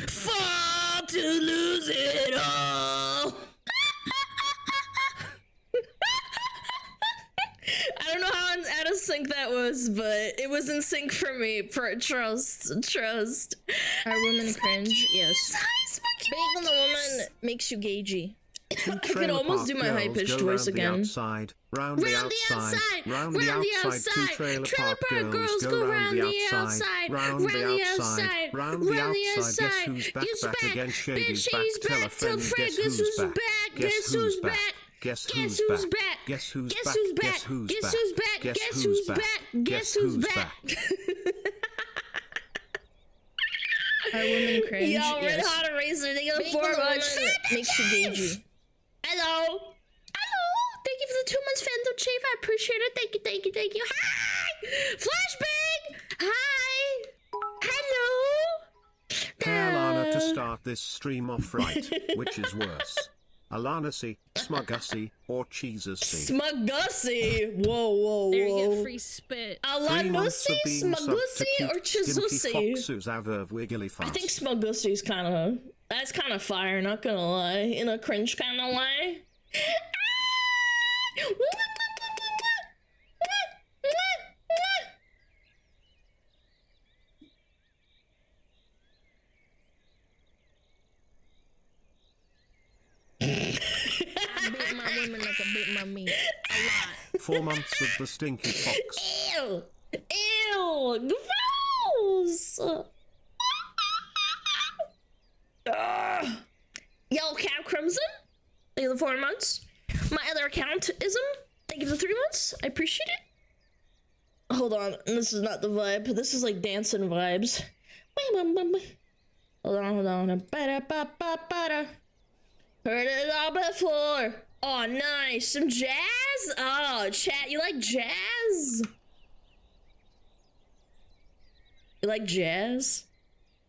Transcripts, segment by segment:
Fall to lose it all. I don't know how out of sync that was, but it was in sync for me. For trust. Are women cringe? Yes. Being on the woman makes you gagey. I could almost do my high-pitched voice again. Round the outside, round the outside, two trailer park girls go round the outside, round the outside, round the outside. Guess who's back again? Shady's back. Tell a friend, guess who's back? Guess who's back? Guess who's back? Guess who's back? Guess who's back? Guess who's back? Guess who's back? Are women cringe? Yo, Red Hot Eraser, they got 4 months. Makes you gagey. Hello. Thank you for the 2 months, Fandom Chief. I appreciate it. Thank you. Hi! Flashbang! Hi! Hello! Tell Alana to start this stream off right. Which is worse? Alanas YT, SmugAlana, or CheeseSy? SmugAlana! Whoa. There you get free spit. Alanas YT, SmugAlana, or CheeseSy? I think SmugAlana is that's kind of fire, not gonna lie. In a cringe kind of way. I beat my women like I beat my meat. A lot. 4 months of the stinky fox. Ew! Gross! Yo, Cap Crimson, thank you for 4 months. My other account ism, thank you for 3 months. I appreciate it. Hold on, this is not the vibe. This is like dancing vibes. Hold on. Heard it all before. Oh, nice. Some jazz? Oh, chat, you like jazz? You like jazz?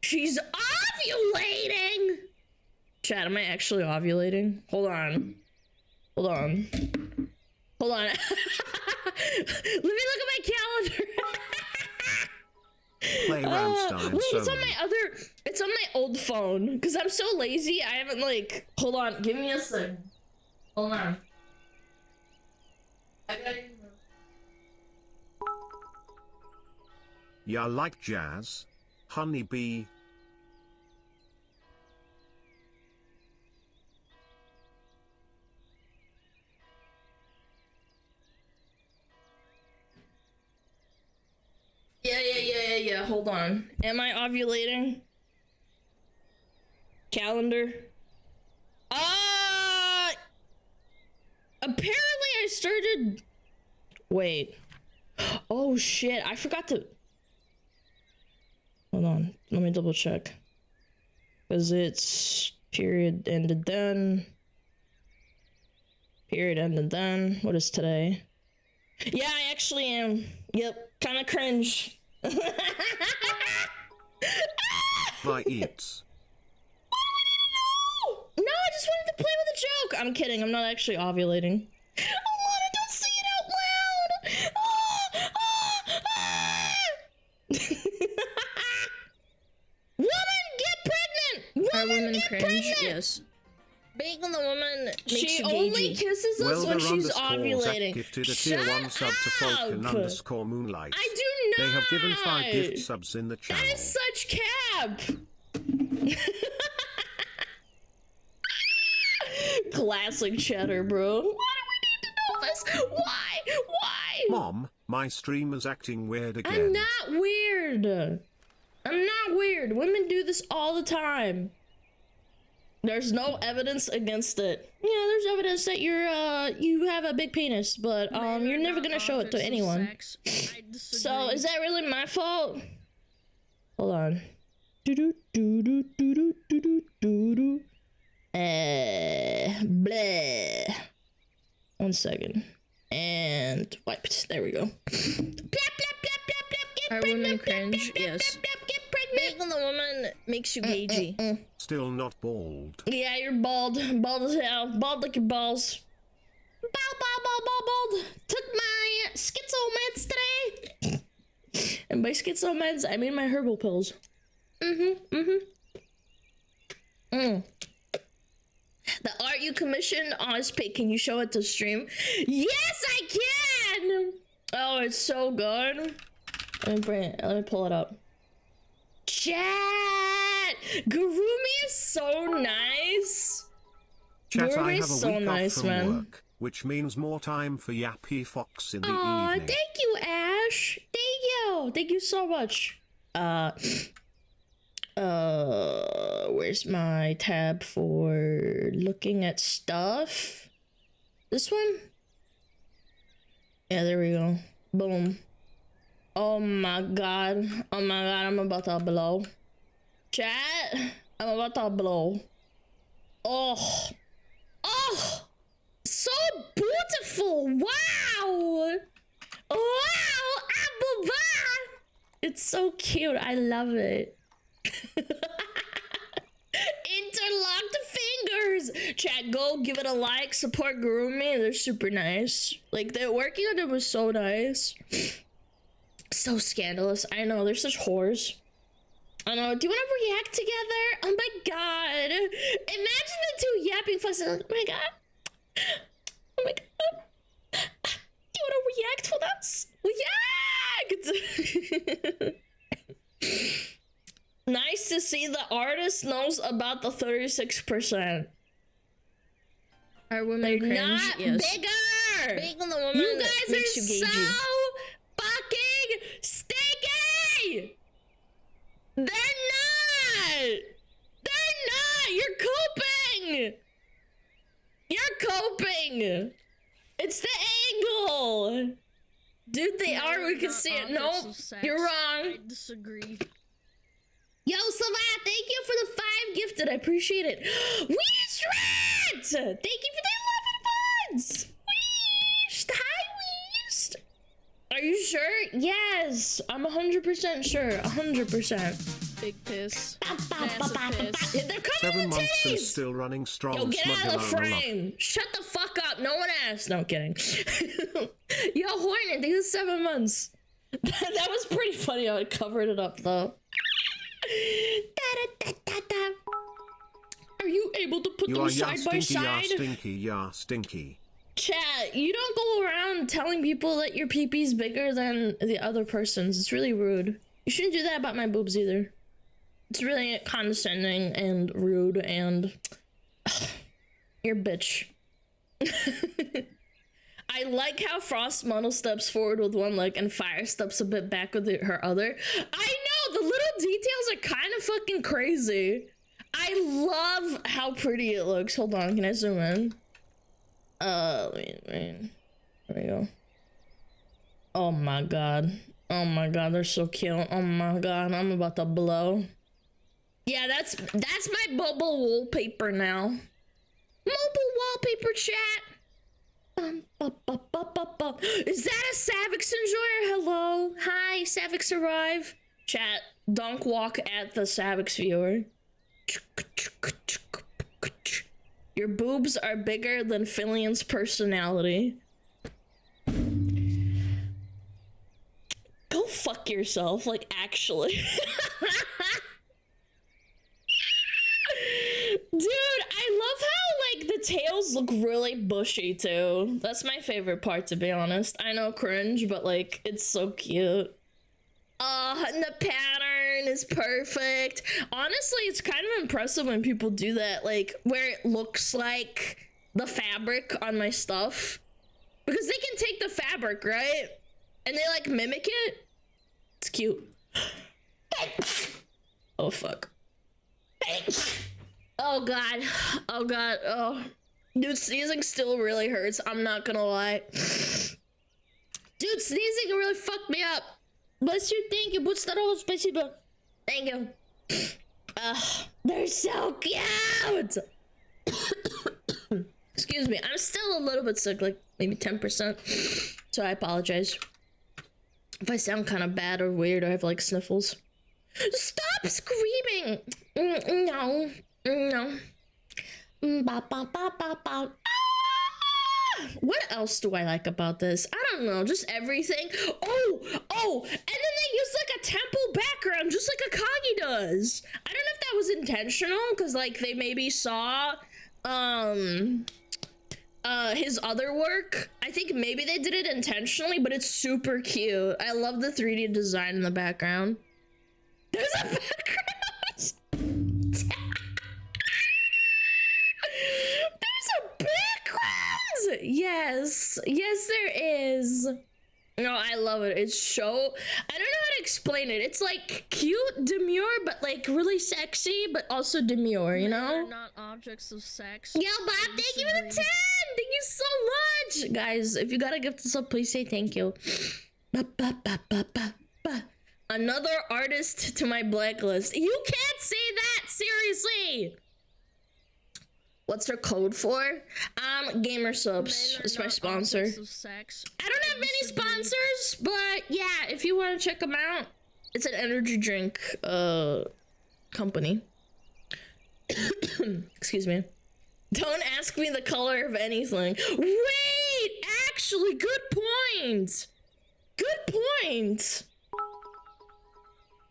She's ovulating! Chat, am I actually ovulating? Hold on. Let me look at my calendar. Play Ramstein. Wait, it's on my old phone. Because I'm so lazy, I haven't hold on, give me a second. Hold on. Ya like jazz? Honeybee. Yeah. Hold on. Am I ovulating? Calendar. Apparently I started. Wait. Oh shit! I forgot to. Hold on. Let me double check. Cause it's period ended then. Period ended then. What is today? Yeah, I actually am. Yep. Kind of cringe. My eats. No, I just wanted to play with a joke. I'm kidding. I'm not actually ovulating. Alana, don't say it out loud. Woman, get pregnant. Are women get cringe? pregnant. Yes. Being on the woman makes She you only gagey. kisses us when she's ovulating. Gifted a Shut tier 1 sub to Falcon up. _ Moonlight. I do not. They have given 5 gift subs in the channel. That is such cap. Classic cheddar, bro. Why do we need to know this? Why? Mom, my stream is acting weird again. I'm not weird. Women do this all the time. There's no evidence against it. Yeah, there's evidence that you have a big penis, but you're never gonna show it to anyone. So is that really my fault? Hold on. Bleh. 1 second. And wiped. There we go. Are women cringe? Yes. Being on the woman makes you gagey. Still not bald. Yeah, you're bald. Bald as hell. Bald like your balls. Bald. Took my schizo meds today. And by schizo meds, I mean my herbal pills. The art you commissioned on Osprey, can you show it to stream? Yes, I can! Oh, it's so good. Let me pull it up. Chat! Gurumi is so nice. Chat, Gurumi I have is a so week nice, off from man. work, which means more time for Yappy Fox in the Aw, evening. thank you, Ash. Thank you. Thank you so much. Where's my tab for looking at stuff? This one? Yeah, there we go. Boom. Oh my god. Oh my god, I'm about to blow. Chat, I'm about to blow. Oh. Oh. So beautiful. Wow. Wow. Ababa. It's so cute. I love it. Interlocked fingers. Chat, go give it a like. Support Gurumi. They're super nice. Like, they're working on it was so nice. So scandalous. I know, they're such whores. I know. Do you want to react together? Oh my god. Imagine the two yapping fucks. Oh my god. Oh my god. Do you want to react with us? React! Nice to see the artist knows about the 36%. Are women They're cringe? not Yes. bigger! Big on the woman You that guys makes are you so gagey. fucking stinky! They're not! They're not! You're coping! You're coping! It's the angle! Dude, they are. We can see it. Nope. You're wrong. I disagree. Yo, Sylvia, thank you for the 5 gifted. I appreciate it. Weest Rat! Thank you for the 11 buds! Weest! Hi, Weest! Are you sure? Yes! I'm 100% sure. 100%. Big piss. Massive piss. Yeah, they're 7 coming with months and titties! still running strong. Yo, get out of the SmugAlana. frame! Shut the fuck up! No one asked. No, I'm kidding. Yo, Hornet, think it's 7 months. That was pretty funny how I covered it up, though. Are you able to put You them are ya side by stinky, ya side? stinky, ya stinky. Chat, you don't go around telling people that your pee-pee's bigger than the other person's. It's really rude. You shouldn't do that about my boobs either. It's really condescending and rude and... You're a bitch. I like how Frost Model steps forward with one leg and Fire steps a bit back with her other. I know, the little details are kind of fucking crazy. I love how pretty it looks. Hold on, can I zoom in? Wait. There we go. Oh my god. Oh my god, they're so cute. Oh my god, I'm about to blow. Yeah, that's my mobile wallpaper now. Mobile wallpaper, chat. Is that a Savix enjoyer? Hello? Hi, Savix arrive. Chat, donk walk at the Savix viewer. Your boobs are bigger than Filian's personality. Go fuck yourself, like, actually. Dude, I love how, like, the tails look really bushy, too. That's my favorite part, to be honest. I know, cringe, but, like, it's so cute. And the pattern is perfect. Honestly, it's kind of impressive when people do that, like, where it looks like the fabric on my stuff. Because they can take the fabric, right? And they, like, mimic it. It's cute. Oh, fuck. Oh, God. Oh, God. Oh. Dude, sneezing still really hurts. I'm not gonna lie. Dude, sneezing really fucked me up. Bless you, thank you. Budstaro, спасибо. Thank you. They're so cute. Excuse me, I'm still a little bit sick, like maybe 10%. So I apologize if I sound kind of bad or weird or I have like sniffles. Stop screaming. No. Ba, ba, ba, ba, ba. What else do I like about this? I don't know, just everything. Oh, and then they use like a temple background, just like Akagi does. I don't know if that was intentional, because like they maybe saw his other work. I think maybe they did it intentionally, but it's super cute. I love the 3D design in the background. There's a background. There's a background. Yes, there is. No, I love it. It's so, I don't know how to explain it. It's like cute, demure, but like really sexy, but also demure, you know? They're not objects of sex. Yo, Bob, thank you for the 10! Thank you so much! Guys, if you got a gift us up, please say thank you. Another artist to my blacklist. You can't say that, seriously! What's their code for? Gamer Subs is my sponsor. I don't have many sponsors, but yeah, if you want to check them out, it's an energy drink company. Excuse me. Don't ask me the color of anything. Wait, actually, good point. Good point.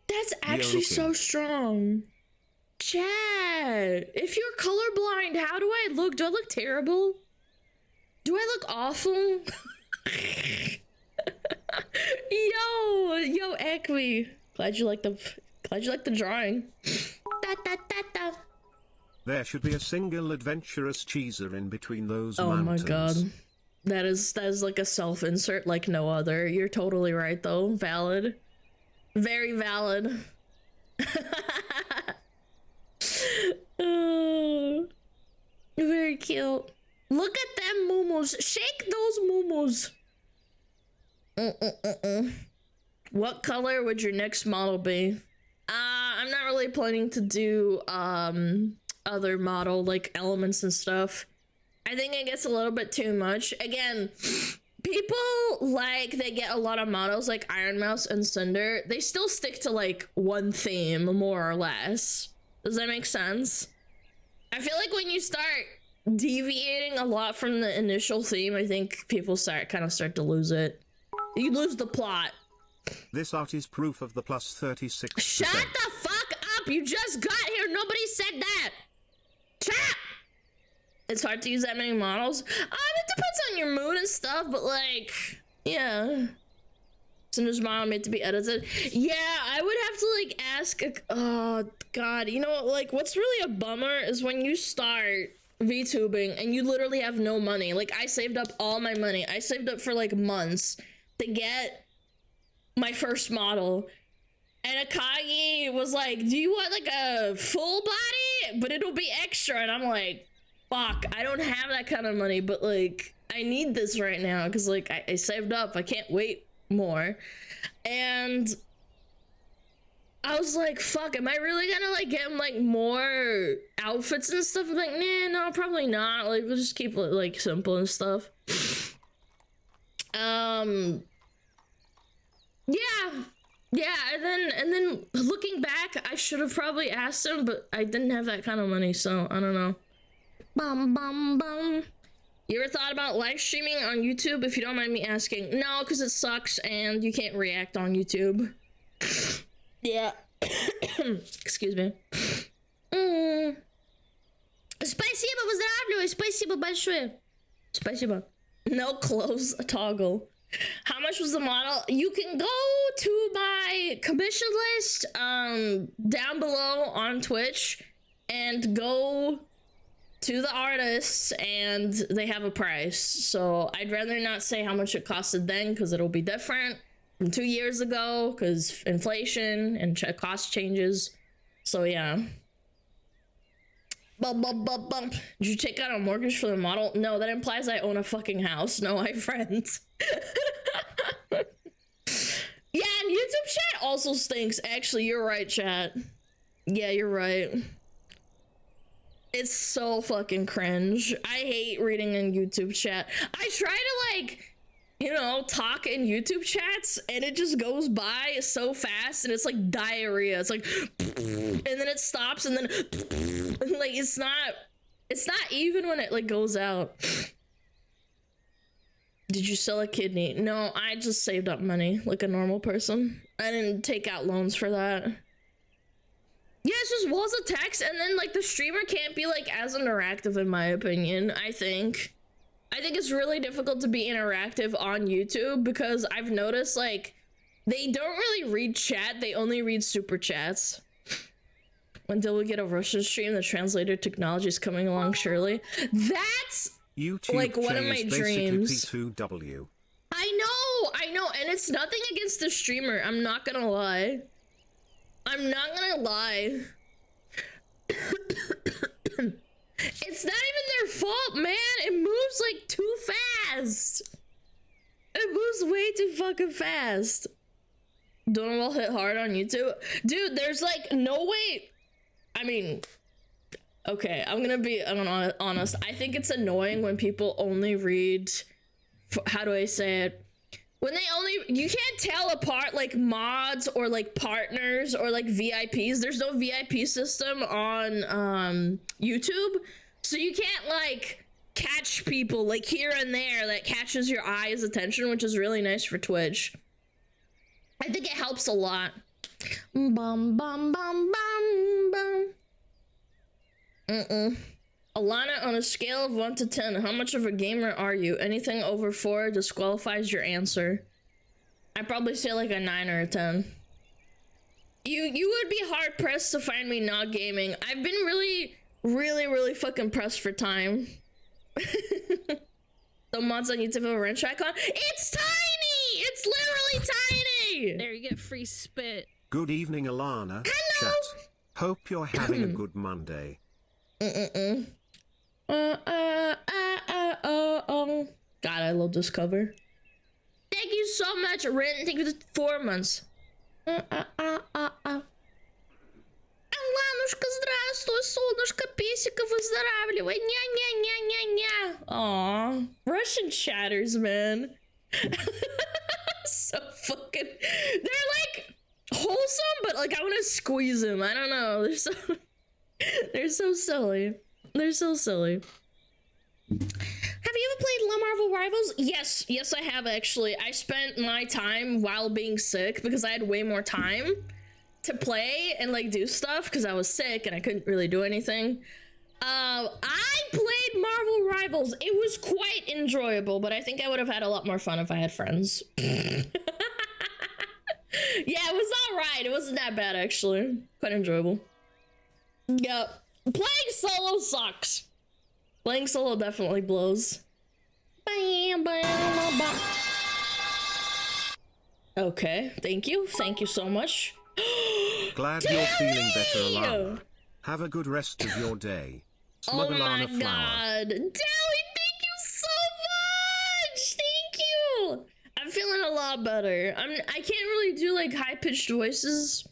That's actually so strong. Chat, if you're colorblind, how do I look? Do I look terrible? Do I look awful? yo, Acme. Glad you like the drawing. There should be a single adventurous cheeser in between those mountains. Oh my god. That is like a self-insert like no other. You're totally right though. Valid. Very valid. Very cute. Look at them momos. Shake those momos. What color would your next model be? I'm not really planning to do other model like elements and stuff. I think it gets a little bit too much. Again, people like they get a lot of models like Iron Mouse and Cinder. They still stick to like one theme more or less. Does that make sense? I feel like when you start deviating a lot from the initial theme, I think people start to lose it. You lose the plot. This art is proof of the plus 36%. Shut the fuck up! You just got here. Nobody said that. Shut up! It's hard to use that many models. It depends on your mood and stuff, but like, yeah. Cinder's model made to be edited. Yeah, I would have to like ask. Oh god, you know like what's really a bummer is when you start VTubing and you literally have no money. Like I saved up all my money. I saved up for like months to get my first model. And Akagi was like, do you want like a full body? But it'll be extra. And I'm like, fuck, I don't have that kind of money, but like I need this right now because like I saved up. I can't wait more. And I was like, fuck, am I really gonna like get him like more outfits and stuff? I'm like, nah, no, probably not. Like we'll just keep it like simple and stuff. Yeah, and then looking back, I should have probably asked him, but I didn't have that kind of money, so I don't know. You ever thought about live streaming on YouTube, if you don't mind me asking? No, because it sucks and you can't react on YouTube. Yeah. Excuse me. Спасибо, поздравляю, спасибо большое. Спасибо. No clothes toggle. How much was the model? You can go to my commission list down below on Twitch and go to the artists and they have a price. So I'd rather not say how much it costed then because it'll be different from 2 years ago because inflation and cost changes. So yeah. Did you take out a mortgage for the model? No, that implies I own a fucking house. No, I have friends. Yeah, and YouTube chat also stinks. Actually, you're right, chat. Yeah, you're right. It's so fucking cringe. I hate reading in YouTube chat. I try to like, you know, talk in YouTube chats and it just goes by so fast and it's like diarrhea. It's like, and then it stops and then, and like, it's not even when it like goes out. Did you sell a kidney? No, I just saved up money like a normal person. I didn't take out loans for that. Yeah, it's just walls of text, and then like the streamer can't be like as interactive in my opinion. I think it's really difficult to be interactive on YouTube because I've noticed like they don't really read chat, they only read super chats. Until we get a Russian stream, the translator technology is coming along surely. That's YouTube like one of my dreams. P2W. I know, and it's nothing against the streamer. I'm not gonna lie. It's not even their fault, man. It moves like too fast. It moves way too fucking fast. Don't all hit hard on YouTube? Dude, there's like no way. I mean, okay, I'm gonna be honest. I think it's annoying when people only read, how do I say it? When they only, you can't tell apart like mods or like partners or like VIPs. There's no VIP system on YouTube. So you can't like catch people like here and there that catches your eye's attention, which is really nice for Twitch. I think it helps a lot. Bum bum bum bum bum. Alana, on a scale of 1 to 10, how much of a gamer are you? Anything over 4 disqualifies your answer. I'd probably say like a 9 or a 10. You would be hard pressed to find me not gaming. I've been really fucking pressed for time. The mods on YouTube have a wrench icon. It's tiny! It's literally tiny! There, you get free spit. Good evening, Alana. Hello. Chat. Hope you're having a good Monday. God, I love this cover. Thank you so much, Rin. Thank you for the 4 months. Аланушка, здравствуй, солнышко, песика, выздоравливай. Ня-ня-ня-ня-ня. Aw, Russian chatters, man. So fucking, they're like wholesome, but like I want to squeeze them. I don't know. They're so silly. They're so silly. Have you ever played Marvel Rivals? Yes, I have actually. I spent my time while being sick because I had way more time to play and like do stuff because I was sick and I couldn't really do anything. I played Marvel Rivals. It was quite enjoyable, but I think I would have had a lot more fun if I had friends. Yeah, it was alright. It wasn't that bad actually. Quite enjoyable. Yep. Playing solo sucks. Playing solo definitely blows. Okay, thank you so much. Glad you're feeling better, Alana. Have a good rest of your day. SmugAlana Oh my god, Deli, thank you so much. Thank you. I'm feeling a lot better. I can't really do like high-pitched voices.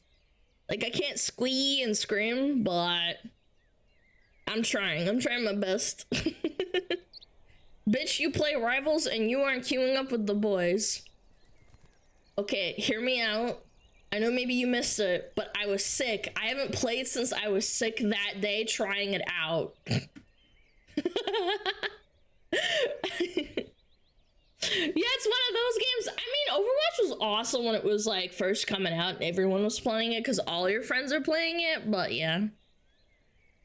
Like I can't squee and scream, but I'm trying my best. Bitch, you play Rivals and you aren't queuing up with the boys. Okay, hear me out. I know maybe you missed it, but I was sick. I haven't played since I was sick that day trying it out. Yeah, it's one of those games. I mean, Overwatch was awesome when it was like first coming out and everyone was playing it because all your friends are playing it, but yeah.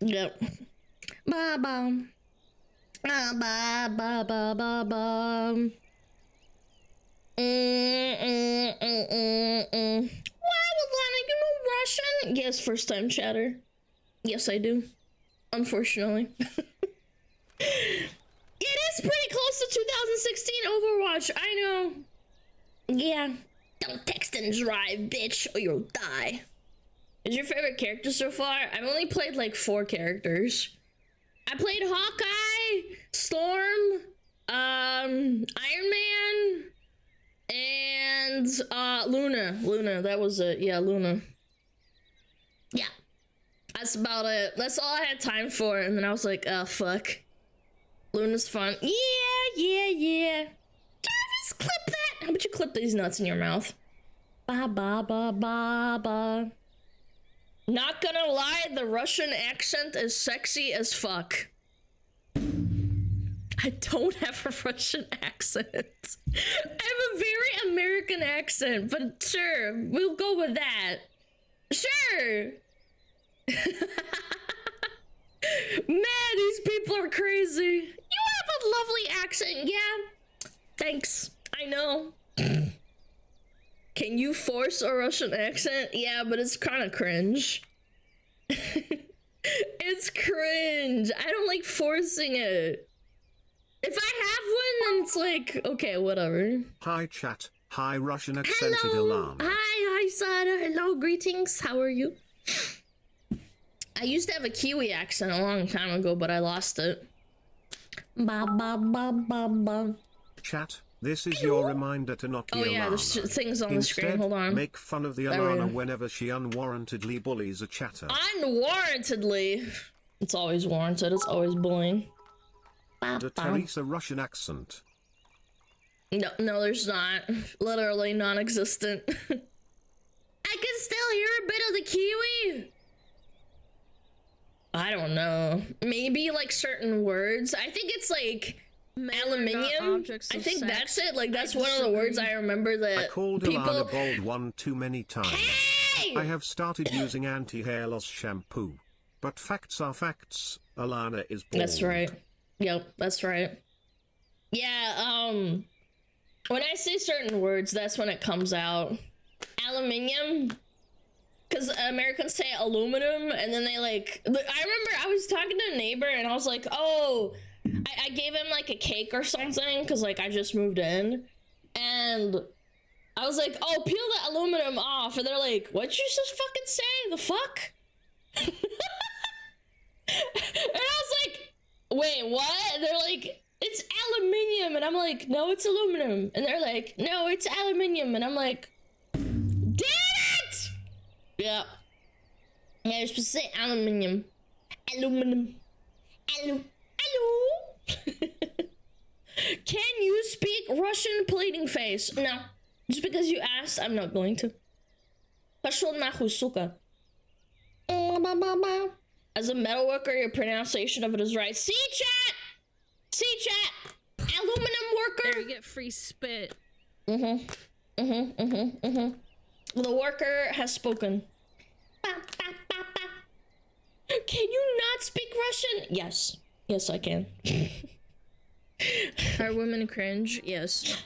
Yep. Ba-bum. Ba-ba-ba-ba-ba-bum. Wow, Alana, you know Russian? Yes, first time chatter. Yes, I do. Unfortunately. It is pretty close to 2016 Overwatch, I know. Yeah. Don't text and drive, bitch, or you'll die. Is your favorite character so far? I've only played like 4 characters. I played Hawkeye, Storm, Iron Man, and Luna, that was it. Yeah, Luna. Yeah. That's about it. That's all I had time for, and then I was like, oh, fuck. Luna's fun. Yeah. Just clip that. How about you clip these nuts in your mouth? Ba ba ba ba ba. Not gonna lie, the Russian accent is sexy as fuck. I don't have a Russian accent. I have a very American accent, but sure, we'll go with that. Sure. Man, these people are crazy. You have a lovely accent, yeah. Thanks. I know. Can you force a Russian accent? Yeah, but it's kind of cringe. It's cringe. I don't like forcing it. If I have one, then it's like, okay, whatever. Hi chat. Hi Russian accented Hello. Alana. Hi, Sada. Hello, greetings. How are you? I used to have a Kiwi accent a long time ago, but I lost it. Ba ba ba ba ba. Chat, this is your reminder to not be Oh yeah, Alana. there's things on the screen. Instead, Hold on. make fun of the There we Alana go. whenever she unwarrantedly bullies a chatter. Unwarrantedly. It's always warranted. It's always bullying. Ba, The ba. Teresa Russian accent. No, there's not. Literally non-existent. I can still hear a bit of the Kiwi. I don't know. Maybe like certain words. I think it's like aluminium. I think that's it. Like that's one of the words I remember I that called people. Alana bold one too many times. Hey! I have started using anti-hair loss shampoo. But facts are facts. Alana is bald. That's right. Yep, that's right. Yeah, when I say certain words, that's when it comes out. Aluminium. Because Americans say aluminum, and then they like... I remember I was talking to a neighbor, and I was like, oh... I gave him like a cake or something, because like I just moved in. And I was like, oh, peel the aluminum off. And they're like, what'd you just fucking say? The fuck? And I was like, wait, what? And they're like, it's aluminium. And I'm like, no, it's aluminum. And they're like, no, it's aluminium. And I'm like, damn it! Yeah. Yeah, you're supposed to say aluminium. Aluminum. Hello. Can you speak Russian, pleading face? No. Just because you asked, I'm not going to. Пошёл нахуй, сука. As a metalworker, your pronunciation of it is right. See chat! See chat! Aluminum worker! There you get free spit. The worker has spoken. Can you not speak Russian? Yes. Yes, I can. Are women cringe? Yes.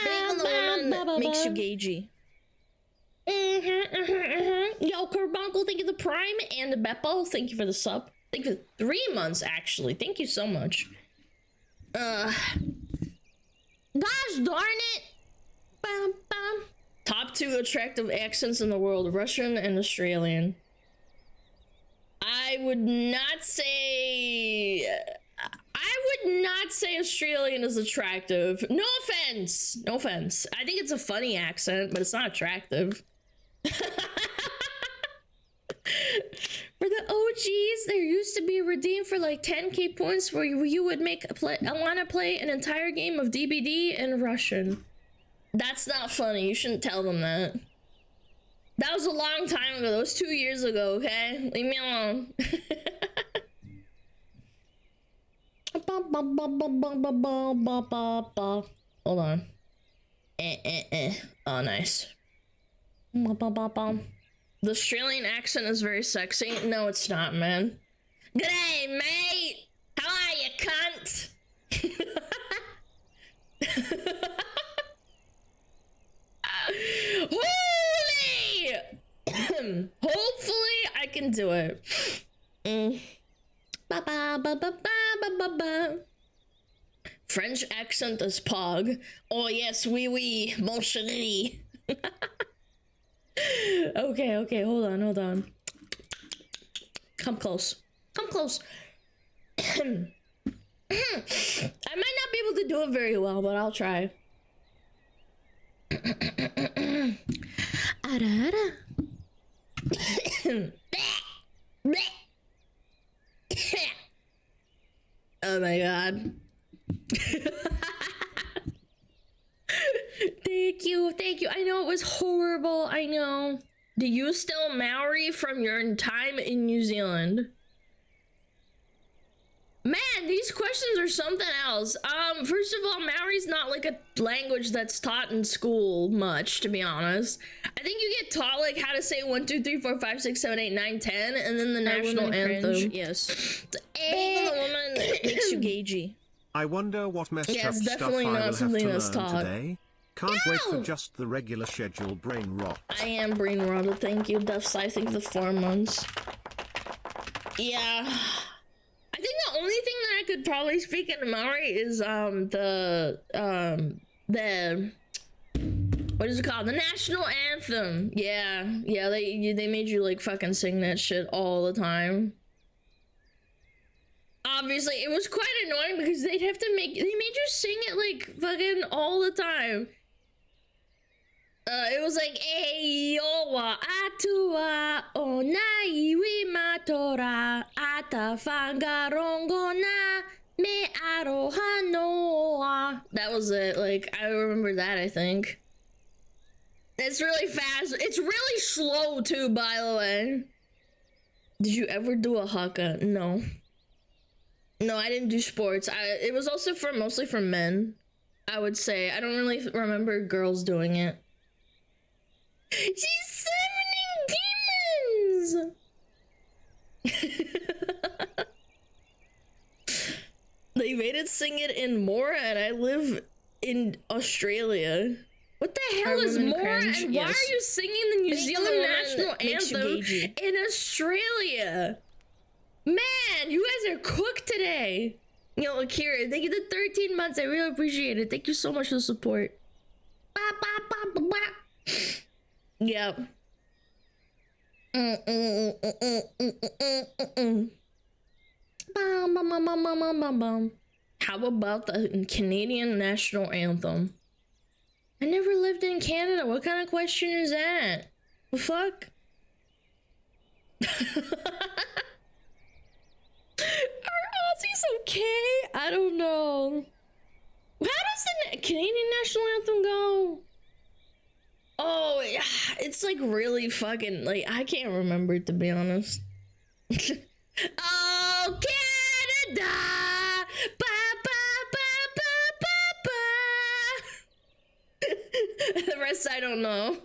Being on the woman makes you gagey. Yo, Carbuncle, thank you for the Prime, and Beppo, thank you for the sub. Thank you for 3 months, actually. Thank you so much. Gosh darn it! Bum, bum. Top 2 attractive accents in the world, Russian and Australian. I would not say Australian is attractive. No offense. No offense. I think it's a funny accent, but it's not attractive. For the OGs, there used to be redeemed for like 10k points where you would make Alana play an entire game of DBD in Russian. That's not funny. You shouldn't tell them that. That was a long time ago. That was 2 years ago, okay? Leave me alone. Hold on. Oh, nice. The Australian accent is very sexy. No, it's not, man. G'day, mate! How are you, cunt? Holy! Hopefully, I can do it. Ba ba ba ba ba ba ba. French accent is pog. Oh yes, oui, mon chéri. Okay, hold on. Come close. I might not be able to do it very well, but I'll try. Oh my god. Thank you. I know it was horrible. I know. Do you still Maori from your time in New Zealand? Man, these questions are something else. First of all, Maori's not like a language that's taught in school much, to be honest. I think you get taught like how to say 1, 2, 3, 4, 5, 6, 7, 8, 9, 10, and then the national anthem. Yes. Being a woman makes you gagey. I wonder what messed Yeah, up it's stuff I definitely will not have to something learn that's taught. today. Can't wait for just the regular schedule brain rot. I am brain rotted, thank you. Deaths, I think the 4 months. Yeah. I think the only thing that I could probably speak in Maori is the what is it called? The national anthem. Yeah, they made you like fucking sing that shit all the time. Obviously, it was quite annoying because they made you sing it like fucking all the time. It was like Eowa atua o nai wi matora ata fangarongo na me aroha noa. That was it. Like, I remember that, I think. It's really fast. It's really slow too, by the way. Did you ever do a haka? No. No, I didn't do sports. It was also mostly for men, I would say. I don't really remember girls doing it. She's summoning demons! They made it sing it in Mora, and I live in Australia. What the hell is Mora, and why are you singing the New Zealand national anthem in Australia? Man, you guys are cooked today. Yo, Akira, thank you for 13 months. I really appreciate it. Thank you so much for the support. Yep. How about the Canadian national anthem? I never lived in Canada. What kind of question is that? The fuck? Are Aussies okay? I don't know. How does the Canadian national anthem go? Oh, yeah, it's like really fucking, like, I can't remember, to be honest. Oh, Canada! Ba, ba, ba, ba, ba, ba. The rest I don't know.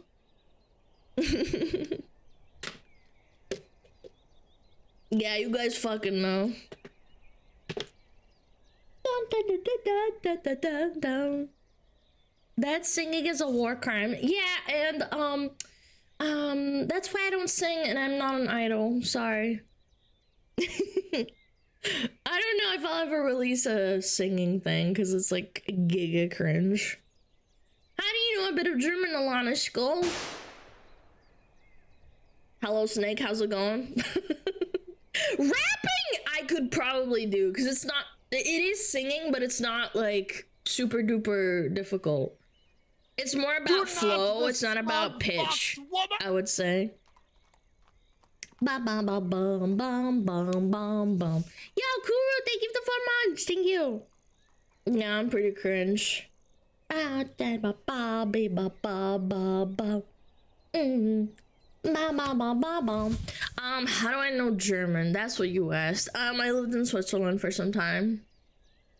Yeah, you guys fucking know. That singing is a war crime. Yeah, and that's why I don't sing and I'm not an idol. Sorry. I don't know if I'll ever release a singing thing because it's like giga cringe. How do you know a bit of German, Alana Skull? Hello, Snake. How's it going? Rapping, I could probably do because it's not. It is singing, but it's not like super duper difficult. It's more about flow. It's not about pitch. I would say. Bum bum bum bum bum bum bum bum. Yo, Kuro, thank you for the 4 months. Thank you. Yeah, I'm pretty cringe. How do I know German? That's what you asked. I lived in Switzerland for some time.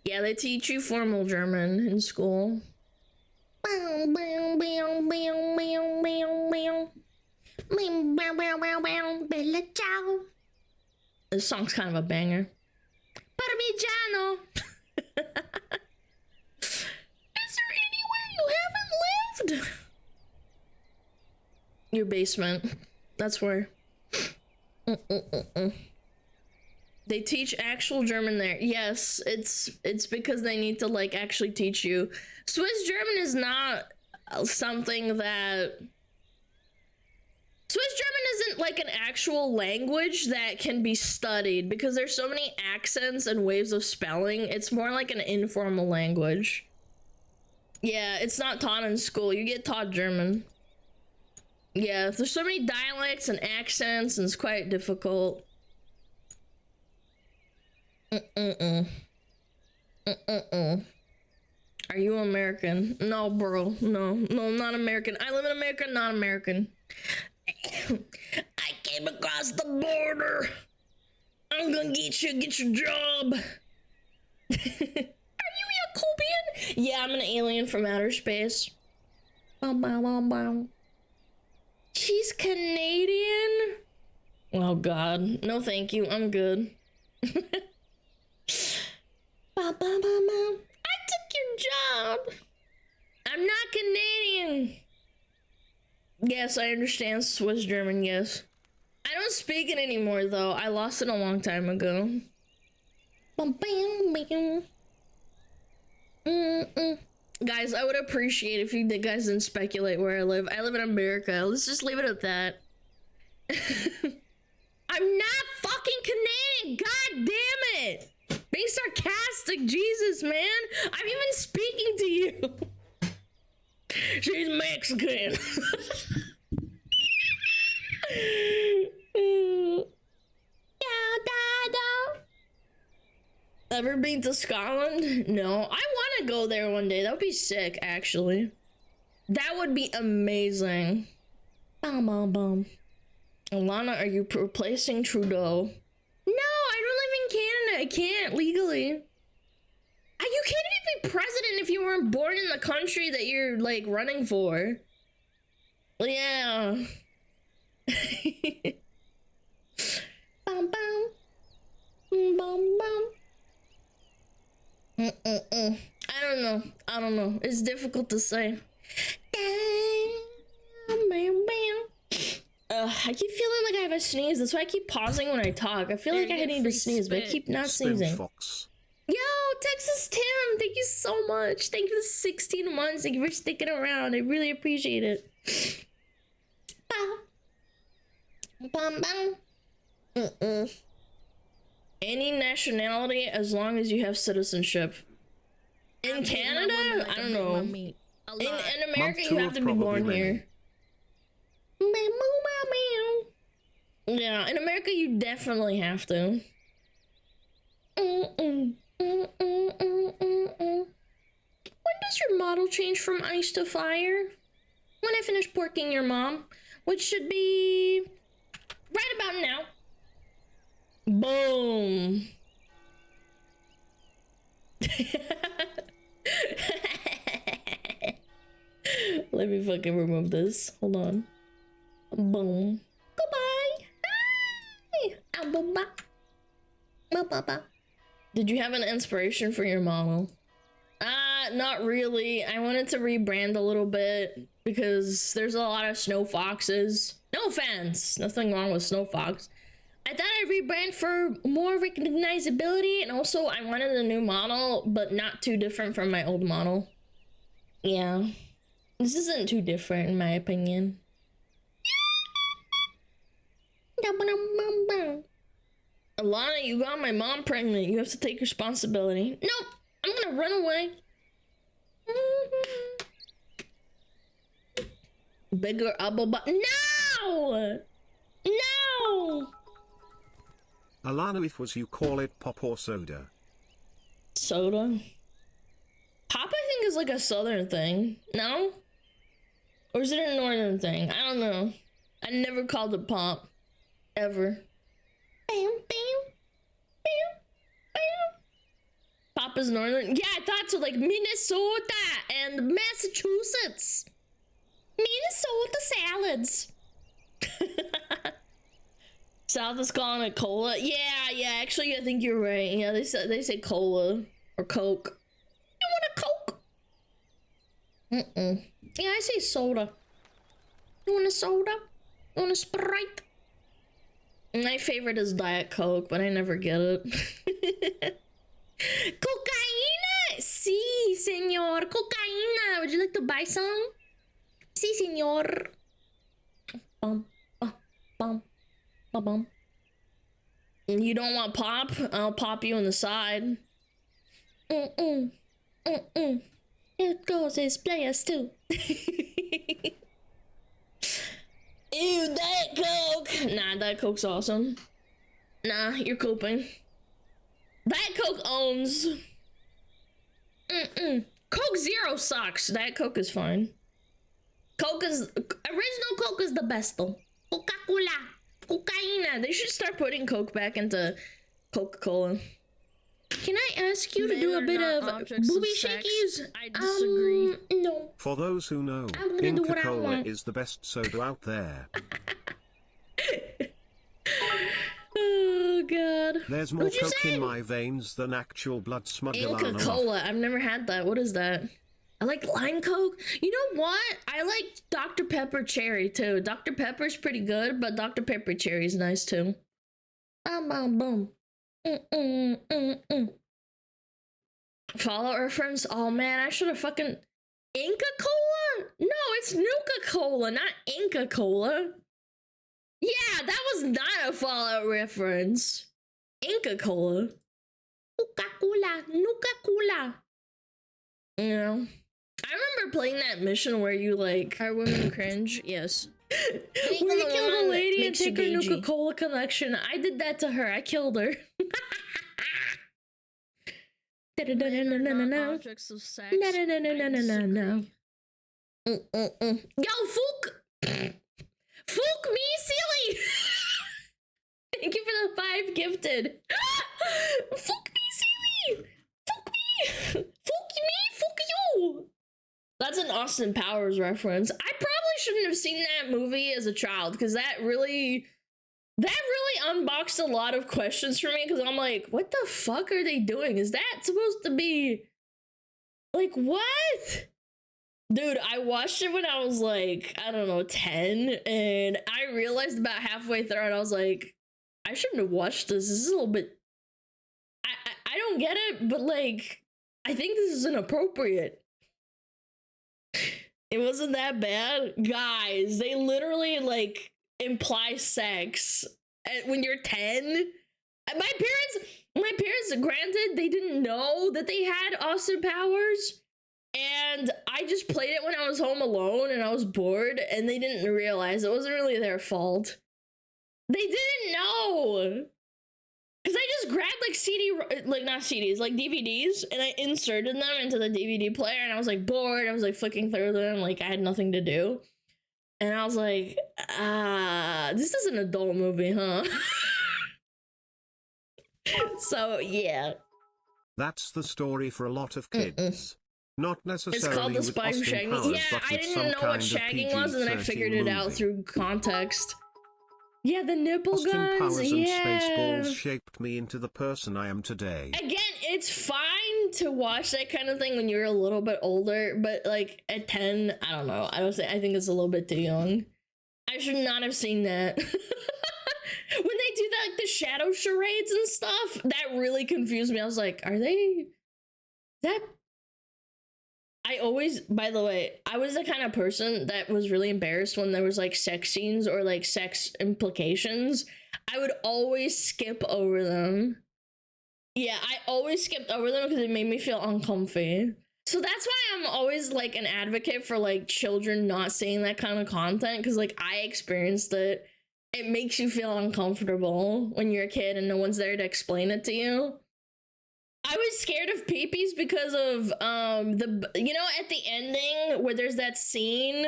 Yeah, they teach you formal German in school. This song's kind of a banger. Parmigiano. Is there anywhere you haven't lived? Your basement. That's where. They teach actual German there. Yes, it's because they need to like actually teach you. Swiss German is not something that. Swiss German isn't like an actual language that can be studied because there's so many accents and ways of spelling. It's more like an informal language. Yeah, it's not taught in school. You get taught German. Yeah, there's so many dialects and accents and it's quite difficult. Are you American? No, bro. No, I'm not American. I live in America, not American. I came across the border. I'm gonna get your job. Are you Yacobian? Yeah, I'm an alien from outer space. She's Canadian? Oh god. No thank you, I'm good. I took your job. I'm not Canadian. Yes, I understand Swiss German, yes. I don't speak it anymore though. I lost it a long time ago. Guys, I would appreciate if you guys didn't speculate where I live. I live in America. Let's just leave it at that. I'm not fucking Canadian. God damn it. Being sarcastic, Jesus, man. I'm even speaking to you. She's Mexican. Ever been to Scotland? No. I want to go there one day. That would be sick, actually. That would be amazing. Alana, are you replacing Trudeau? No, I don't live in Canada. I can't legally. You can't even be president if you weren't born in the country that you're, like, running for. Yeah. I don't know. It's difficult to say. I keep feeling like I have a sneeze. That's why I keep pausing when I talk. I feel like I need to sneeze, but I keep not sneezing. Fox. Yo, Texas Tim, thank you so much. Thank you for the 16 months. Thank you for sticking around. I really appreciate it. Any nationality as long as you have citizenship. In Canada? I don't know. In America, you have to be born here. Yeah, in America, you definitely have to. When does your model change from ice to fire? When I finish porking your mom, which should be right about now. Boom. Let me fucking remove this. Hold on. Boom. Goodbye. Hi. Did you have an inspiration for your model? Not really. I wanted to rebrand a little bit because there's a lot of snow foxes. No offense. Nothing wrong with snow fox. I thought I'd rebrand for more recognizability, and also I wanted a new model, but not too different from my old model. Yeah. This isn't too different in my opinion. Alana, you got my mom pregnant. You have to take responsibility. Nope. I'm gonna run away. Bigger elbow button. No! No! Alana, if was you call it pop or soda? Soda? Pop, I think, is like a southern thing. No? Or is it a northern thing? I don't know. I never called it pop. Ever. Bam, bam, bam, bam. Pop is northern? Yeah, I thought so. Like Minnesota and Massachusetts. Minnesota salads. South is calling it cola. Yeah, actually I think you're right. Yeah, they say cola or Coke. You want a Coke? Yeah, I say soda. You want a soda? You want a Sprite? My favorite is Diet Coke, but I never get it. Cocaína? Sí, señor. Cocaína. Would you like to buy some? Sí, señor. Bum, bum. Bum. You don't want pop? I'll pop you in the side. It goes as players too. Ew, Diet Coke. Nah, Diet Coke's awesome. Nah, you're coping. Diet Coke owns. Coke Zero sucks. Diet Coke is fine. Original Coke is the best though. Coca-Cola. Cocaína. They should start putting Coke back into Coca-Cola. Can I ask you to do a bit of booby shakies? I disagree. No. For those who know, I'm gonna do what I Inca-Cola want. is the best soda out there. Oh god. There's more coke in my veins than actual blood. SmugAlana. Inca-Cola. I've never had that. What is that? I like lime coke. You know what? I like Dr. Pepper cherry too. Dr. Pepper's pretty good, but Dr. Pepper cherry's nice too. Boom, boom. Fallout reference? Oh man, I should have fucking... Inca-Cola? No, it's Nuka-Cola, not Inca-Cola. Yeah, that was not a Fallout reference. Inca-Cola. Nuka-Cola, Nuka-Cola. You know? I remember playing that mission where you like... Are women cringe? Yes. Where you kill a lady and take her Nuka-Cola collection. I did that to her. I killed her. Objects of sex. No. Yo, Fook! Fook me, silly! Thank you for the 5 gifted. Fook me, silly! Fook me! Fook me, fuck you! That's an Austin Powers reference. I probably shouldn't have seen that movie as a child, because that really unboxed a lot of questions for me, because I'm like, what the fuck are they doing? Is that supposed to be... Like, what? Dude, I watched it when I was like, I don't know, 10, and I realized about halfway through, and I was like, I shouldn't have watched this. This is a little bit... I don't get it, but like, I think this is inappropriate. It wasn't that bad. Guys, they literally like imply sex when you're 10. My parents, granted, they didn't know that they had Austin Powers, and I just played it when I was home alone and I was bored, and they didn't realize it wasn't really their fault. They didn't know. Because I just grabbed like not CDs, like DVDs, and I inserted them into the DVD player, and I was like bored. I was like flicking through them, like I had nothing to do. And I was like, this is an adult movie, huh? So, yeah. That's the story for a lot of kids. Not necessarily It's called The with Spy Who Austin Shagged Powers, Me. Yeah, but I with didn't some know what kind of shagging was, and then I PG-13 figured it out movie. through context. Yeah, the nipple Austin guns, Powers and yeah. Spaceballs shaped me into the person I am today. Again, it's fine to watch that kind of thing when you're a little bit older, but like at 10, I don't know. I think it's a little bit too young. I should not have seen that. When they do that, like the shadow charades and stuff, that really confused me. I was like, are they that? I always, by the way, I was the kind of person that was really embarrassed when there was like sex scenes or like sex implications. I would always skip over them. Yeah, I always skipped over them because it made me feel uncomfy. So that's why I'm always like an advocate for like children not seeing that kind of content, because like I experienced it. It makes you feel uncomfortable when you're a kid and no one's there to explain it to you. I was scared of peepees because of you know, at the ending where there's that scene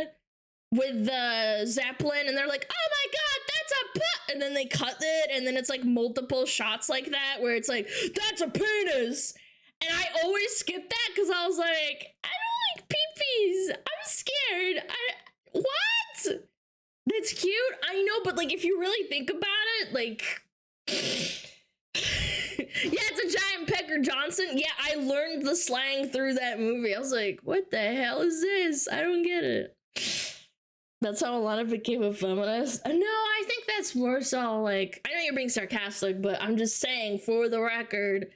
with the Zeppelin and they're like, oh my god, that's a butt, and then they cut it and then it's like multiple shots like that where it's like, that's a penis, and I always skipped that because I was like, I don't like peepees, I'm scared. What? That's cute, I know, but like if you really think about it, like yeah, it's a giant Pecker Johnson. Yeah, I learned the slang through that movie. I was like, what the hell is this? I don't get it. That's how Alana became a feminist. No, I think that's more so like, I know you're being sarcastic, but I'm just saying for the record,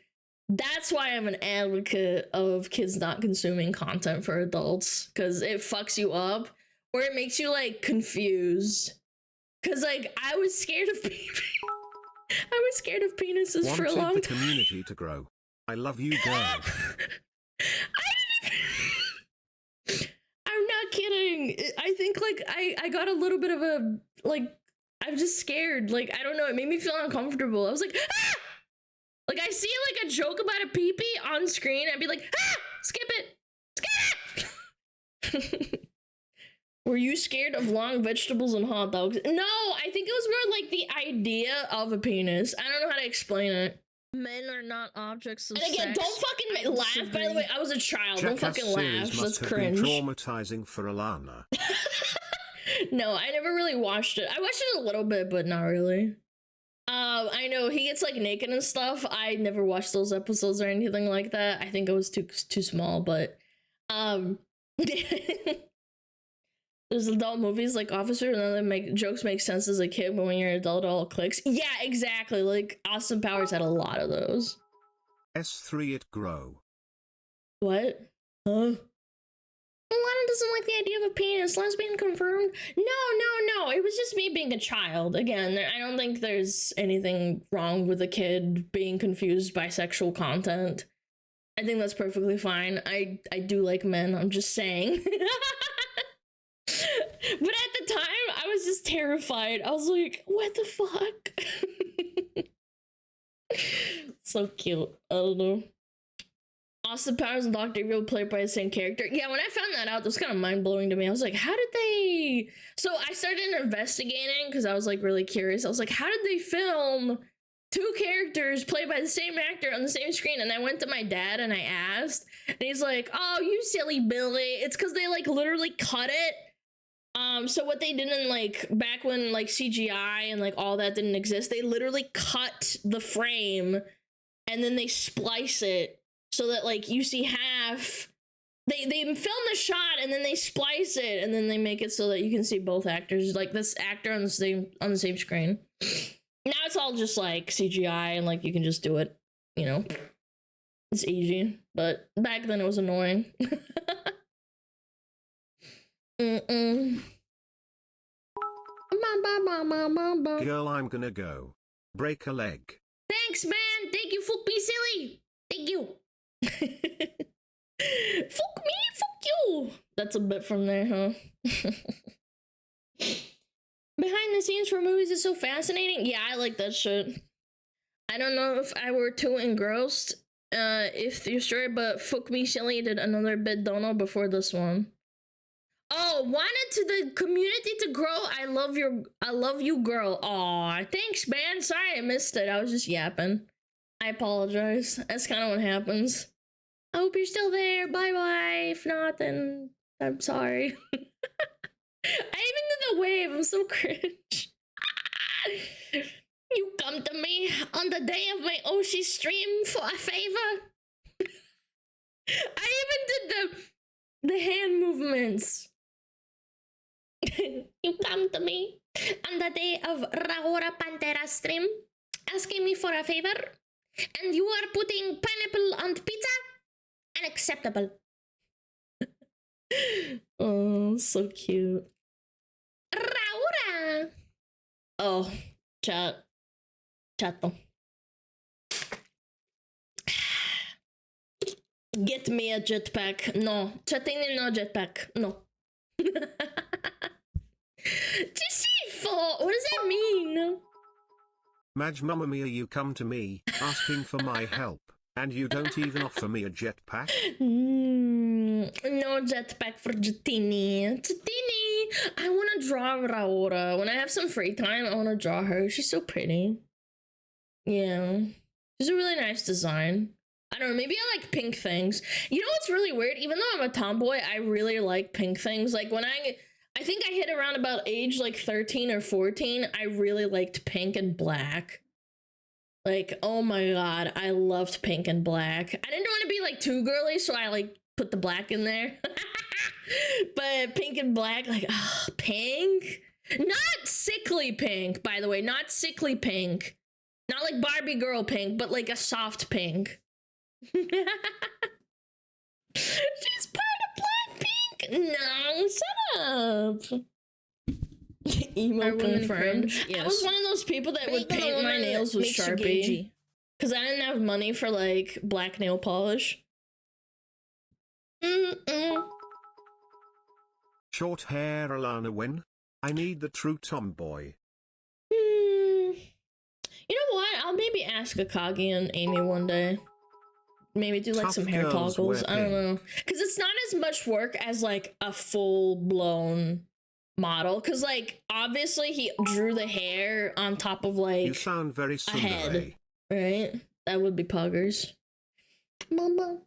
that's why I'm an advocate of kids not consuming content for adults, because it fucks you up or it makes you like confused. Because like I was scared of I was scared of penises for a long Wanted the time. community to grow. I love you, girl. I'm not kidding. I think like I got a little bit of a like, I'm just scared. Like, I don't know, it made me feel uncomfortable. I was like, ah! Like I see like a joke about a pee-pee on screen, I'd be like, ah! Skip it! Skip it! Were you scared of long vegetables and hot dogs? No, I think it was more like the idea of a penis. I don't know how to explain it. Men are not objects of And again, sex. don't fucking laugh, by the way. I was a child. Don't Jackass fucking laugh. series That's must have cringe. been traumatizing for Alana. No, I never really watched it. I watched it a little bit, but not really. I know he gets like naked and stuff. I never watched those episodes or anything like that. I think it was too small, but there's adult movies like Officer, and then jokes make sense as a kid, but when you're an adult, it all clicks. Yeah, exactly. Like Austin Powers had a lot of those. S3 it grow. What? Huh? Alana doesn't like the idea of a penis. Lesbian confirmed? No. It was just me being a child. Again, I don't think there's anything wrong with a kid being confused by sexual content. I think that's perfectly fine. I do like men, I'm just saying. But at the time, I was just terrified. I was like, what the fuck? So cute. I don't know. Austin Powers and Dr. Evil played by the same character. Yeah, when I found that out, that was kind of mind-blowing to me. I was like, how did they... So I started investigating because I was like really curious. I was like, how did they film two characters played by the same actor on the same screen? And I went to my dad and I asked, and he's like, oh, you silly Billy. It's because they like literally cut it. So what they did in like back when like CGI and like all that didn't exist, they literally cut the frame and then they splice it so that like you see half. They film the shot and then they splice it and then they make it so that you can see both actors, like this actor on the same screen. Now it's all just like CGI and like you can just do it, you know. It's easy, but back then it was annoying. Girl, I'm gonna go break a leg. Thanks, man. Thank you. Fuck me, silly. Thank you. Fuck me. Fuck you. That's a bit from there, huh? Behind the scenes for movies is so fascinating. Yeah, I like that shit. I don't know if I were too engrossed if your story, but Fuck Me Silly did another bit dono before this one. Oh, wanted to the community to grow. I love you, girl. Aw, thanks, man. Sorry I missed it. I was just yapping. I apologize. That's kind of what happens. I hope you're still there. Bye-bye. If not, then I'm sorry. I even did the wave. I'm so cringe. You come to me on the day of my Oshi stream for a favor. I even did the hand movements. You come to me on the day of Rahora Pantera stream, asking me for a favor, and you are putting pineapple on pizza? Unacceptable. Oh, so cute. Rahora! Oh, chat. Chato. Get me a jetpack. No. Chatini, no jetpack. No. What does that mean? Maj Mamma Mia, you come to me, asking for my help, and you don't even offer me a jetpack? No jetpack for Jatini. Jatini! I want to draw Raora. When I have some free time, I want to draw her. She's so pretty. Yeah. She's a really nice design. I don't know, maybe I like pink things. You know what's really weird? Even though I'm a tomboy, I really like pink things. Like when I think I hit around about age like 13 or 14, I really liked pink and black. Like, oh my god, I loved pink and black. I didn't want to be like too girly, so I like put the black in there. But pink and black, like, pink? Not sickly pink, by the way, not sickly pink. Not like Barbie girl pink, but like a soft pink. She's part of Blackpink. No, shut up. Emo confirmed. Yes. I was one of those people that would paint my nails with Sharpie because I didn't have money for like black nail polish. Short hair Alana win. I need the true tomboy. You know what? I'll maybe ask Akagi and Amy one day. Maybe do like some hair toggles. I don't know. Because it's not as much work as like a full-blown model. Because like obviously he drew the hair on top of like you sound very a head, right? That would be poggers. Mama.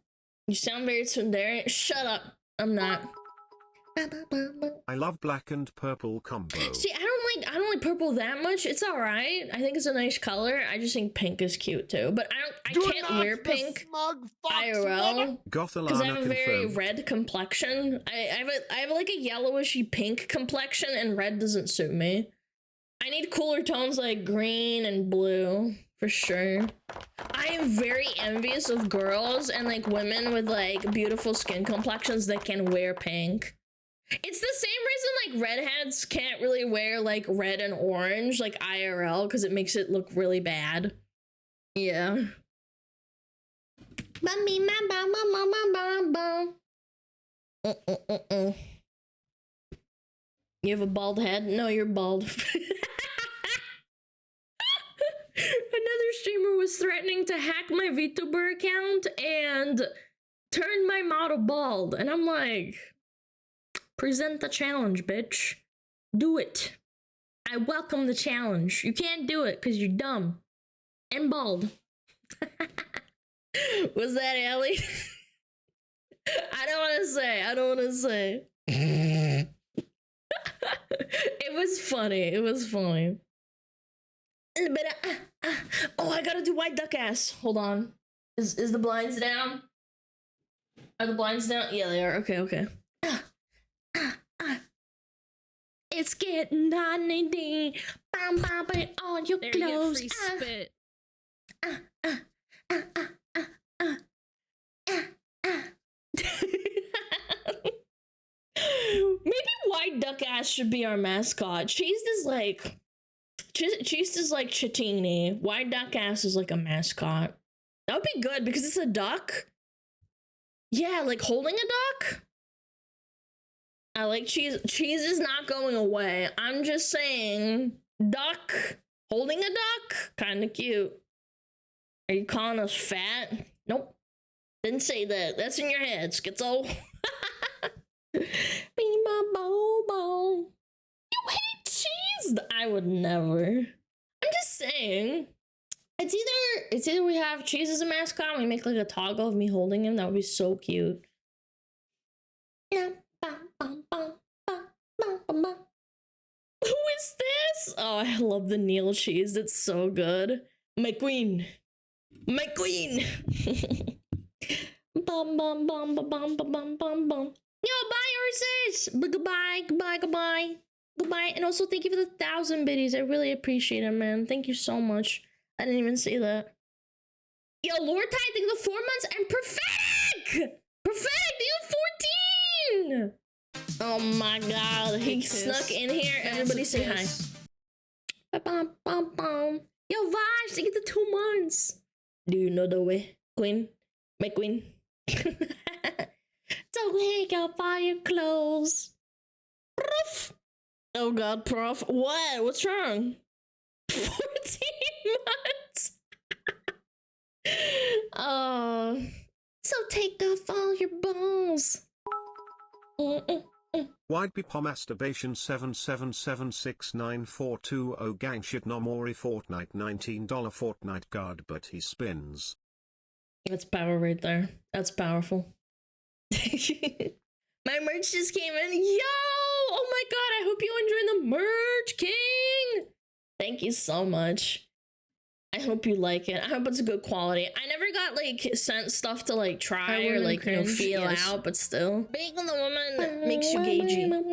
You sound very tsundere. Shut up. I'm not. I love black and purple combo. See, I don't like purple that much. It's all right. I think it's a nice color. I just think pink is cute too. But I can't wear pink IRL because I have a very red complexion. I have like a yellowishy pink complexion, and red doesn't suit me. I need cooler tones like green and blue for sure. I am very envious of girls and like women with like beautiful skin complexions that can wear pink. It's the same reason like redheads can't really wear like red and orange like IRL because it makes it look really bad. Yeah. You have a bald head? No, you're bald. Another streamer was threatening to hack my VTuber account and turn my model bald, and I'm like, present the challenge, bitch. Do it. I welcome the challenge. You can't do it because you're dumb and bald. Was that Ellie? I don't want to say. It was funny. But oh, I gotta do white duck ass. Hold on. Is the blinds down? Are the blinds down? Yeah, they are. Okay. It's getting hot in day. Bam, bam, bam, on your there clothes. You get free spit. Maybe white duck ass should be our mascot. Cheese is like Chitini. White duck ass is like a mascot. That would be good because it's a duck. Yeah, like holding a duck. I like cheese. Cheese is not going away. I'm just saying, duck holding a duck, kind of cute. Are you calling us fat? Nope. Didn't say that. That's in your head, schizo. You hate cheese? I would never. I'm just saying. It's either we have cheese as a mascot and we make like a toggle of me holding him. That would be so cute. Who is this? Oh, I love the Neil cheese. It's so good. My queen. My queen. Bum bum bum bum bum bum bum bum. Yo, bye horses. Goodbye. And also thank you for the 1,000 biddies. I really appreciate it, man. Thank you so much. I didn't even say that. Yo, Lord Tide, thank you for 4 months and Prophetic! Prophetic, you 14! Oh my god, he snuck in here. Everybody say hi. Yo, Vash, thank you for 2 months. Do you know the way, queen? My queen. Don't hang up all your clothes. Prof. Oh god, prof. What? What's wrong? 14 months. Oh. So take off all your balls. Wide Pom masturbation 7776942 gang shit no mori Fortnite $19 Fortnite guard but he spins. That's power right there. That's powerful. My merch just came in. Yo! Oh my god, I hope you enjoy the merch, King! Thank you so much. I hope you like it. I hope it's a good quality. I never got like sent stuff to like try or like cringe, feel out, but still. Being on the woman makes you gagey. Yo, run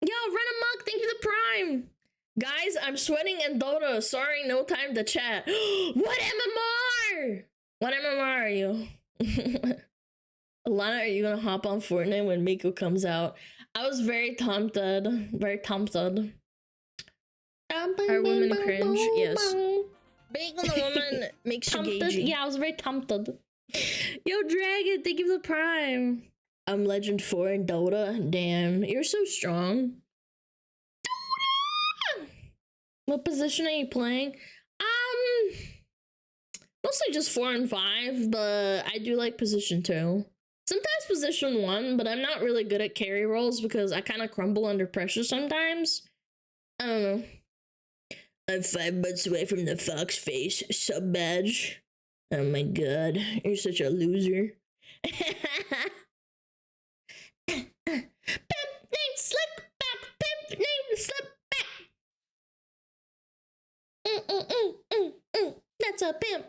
amok, thank you for the prime. Guys, I'm sweating in Dota. Sorry, no time to chat. What MMR? What MMR are you? Alana, are you gonna hop on Fortnite when Miko comes out? I was very tempted. Very tempted. Are women cringe? Yes. Being on the woman makes you gagey. Yeah, I was very tempted. Yo, Dragon, thank you for the prime. I'm Legend 4 in Dota. Damn, you're so strong. Dota! What position are you playing? Mostly just 4 and 5, but I do like position 2. Sometimes position 1, but I'm not really good at carry rolls because I kind of crumble under pressure sometimes. I don't know. I'm 5 months away from the fox face sub badge. Oh my god, you're such a loser. Pimp named Slickback. Pimp named Slickback. That's a pimp.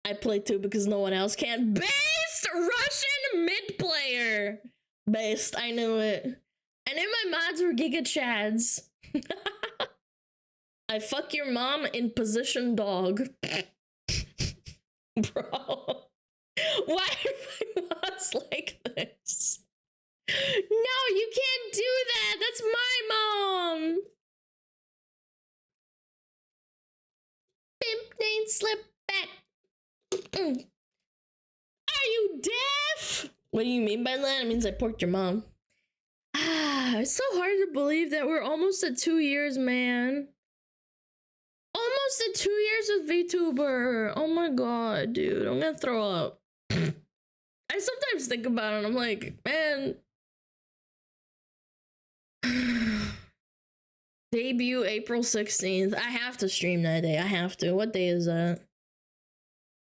I play too because no one else can. Based Russian mid player. Based, I knew it. And in my mods were Giga Chads. I fuck your mom in position dog. Bro. Why are my mods like this? No, you can't do that. That's my mom. Pimp named Slipback. Are you deaf? What do you mean by that? It means I porked your mom. It's so hard to believe that we're almost at 2 years, man. Almost at 2 years with VTuber. Oh my god, dude. I'm gonna throw up. I sometimes think about it and I'm like, man. Debut April 16th. I have to stream that day. I have to. What day is that?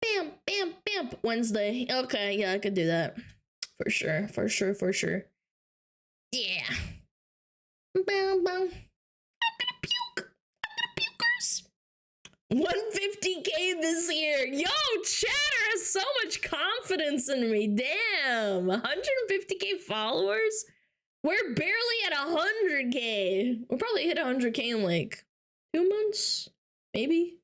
Bam, bam, bam. Wednesday. Okay, yeah, I could do that. For sure, for sure, for sure. Yeah. Bam, bam. I'm gonna puke. I'm gonna pukers. 150k this year. Yo, Chatter has so much confidence in me. Damn. 150k followers? We're barely at 100k. We'll probably hit 100k in like 2 months, maybe.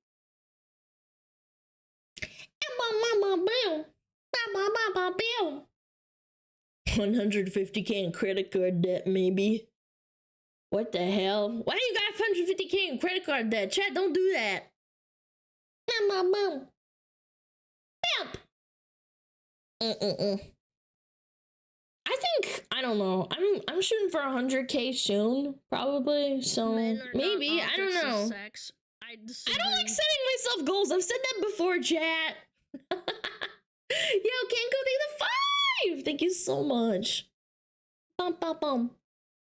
150k in credit card debt, maybe. What the hell? Why do you got 150k in credit card debt? Chat, don't do that. I think, I don't know. I'm shooting for 100k soon, probably. So maybe, I don't know. I don't like setting myself goals. I've said that before, chat. Yo, Kenko, thank the 5. Thank you so much. Bum, bum, bum.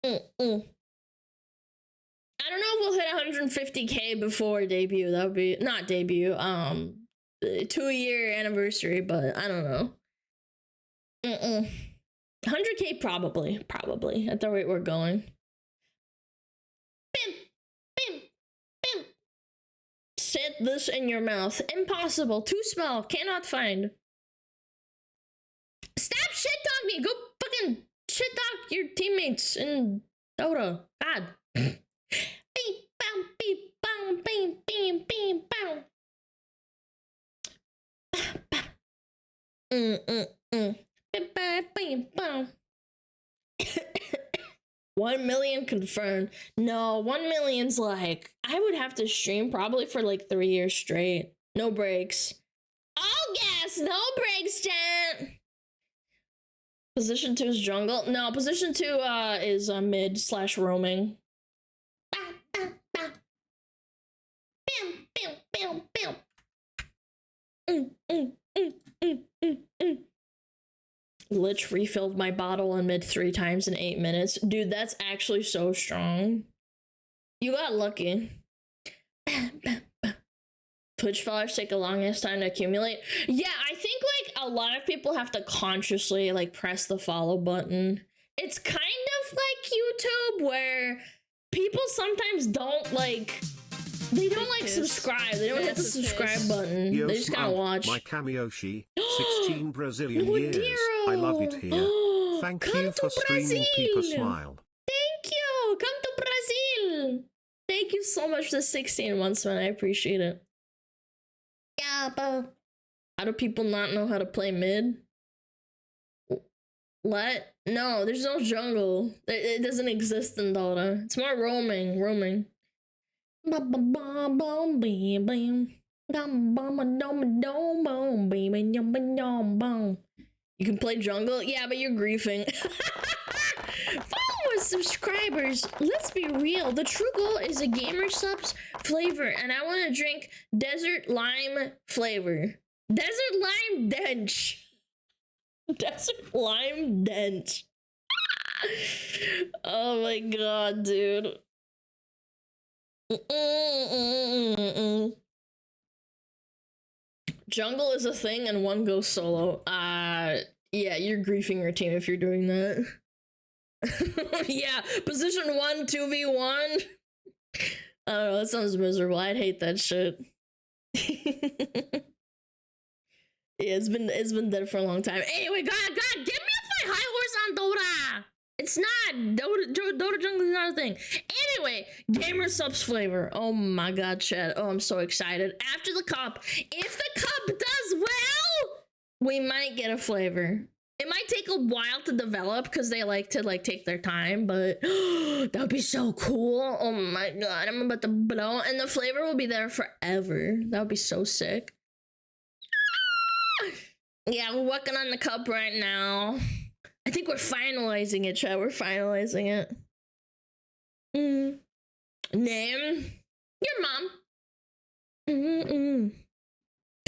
I don't know if we'll hit 150k before debut. That would be not debut. 2-year anniversary, but I don't know. 100k probably at the rate we're going. Bim, bim, bim. Sit this in your mouth. Impossible. Too small. Cannot find. Stop shit talk me. Go fucking shit talk your teammates in Dota. God. Beep, bam, beep, bam, beep, beep, beep, bam. 1 million confirmed. No, 1 million's like, I would have to stream probably for like 3 years straight. No breaks. All gas, no breaks, chat. Position 2 is jungle. No, position 2 is mid / roaming. Bam, bam, bam. Lich refilled my bottle in mid 3 times in 8 minutes. Dude, that's actually so strong. You got lucky. Twitch followers take a longest time to accumulate. Yeah, I think like a lot of people have to consciously like press the follow button. It's kind of like YouTube where people sometimes don't like, they don't like subscribe. They don't hit the subscribe button. Yo, they just gotta watch. My Kamioshi, 16 Brazilian years. I love it here. Thank you for streaming People Smile. Thank you. Come to Brazil. Thank you so much for 16 months, man. I appreciate it. Yeah, but how do people not know how to play mid? What? No, there's no jungle. It doesn't exist in Dota. It's more roaming. You can play jungle? Yeah, but you're griefing. Follow us, subscribers. Let's be real. The true goal is a gamer subs flavor, and I want to drink desert lime flavor. Desert lime dench. Desert lime dench. Oh my god, dude. Jungle is a thing and one goes solo. Yeah, you're griefing your team if you're doing that. Yeah, position 1, 2v1. I don't know, that sounds miserable. I'd hate that shit. Yeah, it's been dead for a long time. Anyway, God, give me a fight high horse on Dota. It's not Dota jungle is not a thing. Anyway, gamer subs flavor. Oh my god, chat. Oh, I'm so excited. After the cup, if the cup does well, we might get a flavor. It might take a while to develop because they like to take their time, but that would be so cool. Oh my god, I'm about to blow, and the flavor will be there forever. That would be so sick. Yeah, we're working on the cup right now. I think we're finalizing it, chat. We're finalizing it. Name? Your mom.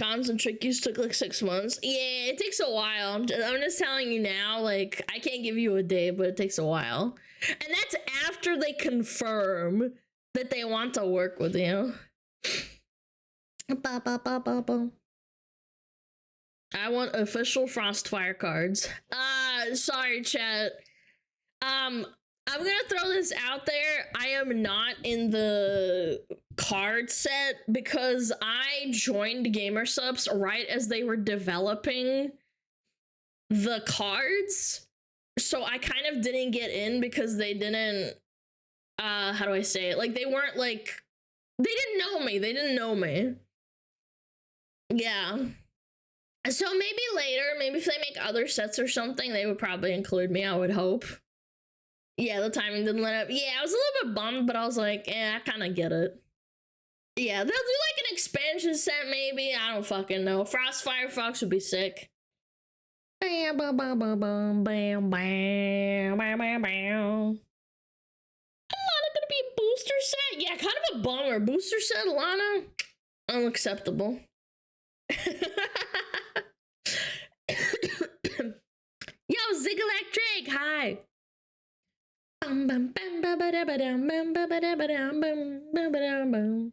Cons and trickies took like 6 months. Yeah, it takes a while. I'm just telling you now, like, I can't give you a day, but it takes a while. And that's after they confirm that they want to work with you. I want official Frostfire cards. Sorry, chat. I'm gonna throw this out there. I am not in the card set because I joined Gamer Subs right as they were developing the cards. So I kind of didn't get in because they didn't, how do I say it? Like, they weren't like, they didn't know me. They didn't know me. Yeah. So maybe later, maybe if they make other sets or something, they would probably include me, I would hope. Yeah, the timing didn't let up. Yeah, I was a little bit bummed, but I was like, I kind of get it. Yeah, they'll do like an expansion set maybe. I don't fucking know. Frostfire Fox would be sick. Bam, bam, bam, bam, bam, bam, bam, bam, bam, bam. Alana gonna be a booster set? Yeah, kind of a bummer. Booster set, Alana? Unacceptable. Yo, Ziggleactric, hi. Bum bum bum ba ba da ba dum bum ba ba da ba dum bum ba ba dum bum.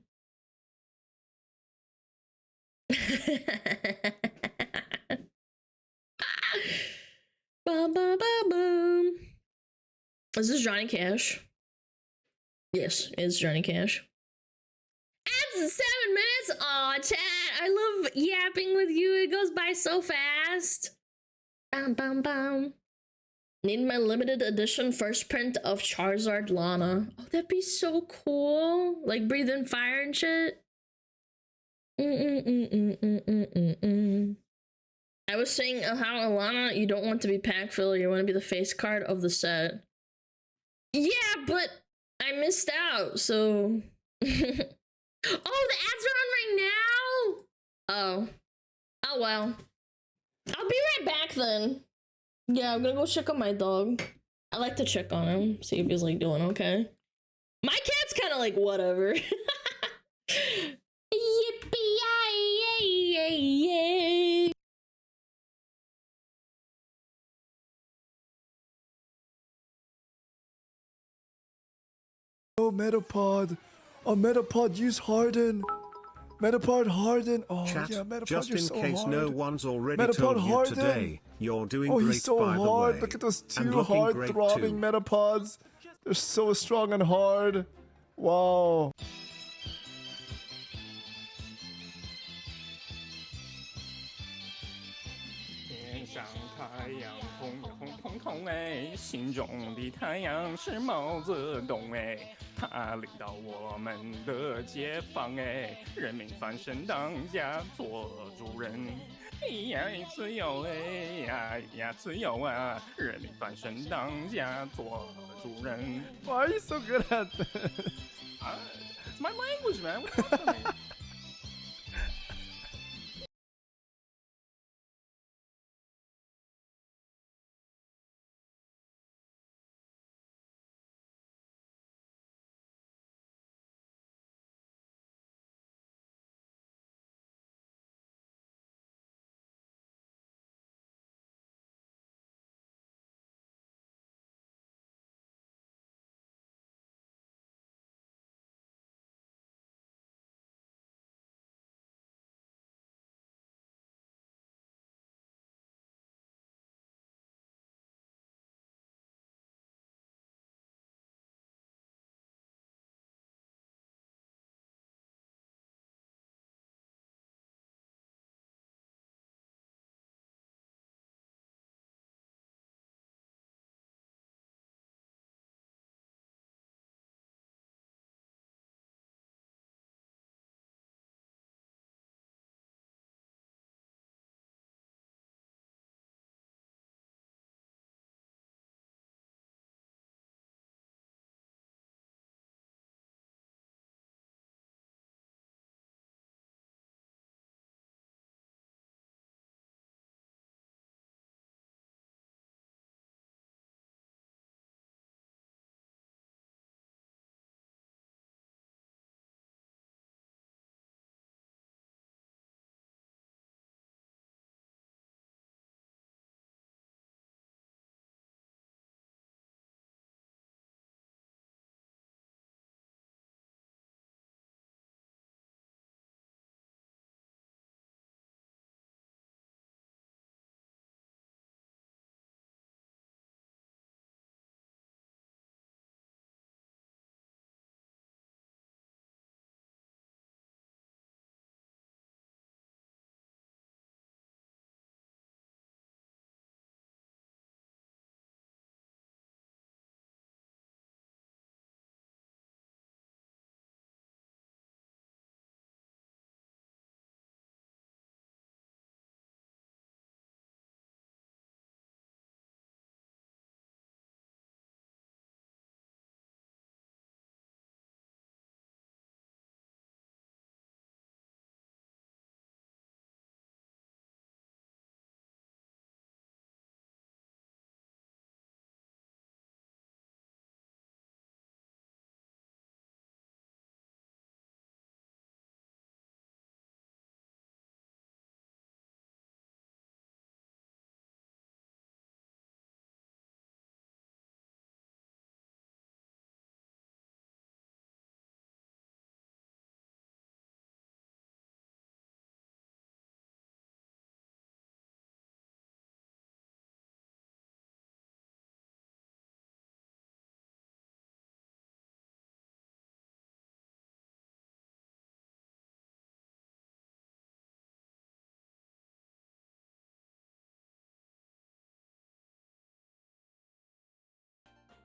Bum bum bum bum. Is this Johnny Cash? Yes, it's Johnny Cash. At 7 minutes. Aw, chat. I love yapping with you. It goes by so fast. Bum bum bum. Need my limited edition first print of Charizard Lana. Oh, that'd be so cool. Like breathing fire and shit. I was saying how Alana, you don't want to be pack filler, you want to be the face card of the set. Yeah, but I missed out, so. Oh, the ads are on right now? Oh. Oh well. I'll be right back then. Yeah, I'm gonna go check on my dog. I like to check on him, see if he's like doing okay. My cat's kind of like whatever. Yippee-yi-yi-yi-yi. Oh, Metapod. Oh, Metapod, use Harden. Metapod Harden. Oh, Chat, yeah, Metapod, just you're in so case hard. no one's already Metapod told you Harden. today, you're doing Oh, great, he's so by the hard. way. Look at those And 2 looking hard great throbbing too. Metapods. They're so strong and hard. Wow. Why are you so good at this? My language, man. What's up with me?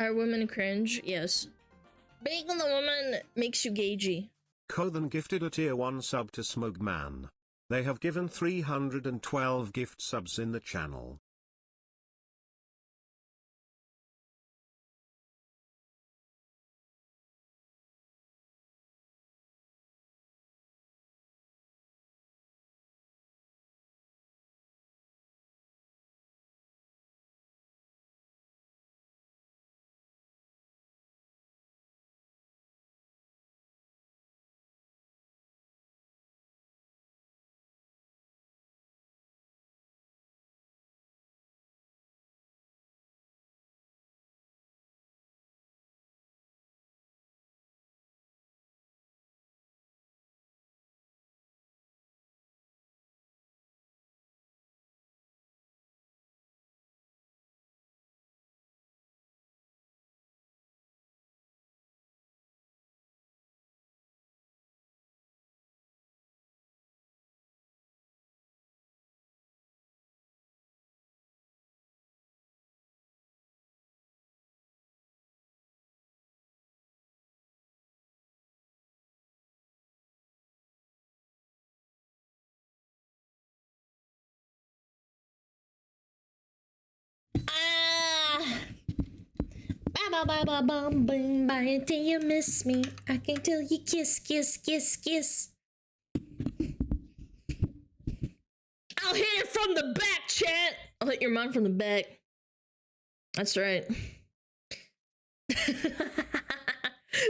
Are women cringe? Yes. Being on the woman makes you gagey. Kothan gifted a tier 1 sub to SmugMan. They have given 312 gift subs in the channel. Do you miss me? I can tell you kiss, kiss, kiss, kiss. I'll hit it from the back, chat. I'll hit your mom from the back. That's right.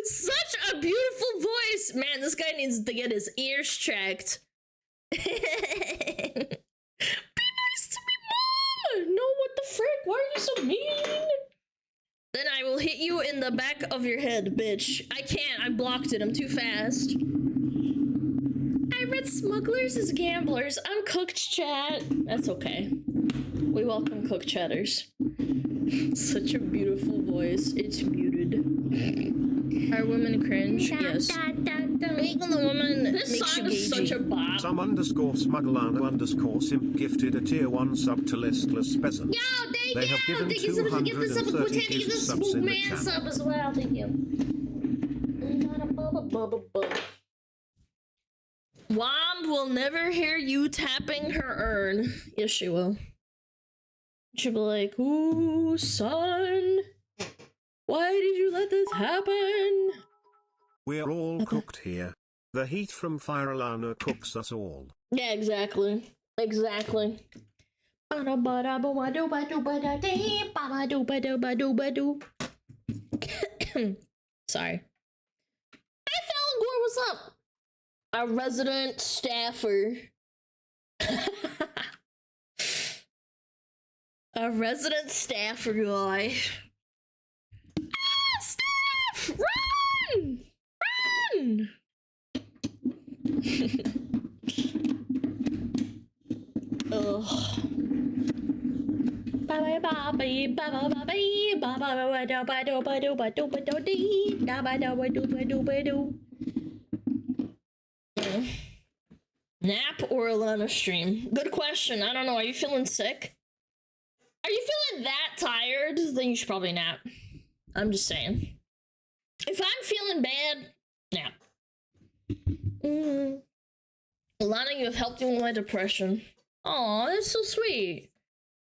Such a beautiful voice. Man, this guy needs to get his ears checked. Be nice to me, mom. No, what the frick? Why are you so mean? Then I will hit you in the back of your head, bitch. I can't. I blocked it. I'm too fast. I read smugglers as gamblers. I'm cooked, chat. That's okay. We welcome cooked chatters. Such a beautiful voice. It's muted. Are women cringe? Yes. Being on the woman This makes song you is such a gagey. bop. Some _SmugAlana _simp gifted a tier 1 sub to listless peasants. Yo, thank They you. have given Thank you so much for getting this up. 230 Thank you gift this subs in the man channel. sub as well. Thank you. Womb will never hear you tapping her urn. Yes, she will. She'll be like, ooh, son. Why did you let this happen? We're all cooked here. The heat from Fire Alana cooks us all. Yeah, exactly. Exactly. Sorry. Hey, Fallon Gore, what's up? Our resident staffer. A resident staffer guy. Ah, staff! Run! Run! Ugh. Nap or Alana stream? Good question. I don't know. Are you feeling sick? Are you feeling that tired? Then you should probably nap. I'm just saying. If I'm feeling bad, nap. Alana, you have helped me with my depression. Aw, that's so sweet.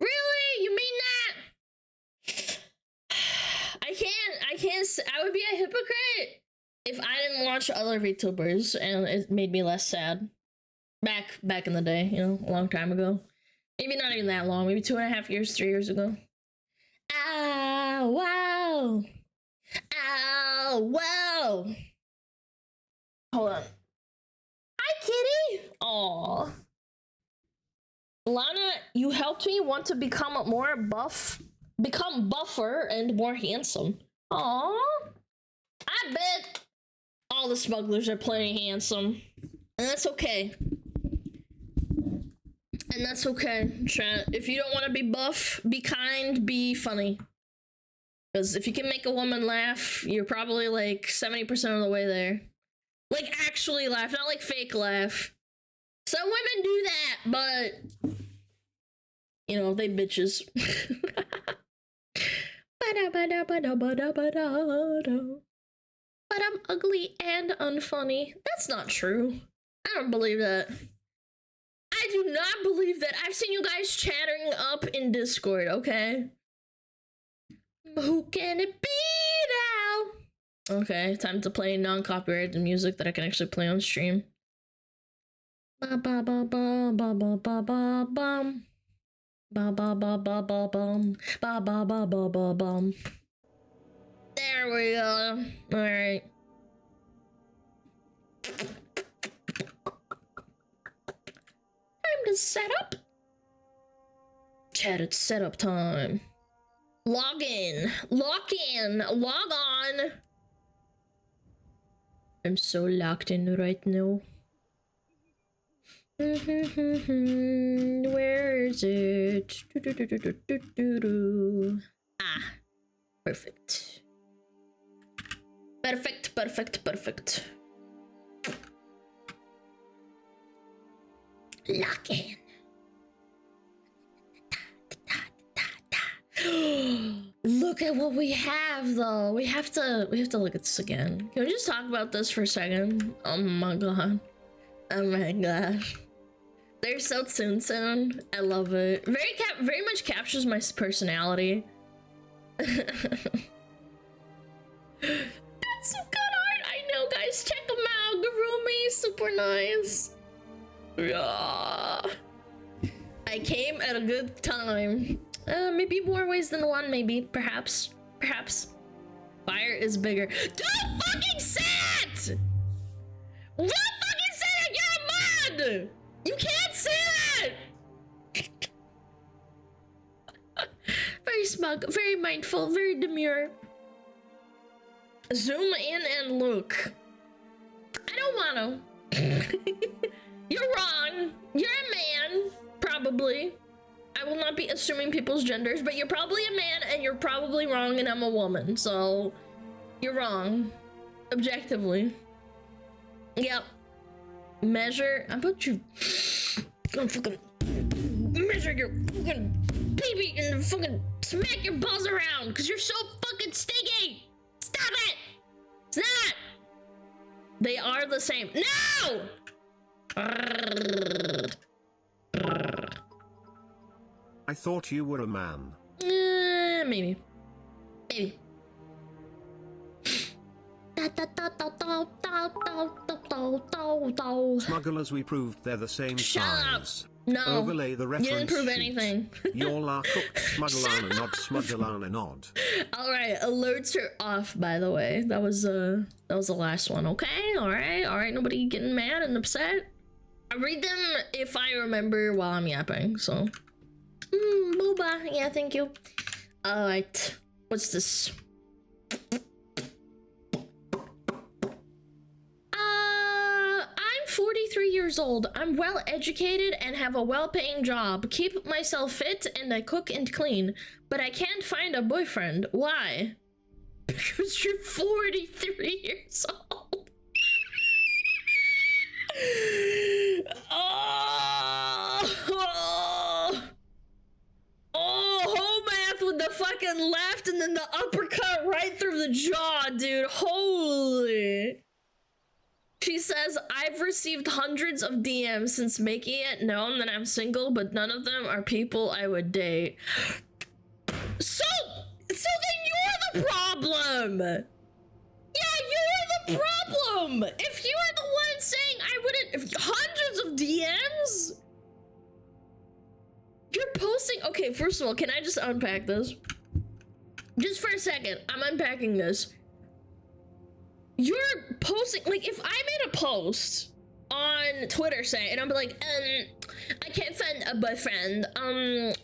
Really? You mean that? I would be a hypocrite if I didn't watch other VTubers and it made me less sad. Back in the day, you know, a long time ago. Maybe not even that long, maybe 2.5 years, 3 years ago. Ow, wow. Ow, wow. Hold on. Hi, kitty. Aw. Lana, you helped me want to become buffer and more handsome. Aww. I bet all the smugglers are plenty handsome. And that's okay. And that's okay, chat. If you don't want to be buff, be kind, be funny. Because if you can make a woman laugh, you're probably like 70% of the way there. Like actually laugh, not like fake laugh. Some women do that, but you know, they bitches. But I'm ugly and unfunny. That's not true. I don't believe that. I do not believe that. I've seen you guys chattering up in Discord, okay? Who can it be now? Okay, time to play non-copyrighted music that I can actually play on stream. Ba ba ba ba ba ba ba ba bum. Ba ba ba ba ba bum. Ba ba ba ba ba bum. There we go. Alright. Time to set up. Chat, it's setup time. Log in. Log in. Log on. I'm so locked in right now. Where is it? Ah. Perfect. Perfect, perfect, perfect. Lock in. Look at what we have though. We have to look at this again. Can we just talk about this for a second? Oh my god. Oh my god. They're so soon. I love it. Very much captures my personality. That's some good art. I know, guys. Check them out. Gurumi, super nice. Yeah. I came at a good time. Maybe more ways than one. Maybe, perhaps. Fire is bigger. Don't fucking say it! Don't fucking say it! You're a mod! You can't say that! Very smug, very mindful, very demure. Zoom in and look. I don't want to. You're wrong. You're a man, probably. I will not be assuming people's genders, but you're probably a man and you're probably wrong and I'm a woman, so you're wrong. Objectively. Yep. Measure. How about you? I'm fucking measure your fucking baby and fucking smack your balls around because you're so fucking stinky. Stop it. It's not. They are the same. No. I thought you were a man. Maybe. Smugglers, we proved they're the same Shut size. up. No. Overlay the reference. You didn't prove sheet. anything. Y'all are cooked. SmugAlana nod. SmugAlana nod. All right, alerts are off. By the way, that was the last one. Okay, all right. Nobody getting mad and upset. I read them if I remember while I'm yapping. So, booba. Yeah, thank you. All right, what's this? I'm 43 years old. I'm well educated and have a well-paying job. Keep myself fit and I cook and clean. But I can't find a boyfriend. Why? Because you're 43 years old. Home math with the fucking left and then the uppercut right through the jaw, dude. Holy. She says, I've received hundreds of DMs since making it known that I'm single, but none of them are people I would date. So then you're the problem. Yeah, you're the problem. If you were the one saying I wouldn't, if hundreds of DMs, you're posting. Okay, first of all, can I just unpack this? Just for a second, I'm unpacking this. You're posting, like, if I made a post on Twitter, say, and I'm like, I can't find a boyfriend,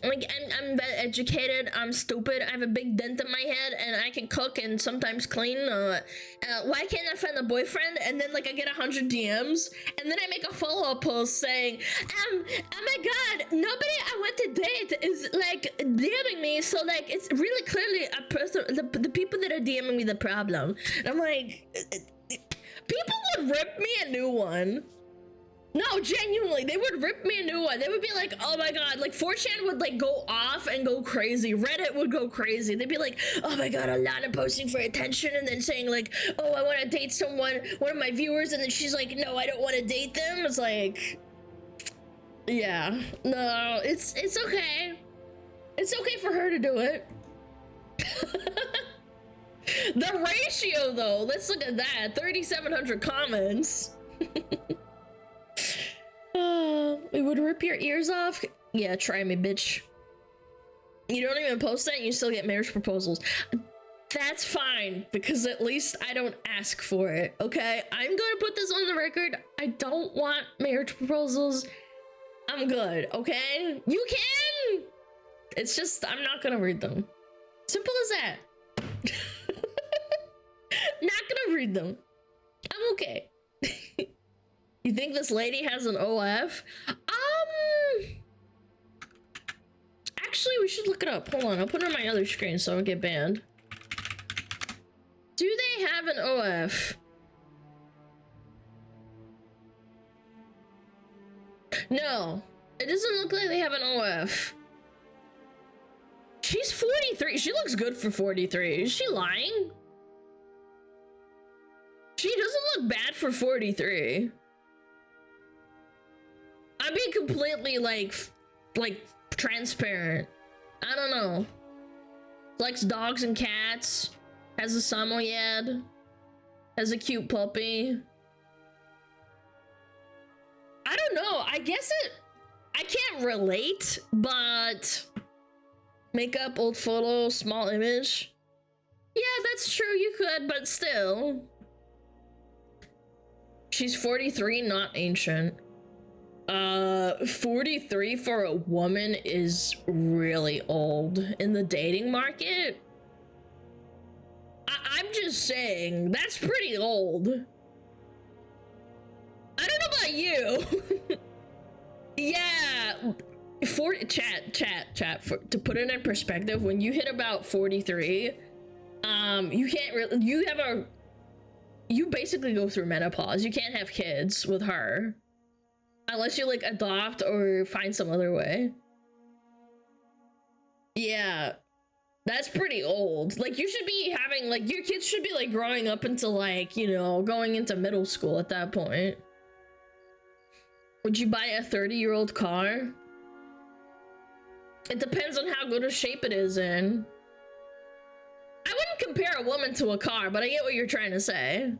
like, I'm well educated, I'm stupid, I have a big dent in my head, and I can cook and sometimes clean, why can't I find a boyfriend? And then, like, I get 100 DMs, and then I make a follow-up post saying, oh my god, nobody I want to date is, like, DMing me, so, like, it's really clearly a person, the people that are DMing me the problem. And I'm like, people would rip me a new one. No, genuinely, they would rip me a new one. They would be like, oh my god, like 4chan would like go off and go crazy. Reddit would go crazy. They'd be like, oh my god, Alana posting for attention and then saying like, oh, I want to date someone, one of my viewers, and then she's like, no, I don't want to date them. It's like, yeah, no, it's okay. It's okay for her to do it. The ratio though, let's look at that. 3,700 comments. It would rip your ears off. Yeah, try me, bitch. You don't even post that and you still get marriage proposals. That's fine, because at least I don't ask for it, okay? I'm gonna put this on the record. I don't want marriage proposals. I'm good, okay? You can! It's just, I'm not gonna read them. Simple as that. Not gonna read them. I'm okay. You think this lady has an OF? Actually, we should look it up. Hold on, I'll put it on my other screen so I don't get banned. Do they have an OF? No, it doesn't look like they have an OF. She's 43. She looks good for 43. Is she lying? She doesn't look bad for 43. I'm being completely like transparent. I don't know. Likes dogs and cats. Has a samoyed. Has a cute puppy. I don't know. I guess I can't relate, but makeup, old photo, small image. Yeah, that's true. You could, but still. She's 43, not ancient. 43 for a woman is really old in the dating market. I'm just saying, that's pretty old. I don't know about you. Yeah, to put it in perspective, when you hit about 43, you can't really, you basically go through menopause. You can't have kids with her. Unless you like adopt or find some other way. Yeah, that's pretty old. Like you should be having like your kids should be like growing up into like, you know, going into middle school at that point. Would you buy a 30-year-old car? It depends on how good a shape it is in. I wouldn't compare a woman to a car, but I get what you're trying to say.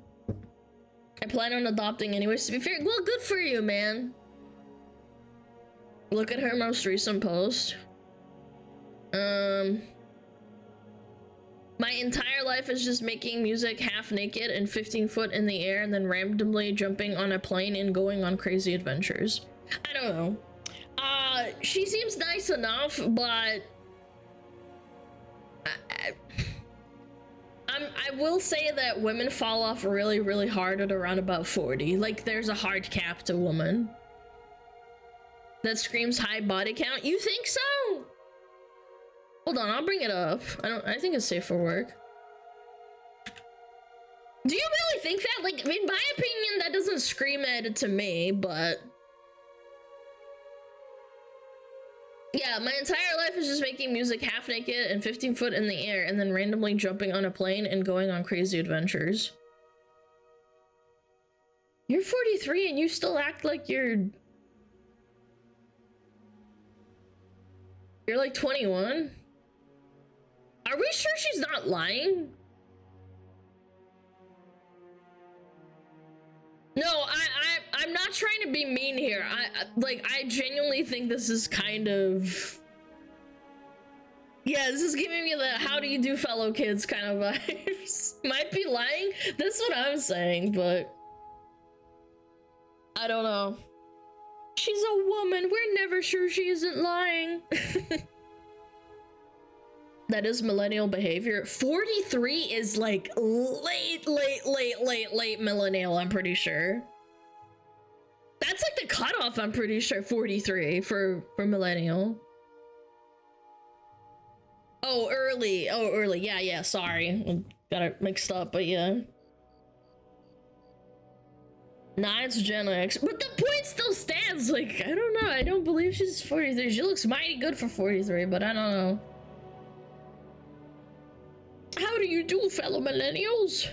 I plan on adopting anyways, to be fair. Well, good for you, man. Look at her most recent post. My entire life is just making music half naked and 15 foot in the air and then randomly jumping on a plane and going on crazy adventures. I don't know. She seems nice enough, but I will say that women fall off really, really hard at around about 40. Like, there's a hard cap to woman. That screams high body count. You think so? Hold on, I'll bring it up. I think it's safe for work. Do you really think that? Like, in my opinion, that doesn't scream it to me, but... Yeah, my entire life is just making music half naked and 15 foot in the air and then randomly jumping on a plane and going on crazy adventures. You're 43 and you still act like you're like 21? Are we sure she's not lying? No, I'm not trying to be mean here. I genuinely think this is kind of... Yeah, this is giving me the how do you do fellow kids kind of vibes. Might be lying. That's what I'm saying, but... I don't know. She's a woman. We're never sure she isn't lying. That is millennial behavior. 43 is like late millennial, I'm pretty sure. That's like the cutoff, I'm pretty sure, 43 for millennial. Oh, early. Oh, early. Yeah, sorry. Got it mixed up, but yeah. Nah, it's Gen X. But the point still stands. Like, I don't know. I don't believe she's 43. She looks mighty good for 43, but I don't know. How do you do, fellow millennials?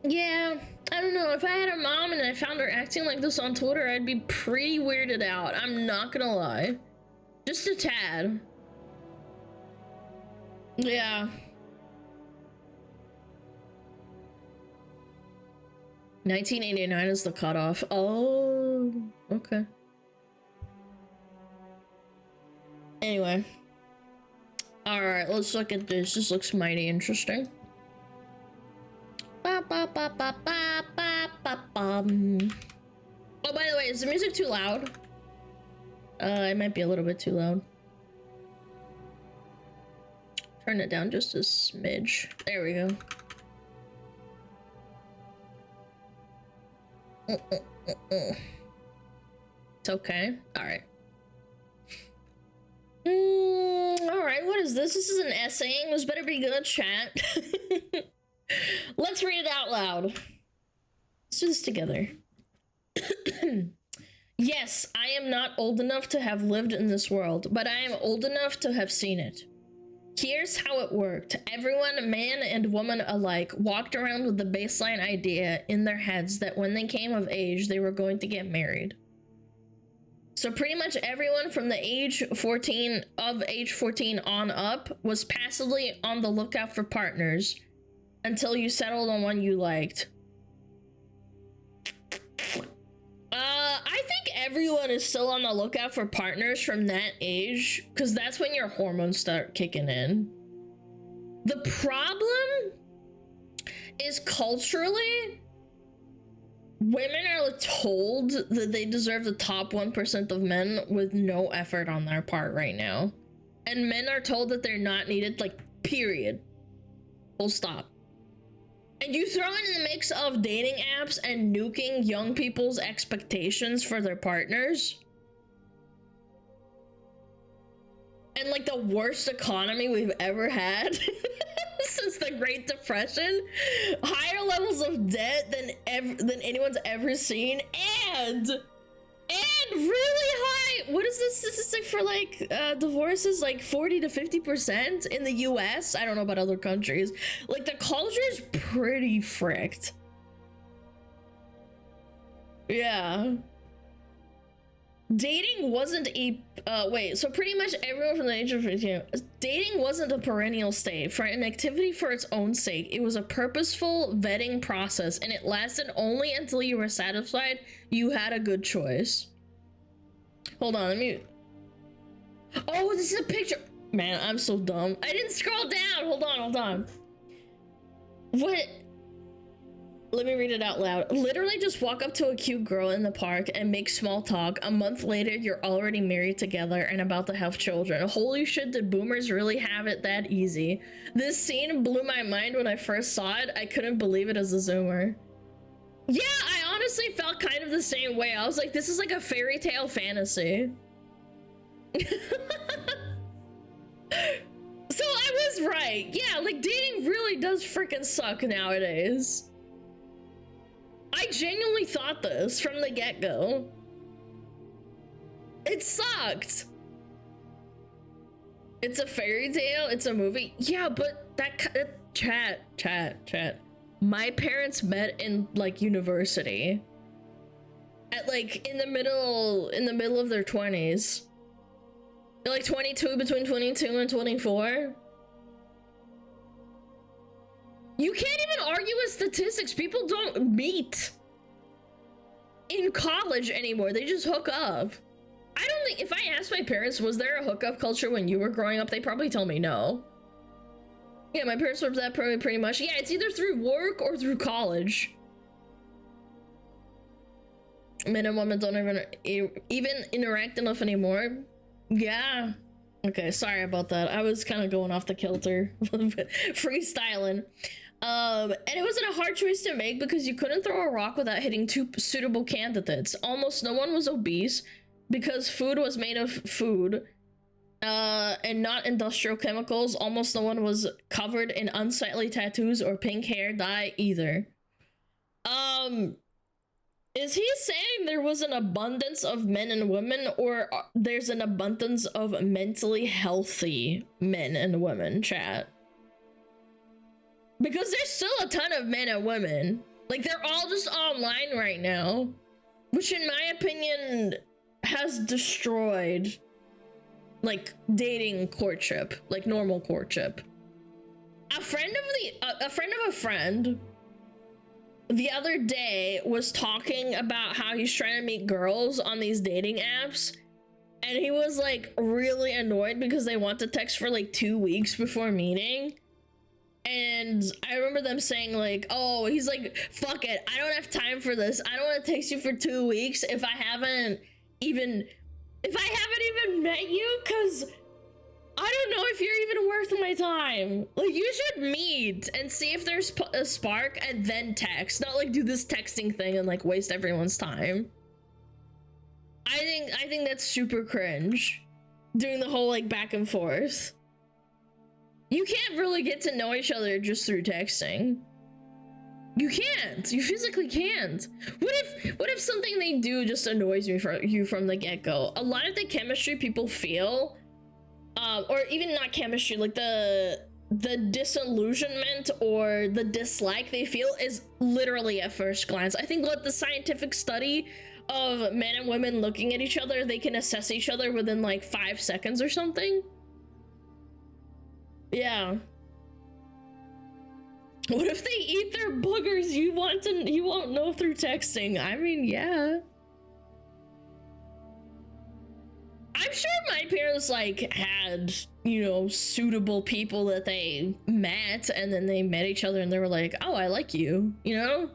Yeah, I don't know. If I had a mom and I found her acting like this on Twitter, I'd be pretty weirded out. I'm not gonna lie. Just a tad. Yeah. $19.89 is the cutoff. Oh, okay. Anyway. Alright, let's look at this. This looks mighty interesting. Oh, by the way, is the music too loud? It might be a little bit too loud. Turn it down just a smidge. There we go. It's okay. Alright. Alright, what is this? This is an essaying. This better be good, chat. Let's read it out loud. Let's do this together. Yes, I am not old enough to have lived in this world, but I am old enough to have seen it. Here's how it worked. Everyone, man and woman alike, walked around with the baseline idea in their heads that when they came of age, they were going to get married. So pretty much everyone from the age 14 on up was passively on the lookout for partners until you settled on one you liked. I think everyone is still on the lookout for partners from that age, because that's when your hormones start kicking in. The problem is culturally, women are told that they deserve the top 1% of men with no effort on their part right now. And men are told that they're not needed, like, period. Full stop. And you throw in the mix of dating apps and nuking young people's expectations for their partners. And like the worst economy we've ever had since the Great Depression. Higher levels of debt than anyone's ever seen. And really high, what is the statistic for like divorces? Like 40 to 50% in the US. I don't know about other countries. Like the culture is pretty fricked. Yeah. Dating wasn't a so pretty much everyone from the age of 15, dating wasn't a perennial state for an activity for its own sake. It was a purposeful vetting process, and it lasted only until you were satisfied you had a good choice. Hold on, let me... Oh, this is a picture. Man, I'm so dumb. I didn't scroll down. Hold on. What? Let me read it out loud. Literally just walk up to a cute girl in the park and make small talk. A month later, you're already married together and about to have children. Holy shit, did boomers really have it that easy? This scene blew my mind when I first saw it. I couldn't believe it as a Zoomer. Yeah, I honestly felt kind of the same way. I was like, this is like a fairy tale fantasy. So I was right. Yeah, like dating really does freaking suck nowadays. I genuinely thought this from the get-go. It sucked. It's a fairy tale, it's a movie. Yeah, but that chat. My parents met in like university. At like in the middle of their 20s. They're like 22, between 22 and 24. You can't even argue with statistics. People don't meet in college anymore. They just hook up. I don't think, if I asked my parents, was there a hookup culture when you were growing up, they probably tell me no. Yeah, my parents were that pretty much. Yeah, it's either through work or through college. Men and women don't even interact enough anymore. Yeah. Okay, sorry about that. I was kind of going off the kilter. Freestyling. And it wasn't a hard choice to make because you couldn't throw a rock without hitting two suitable candidates. Almost no one was obese because food was made of food and not industrial chemicals. Almost no one was covered in unsightly tattoos or pink hair dye either. Is he saying there was an abundance of men and women, or there's an abundance of mentally healthy men and women, chat? Because there's still a ton of men and women. Like, they're all just online right now. Which, in my opinion, has destroyed, like, dating courtship. Like, normal courtship. A friend of a friend the other day was talking about how he's trying to meet girls on these dating apps, and he was like really annoyed because they want to text for like 2 weeks before meeting. And I remember them saying like, oh, he's like, fuck it, I don't have time for this. I don't want to text you for 2 weeks if I haven't even met you, because I don't know if you're even worth my time. Like, you should meet and see if there's a spark and then text, not like do this texting thing and like waste everyone's time. I think that's super cringe, doing the whole like back and forth. You can't really get to know each other just through texting. You can't. You physically can't. What if something they do just annoys me for you from the get-go? A lot of the chemistry people feel, or even not chemistry, like the disillusionment or the dislike they feel is literally at first glance. I think what the scientific study of men and women looking at each other, they can assess each other within like 5 seconds or something. Yeah. What if they eat their boogers? You won't know through texting. I mean, yeah. I'm sure my parents like had, you know, suitable people that they met, and then they met each other and they were like, oh, I like you, you know?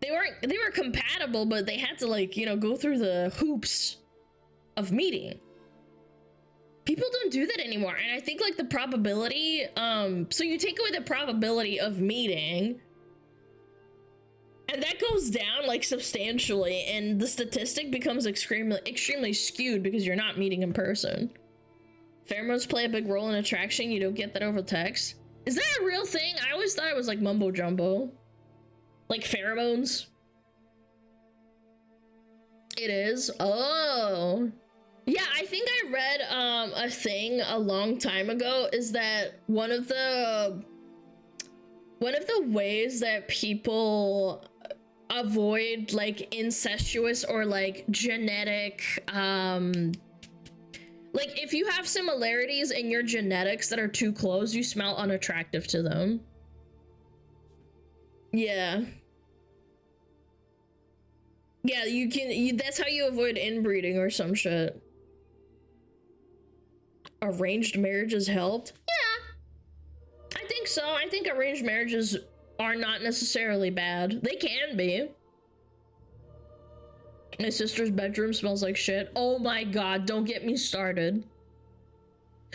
They were compatible, but they had to like, you know, go through the hoops of meeting. People don't do that anymore, and I think like the probability, so you take away the probability of meeting, and that goes down like substantially, and the statistic becomes extremely skewed because you're not meeting in person. Pheromones play a big role in attraction. You don't get that over text. Is that a real thing? I always thought it was like mumbo jumbo. Like pheromones. It is? Oh. Yeah, I think I read a thing a long time ago is that one of the ways that people avoid like incestuous or like genetic like if you have similarities in your genetics that are too close, you smell unattractive to them. Yeah. Yeah, that's how you avoid inbreeding or some shit. Arranged marriages helped? Yeah. I think so. I think arranged marriages are not necessarily bad. They can be. My sister's bedroom smells like shit. Oh my god, don't get me started.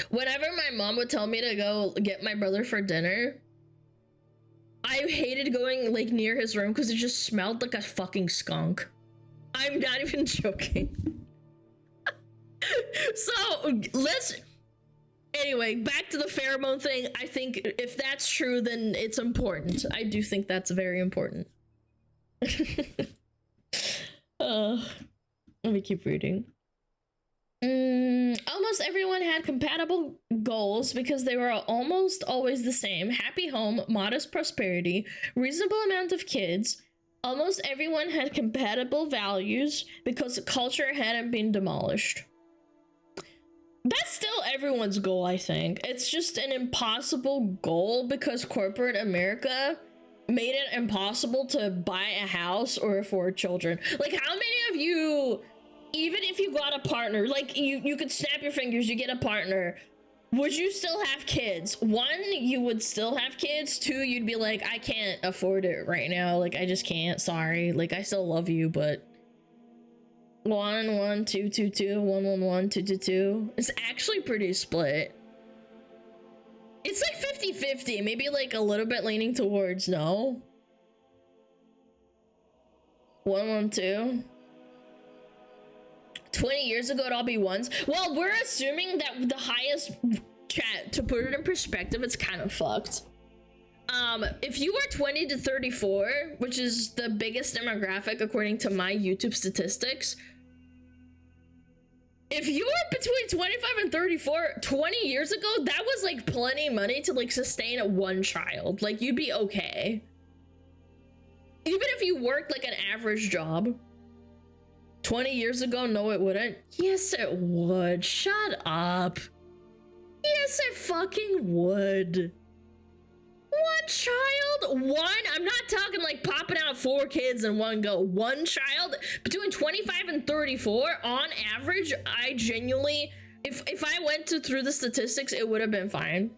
Whenever my mom would tell me to go get my brother for dinner, I hated going like near his room because it just smelled like a fucking skunk. I'm not even joking. So anyway, back to the pheromone thing. I think if that's true, then it's important. I do think that's very important. Let me keep reading. Almost everyone had compatible goals because they were almost always the same. Happy home, modest prosperity, reasonable amount of kids. Almost everyone had compatible values because culture hadn't been demolished. That's still everyone's goal, I think. It's just an impossible goal because corporate America made it impossible to buy a house or afford children. Like, how many of you, even if you got a partner, like you could snap your fingers, you get a partner, would you still have kids? One, you would still have kids. Two, you'd be like, I can't afford it right now. Like, I just can't, sorry. Like, I still love you, but 1 1 2 2 2 1 1 1 2 2 2. It's actually pretty split. It's like 50-50, maybe like a little bit leaning towards no. 1 1 2. 20 years ago it'd all be ones. Well, we're assuming that the highest, chat, to put it in perspective, it's kind of fucked. if you are 20 to 34, which is the biggest demographic according to my YouTube statistics, if you were between 25 and 34 20 years ago, that was like plenty of money to like sustain one child. Like, you'd be okay. Even if you worked like an average job. 20 years ago, no it wouldn't. Yes it would. Shut up. Yes it fucking would. One child? One? I'm not talking like popping out 4 kids in one go. One child? Between 25 and 34, on average, I genuinely, if I went through the statistics, it would have been fine.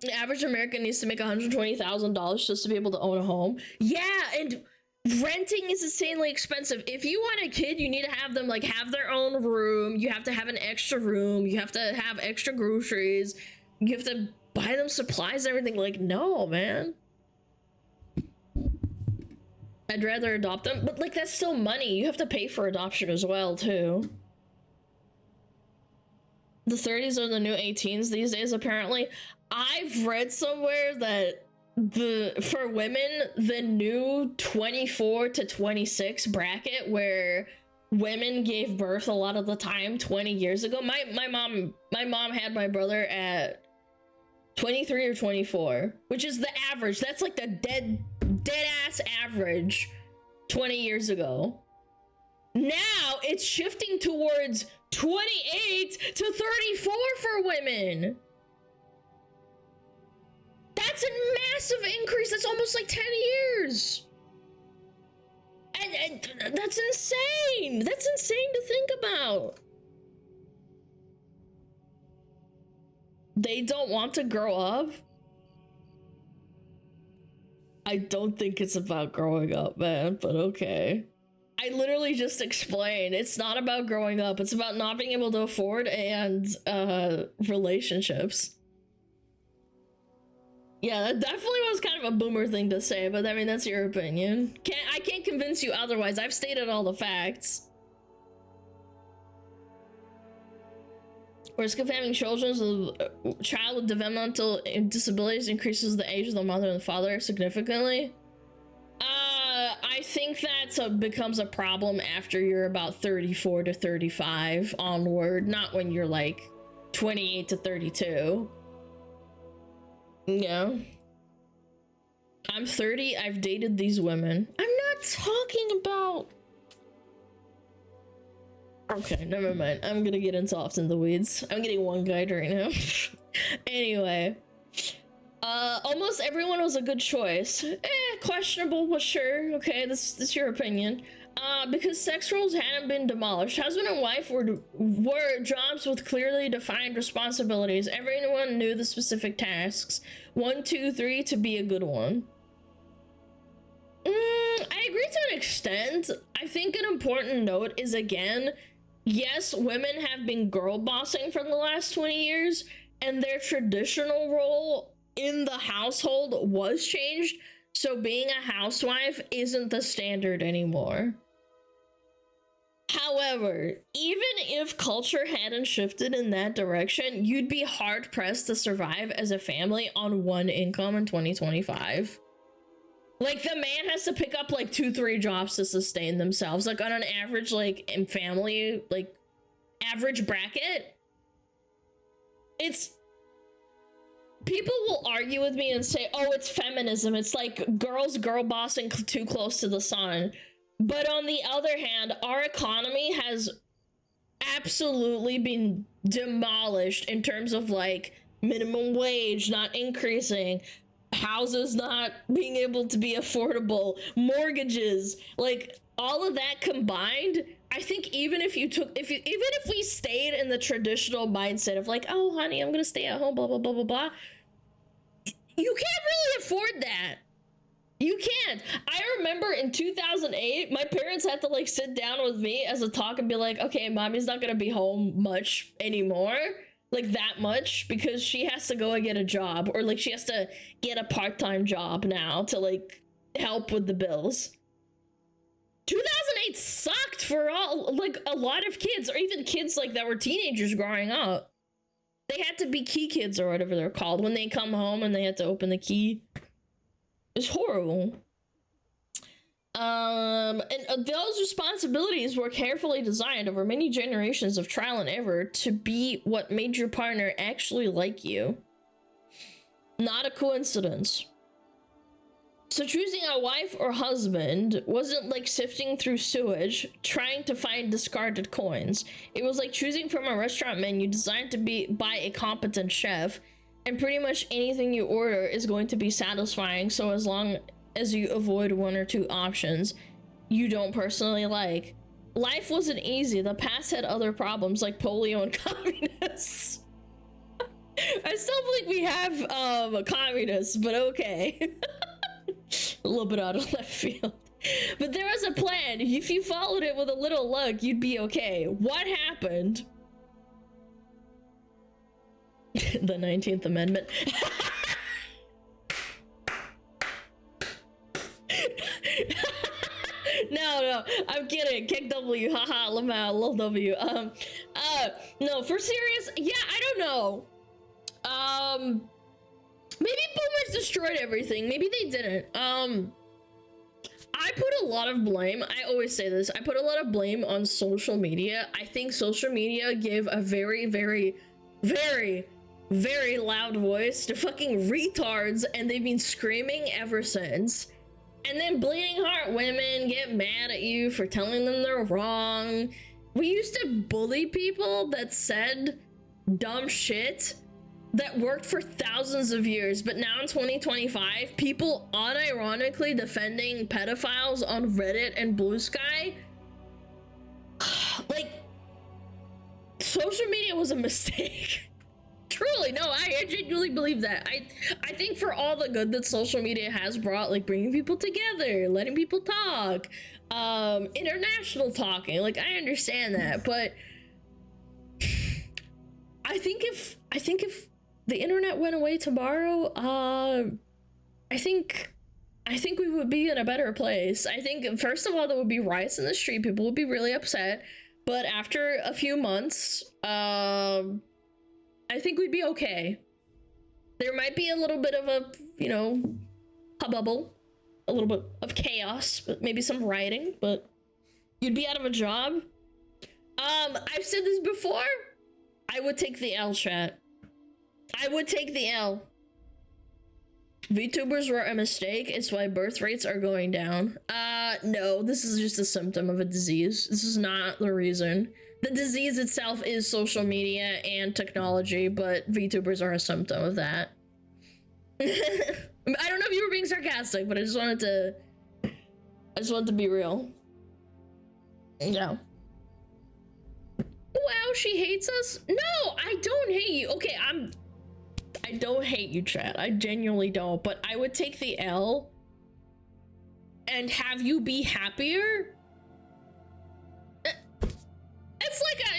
The average American needs to make $120,000 just to be able to own a home. Yeah, and renting is insanely expensive. If you want a kid, you need to have them like have their own room. You have to have an extra room. You have to have extra groceries. You have to buy them supplies and everything. Like, no, man. I'd rather adopt them, but like that's still money. You have to pay for adoption as well, too. The 30s are the new 18s these days, apparently. I've read somewhere that for women, the new 24 to 26 bracket where women gave birth a lot of the time 20 years ago. My mom had my brother at 23 or 24, which is the average. That's like the dead ass average 20 years ago. Now it's shifting towards 28 to 34 for women. That's a massive increase. That's almost like 10 years. And that's insane. That's insane to think about. They don't want to grow up. I don't think it's about growing up, man, but okay. I literally just explained it's not about growing up. It's about not being able to afford and relationships. Yeah, that definitely was kind of a boomer thing to say, but I mean, that's your opinion. I can't convince you otherwise. I've stated all the facts. Risk of having children is a child with developmental disabilities increases the age of the mother and the father significantly. I think that becomes a problem after you're about 34 to 35 onward, not when you're like 28 to 32. Yeah. I'm 30, I've dated these women. I'm not talking about... Okay, never mind. I'm gonna get into off in the weeds. I'm getting one guide right now. Anyway. Almost everyone was a good choice. Questionable, but sure. Okay, that's your opinion. Because sex roles hadn't been demolished. Husband and wife were jobs with clearly defined responsibilities. Everyone knew the specific tasks. 1, 2, 3 to be a good one. I agree to an extent. I think an important note is, again, yes, women have been girl bossing for the last 20 years, and their traditional role in the household was changed, so being a housewife isn't the standard anymore. However, even if culture hadn't shifted in that direction, you'd be hard-pressed to survive as a family on one income in 2025. Like, the man has to pick up, like, 2-3 jobs to sustain themselves. Like, on an average, like, in family, like, average bracket, it's... People will argue with me and say, oh, it's feminism. It's like girls girl bossing too close to the sun. But on the other hand, our economy has absolutely been demolished in terms of like minimum wage not increasing, houses not being able to be affordable, mortgages, like all of that combined. I think even if even if we stayed in the traditional mindset of like, oh honey, I'm gonna stay at home, blah blah blah blah blah, you can't really afford that. You can't. I remember in 2008, my parents had to like sit down with me as a talk and be like, okay, mommy's not gonna be home much anymore, like that much, because she has to go and get a job, or like she has to get a part-time job now to like help with the bills. 2008 sucked for all, like a lot of kids, or even kids like that were teenagers growing up. They had to be key kids or whatever they're called when they come home and they had to open the key. It's horrible. And those responsibilities were carefully designed over many generations of trial and error to be what made your partner actually like you. Not a coincidence. So choosing a wife or husband wasn't like sifting through sewage, trying to find discarded coins. It was like choosing from a restaurant menu designed to be by a competent chef, and pretty much anything you order is going to be satisfying, so as long as you avoid one or two options you don't personally like. Life wasn't easy. The past had other problems like polio and communists. I still think we have communists, but okay. A little bit out of left field. But there was a plan. If you followed it with a little luck, you'd be okay. What happened? The 19th Amendment. No, I'm kidding. Kick W, haha, lamau, lil W. No, for serious, yeah, I don't know. Maybe boomers destroyed everything. Maybe they didn't. I put a lot of blame, I always say this, I put a lot of blame on social media. I think social media gave a very, very, very, very loud voice to fucking retards, and they've been screaming ever since. And then bleeding heart women get mad at you for telling them they're wrong. We used to bully people that said dumb shit that worked for thousands of years, but now in 2025, people unironically defending pedophiles on Reddit and Blue Sky. Like, social media was a mistake. Truly, no, I genuinely believe that. I think for all the good that social media has brought, like bringing people together, letting people talk, international talking, like I understand that, but I think if the internet went away tomorrow, I think we would be in a better place. I think, first of all, there would be riots in the street. People would be really upset. But after a few months, I think we'd be okay. There might be a little bit of a, you know, hubbub, a little bit of chaos, but maybe some rioting, but you'd be out of a job. I've said this before. I would take the L, chat. I would take the L. VTubers were a mistake. It's why birth rates are going down. No, this is just a symptom of a disease. This is not the reason. The disease itself is social media and technology, but VTubers are a symptom of that. I don't know if you were being sarcastic, but I just wanted to be real. Yeah. Wow, she hates us? No, I don't hate you. Okay, I don't hate you, chat. I genuinely don't, but I would take the L and have you be happier.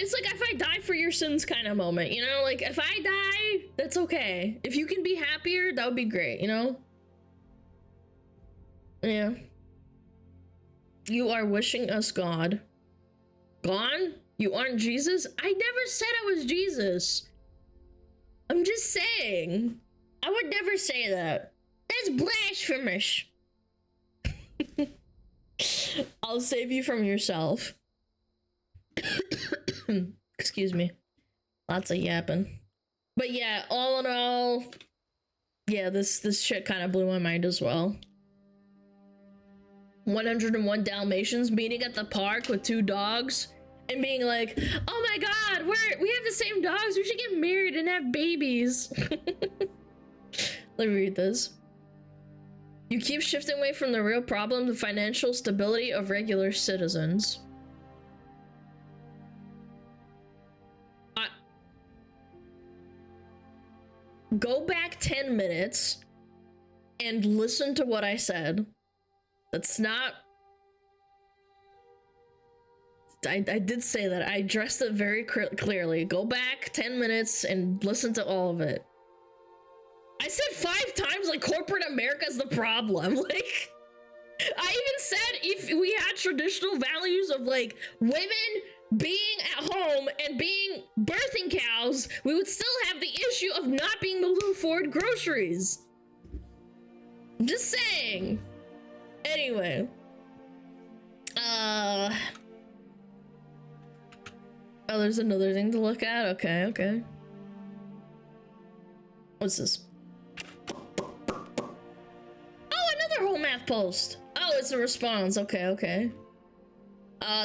It's like if I die for your sins kind of moment, you know? Like, if I die, that's okay. If you can be happier, that would be great, you know? Yeah. You are wishing us God. Gone? You aren't Jesus? I never said I was Jesus. I'm just saying. I would never say that. That's blasphemous. I'll save you from yourself. Excuse me. Lots of yapping. But yeah, all in all, yeah, this shit kind of blew my mind as well. 101 Dalmatians meeting at the park with 2 dogs and being like, oh my god, we have the same dogs, we should get married and have babies. Let me read this. You keep shifting away from the real problem, the financial stability of regular citizens. Go back 10 minutes and listen to what I said. That's not... I did say that. I addressed it very clearly. Go back 10 minutes and listen to all of it. I said 5 times like corporate America's the problem. Like, I even said if we had traditional values of like women being at home and being birthing cows, we would still have the issue of not being able to afford groceries. Just saying. Anyway. Oh, there's another thing to look at? Okay, okay. What's this? Oh, another whole math post. Oh, it's a response. Okay, okay.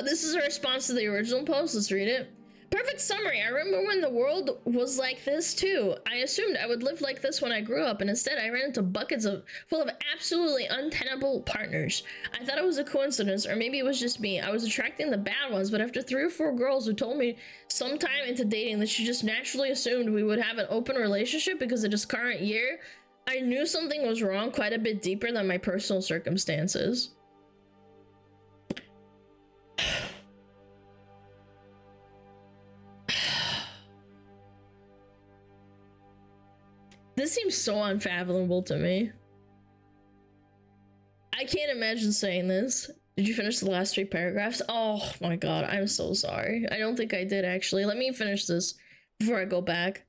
This is a response to the original post. Let's read it. Perfect summary. I remember when the world was like this too. I assumed I would live like this when I grew up, and instead I ran into buckets full of absolutely untenable partners. I thought it was a coincidence, or maybe it was just me. I was attracting the bad ones, but after 3 or 4 girls who told me sometime into dating that she just naturally assumed we would have an open relationship because of this current year, I knew something was wrong quite a bit deeper than my personal circumstances. This seems so unfathomable to me. I can't imagine saying this. Did you finish the last 3 paragraphs? Oh my god, I'm so sorry. I don't think I did, actually. Let me finish this before I go back.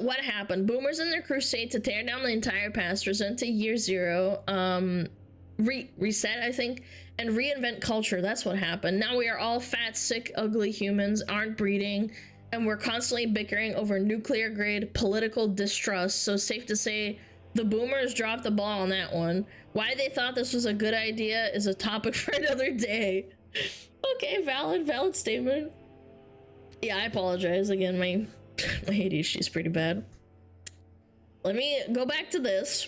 What happened? Boomers in their crusade to tear down the entire past, resent to year 0, reset, I think, and reinvent culture. That's what happened. Now we are all fat, sick, ugly humans, aren't breeding, and we're constantly bickering over nuclear grade political distrust, so safe to say the boomers dropped the ball on that one. Why they thought this was a good idea is a topic for another day. Okay, valid statement. Yeah, I apologize again, my ADHD is pretty bad. Let me go back to this.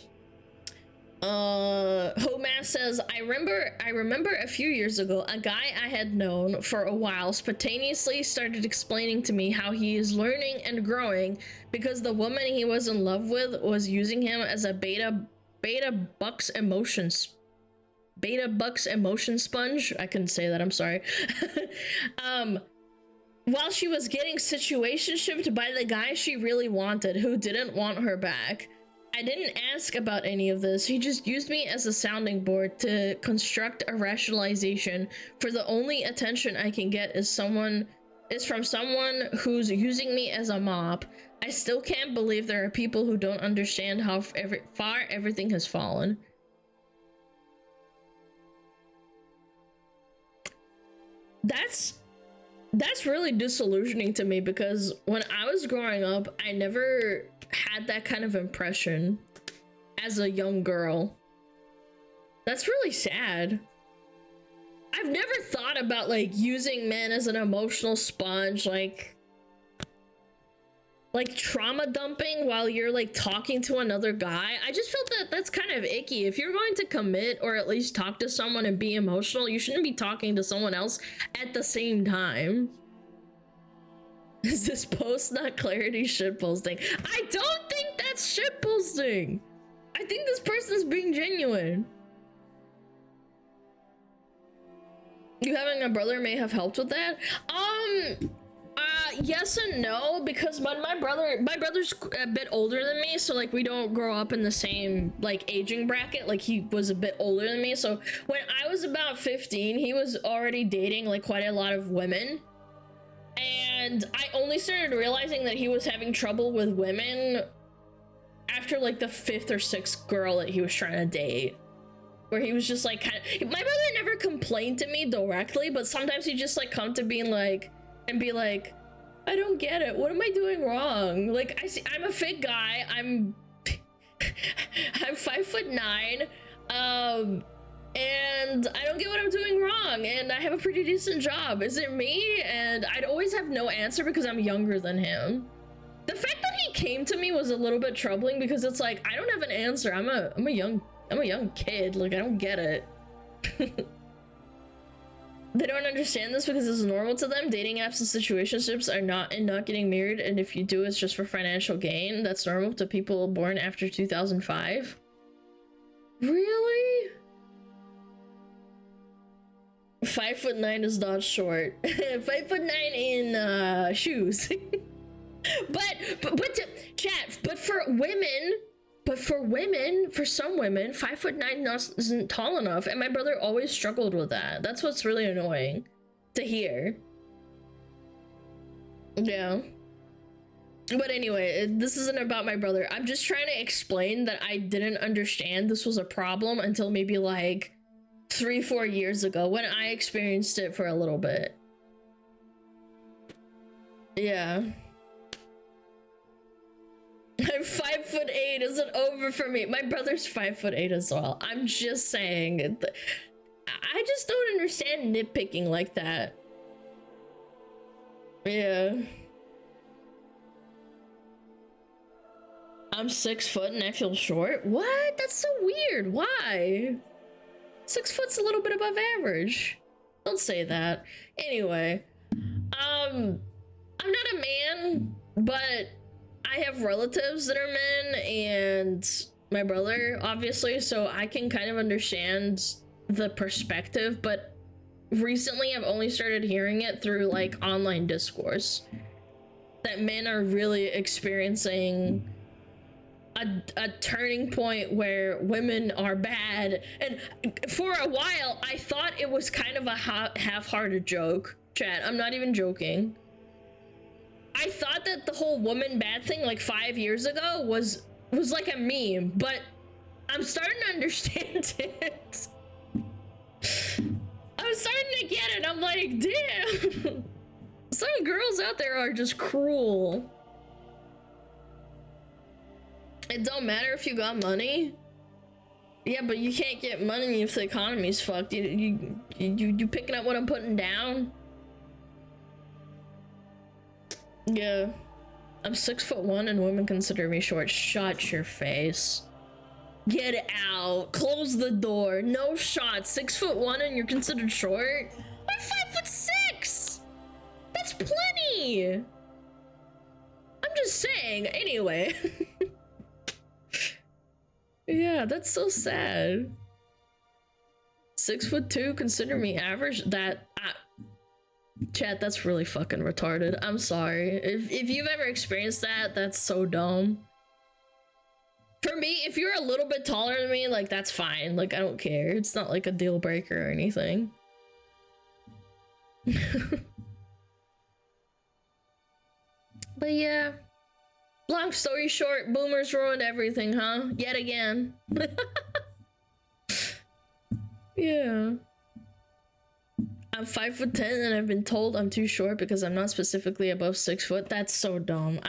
Homas says, I remember a few years ago, a guy I had known for a while spontaneously started explaining to me how he is learning and growing because the woman he was in love with was using him as a beta bucks emotion sponge. I couldn't say that, I'm sorry. While she was getting situationshipped by the guy she really wanted, who didn't want her back. I didn't ask about any of this. He just used me as a sounding board to construct a rationalization for the only attention I can get is from someone who's using me as a mop. I still can't believe there are people who don't understand how far everything has fallen. That's really disillusioning to me because when I was growing up, I never had that kind of impression as a young girl. That's really sad. I've never thought about like using men as an emotional sponge, like trauma dumping while you're like talking to another guy. I just felt that that's kind of icky. If you're going to commit or at least talk to someone and be emotional, you shouldn't be talking to someone else at the same time. Is this post not clarity shitposting? I don't think that's shitposting. I think this person's being genuine. You having a brother may have helped with that. Yes and no, because when my brother's a bit older than me, so like we don't grow up in the same like aging bracket. Like he was a bit older than me, so when I was about 15, he was already dating like quite a lot of women. And I only started realizing that he was having trouble with women after like the 5th or 6th girl that he was trying to date. Where he was just like my brother never complained to me directly, but sometimes he'd just like come to be like, I don't get it. What am I doing wrong? Like I'm a fit guy. I'm 5'9", and I don't get what I'm doing wrong, and I have a pretty decent job. Is it me? And I'd always have no answer because I'm younger than him. The fact that he came to me was a little bit troubling because it's like I don't have an answer. I'm a young kid. Like I don't get it. They don't understand this because it's normal to them. Dating apps and situationships are not getting married, and if you do, it's just for financial gain. That's normal to people born after 2005. Really? 5'9" is not short. 5'9" in shoes. but for some women, 5'9" isn't tall enough, and my brother always struggled with that. That's what's really annoying to hear. Yeah. But anyway, this isn't about my brother. I'm just trying to explain that I didn't understand this was a problem until maybe like 3-4 years ago when I experienced it for a little bit. Yeah. I'm 5'8" isn't over for me. My brother's 5'8" as well. I'm just saying. I just don't understand nitpicking like that. Yeah. I'm 6 foot and I feel short? What? That's so weird. Why? 6 foot's a little bit above average. Don't say that. Anyway. I'm not a man, but I have relatives that are men and my brother, obviously, so I can kind of understand the perspective, but recently I've only started hearing it through like online discourse that men are really experiencing a turning point where women are bad. And for a while I thought it was kind of a half-hearted joke, chat. I'm not even joking. I thought that the whole woman bad thing like 5 years ago was like a meme, but I'm starting to understand it. I'm starting to get it. I'm like, damn. Some girls out there are just cruel. It don't matter if you got money. Yeah, but you can't get money if the economy's fucked. You picking up what I'm putting down? Yeah. I'm 6'1" and women consider me short. Shut your face. Get out. Close the door. No shot. 6'1" and you're considered short? I'm 5'6". That's plenty. I'm just saying. Anyway. Yeah, that's so sad. 6'2", consider me average? Chat, that's really fucking retarded. I'm sorry. If you've ever experienced that, that's so dumb. For me, if you're a little bit taller than me, like, that's fine. Like, I don't care. It's not like a deal breaker or anything. But yeah. Long story short, boomers ruined everything, huh? Yet again. Yeah. I'm 5'10" and I've been told I'm too short because I'm not specifically above 6 foot. That's so dumb.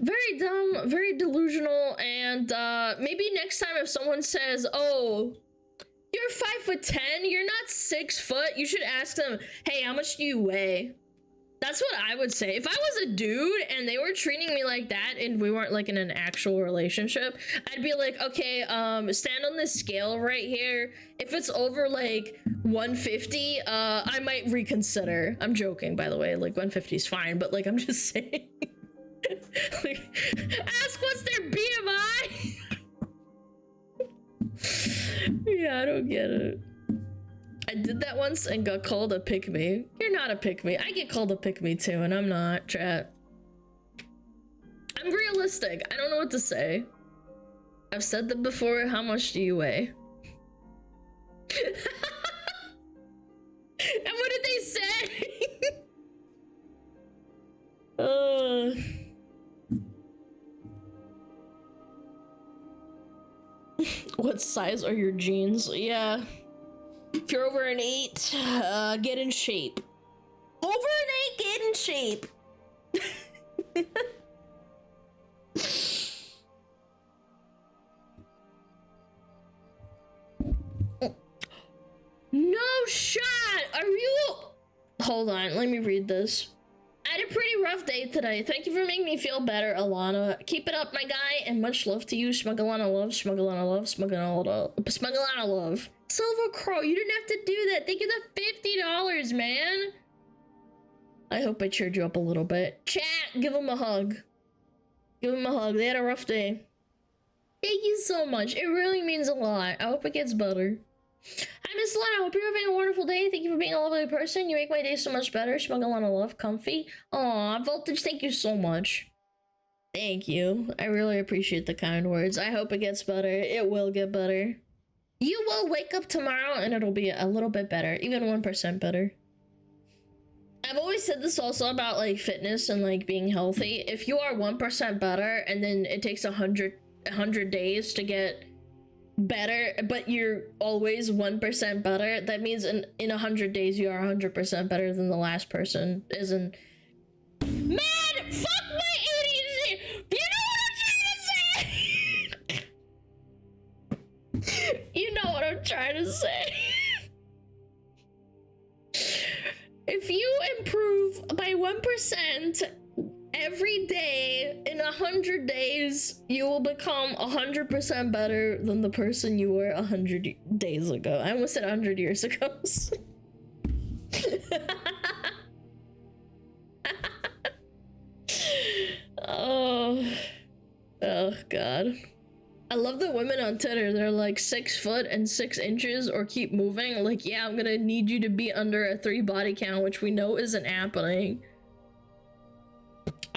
Very dumb, very delusional, and maybe next time if someone says, oh, you're 5'10", you're not 6 foot, you should ask them, hey, how much do you weigh? That's what I would say. If I was a dude and they were treating me like that and we weren't like in an actual relationship, I'd be like, okay, stand on this scale right here. If it's over like 150, I might reconsider. I'm joking, by the way. Like 150 is fine, but like I'm just saying. Like, ask what's their BMI. Yeah, I don't get it. I did that once and got called a pick-me. You're not a pick-me. I get called a pick-me too, and I'm not, chat. I'm realistic. I don't know what to say. I've said that before. How much do you weigh? And what did they say? What size are your jeans? Yeah. If you're over an 8, get in shape. Over an 8, get in shape. No shot! Are you... Hold on, let me read this. I had a pretty rough day today. Thank you for making me feel better, Alana. Keep it up, my guy, and much love to you. SmugAlana love, SmugAlana love, SmugAlana love. Silver Crow, you didn't have to do that. Thank you the $50, man. I hope I cheered you up a little bit. Chat, give him a hug. Give him a hug. They had a rough day. Thank you so much. It really means a lot. I hope it gets better. Hi, Miss Alana. I hope you're having a wonderful day. Thank you for being a lovely person. You make my day so much better. SmugAlana love, comfy. Aw, Voltage, thank you so much. Thank you. I really appreciate the kind words. I hope it gets better. It will get better. You will wake up tomorrow and it'll be a little bit better. Even 1% better. I've always said this also about like fitness and like being healthy. If you are 1% better and then it takes 100 days to get better, but you're always 1% better, that means in 100 days you are 100% better than the last person. Isn't man, fuck my ADHD. You know what I'm trying to say. You know what I'm trying to say. If you improve by 1% every day in 100 days, you will become 100% better than the person you were 100 days ago. I almost said 100 years ago. Oh god. I love the women on Twitter. They're like 6 foot and 6 inches or keep moving. Like, yeah, I'm gonna need you to be under a 3 body count, which we know isn't happening.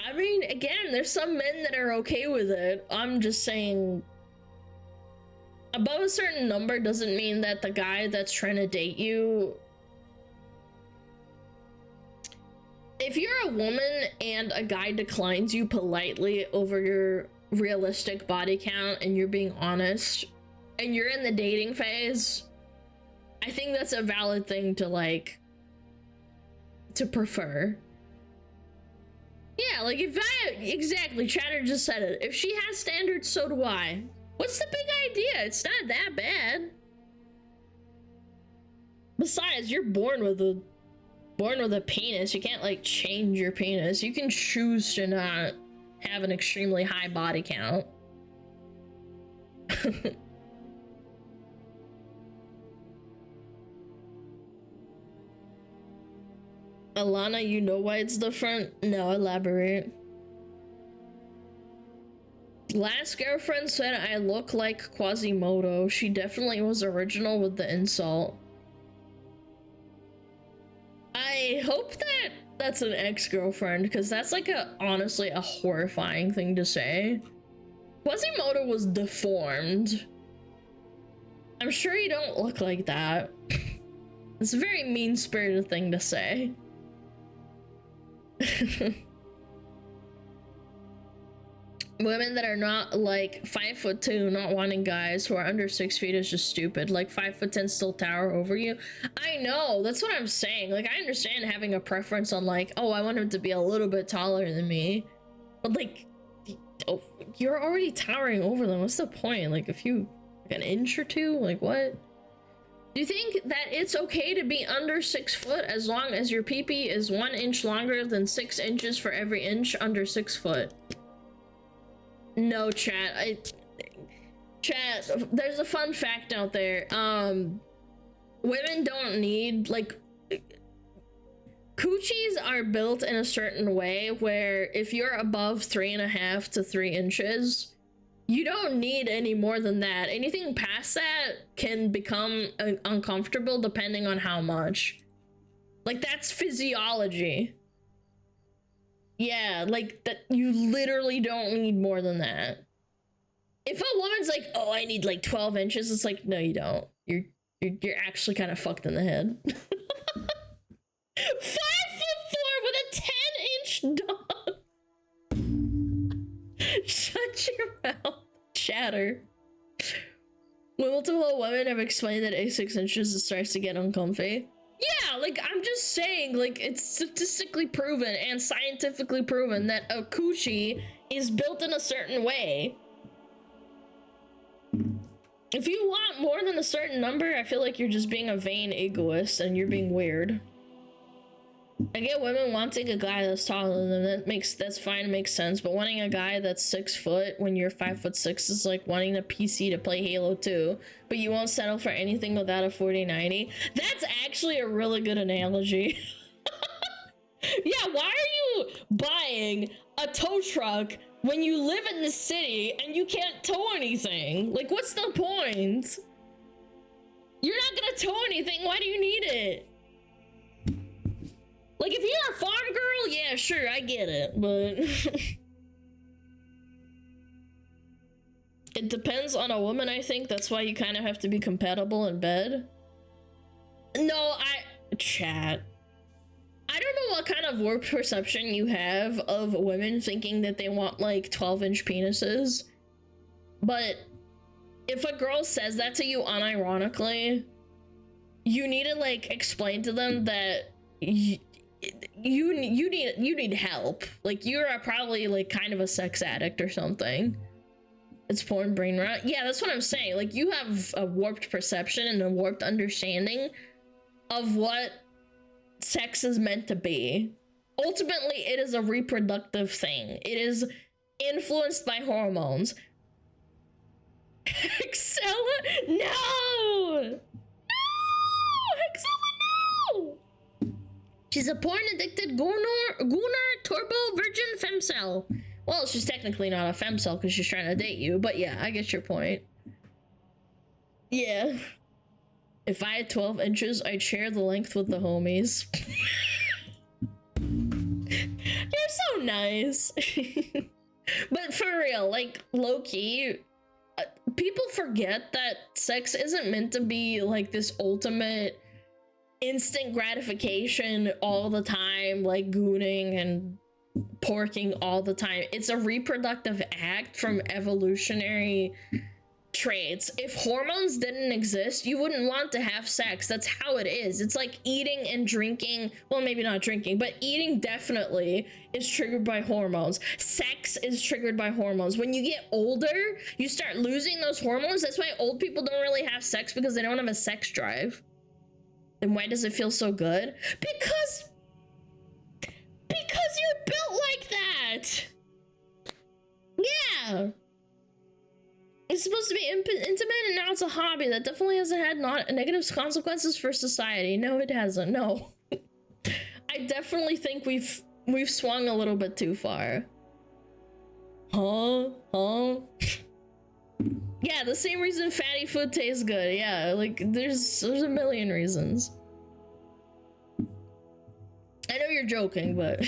I mean, again, there's some men that are okay with it. I'm just saying, above a certain number doesn't mean that the guy that's trying to date you... If you're a woman and a guy declines you politely over your realistic body count and you're being honest and you're in the dating phase, I think that's a valid thing to like to prefer. Yeah, like if exactly, Chatter just said it. If she has standards, so do I. What's the big idea? It's not that bad. Besides, you're born with a penis. You can't like change your penis. You can choose to not have an extremely high body count. Alana, you know why it's different? No, elaborate. Last girlfriend said I look like Quasimodo. She definitely was original with the insult. I hope that that's an ex-girlfriend, because that's like honestly a horrifying thing to say. Quasimodo was deformed. I'm sure you don't look like that. It's a very mean-spirited thing to say. Women that are not like 5'2", not wanting guys who are under 6 feet is just stupid. Like 5'10" still tower over you. I know, that's what I'm saying. Like, I understand having a preference on like, oh, I want him to be a little bit taller than me, but like, oh, you're already towering over them. What's the point? Like, if you like an inch or two, like what? Do you think that it's okay to be under 6 foot as long as your pee-pee is 1 inch longer than 6 inches for every inch under 6 foot? No, chat. Chat, there's a fun fact out there. Women don't need, like, coochies are built in a certain way where if you're above 3.5 to 3 inches, you don't need any more than that. Anything past that can become uncomfortable depending on how much. Like, that's physiology. Yeah, like that, you literally don't need more than that. If a woman's like, oh, I need like 12 inches, it's like, no, you don't. You're actually kind of fucked in the head. 5'4" with a 10-inch dog. Shut your mouth, Chatter. Multiple women have explained that at 6 inches it starts to get uncomfy. Yeah, like, I'm just saying, like, it's statistically proven and scientifically proven that a coochie is built in a certain way. If you want more than a certain number, I feel like you're just being a vain egoist and you're being weird. I get women wanting a guy that's taller than them. That's fine, makes sense. But wanting a guy that's 6 foot when you're 5'6" is like wanting a PC to play Halo 2, but you won't settle for anything without a 4090. That's actually a really good analogy. Yeah, why are you buying a tow truck when you live in the city and you can't tow anything? Like, what's the point? You're not gonna tow anything. Why do you need it? Like, if you're a farm girl, yeah, sure, I get it, but... It depends on a woman, I think. That's why you kind of have to be compatible in bed. No, chat. I don't know what kind of warped perception you have of women thinking that they want like 12-inch penises, but if a girl says that to you unironically, you need to like explain to them that you need help. Like you're probably like kind of a sex addict or something. It's porn brain rot. Yeah, that's what I'm saying. Like you have a warped perception and a warped understanding of what sex is meant to be. Ultimately, it is a reproductive thing. It is influenced by hormones. Hexella, no! No! Hexella, no! She's a porn-addicted Gunnar Turbo Virgin Femcell. Well, she's technically not a femcell because she's trying to date you, but yeah, I get your point. Yeah. If I had 12 inches, I'd share the length with the homies. You're so nice. But for real, like, low-key, people forget that sex isn't meant to be, like, this ultimate instant gratification all the time, like gooning and porking all the time. It's a reproductive act from evolutionary traits. If hormones didn't exist, you wouldn't want to have sex. That's how it is. It's like eating and drinking. Well, maybe not drinking, but eating definitely is triggered by hormones. Sex is triggered by hormones. When you get older, you start losing those hormones. That's why old people don't really have sex, because they don't have a sex drive. Then why does it feel so good? Because you're built like that. Yeah. It's supposed to be intimate, and now it's a hobby. That definitely hasn't had negative consequences for society. No, it hasn't. No. I definitely think we've swung a little bit too far. Huh? Yeah, the same reason fatty food tastes good. Yeah, like there's a million reasons. I know you're joking, but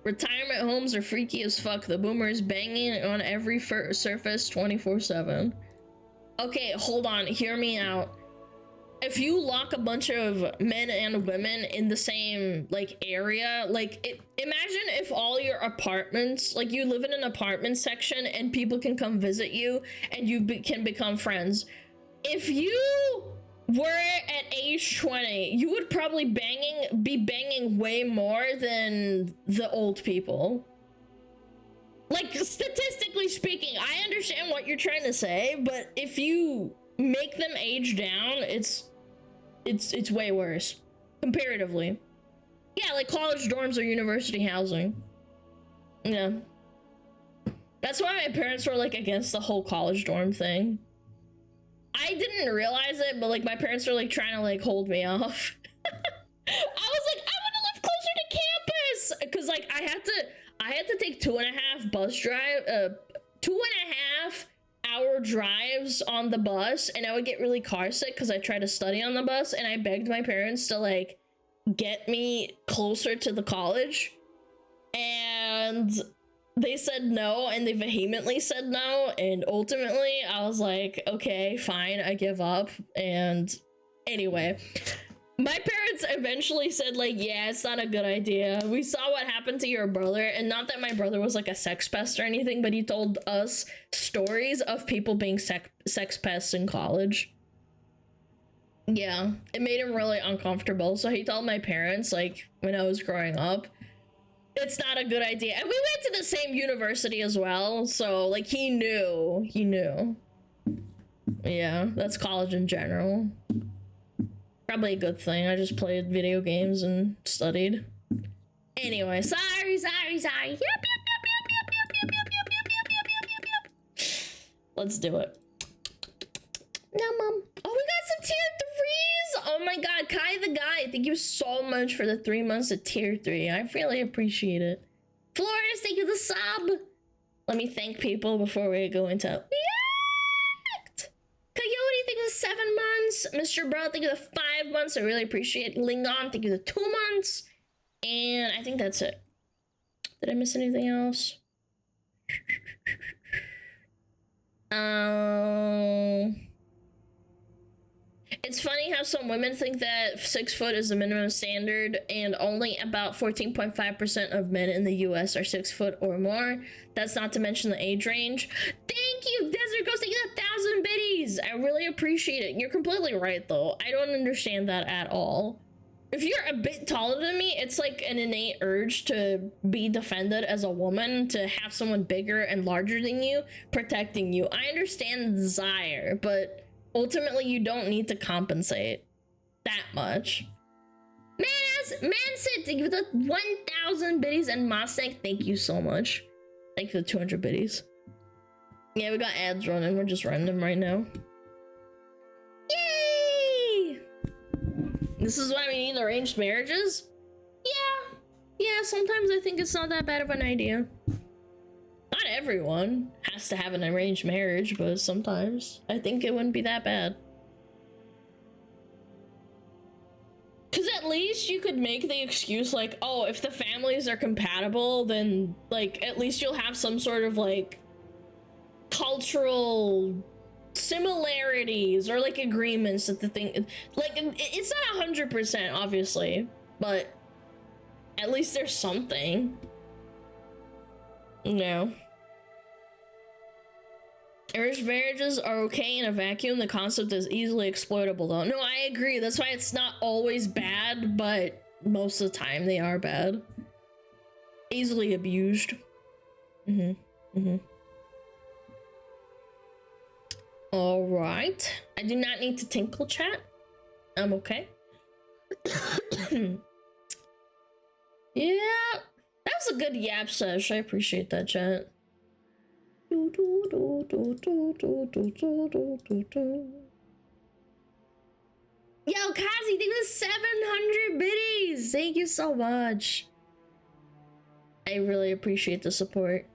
retirement homes are freaky as fuck. The boomers banging on every surface 24/7. Okay, hold on, hear me out. If you lock a bunch of men and women in the same like area, like imagine if all your apartments, like you live in an apartment section and people can come visit you and you can become friends. If you were at age 20, you would probably be banging way more than the old people. Like, statistically speaking, I understand what you're trying to say, but if you make them age down, it's way worse comparatively. Yeah, like college dorms or university housing. Yeah. That's why my parents were like against the whole college dorm thing. I didn't realize it, but like my parents were like trying to like hold me off. I was like, I want to live closer to campus, because like I had to take 2.5 hour drives on the bus, and I would get really car sick because I tried to study on the bus, and I begged my parents to like get me closer to the college, and they said no, and they vehemently said no, and ultimately I was like, okay, fine, I give up. And anyway, my parents eventually said like, yeah, it's not a good idea. We saw what happened to your brother, and not that my brother was like a sex pest or anything, but he told us stories of people being sex pests in college. Yeah, it made him really uncomfortable, so he told my parents like when I was growing up, it's not a good idea. And we went to the same university as well, so like he knew. Yeah, that's college in general. Probably a good thing. I just played video games and studied. Anyway, sorry. Yep. Let's do it. No, Mom. Oh, we got some tier 3s. Oh my god, Kai the Guy, thank you so much for the 3 months of tier 3. I really appreciate it. Flores, thank you for the sub. Let me thank people before we go into React. Coyote, thank you for the 7 months. Mr. Bro, thank you for the 5 months. I really appreciate it. Lingon, thank you for the 2 months. And I think that's it. Did I miss anything else? It's funny how some women think that 6 foot is the minimum standard, and only about 14.5% of men in the US are 6 foot or more. That's not to mention the age range. Thank you, Desert Ghost, thank you 1,000 biddies. I really appreciate it. You're completely right, though. I don't understand that at all. If you're a bit taller than me, it's like an innate urge to be defended as a woman, to have someone bigger and larger than you protecting you. I understand the desire, but ultimately, you don't need to compensate that much. Mansit, thank you for the 1,000 biddies, and Mustang, thank you so much. Thank you for the 200 biddies. Yeah, we got ads running. We're just running them right now. Yay! This is why we need arranged marriages? Yeah, sometimes I think it's not that bad of an idea. Not everyone has to have an arranged marriage, but sometimes I think it wouldn't be that bad. Because at least you could make the excuse like, oh, if the families are compatible, then like at least you'll have some sort of like cultural similarities or like agreements that the thing, like it's not 100% obviously, but at least there's something. No. Arranged marriages are okay in a vacuum. The concept is easily exploitable though. No, I agree. That's why it's not always bad, but most of the time they are bad. Easily abused. All right. I do not need to tinkle chat. I'm okay. Yeah. That was a good yap sesh. I appreciate that, chat. Yo, Kazi, thank you for 700 biddies. Thank you so much. I really appreciate the support.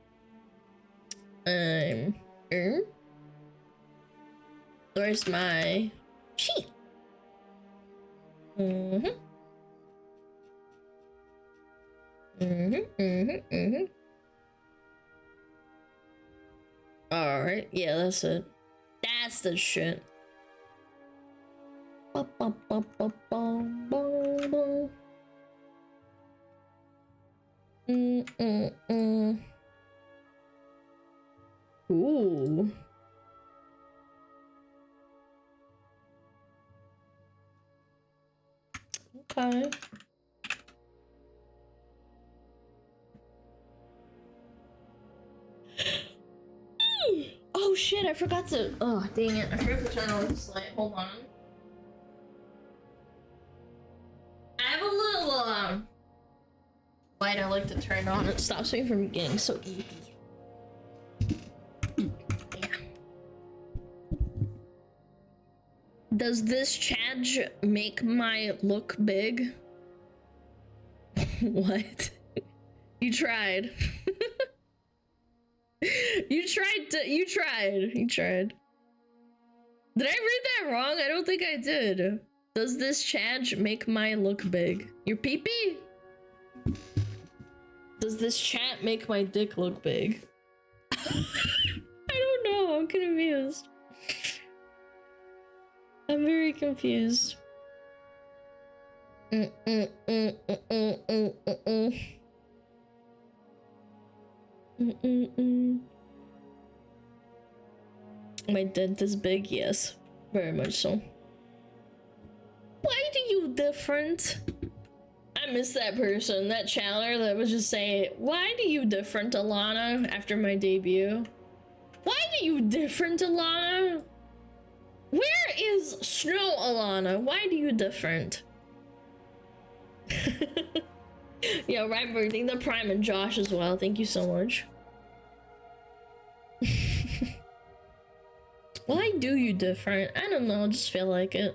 Where's my sheet? All right, yeah, that's it. That's the shit. Ooh. Okay. Oh shit, I forgot to. Oh, dang it. I forgot to turn on this light. Hold on. I have a little, light I like to turn on. It stops me from getting so eepy. Yeah. Does this Chadge make my look big? What? You tried. You tried. Did I read that wrong? I don't think I did. Does this Chadge make my look big? Your pee-pee? Does this chat make my dick look big? I don't know. I'm confused. I'm very confused. My dent is big, yes. Very much so. Why do you different? I miss that person, that chatter that was just saying, why do you different, Alana, after my debut? Why do you different, Alana? Where is Snow Alana? Why do you different? Yo, right, birthday the Prime and Josh as well. Thank you so much. Why do you different? I don't know, I just feel like it.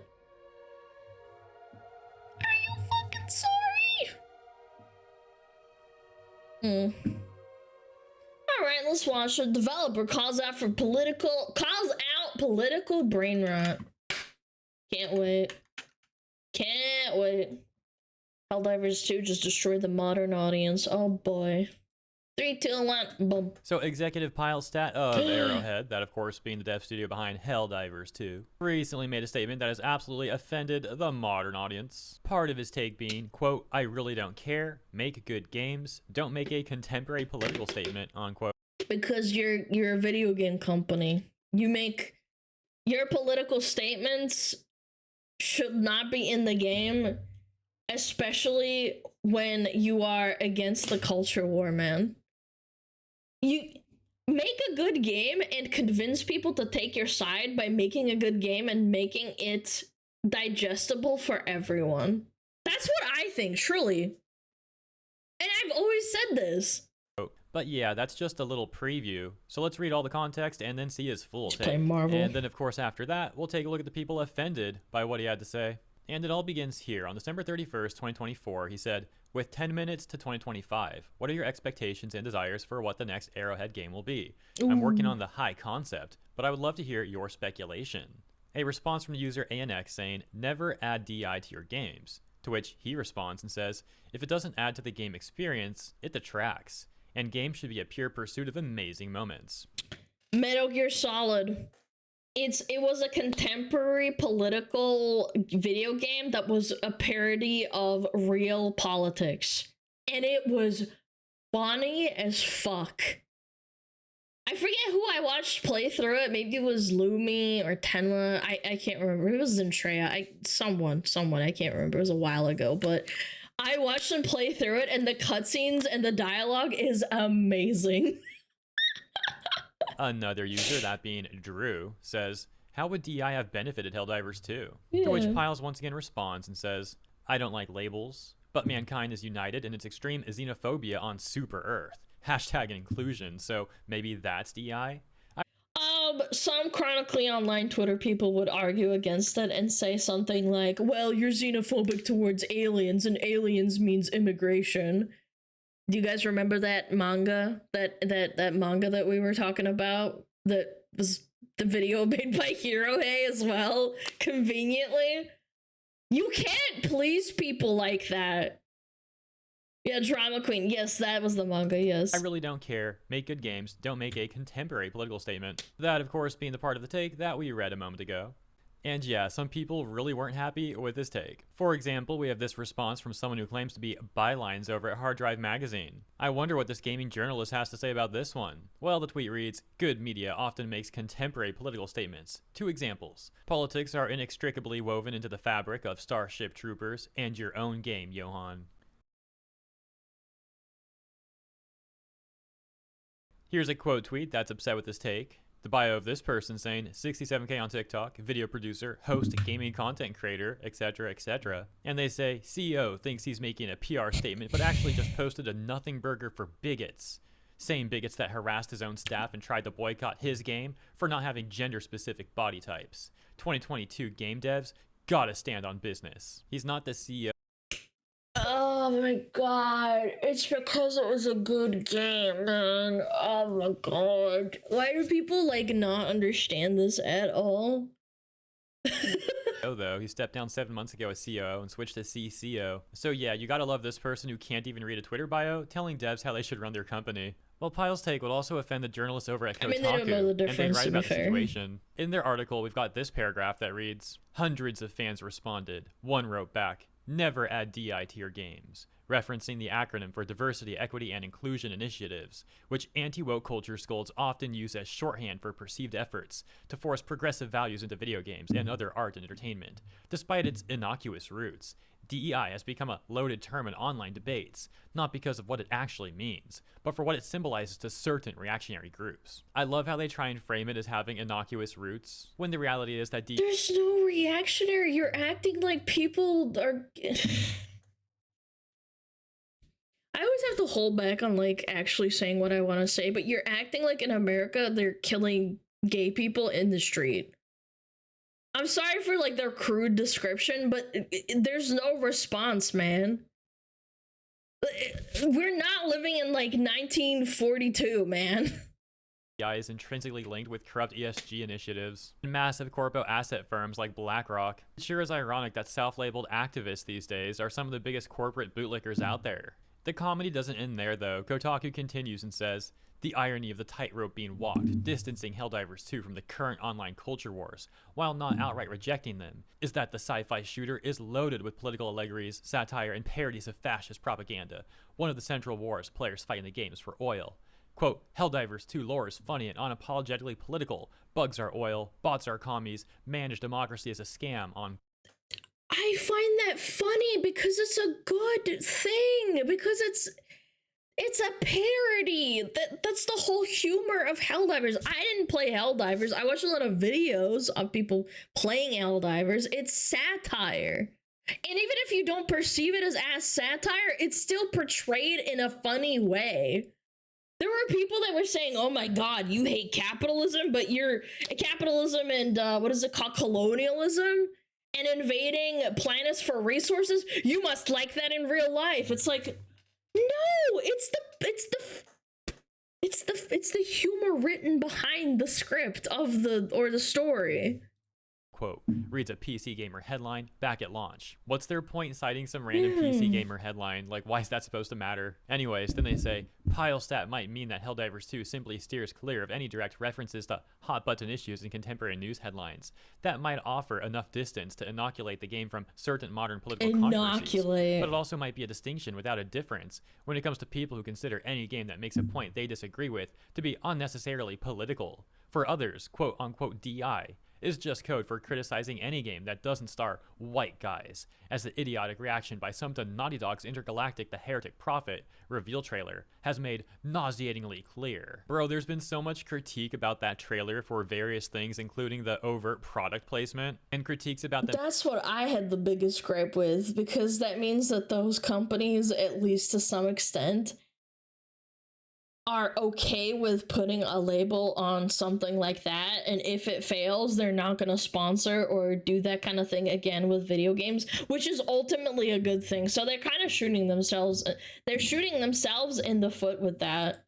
Are you fucking sorry? Alright, let's watch. A developer calls out political brain rot. Can't wait. Can't wait. Helldivers 2 just destroyed the modern audience. Oh boy. 3, 2, 1, boom. So Executive Pile Stat of Arrowhead, that of course being the dev studio behind Helldivers 2, recently made a statement that has absolutely offended the modern audience. Part of his take being, quote, "I really don't care, make good games, don't make a contemporary political statement," unquote. Because you're a video game company. You make your political statements should not be in the game, especially when you are against the culture war, man. You make a good game and convince people to take your side by making a good game and making it digestible for everyone. That's what I think, truly. And I've always said this. But yeah, that's just a little preview. So let's read all the context and then see his full take. Play Marvel. And then of course after that, we'll take a look at the people offended by what he had to say. And it all begins here. On December 31st, 2024, he said, "With 10 minutes to 2025, what are your expectations and desires for what the next Arrowhead game will be? I'm working on the high concept, but I would love to hear your speculation." A response from the user ANX saying, "Never add DI to your games." To which he responds and says, "If it doesn't add to the game experience, it detracts. And games should be a pure pursuit of amazing moments." Metal Gear Solid. It was a contemporary political video game that was a parody of real politics. And it was funny as fuck. I forget who I watched play through it. Maybe it was Lumi or Tenma. I can't remember. It was Zentrea. Someone. I can't remember. It was a while ago. But I watched them play through it, and the cutscenes and the dialogue is amazing. Another user, that being Drew, says, "How would DI have benefited Helldivers 2? Yeah. To which Piles once again responds and says, "I don't like labels, but mankind is united in its extreme xenophobia on Super Earth. Hashtag inclusion, so maybe that's DI?" Some chronically online Twitter people would argue against it and say something like, "Well, you're xenophobic towards aliens, and aliens means immigration." Do you guys remember that manga? That manga that we were talking about? That was the video made by Hirohei as well, conveniently. You can't please people like that. Yeah, Drama Queen. Yes, that was the manga, yes. I really don't care. Make good games. Don't make a contemporary political statement. That, of course, being the part of the take that we read a moment ago. And yeah, some people really weren't happy with this take. For example, we have this response from someone who claims to be bylines over at Hard Drive Magazine. I wonder what this gaming journalist has to say about this one. Well, the tweet reads, "Good media often makes contemporary political statements. 2 examples. Politics are inextricably woven into the fabric of Starship Troopers and your own game, Johan." Here's a quote tweet that's upset with this take. The bio of this person saying 67K on TikTok, video producer, host, gaming content creator, etc, etc. And they say, "CEO thinks he's making a PR statement, but actually just posted a nothing burger for bigots." Same bigots that harassed his own staff and tried to boycott his game for not having gender-specific body types. 2022 game devs gotta stand on business. He's not the CEO. Oh my god, it's because it was a good game, man. Oh my god. Why do people, like, not understand this at all? Though he stepped down 7 months ago as COO and switched to CCO. So yeah, you gotta love this person who can't even read a Twitter bio telling devs how they should run their company. Well, Pile's take would also offend the journalists over at Kotaku, they don't know the difference, and they write to be about the fair. situation. In their article, we've got this paragraph that reads, "Hundreds of fans responded. One wrote back, 'Never add DI to your games,' referencing the acronym for Diversity, Equity, and Inclusion Initiatives, which anti-woke culture scolds often use as shorthand for perceived efforts to force progressive values into video games and other art and entertainment. Despite its innocuous roots, DEI has become a loaded term in online debates, not because of what it actually means, but for what it symbolizes to certain reactionary groups." I love how they try and frame it as having innocuous roots, when the reality is that There's no reactionary. You're acting like people are... I always have to hold back on, like, actually saying what I want to say, but you're acting like in America they're killing gay people in the street. I'm sorry for, like, their crude description, but there's no response, man. We're not living in, like, 1942, man. DEI is intrinsically linked with corrupt ESG initiatives and massive corpo asset firms like BlackRock. It sure is ironic that self-labeled activists these days are some of the biggest corporate bootlickers out there. The comedy doesn't end there, though. Kotaku continues and says, the irony of the tightrope being walked, distancing Helldivers 2 from the current online culture wars, while not outright rejecting them, is that the sci-fi shooter is loaded with political allegories, satire, and parodies of fascist propaganda. One of the central wars players fight in the game is for oil. Quote, Helldivers 2 lore is funny and unapologetically political. Bugs are oil, bots are commies, managed democracy is a scam on. I find that funny because it's a good thing, because it's a parody. That's the whole humor of Helldivers. I didn't play Helldivers. I watched a lot of videos of people playing Helldivers. It's satire. And even if you don't perceive it as satire, it's still portrayed in a funny way. There were people that were saying, oh my god, you hate capitalism, but you're capitalism and what is it called, colonialism, and invading planets for resources. You must like that in real life. It's like, no, it's the humor written behind the script of the story. Quote, reads a PC Gamer headline back at launch. What's their point in citing some random PC Gamer headline? Like, why is that supposed to matter? Anyways, then they say, pile stat might mean that Helldivers 2 simply steers clear of any direct references to hot button issues in contemporary news headlines. That might offer enough distance to inoculate the game from certain modern political controversies. But it also might be a distinction without a difference when it comes to people who consider any game that makes a point they disagree with to be unnecessarily political. For others, quote unquote DI, is just code for criticizing any game that doesn't star white guys, as the idiotic reaction by some to Naughty Dog's Intergalactic The Heretic Prophet reveal trailer has made nauseatingly clear. Bro, there's been so much critique about that trailer for various things, including the overt product placement, and critiques about the— That's what I had the biggest gripe with, because that means that those companies, at least to some extent, are okay with putting a label on something like that, and if it fails, they're not going to sponsor or do that kind of thing again with video games, which is ultimately a good thing. So they're kind of shooting themselves in the foot with that.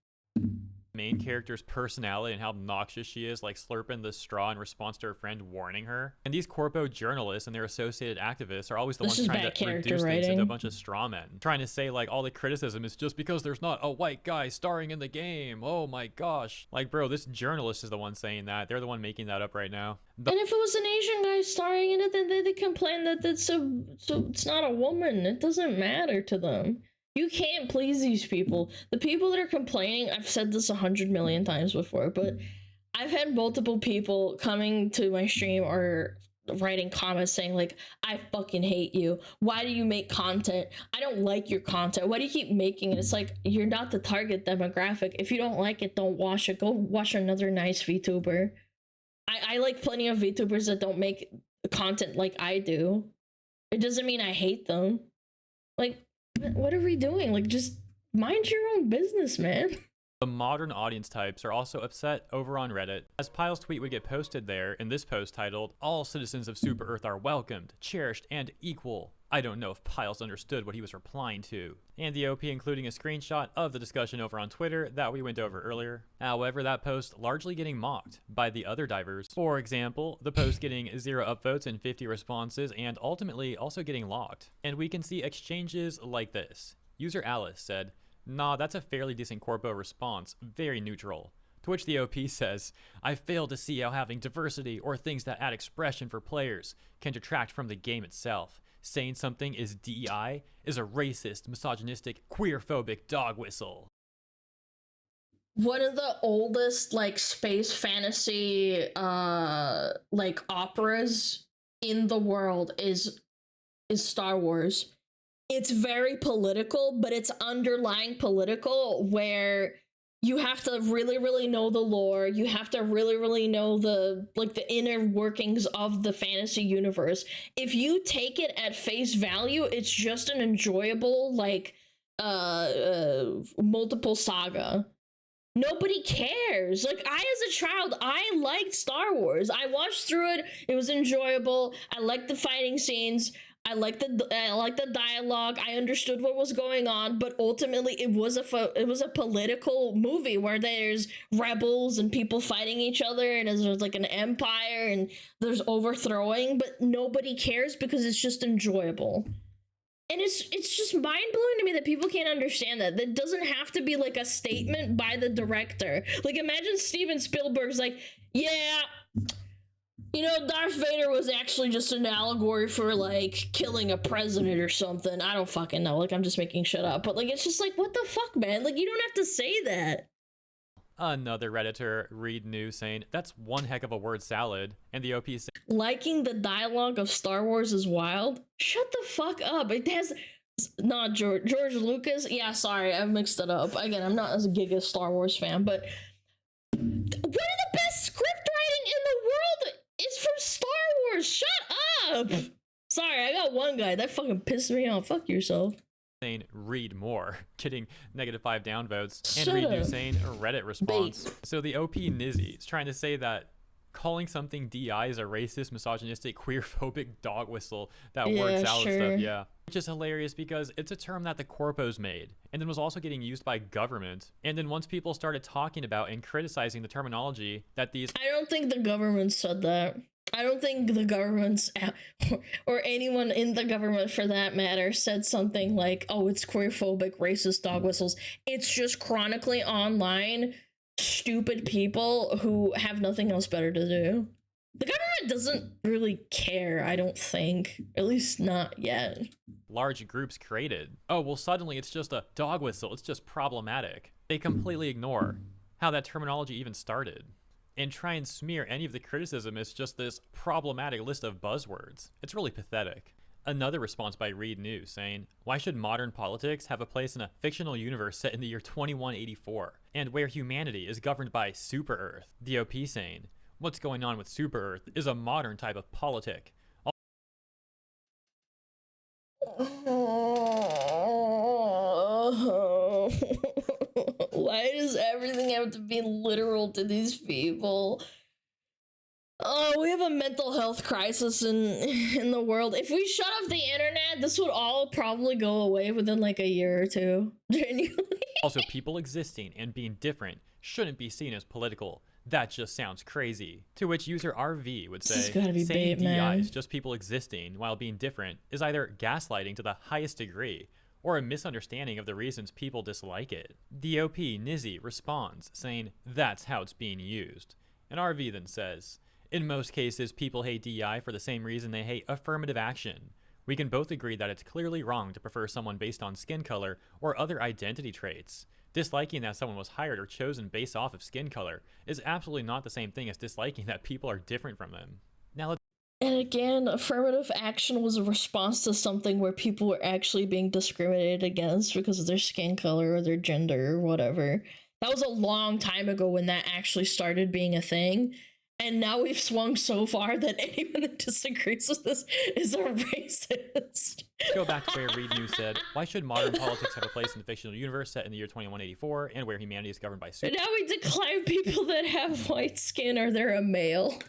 main character's personality and how obnoxious she is, like slurping the straw in response to her friend warning her. And these corpo journalists and their associated activists are always the ones trying to reduce things into a bunch of straw men, trying to say like all the criticism is just because there's not a white guy starring in the game. Oh my gosh. Like, bro, this journalist is the one saying that. They're the one making that up right now. And if it was an Asian guy starring in it, then they complain that so it's not a woman. It doesn't matter to them. You can't please these people. The people that are complaining, I've said this 100 million times before, but I've had multiple people coming to my stream or writing comments saying like, I fucking hate you. Why do you make content? I don't like your content. Why do you keep making it? It's like, you're not the target demographic. If you don't like it, don't watch it. Go watch another nice VTuber. I like plenty of VTubers that don't make content like I do. It doesn't mean I hate them. Like, what are we doing? Like, just mind your own business, man. The modern audience types are also upset over on Reddit, as Pyle's tweet would get posted there in this post titled, "All citizens of Super Earth are welcomed, cherished, and equal." I don't know if Pyles understood what he was replying to. And the OP including a screenshot of the discussion over on Twitter that we went over earlier. However, that post largely getting mocked by the other divers. For example, the post getting 0 upvotes and 50 responses, and ultimately also getting locked. And we can see exchanges like this. User Alice said, "Nah, that's a fairly decent corpo response, very neutral." To which the OP says, "I fail to see how having diversity or things that add expression for players can detract from the game itself. Saying something is DEI is a racist, misogynistic, queerphobic dog whistle." One of the oldest like space fantasy like operas in the world is Star Wars. It's very political, but it's underlying political where you have to really know the lore. You have to really know the inner workings of the fantasy universe. If you take it at face value, it's just an enjoyable like multiple saga. Nobody cares. Like, as a child, I liked Star Wars. I watched through it. It was enjoyable. I liked the fighting scenes. I liked the dialogue. I understood what was going on, but ultimately it was a political movie where there's rebels and people fighting each other, and there's like an empire and there's overthrowing, but nobody cares because it's just enjoyable. And it's just mind-blowing to me that people can't understand that. That doesn't have to be like a statement by the director. Like, imagine Steven Spielberg's like, yeah, you know, Darth Vader was actually just an allegory for like killing a president or something. I don't fucking know. Like, I'm just making shit up. But like, it's just like, what the fuck, man? Like, you don't have to say that. Another Redditor, Read New, saying, that's one heck of a word salad. And the OP saying, Liking the dialogue of Star Wars is wild. Shut the fuck up. It has... Not George Lucas. Yeah, sorry, I've mixed it up. Again, I'm not as big a Star Wars fan, but... One of the best script writing in the world is from Star Wars. Shut up! Sorry, I got one guy. That fucking pissed me off. Fuck yourself. saying read more, getting -5 downvotes, and Shut Read New up. saying a Reddit response. So the OP Nizzy is trying to say that calling something DI is a racist, misogynistic, queerphobic dog whistle, that word Yeah, salad sure. stuff, yeah. Which is hilarious because it's a term that the corpos made, and then was also getting used by government. And then once people started talking about and criticizing the terminology that these I don't think the government said that. I don't think the government's or anyone in the government for that matter said something like, oh, it's queerphobic, racist dog whistles. It's just chronically online stupid people who have nothing else better to do. The government doesn't really care, I don't think. At least not yet. large groups created. Oh, well, suddenly it's just a dog whistle. It's just problematic. They completely ignore how that terminology even started and try and smear any of the criticism as just this problematic list of buzzwords. It's really pathetic. Another response by Read New saying, why should modern politics have a place in a fictional universe set in the year 2184 and where humanity is governed by Super Earth? The OP saying, what's going on with Super Earth is a modern type of politic. Why does everything have to be literal to these people? Oh, we have a mental health crisis in the world. If we shut off the internet, this would all probably go away within like a year or two. Genuinely. Also, people existing and being different shouldn't be seen as political. That just sounds crazy. To which user RV would This has say, gotta be saying bait, man. DI is just people existing while being different is either gaslighting to the highest degree or a misunderstanding of the reasons people dislike it. The OP Nizzy responds, saying that's how it's being used. And RV then says, in most cases, people hate DEI for the same reason they hate affirmative action. We can both agree that it's clearly wrong to prefer someone based on skin color or other identity traits. Disliking that someone was hired or chosen based off of skin color is absolutely not the same thing as disliking that people are different from them. Now let's And again, affirmative action was a response to something where people were actually being discriminated against because of their skin color or their gender or whatever. That was a long time ago when that actually started being a thing. And now we've swung so far that anyone that disagrees with this is a racist. go back to where Read New said, why should modern politics have a place in the fictional universe set in the year 2184 and where humanity is governed by super? Now we decline people that have white skin or they're a male.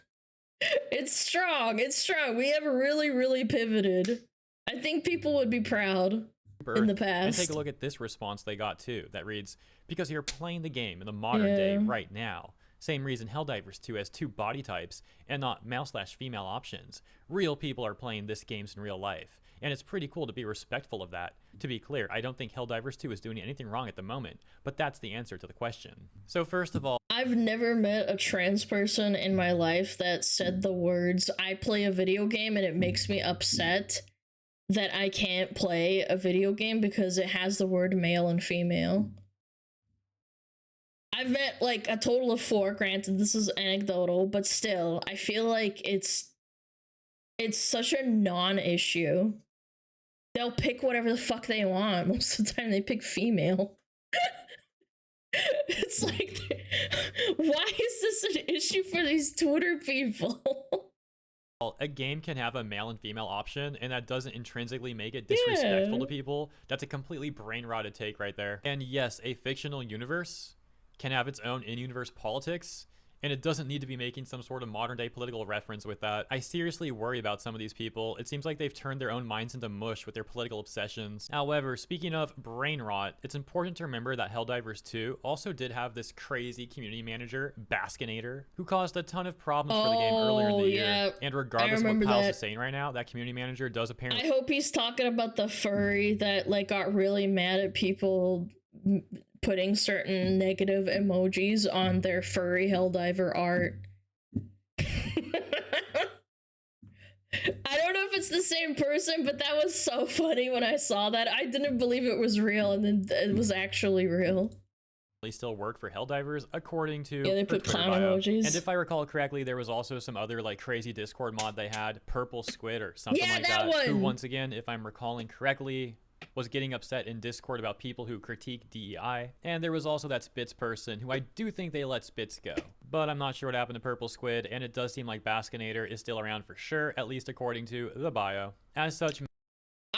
It's strong. It's strong. We have really, really pivoted. I think people would be proud in the And past. take a look at this response they got too, that reads, because you're playing the game in the modern day right now. Same reason Helldivers 2 has 2 body types and not male/female options. Real people are playing this games in real life, and it's pretty cool to be respectful of that. To be clear, I don't think Helldivers 2 is doing anything wrong at the moment, but that's the answer to the question. So first of all, I've never met a trans person in my life that said the words, I play a video game and it makes me upset that I can't play a video game because it has the word male and female. I've met like a total of 4, granted this is anecdotal, but still, I feel like it's such a non-issue. They'll pick whatever the fuck they want. Most of the time they pick female. It's like, why is this an issue for these Twitter people? a game can have a male and female option, and that doesn't intrinsically make it disrespectful to people. That's a completely brain-rotted take right there. And yes, a fictional universe can have its own in-universe politics, and it doesn't need to be making some sort of modern day political reference with that. I seriously worry about some of these people. It seems like they've turned their own minds into mush with their political obsessions. However, speaking of brain rot, it's important to remember that Helldivers 2 also did have this crazy community manager, Baskinator, who caused a ton of problems for the game earlier in the year. And regardless of what Pyles is saying right now, that community manager does apparently— I hope he's talking about the furry that like got really mad at people putting certain negative emojis on their furry Helldiver art. I don't know if it's the same person, but that was so funny when I saw that. I didn't believe it was real, and then it was actually real. Still work for Helldivers, according to they put clown emojis. And if I recall correctly, there was also some other like crazy Discord mod they had, Purple Squid or something like that, who once again, if I'm recalling correctly, was getting upset in Discord about people who critique DEI. And there was also that Spitz person who I do think they let Spitz go, but I'm not sure what happened to Purple Squid, and it does seem like Baskinator is still around for sure, at least according to the bio. As such,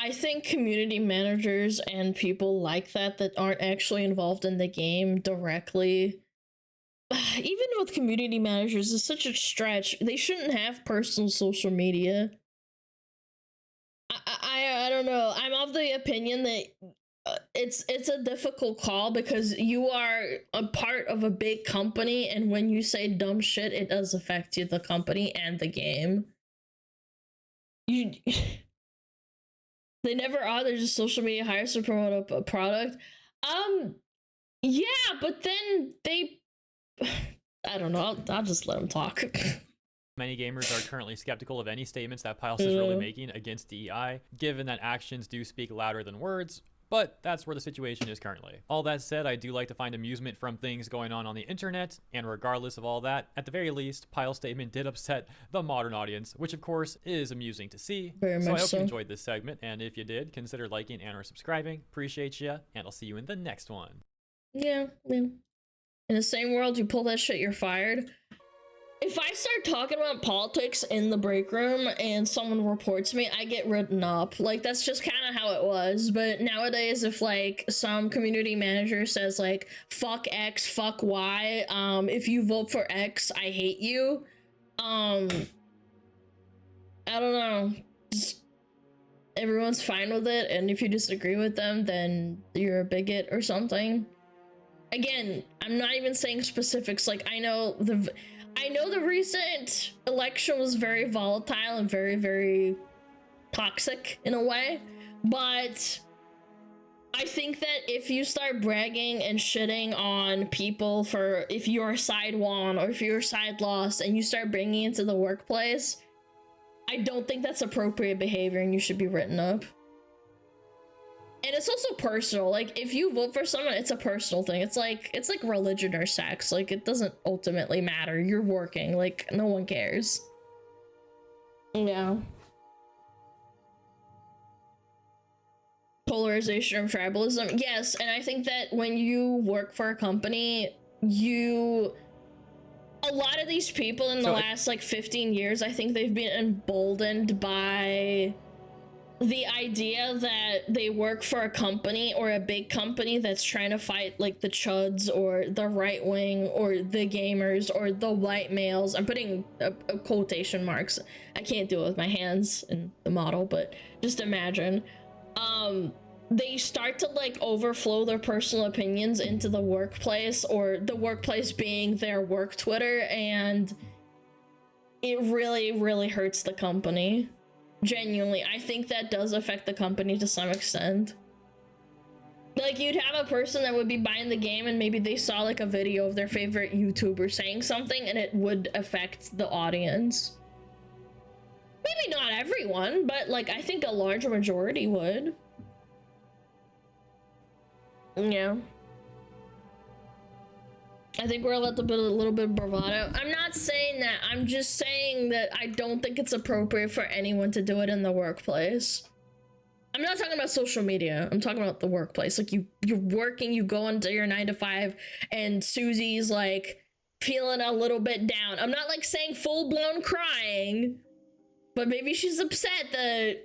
I think community managers and people like that aren't actually involved in the game directly, even with community managers, it's such a stretch. They shouldn't have personal social media. I don't know. I'm of the opinion that it's a difficult call because you are a part of a big company, and when you say dumb shit, it does affect you, the company and the game. They never are. They're just social media hires to promote a product. Yeah, but then they, I don't know. I'll just let them talk. Many gamers are currently skeptical of any statements that Pyles is really making against DEI, given that actions do speak louder than words. But that's where the situation is currently. All that said, I do like to find amusement from things going on the internet, and regardless of all that, at the very least, Pyle's statement did upset the modern audience, which of course is amusing to see. So I hope you enjoyed this segment, and if you did, consider liking and or subscribing. Appreciate ya, and I'll see you in the next one. Yeah, in the same world, you pull that shit, you're fired. If I start talking about politics in the break room and someone reports me, I get written up. Like, that's just kind of how it was. But nowadays, if, like, some community manager says, like, fuck X, fuck Y, if you vote for X, I hate you. I don't know. Just, everyone's fine with it, and if you disagree with them, then you're a bigot or something. Again, I'm not even saying specifics. Like, I know the recent election was very volatile and very, very toxic in a way, but I think that if you start bragging and shitting on people for if your side won or if your side lost and you start bringing it to the workplace, I don't think that's appropriate behavior and you should be written up. And it's also personal. Like, if you vote for someone, it's a personal thing. It's like religion or sex. Like, it doesn't ultimately matter. You're working. Like, no one cares. Yeah. Polarization of tribalism. Yes, and I think that when you work for a company, a lot of these people in the last, like, 15 years, I think they've been emboldened by the idea that they work for a company or a big company that's trying to fight like the chuds or the right wing or the gamers or the white males. I'm putting a quotation marks. I can't do it with my hands in the model, but just imagine. They start to like overflow their personal opinions into the workplace, or the workplace being their work Twitter, and it really, really hurts the company. Genuinely, I think that does affect the company to some extent. Like, you'd have a person that would be buying the game and maybe they saw like a video of their favorite YouTuber saying something and it would affect the audience. Maybe not everyone, but like I think a larger majority would. Yeah. I think we're allowed to put a little bit of bravado. I'm not saying that. I'm just saying that I don't think it's appropriate for anyone to do it in the workplace. I'm not talking about social media. I'm talking about the workplace. Like, you're working, you go into your 9 to 5, and Susie's like feeling a little bit down. I'm not like saying full-blown crying, but maybe she's upset that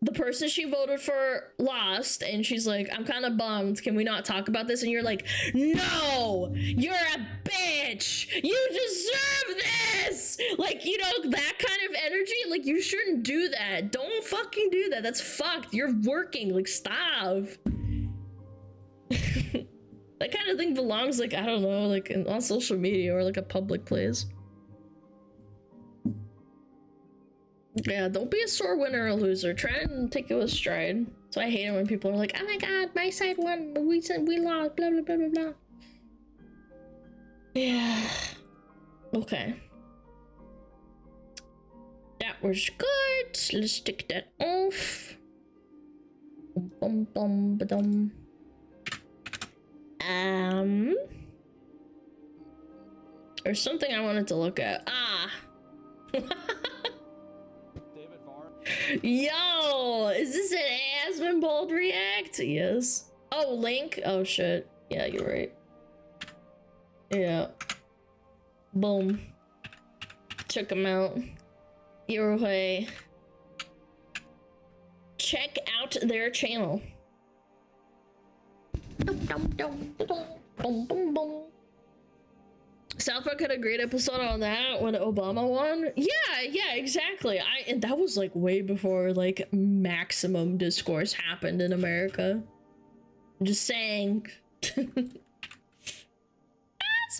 the person she voted for lost, and she's like, I'm kind of bummed. Can we not talk about this? And you're like, no, you're a bitch. You deserve this. Like, you know, that kind of energy. Like, you shouldn't do that. Don't fucking do that. That's fucked. You're working. Like, stop. That kind of thing belongs, like, I don't know, like on social media or like a public place. Yeah, don't be a sore winner or loser. Try and take it with stride. So I hate it when people are like, oh my god, my side won, but we lost, blah blah blah blah blah. Yeah. Okay. That was good. Let's take that off. Bum bum ba-dum. There's something I wanted to look at. Ah. Yo, is this an Asmongold react? Yes. Oh, Link? Oh shit. Yeah, you're right. Yeah. Boom. Check them out. Your way. Check out their channel. South Park had a great episode on that when Obama won. Yeah, exactly. And that was like way before like maximum discourse happened in America. I'm just saying. That's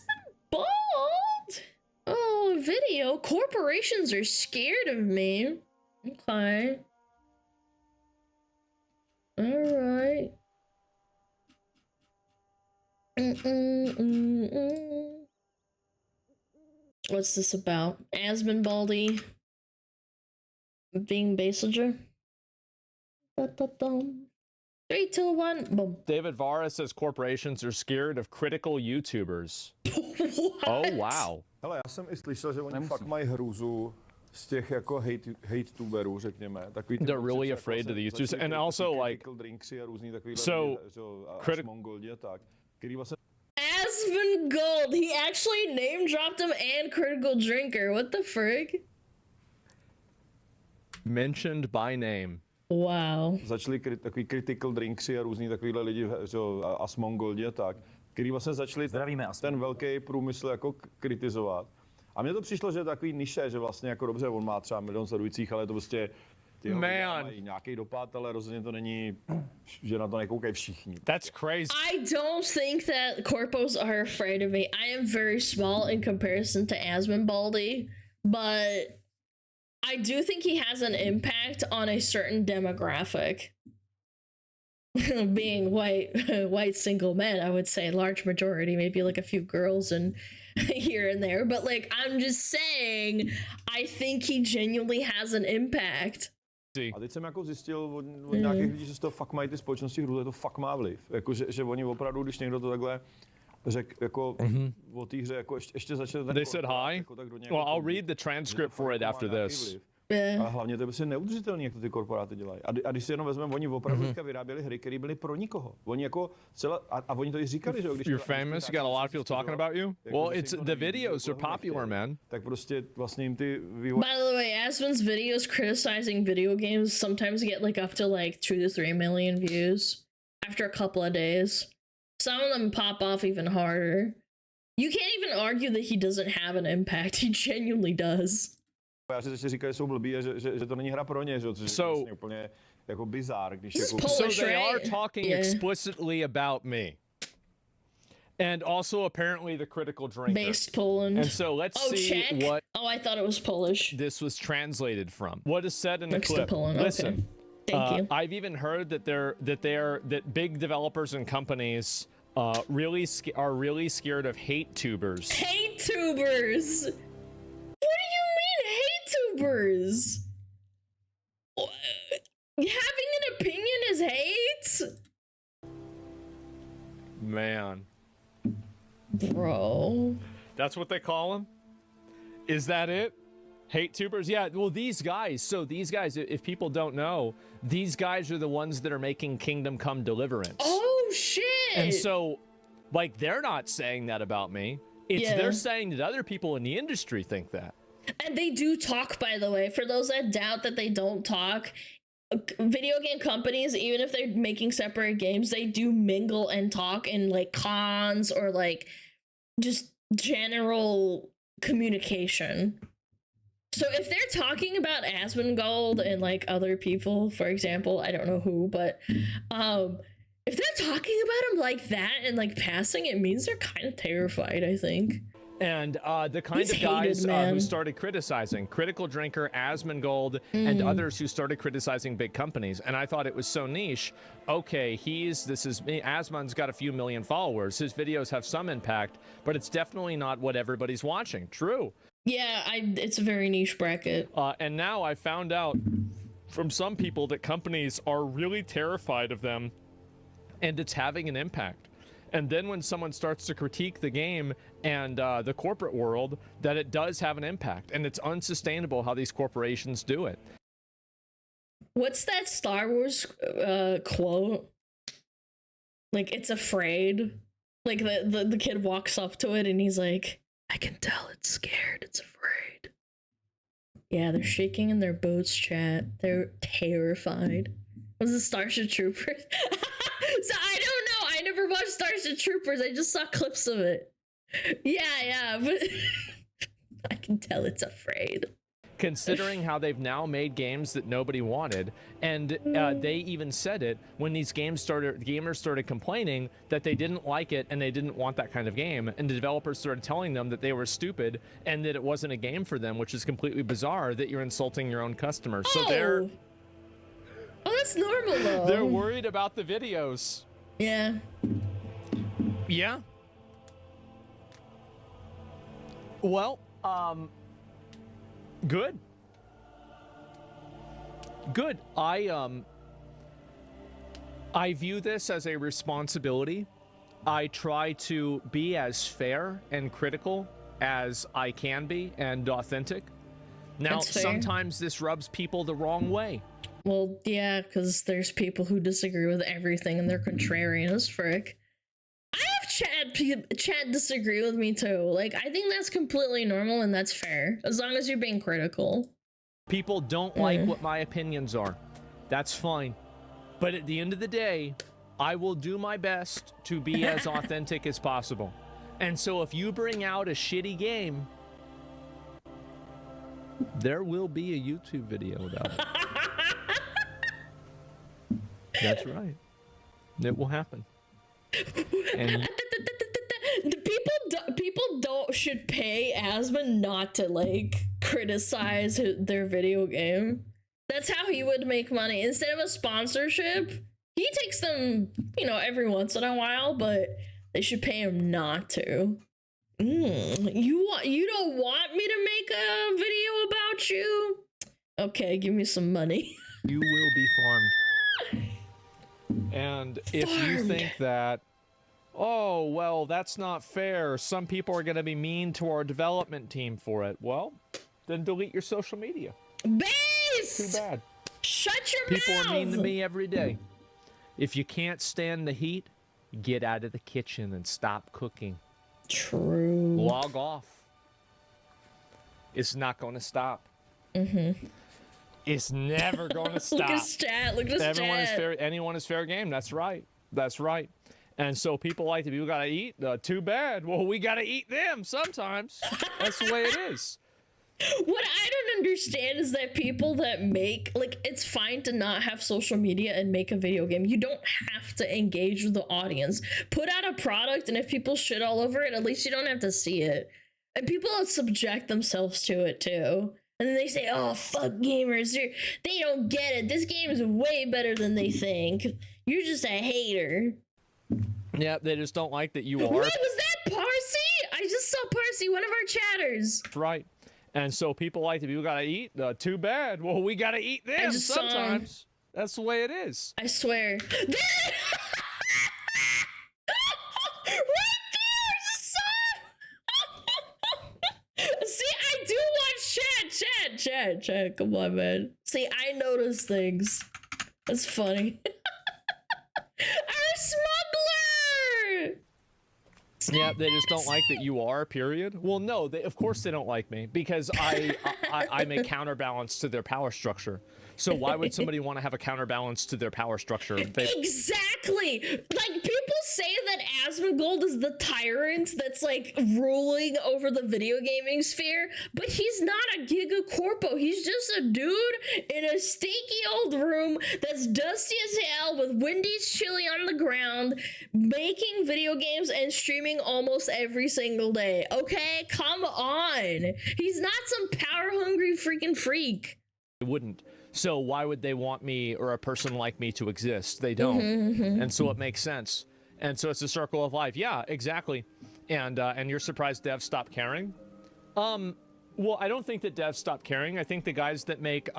been bold. Oh, video. Corporations are scared of me. Okay. All right. What's this about? Asmonbaldy being Baselger? 3, 2, 1, boom. David Vara says corporations are scared of critical YouTubers. Oh, wow. Hele, já jsem i slyšel, že oni fakt mají hrůzu z těch jako hate-tuberů, řekněme. They're really afraid of the YouTubers. And also, like, so, Asmongold, he actually name dropped him and Critical Drinker. What the frig? Mentioned by name. Wow. Začali takový critical drinksy a různý takovýhle lidi, Asmongoldi a tak, který vlastně začali ten velký průmysl jako kritizovat. A mně to přišlo, že je takový niše, že vlastně jako dobře, on má třeba 1 milion sledujících, ale to prostě mají nějaký dopad, ale rozhodně to není, že na to nekoukají všichni. That's crazy. I don't think that corpos are afraid of me. I am very small in comparison to Asmonbaldy, but I do think he has an impact on a certain demographic. Being white single men, I would say large majority, maybe like a few girls and here and there, but like I'm just saying, I think he genuinely has an impact. A teď jsem jako zjistil od nějakých lidí, že z toho fakt mají ty společnosti hrůzu, to fakt má vliv. Jako, že oni opravdu, když někdo to takhle řekl jako o té hře, jako ještě začne... They said hi? Well, I'll read the transcript for it after this. A hlavně to je prostě neudržitelný, jak to ty korporáty dělají. A když si jenom vezmeme, oni opravdu vyráběli hry, které byly pro nikoho. Oni jako a oni to i říkali, že když... You're famous, you got a lot of people talking about you? Well, the videos are popular, man. Tak prostě vlastně jim ty By the way, Asmon's videos criticizing video games sometimes get like up to like 2 to 3 million views after a couple of days. Some of them pop off even harder. You can't even argue that he doesn't have an impact. He genuinely does. Já si ještě říkají, že jsou blbí a že to není hra pro ně, že? Což je vlastně úplně jako bizár, když jako... So they are talking explicitly about me. And also apparently the critical drinker. Based Poland. And so let's see what... Oh, I thought it was Polish. This was translated from. What is said in the Next clip. To Poland. Listen. Okay. Thank you. I've even heard that big developers and companies are really scared of hate tubers. Hate tubers! What do you mean, hate tubers? Having an opinion is hate? Man. Bro. That's what they call them? Is that it? Hate tubers? Yeah, well, these guys, if people don't know, these guys are the ones that are making Kingdom Come Deliverance. Oh, shit! And so, like, they're not saying that about me. They're saying that other people in the industry think that. And they do talk, by the way. For those that doubt that they don't talk, video game companies, even if they're making separate games, they do mingle and talk in like cons or like just general communication. So if they're talking about Asmongold and like other people, for example, I don't know who, but if they're talking about him like that and like passing, it means they're kind of terrified, I think. And the kind He's of guys hated, who started criticizing Critical Drinker, Asmongold, and others who started criticizing big companies. And I thought it was so niche. Okay, this is me. Asmon's got a few million followers. His videos have some impact, but it's definitely not what everybody's watching. True. Yeah, it's a very niche bracket. And now I found out from some people that companies are really terrified of them, and it's having an impact. And then when someone starts to critique the game and the corporate world, that it does have an impact, and it's unsustainable how these corporations do it. What's that Star Wars quote? Like, it's afraid. Like the kid walks up to it and he's like, I can tell it's scared, it's afraid. Yeah, they're shaking in their boots, chat. They're terrified. Was it Starship Troopers? So I don't know. I never watched Starship Troopers. I just saw clips of it. Yeah, but I can tell it's afraid. Considering how they've now made games that nobody wanted, and they even said it when these gamers started complaining that they didn't like it and they didn't want that kind of game, and the developers started telling them that they were stupid and that it wasn't a game for them, which is completely bizarre that you're insulting your own customers. So they're... Oh, that's normal though. They're worried about the videos. Yeah. Yeah. Well, good. Good. I view this as a responsibility. I try to be as fair and critical as I can be and authentic. Now, sometimes this rubs people the wrong way. Well, yeah, because there's people who disagree with everything and they're contrarian as frick. I have Chad disagree with me too. Like, I think that's completely normal and that's fair, as long as you're being critical. People don't like what my opinions are. That's fine. But at the end of the day, I will do my best to be as authentic as possible. And so if you bring out a shitty game, there will be a YouTube video about it. That's right. It will happen. And people should pay Asmon not to like criticize their video game. That's how he would make money. Instead of a sponsorship, he takes them, every once in a while, but they should pay him not to. You don't want me to make a video about you? Okay, give me some money. You will be farmed. And if you think that, oh, well, that's not fair, some people are going to be mean to our development team for it, well, then delete your social media. Base! Too bad. Shut your People mouth! are mean to me every day. If you can't stand the heat, get out of the kitchen and stop cooking. True. Log off. It's not going to stop. It's never going to stop. Look at his chat. Look at his chat. Anyone is fair game. That's right. That's right. And so people like the people got to eat. Too bad. Well, we got to eat them sometimes. That's the way it is. What I don't understand is that people that make, like, it's fine to not have social media and make a video game. You don't have to engage with the audience. Put out a product, and if people shit all over it, at least you don't have to see it. And people subject themselves to it, too. And then they say, oh, fuck gamers. They don't get it. This game is way better than they think. You're just a hater. Yeah, they just don't like that you are. Wait, was that Parsi? I just saw Parsi, one of our chatters. That's right. And so people like the people got to eat. Too bad. Well, we got to eat them sometimes. That's the way it is. I swear. Right there, See, I do watch chat. Come on, man. See, I notice things. That's funny. Our smuggler! Yeah, they just don't like that you are, period. Well, no, of course they don't like me because I'm a counterbalance to their power structure. So why would somebody want to have a counterbalance to their power structure? Exactly! Like, people say that Asmongold is the tyrant that's, like, ruling over the video gaming sphere, but he's not a Giga Corpo. He's just a dude in a stinky old room that's dusty as hell with Wendy's chili on the ground, making video games and streaming almost every single day. Okay? Come on! He's not some power-hungry freaking freak. They wouldn't. So why would they want me or a person like me to exist? They don't. And so it makes sense. And so it's a circle of life. Yeah, exactly. And you're surprised devs stopped caring? Well, I don't think that devs stopped caring. I think the guys that make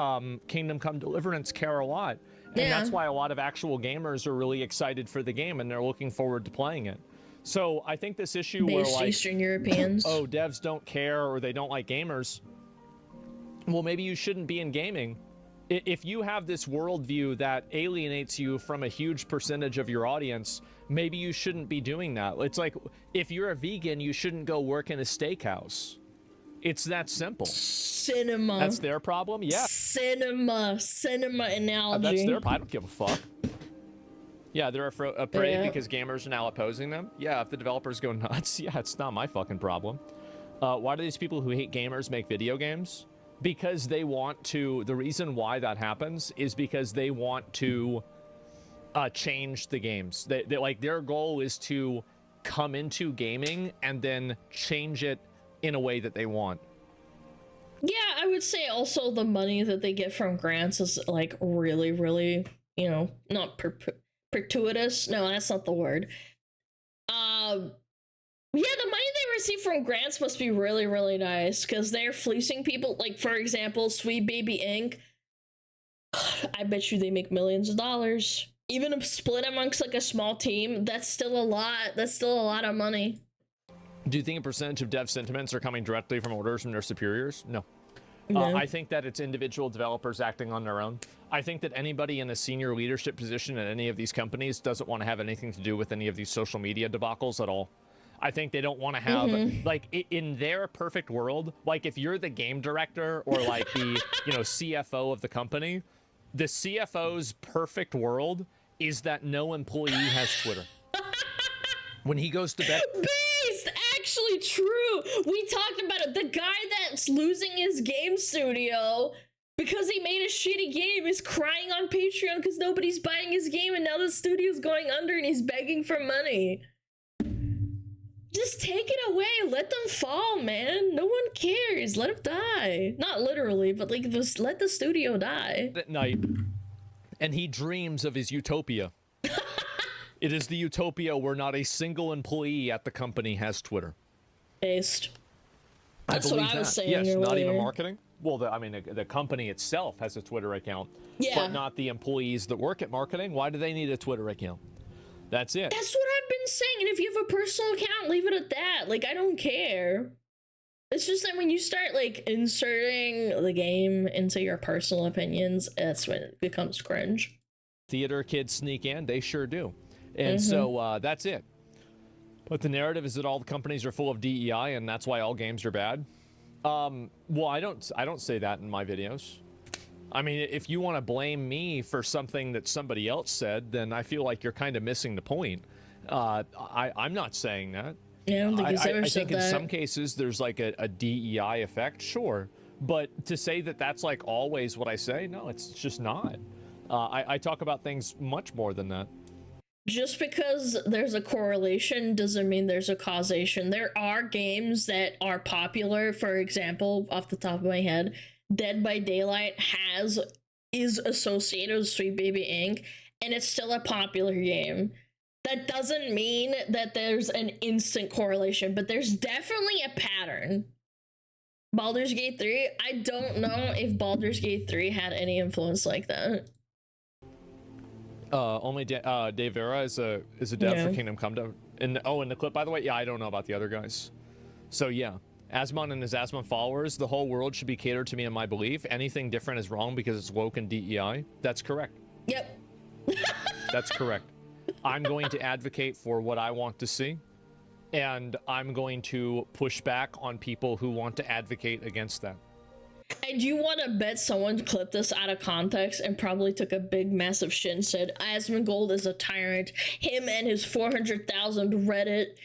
Kingdom Come Deliverance care a lot. And that's why a lot of actual gamers are really excited for the game and they're looking forward to playing it. So I think this issue where, like, Eastern Europeans. oh, devs don't care or they don't like gamers. Well, maybe you shouldn't be in gaming. If you have this worldview that alienates you from a huge percentage of your audience, maybe you shouldn't be doing that. It's like, if you're a vegan, you shouldn't go work in a steakhouse. It's that simple. Cinema. That's their problem? Yeah. Cinema analogy. That's their problem. I don't give a fuck. Yeah, they're afraid because gamers are now opposing them. Yeah, if the developers go nuts, yeah, it's not my fucking problem. Why do these people who hate gamers make video games? Because they want to, the reason why that happens is because they want to change the games. They like, their goal is to come into gaming and then change it in a way that they want. Yeah, I would say also the money that they get from grants is, like, really, really, you know, not gratuitous. No, that's not the word. Yeah, the money they receive from grants must be really, really nice, because they're fleecing people. Like, for example, Sweet Baby Inc. I bet you they make millions of dollars. Even if split amongst, like, a small team, that's still a lot. That's still a lot of money. Do you think a percentage of dev sentiments are coming directly from orders from their superiors? No. No. I think that it's individual developers acting on their own. I think that anybody in a senior leadership position at any of these companies doesn't want to have anything to do with any of these social media debacles at all. I think they don't want to have, like, in their perfect world, like, if you're the game director or, like, the, you know, CFO of the company, the CFO's perfect world is that no employee has Twitter. When he goes to bed... Based! Actually true! We talked about it. The guy that's losing his game studio because he made a shitty game is crying on Patreon because nobody's buying his game and now the studio's going under and he's begging for money. Just take it away. Let them fall, man. No one cares. Let them die. Not literally, but, like, just let the studio die. At night, and he dreams of his utopia. It is the utopia where not a single employee at the company has Twitter. Based. That's I believe what I was that. saying Yes, earlier. not even marketing. Well, I mean, the company itself has a Twitter account, but not the employees that work at marketing. Why do they need a Twitter account? That's it. That's what I've been saying. And if you have a personal account, leave it at that. Like, I don't care. It's just that when you start, like, inserting the game into your personal opinions, that's when it becomes cringe. Theater kids sneak in. They sure do. And so that's it. But the narrative is that all the companies are full of DEI and that's why all games are bad. Well, I don't say that in my videos. I mean, if you want to blame me for something that somebody else said, then I feel like you're kind of missing the point. I'm not saying that. Yeah, I don't think he's ever I said think in that. some cases there's like a DEI effect, sure. But to say that that's like always what I say, no, it's just not. I talk about things much more than that. Just because there's a correlation doesn't mean there's a causation. There are games that are popular. For example, off the top of my head, Dead by Daylight is associated with Sweet Baby Inc. and it's still a popular game. That doesn't mean that there's an instant correlation, but there's definitely a pattern. Baldur's Gate 3, I don't know if Baldur's Gate 3 had any influence like that. Only Dave Vera is a dev for Kingdom Come. In the clip, by the way, yeah, I don't know about the other guys. So yeah, Asmon and his Asmon followers, the whole world should be catered to me in my belief. Anything different is wrong because it's woke and DEI. That's correct. Yep. That's correct. I'm going to advocate for what I want to see. and I'm going to push back on people who want to advocate against that. And you want to bet someone clipped this out of context and probably took a big massive shit and said Asmongold is a tyrant. Him and his 400,000 Reddit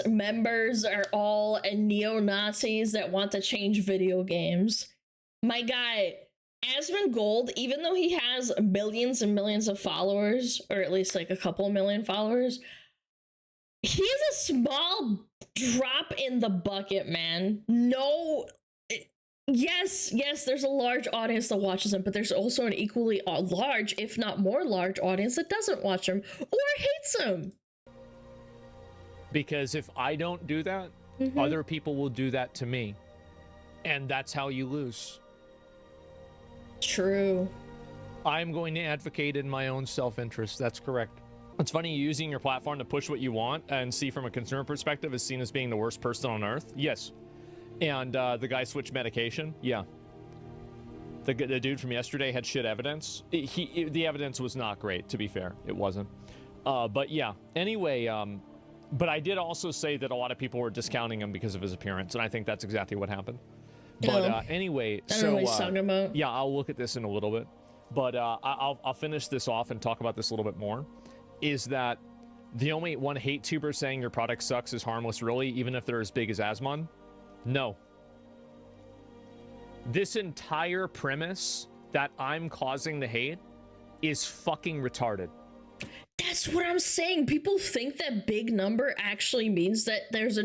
members are all neo-Nazis that want to change video games. My guy, Asmongold, even though he has millions and millions of followers, or at least like a couple million followers, he's a small drop in the bucket, man. No, yes, there's a large audience that watches him, but there's also an equally large, if not more large audience that doesn't watch him or hates him. Because if I don't do that, other people will do that to me. And that's how you lose. True. I'm going to advocate in my own self-interest. That's correct. It's funny, using your platform to push what you want and see from a consumer perspective is seen as being the worst person on earth. Yes. And the guy switched medication. Yeah. The dude from yesterday had shit evidence. The evidence was not great, to be fair. It wasn't. But yeah. Anyway, but I did also say that a lot of people were discounting him because of his appearance, and I think that's exactly what happened. But anyway, so yeah, I'll look at this in a little bit. But I'll finish this off and talk about this a little bit more. Is that the only one hate tuber saying your product sucks is harmless, really, even if they're as big as Asmon? No. This entire premise that I'm causing the hate is fucking retarded. That's what I'm saying. People think that big number actually means that there's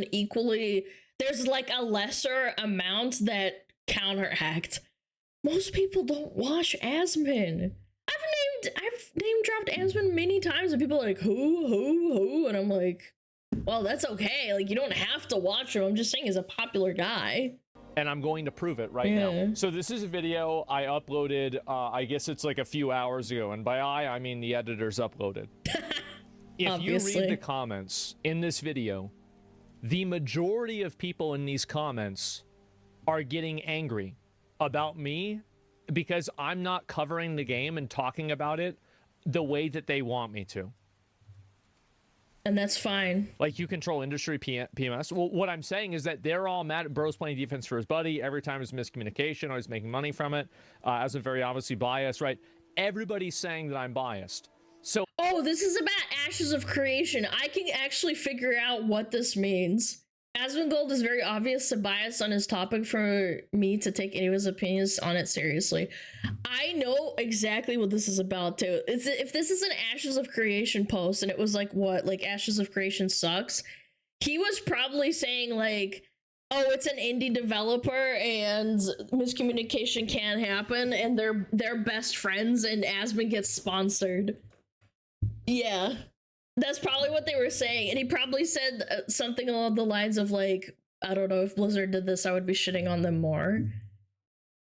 like a lesser amount that counteract. Most people don't watch Asmon. I've name dropped Asmon many times and people are like, who? And I'm like, well, that's okay. Like, you don't have to watch him. I'm just saying he's a popular guy. And I'm going to prove it right now. So this is a video I uploaded, I guess it's like a few hours ago. And by I mean the editors uploaded. If you read the comments in this video, the majority of people in these comments are getting angry about me because I'm not covering the game and talking about it the way that they want me to. And that's fine. Like, you control industry PMS. Well, what I'm saying is that they're all mad at Bro's playing defense for his buddy. Every time there's miscommunication, always making money from it. As a very obviously biased, right? Everybody's saying that I'm biased. So, oh, this is about Ashes of Creation. I can actually figure out what this means. Asmongold is very obvious to bias on his topic for me to take any of his opinions on it seriously. I know exactly what this is about too. If this is an Ashes of Creation post and it was like, what, like Ashes of Creation sucks, he was probably saying like, oh, it's an indie developer and miscommunication can happen and they're best friends and Asmon gets sponsored. Yeah. That's probably what they were saying, and he probably said something along the lines of like, I don't know, if Blizzard did this, I would be shitting on them more.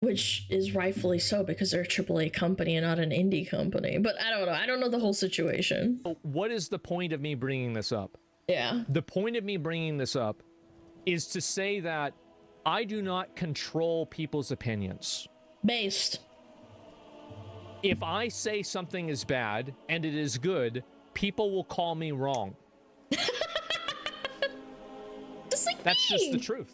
Which is rightfully so, because they're a AAA company and not an indie company. But I don't know. I don't know the whole situation. What is the point of me bringing this up? Yeah. The point of me bringing this up is to say that I do not control people's opinions. Based. If I say something is bad and it is good, people will call me wrong. Just like That's just the truth.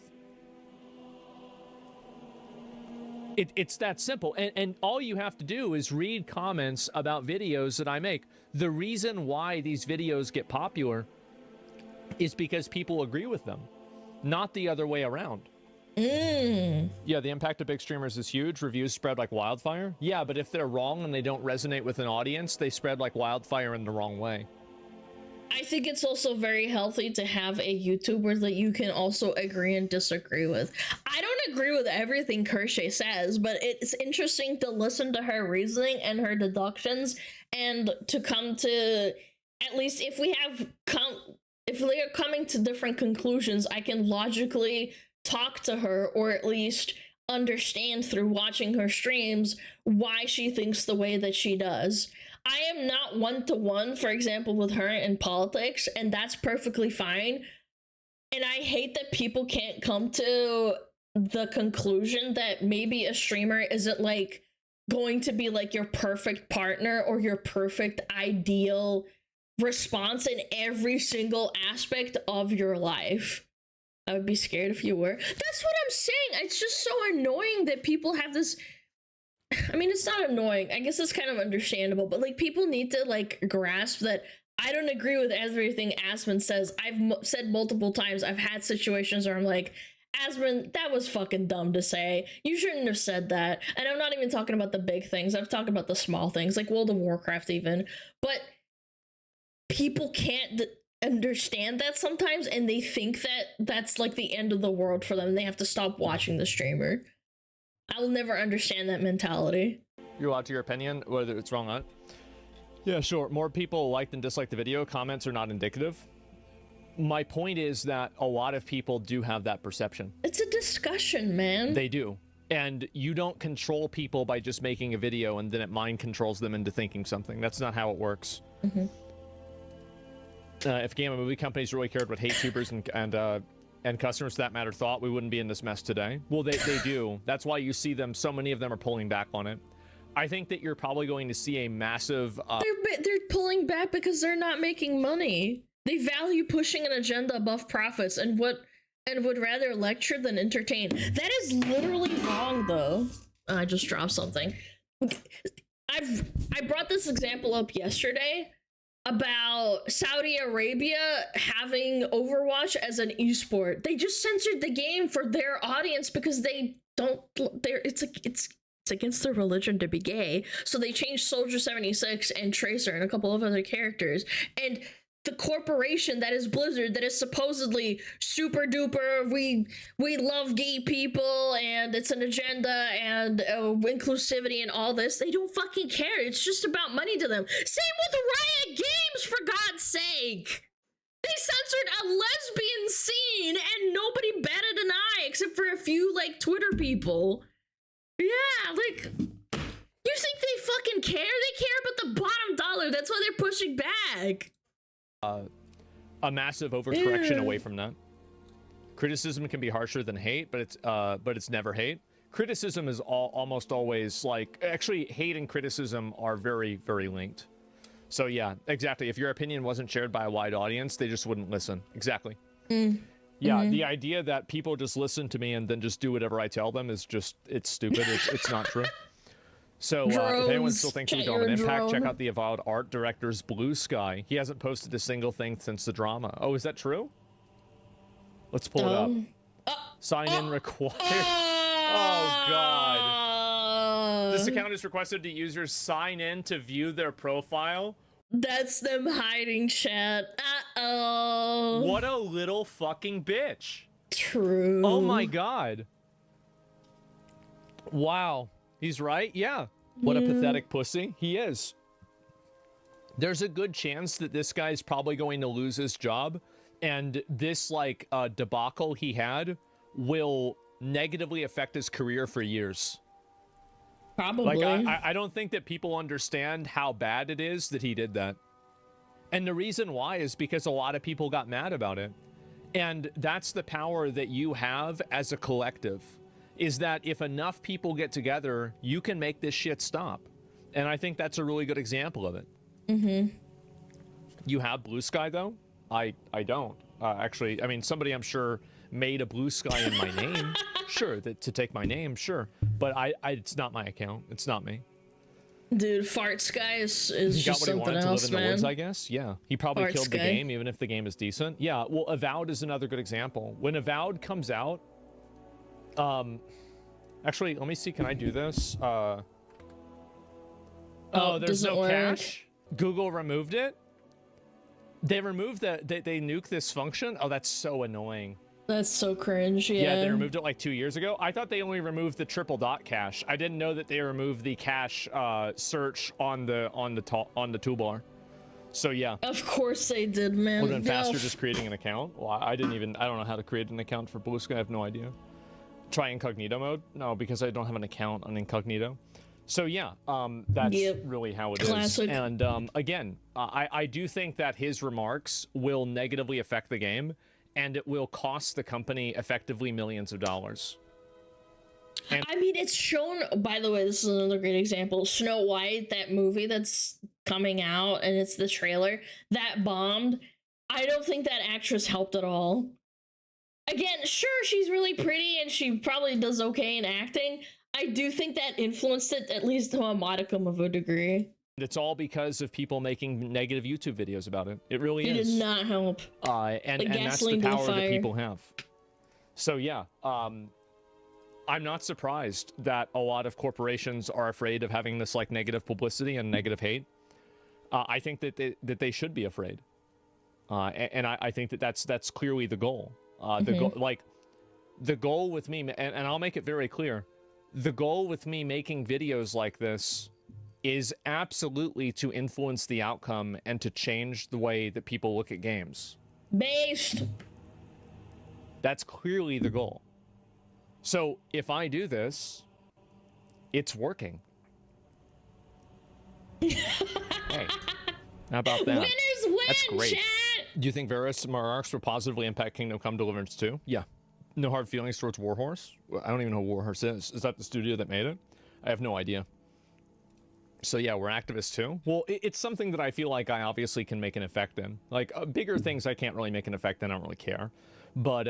It's that simple. And all you have to do is read comments about videos that I make. The reason why these videos get popular is because people agree with them, not the other way around. Yeah, the impact of big streamers is huge. Reviews spread like wildfire. Yeah, but if they're wrong and they don't resonate with an audience, they spread like wildfire in the wrong way. I think it's also very healthy to have a YouTuber that you can also agree and disagree with. I don't agree with everything Kershay says, but it's interesting to listen to her reasoning and her deductions and to come to, at least if we are coming to different conclusions, I can logically talk to her, or at least understand through watching her streams why she thinks the way that she does. I am not one-to-one, for example, with her in politics, and that's perfectly fine. And I hate that people can't come to the conclusion that maybe a streamer isn't like going to be like your perfect partner or your perfect ideal response in every single aspect of your life. I would be scared if you were. That's what I'm saying. It's just so annoying that people have this. I mean, it's not annoying. I guess it's kind of understandable, but like people need to like grasp that I don't agree with everything Asmund says. I've said multiple times, I've had situations where I'm like, Asmund, that was fucking dumb to say. You shouldn't have said that. And I'm not even talking about the big things. I've talked about the small things, like World of Warcraft even. But people can't understand that sometimes, and they think that that's like the end of the world for them. They have to stop watching the streamer. I'll never understand that mentality. You're allowed to your opinion, whether it's wrong or not. Yeah, sure. More people like than dislike the video. Comments are not indicative. My point is that a lot of people do have that perception. It's a discussion, man. They do. And you don't control people by just making a video and then it mind controls them into thinking something. That's not how it works. Mm-hmm. If game and movie companies really cared what hate tubers and customers for that matter thought, we wouldn't be in this mess today. Well, they do. That's why you see them, so many of them are pulling back on it. I think that you're probably going to see a massive... They're pulling back because they're not making money. They value pushing an agenda above profits and would rather lecture than entertain. That is literally wrong, though. I just dropped something. I brought this example up yesterday about Saudi Arabia having Overwatch as an esport. They just censored the game for their audience because it's against their religion to be gay. So they changed Soldier 76 and Tracer and a couple of other characters. And the corporation that is Blizzard, that is supposedly super duper, we love gay people and it's an agenda and inclusivity and all this, they don't fucking care. It's just about money to them. Same with Riot Games, for God's sake. They censored a lesbian scene and nobody batted an eye except for a few like Twitter people. Yeah, like, you think they fucking care? They care about the bottom dollar. That's why they're pushing back. A massive overcorrection away from that. Criticism can be harsher than hate, but it's never hate. Criticism is almost always like, actually hate and criticism are very, very linked. So yeah, exactly. If your opinion wasn't shared by a wide audience, they just wouldn't listen. Exactly. Yeah, the idea that people just listen to me and then just do whatever I tell them is just, it's stupid. It's not true. So if anyone still thinks we don't have an impact, check out the Avowed art director's Blue Sky. He hasn't posted a single thing since the drama. Oh, is that true? Let's pull it up. Sign in required. Oh, God. This account is requested to users sign in to view their profile. That's them hiding chat. Uh-oh. What a little fucking bitch. True. Oh, my God. Wow. He's right, yeah. What a pathetic pussy. He is. There's a good chance that this guy's probably going to lose his job, and this, like, debacle he had will negatively affect his career for years. Probably. Like, I don't think that people understand how bad it is that he did that. And the reason why is because a lot of people got mad about it. And that's the power that you have as a collective. Is that if enough people get together, you can make this shit stop. And I think that's a really good example of it. You have Blue Sky, though? I don't. Actually, I mean, somebody I'm sure made a Blue Sky in my name. Sure, to take my name, sure. But it's not my account. It's not me. Dude, Fart Sky is he got just what he something wanted else, to live in man. the woods, I guess. Yeah, he probably Fart killed Sky. the game, even if the game is decent. Yeah, well, Avowed is another good example. When Avowed comes out, actually, let me see. Can I do this? Oh, there's doesn't no work. cache. Google removed it. They removed they nuked this function. Oh, that's so annoying. That's so cringe, yeah. Yeah, they removed it like 2 years ago. I thought they only removed the triple dot cache. I didn't know that they removed the cache search on the toolbar. So yeah. Of course they did, man. Would have been faster No. just creating an account. Well, I don't know how to create an account for Blue Sky. I have no idea. Try incognito mode? No, because I don't have an account on incognito. So yeah, that's really how it is. Classic. And again, I do think that his remarks will negatively affect the game, and it will cost the company effectively millions of dollars. And I mean, it's shown, by the way, this is another great example. Snow White, that movie that's coming out and it's the trailer that bombed. I don't think that actress helped at all. Again, sure, she's really pretty and she probably does okay in acting. I do think that influenced it at least to a modicum of a degree. It's all because of people making negative YouTube videos about it. It really is. It did not help. And that's the power that people have. So yeah, I'm not surprised that a lot of corporations are afraid of having this like negative publicity and negative hate. I think that they should be afraid, and I think that that's clearly the goal. The goal with me, and I'll make it very clear, the goal with me making videos like this is absolutely to influence the outcome and to change the way that people look at games. Based. That's clearly the goal. So if I do this, it's working. Hey, how about that? Winners win, That's great. chat! Do you think various remarks will positively impact Kingdom Come Deliverance 2? Yeah. No hard feelings towards Warhorse? I don't even know who Warhorse is. Is that the studio that made it? I have no idea. So yeah, we're activists too. Well, it's something that I feel like I obviously can make an effect in. Like bigger things I can't really make an effect in, I don't really care. But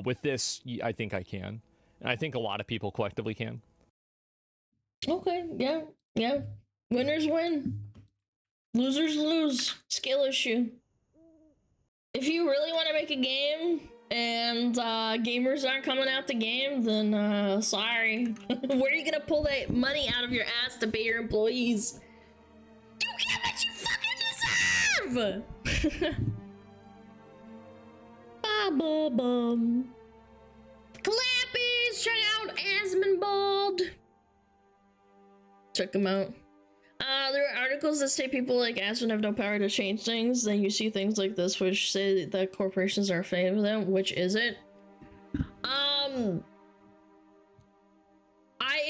with this, I think I can. And I think a lot of people collectively can. Okay, yeah. Winners win. Losers lose. Skill issue. If you really want to make a game and gamers aren't coming out the game, then sorry. Where are you gonna pull that money out of your ass to pay your employees? You get what you fucking deserve! Ba-ba-bum. Clappies! Check out Asmonbald! Check them out. There are articles that say people like Aspen have no power to change things. Then you see things like this which say that corporations are afraid of them. Which is it? I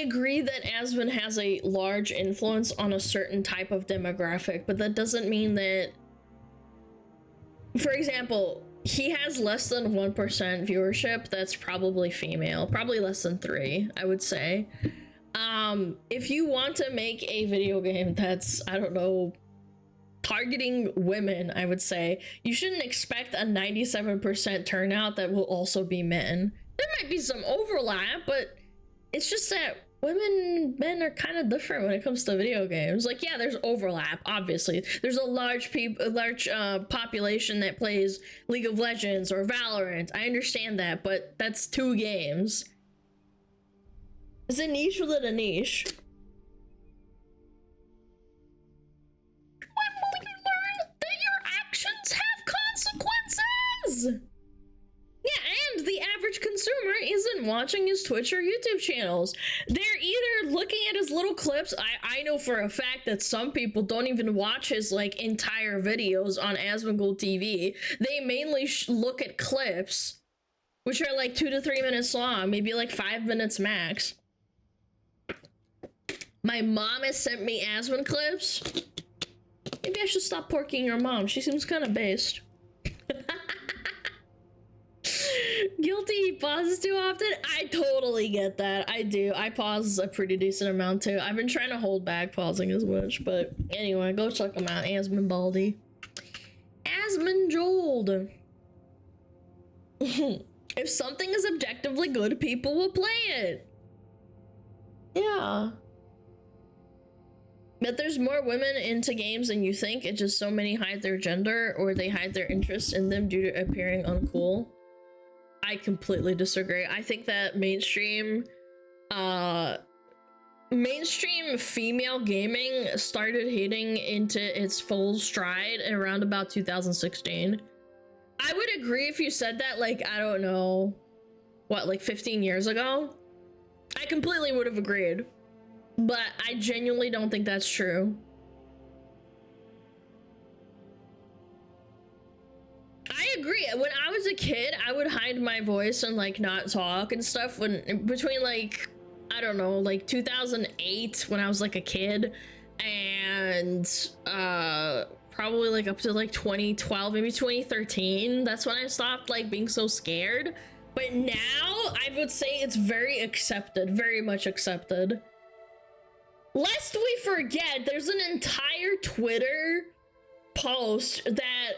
agree that Aspen has a large influence on a certain type of demographic, but that doesn't mean that... For example, he has less than 1% viewership. That's probably female. Probably less than 3, I would say. If you want to make a video game that's, I don't know, targeting women, I would say, you shouldn't expect a 97% turnout that will also be men. There might be some overlap, but it's just that men are kind of different when it comes to video games. Like, yeah, there's overlap, obviously. There's a large population that plays League of Legends or Valorant. I understand that, but that's 2 games. It's a niche within a niche. When will you learn that your actions have consequences? Yeah, and the average consumer isn't watching his Twitch or YouTube channels. They're either looking at his little clips. I know for a fact that some people don't even watch his like entire videos on Asmongold TV. They mainly look at clips, which are like 2 to 3 minutes long, maybe like 5 minutes max. My mom has sent me Asmon clips. Maybe I should stop porking your mom. She seems kind of based. Guilty, he pauses too often. I totally get that. I do. I pause a pretty decent amount too. I've been trying to hold back pausing as much, but anyway, go check him out. Asmonbaldy. Asmonjold. If something is objectively good, people will play it. Yeah. But there's more women into games than you think. It's just so many hide their gender or they hide their interest in them due to appearing uncool. I completely disagree. I think that mainstream female gaming started hitting into its full stride around about 2016. I would agree if you said that, like, I don't know, what, like 15 years ago? I completely would have agreed. But I genuinely don't think that's true. I agree. When I was a kid, I would hide my voice and like not talk and stuff when between like, I don't know, like 2008 when I was like a kid and probably like up to like 2012, maybe 2013. That's when I stopped like being so scared. But now I would say it's very accepted, very much accepted. lest we forget, there's an entire Twitter post that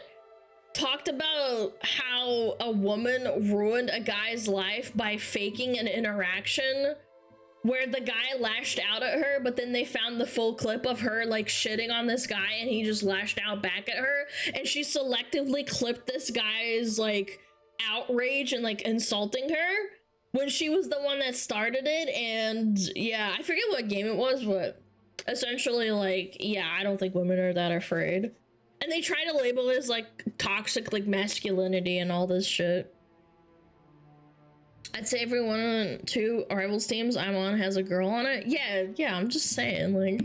talked about how a woman ruined a guy's life by faking an interaction where the guy lashed out at her, but then they found the full clip of her like shitting on this guy and he just lashed out back at her, and she selectively clipped this guy's like outrage and like insulting her when she was the one that started it. And yeah, I forget what game it was, but essentially like, yeah, I don't think women are that afraid. And they try to label it as like toxic like masculinity and all this shit. I'd say every one of 2 Rivals teams I'm on has a girl on it. Yeah, I'm just saying, like.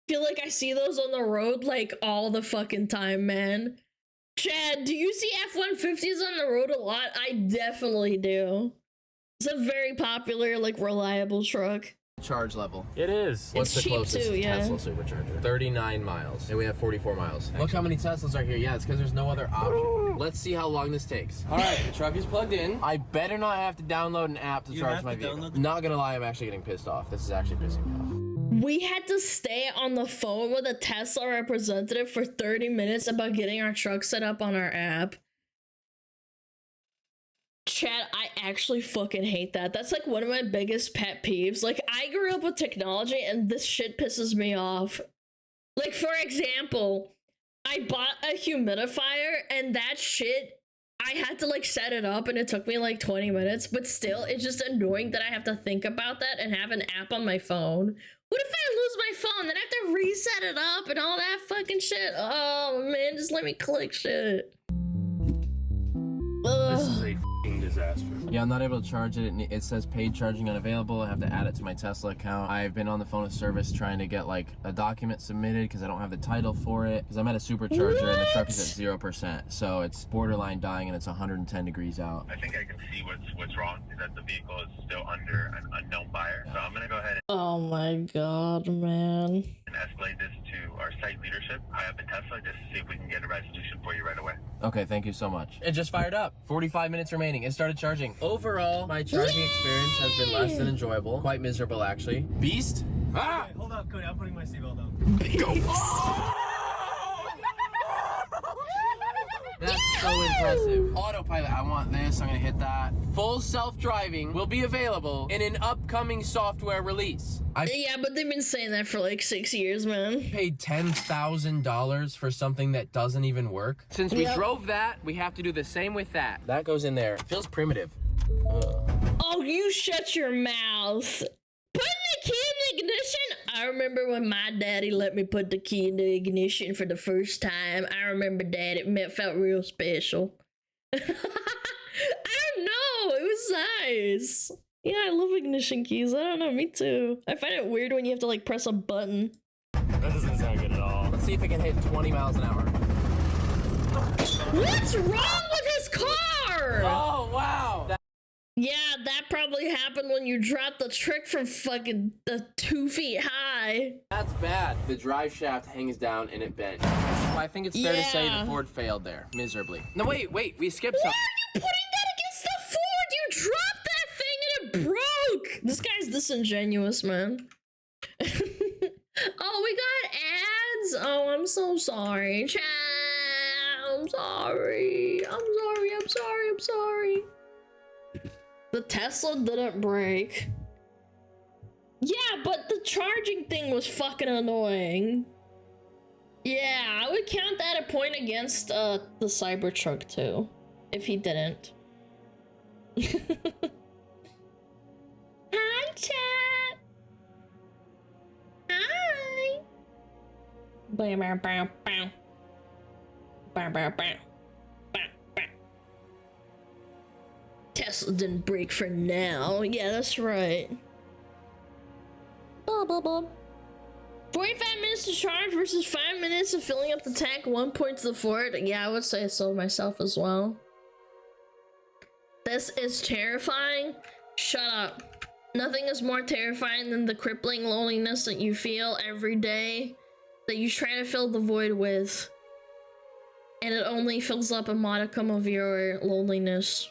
Feel like I see those on the road like all the fucking time, man. Chad, do you see F-150s on the road a lot? I definitely do. It's a very popular, like, reliable truck. Charge level. It is. What's the cheap closest too, yeah. Tesla supercharger? 39 miles. And we have 44 miles. Look how many Teslas are here. Yeah, it's because there's no other option. Let's see how long this takes. All right, the truck is plugged in. I better not have to download an app to charge my vehicle. Not gonna lie, I'm actually getting pissed off. This is actually pissing me off. We had to stay on the phone with a Tesla representative for 30 minutes about getting our truck set up on our app. Chat, I actually fucking hate that. That's like one of my biggest pet peeves. Like, I grew up with technology and this shit pisses me off. Like, for example, I bought a humidifier and that shit, I had to like set it up and it took me like 20 minutes, but still, it's just annoying that I have to think about that and have an app on my phone. What if I lose my phone? Then I have to reset it up and all that fucking shit. Oh man, just let me click shit. This is a f***ing disaster. disaster. Yeah, I'm not able to charge it. It says paid charging unavailable. I have to add it to my Tesla account. I've been on the phone with service trying to get like a document submitted because I don't have the title for it. Because I'm at a supercharger and the truck is at 0%. So it's borderline dying and it's 110 degrees out. I think I can see what's wrong is that the vehicle is still under an unknown buyer. So I'm gonna go ahead Oh my god, man. and escalate this to our site leadership high up in Tesla just to see if we can get a resolution for you right away. Okay, thank you so much. It just fired up. 45 minutes remaining. It started charging. Overall, my charging experience has been less than enjoyable. Quite miserable, actually. Beast? Ah! Wait, hold up, Cody. I'm putting my seatbelt on. That's so impressive. Autopilot, I want this, I'm gonna hit that. Full self-driving will be available in an upcoming software release. I Yeah, but they've been saying that for like 6 years, man. paid $10,000 for something that doesn't even work. Since we drove that, we have to do the same with that. That goes in there. It feels primitive. Oh, you shut your mouth. Putting the key in the ignition? I remember when my daddy let me put the key in the ignition for the first time. I remember that. It felt real special. I don't know. It was nice. Yeah, I love ignition keys. I don't know. Me too. I find it weird when you have to like press a button. That doesn't sound good at all. Let's see if it can hit 20 miles an hour. What's wrong with his car? Oh, wow. Yeah, that probably happened when you dropped the trick from fucking 2 feet high. That's bad. The drive shaft hangs down and it bent. So I think it's fair to say the Ford failed there, miserably. No, wait, we skipped Why something. are you putting that against the Ford? You dropped that thing and it broke. This guy's disingenuous, man. Oh, we got ads. Oh, I'm so sorry. Chat. I'm sorry. I'm sorry. The Tesla didn't break. Yeah, but the charging thing was fucking annoying. Yeah, I would count that a point against the Cybertruck too, if he didn't. Hi, chat. Hi. Bow, bow, bow, bow. Bow, bow, bow. Tesla didn't break for now. Yeah, that's right. Blah, blah, blah. 45 minutes to charge versus 5 minutes of filling up the tank. 1 point to the Ford. Yeah, I would say so myself as well. This is terrifying. Shut up. Nothing is more terrifying than the crippling loneliness that you feel every day that you try to fill the void with. And it only fills up a modicum of your loneliness.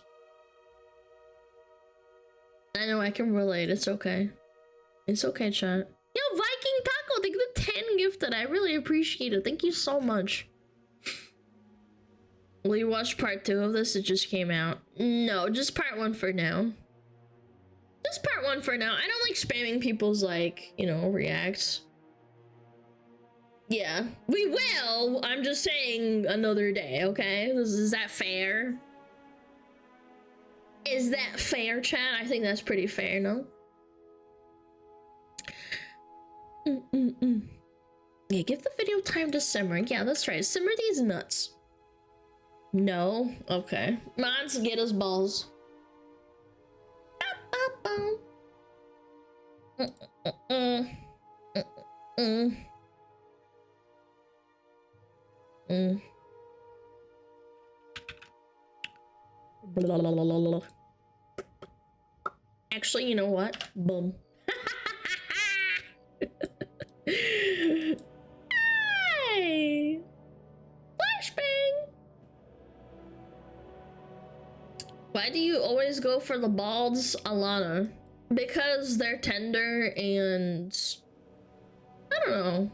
I know, I can relate. It's okay. It's okay, chat. Yo, Viking Taco, thank you for the 10 gifted. I really appreciate it. Thank you so much. Will you watch part 2 of this? It just came out. No, just part 1 for now. Just part 1 for now. I don't like spamming people's, like, you know, reacts. Yeah, we will. I'm just saying another day, okay? Is that fair? Is that fair, chat? I think that's pretty fair, no? Yeah, give the video time to simmer. Yeah, that's right. Simmer these nuts. No? Okay. Mine's get us balls. Blah, blah, blah, blah, blah. Actually, you know what? Boom. Hi! Flashbang! Why do you always go for the balds, Alana? Because they're tender and... I don't know.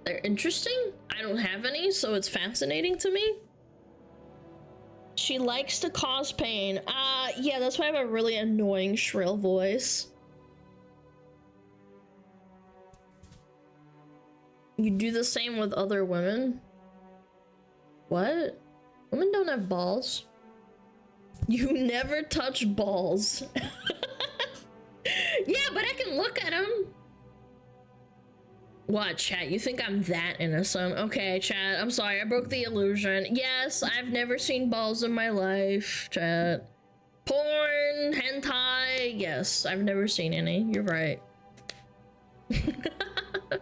They're interesting? I don't have any, so it's fascinating to me. She likes to cause pain. Yeah, that's why I have a really annoying shrill voice. You do the same with other women? What? Women don't have balls. You never touch balls. Yeah, but I can look at them. What, chat? You think I'm that innocent? Okay, chat. I'm sorry. I broke the illusion. Yes, I've never seen balls in my life, chat. Porn, hentai. Yes, I've never seen any. You're right. What?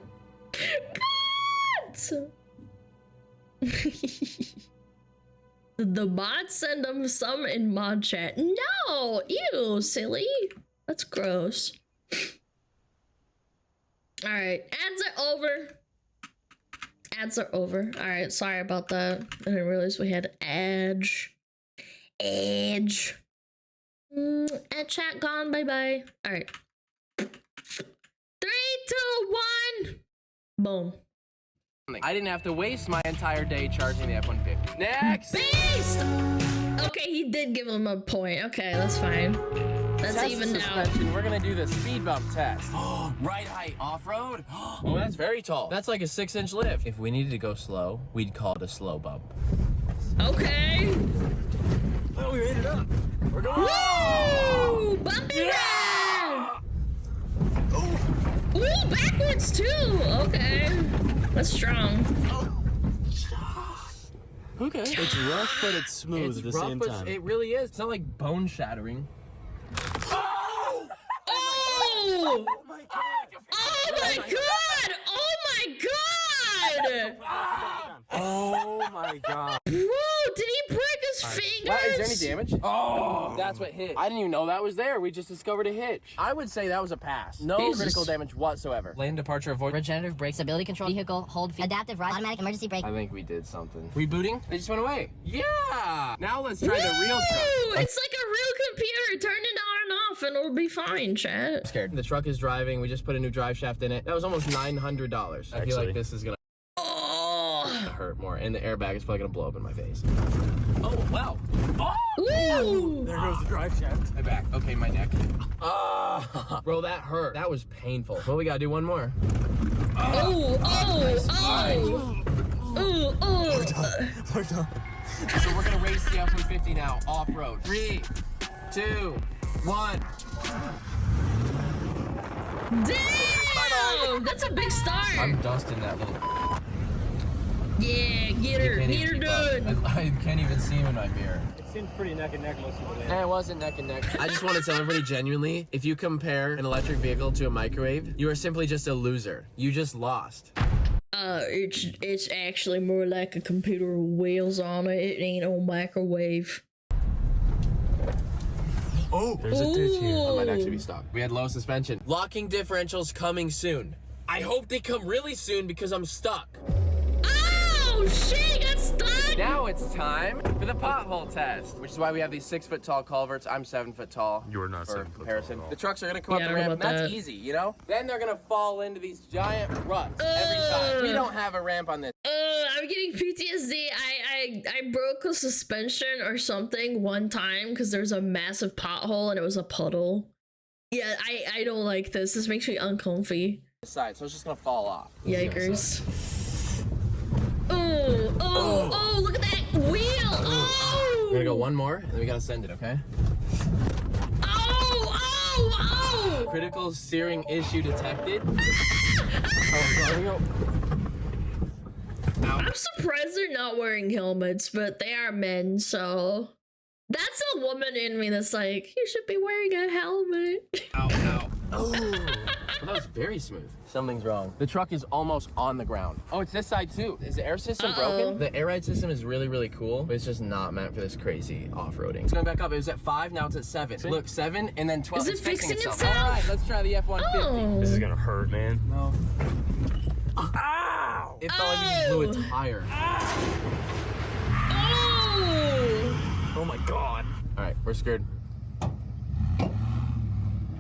The mods send them some in mod chat. No! Ew, silly. That's gross. Alright, ads are over. Ads are over. Alright, sorry about that. I didn't realize we had ads. Edge. Ad chat gone. Bye-bye. Alright. 3, 2, 1. Boom. I didn't have to waste my entire day charging the F-150. Next! Beast! Okay, he did give him a point. Okay, that's fine. That's Test even now. suspension. We're gonna do the speed bump test. Right height off-road? Oh, that's very tall. That's like a 6-inch lift. If we needed to go slow, we'd call it a slow bump. Okay. Oh, we made it up. We're going. Woo! Bumpy ride! Ooh, backwards too! Okay. That's strong. Okay. It's rough, but it's smooth at the same time. It really is. It's not like bone shattering. Oh! Oh my god! Oh my god! Oh my god! Oh my god. Whoa, did he break his fingers? Wow, is there any damage? Oh, that's what hit. I didn't even know that was there. We just discovered a hitch. I would say that was a pass. No Jesus. critical damage whatsoever. Lane departure avoid. Regenerative brake, stability control, vehicle, hold, adaptive ride, automatic emergency brake. I think we did something. Rebooting? They just went away. Yeah! Now let's try the real truck. It's like a real computer. Turn it on and off and it'll be fine, chat. I'm scared. The truck is driving. We just put a new drive shaft in it. That was almost $900. I feel like this is gonna hurt more, and the airbag is probably gonna blow up in my face. Oh, wow. Ooh! There goes the drive shaft. My back. Okay, my neck. Bro, that hurt. That was painful. Well, we gotta do one more. Oh, oh, oh. So we're gonna race the F-150 now, off-road. 3, 2, 1. Damn! That's a big start. I'm dusting that little. Yeah, get her done. I can't even see him in my mirror. It seemed pretty neck and neck most of the way. It wasn't neck and neck. I just want to tell everybody genuinely, if you compare an electric vehicle to a microwave, you are simply just a loser. You just lost. It's actually more like a computer with wheels on it. It ain't no microwave. Oh, there's a ditch here. I might actually be stuck. We had low suspension. Locking differentials coming soon. I hope they come really soon because I'm stuck. Oh shit, he got stuck! Now it's time for the pothole test, which is why we have these 6-foot tall culverts. I'm 7 foot tall. You're not for 7 foot comparison. tall. The trucks are gonna come Yeah, up I the don't know ramp. about That's that. easy, you know? Then they're gonna fall into these giant ruts every time. We don't have a ramp on this. I'm getting PTSD. I broke a suspension or something one time because there's a massive pothole and it was a puddle. Yeah, I don't like this. This makes me uncomfy. Side, so it's just gonna fall off. Yikers. Oh, look at that wheel! Oh! We're gonna go one more, and then we gotta send it, okay? Oh! Critical steering issue detected. There we go. I'm surprised they're not wearing helmets, but they are men, so... That's a woman in me that's like, you should be wearing a helmet. Ow, ow. Oh, that was very smooth. Something's wrong. The truck is almost on the ground. Oh, it's this side too. Is the air system broken? The air ride system is really, really cool, but it's just not meant for this crazy off-roading. It's going back up. It was at 5, now it's at 7. See? Look, 7 and then 12. Is it it's fixing itself? All right, let's try the F-150. Oh. This is gonna hurt, man. No. Ow! It felt like we blew a tire. Oh my god. All right, we're screwed.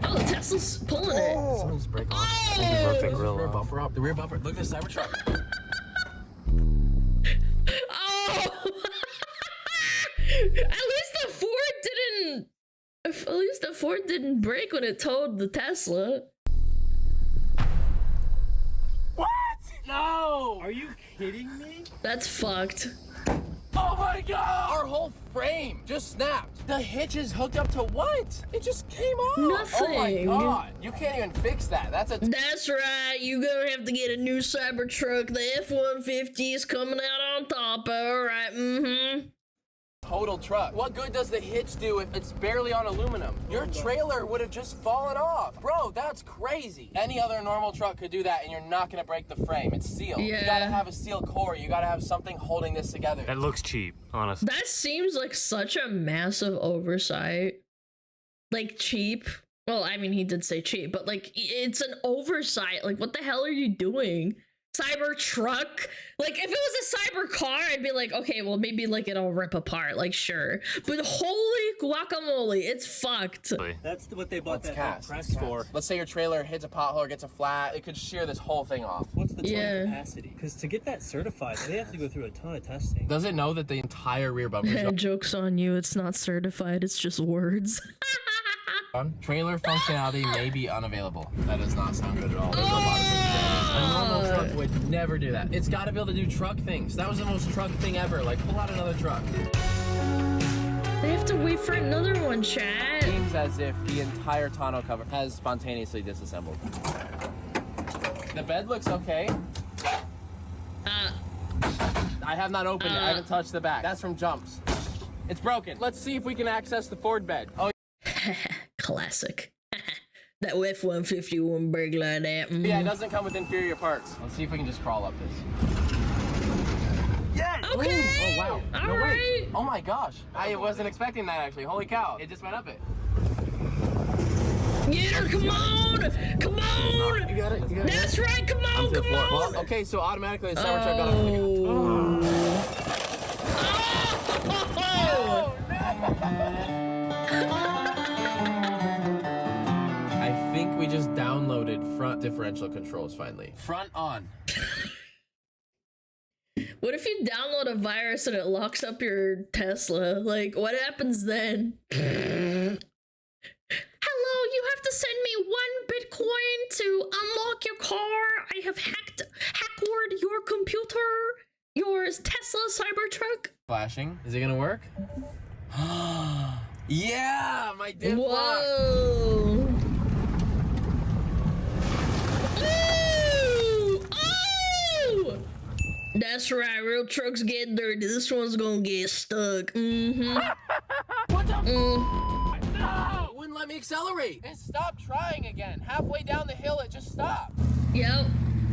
Oh, the Tesla's pulling it. Someone's breaking off. Oh! Broke the There's grill the rear off. bumper up. The rear bumper. Look at this Cybertruck. Oh! At least the Ford didn't break when it towed the Tesla. What? No! Are you kidding me? That's fucked. Oh my my god! Our whole frame just snapped. The hitch is hooked up to what? It just came off. Nothing. Oh my god. You can't even fix that. That's right. You're gonna have to get a new Cybertruck. The F-150 is coming out on top. All right. Mm-hmm. Total truck. What good does the hitch do if it's barely on aluminum? Your trailer would have just fallen off. Bro, that's crazy. Any other normal truck could do that and you're not gonna break the frame. It's steel. Yeah. You gotta have a steel core. You gotta have something holding this together. That looks cheap, honestly. That seems like such a massive oversight. Like, cheap. Well, I mean, he did say cheap, but like, it's an oversight. Like, what the hell are you doing? Cybertruck? Like, if it was a cyber car, I'd be like, okay, well, maybe like it'll rip apart, like, sure. But holy guacamole, it's fucked. That's what they bought Let's that press for. Let's say your trailer hits a pothole or gets a flat, it could shear this whole thing off. What's the total capacity? Because to get that certified, they have to go through a ton of testing. Does it know that the entire rear bumper Joke's on you, it's not certified, it's just words. Trailer functionality may be unavailable. That does not sound good at all. There's a lot of things. A normal truck would never do that. It's got to be able to do truck things. That was the most truck thing ever. Like, pull out another truck. They have to wait for another one, chat. Seems as if the entire tonneau cover has spontaneously disassembled. The bed looks okay. I have not opened it. I haven't touched the back. That's from jumps. It's broken. Let's see if we can access the forward bed. Oh. Classic. That F-150 won't break like that. Mm. Yeah, it doesn't come with inferior parts. Let's see if we can just crawl up this. Yes! Okay! Ooh. Oh, wow. All no, wait. right. Oh my gosh. I wasn't expecting that, actually. Holy cow. It just went up it. Get her, come on! Come on! You got it, you got it. That's right, come on, come on! Well, okay, so automatically the Cybertruck got up. I think we just downloaded front differential controls finally. Front on. What if you download a virus and it locks up your Tesla? Like, what happens then? Hello, you have to send me 1 Bitcoin to unlock your car. I have hacked your computer, your Tesla Cybertruck. Flashing. Is it gonna work? Yeah, my diff locked. Whoa. Oh! That's right, real trucks get dirty. This one's gonna get stuck. Mm-hmm. What the No! Wouldn't let me accelerate. And stop trying again. Halfway down the hill, it just stopped. Yep.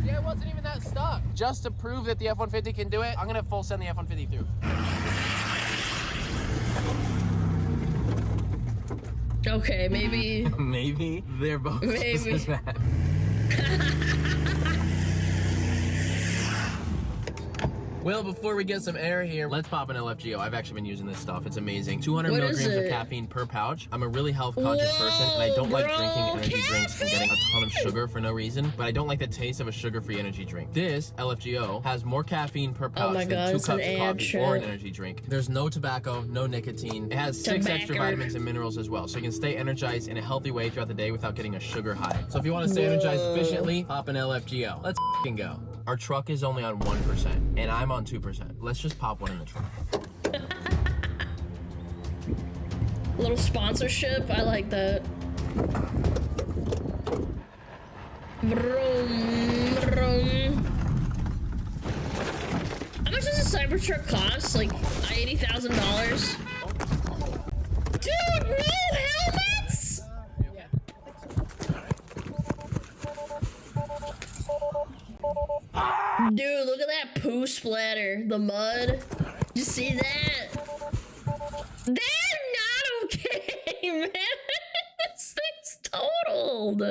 Yeah, it wasn't even that stuck. Just to prove that the F-150 can do it, I'm gonna full send the F-150 through. Okay, maybe. Maybe they're both just as bad. Well, before we get some air here, let's pop an LFGO. I've actually been using this stuff. It's amazing. 200 milligrams of caffeine per pouch. I'm a really health-conscious person, and I don't like drinking energy drinks and getting a ton of sugar for no reason, but I don't like the taste of a sugar-free energy drink. This LFGO has more caffeine per pouch than 2 cups of coffee or an energy drink. There's no tobacco, no nicotine. It has 6 extra vitamins and minerals as well, so you can stay energized in a healthy way throughout the day without getting a sugar high. So if you want to stay energized efficiently, pop an LFGO. Let's f***ing go. Our truck is only on 1%, and I'm on 2%. Let's just pop one in the truck. Little sponsorship, I like that. Vroom, vroom. How much does a Cybertruck cost? Like $80,000? Dude, no helmets! Dude, look at that poo splatter. The mud. You see that? They're not okay, man. This thing's totaled.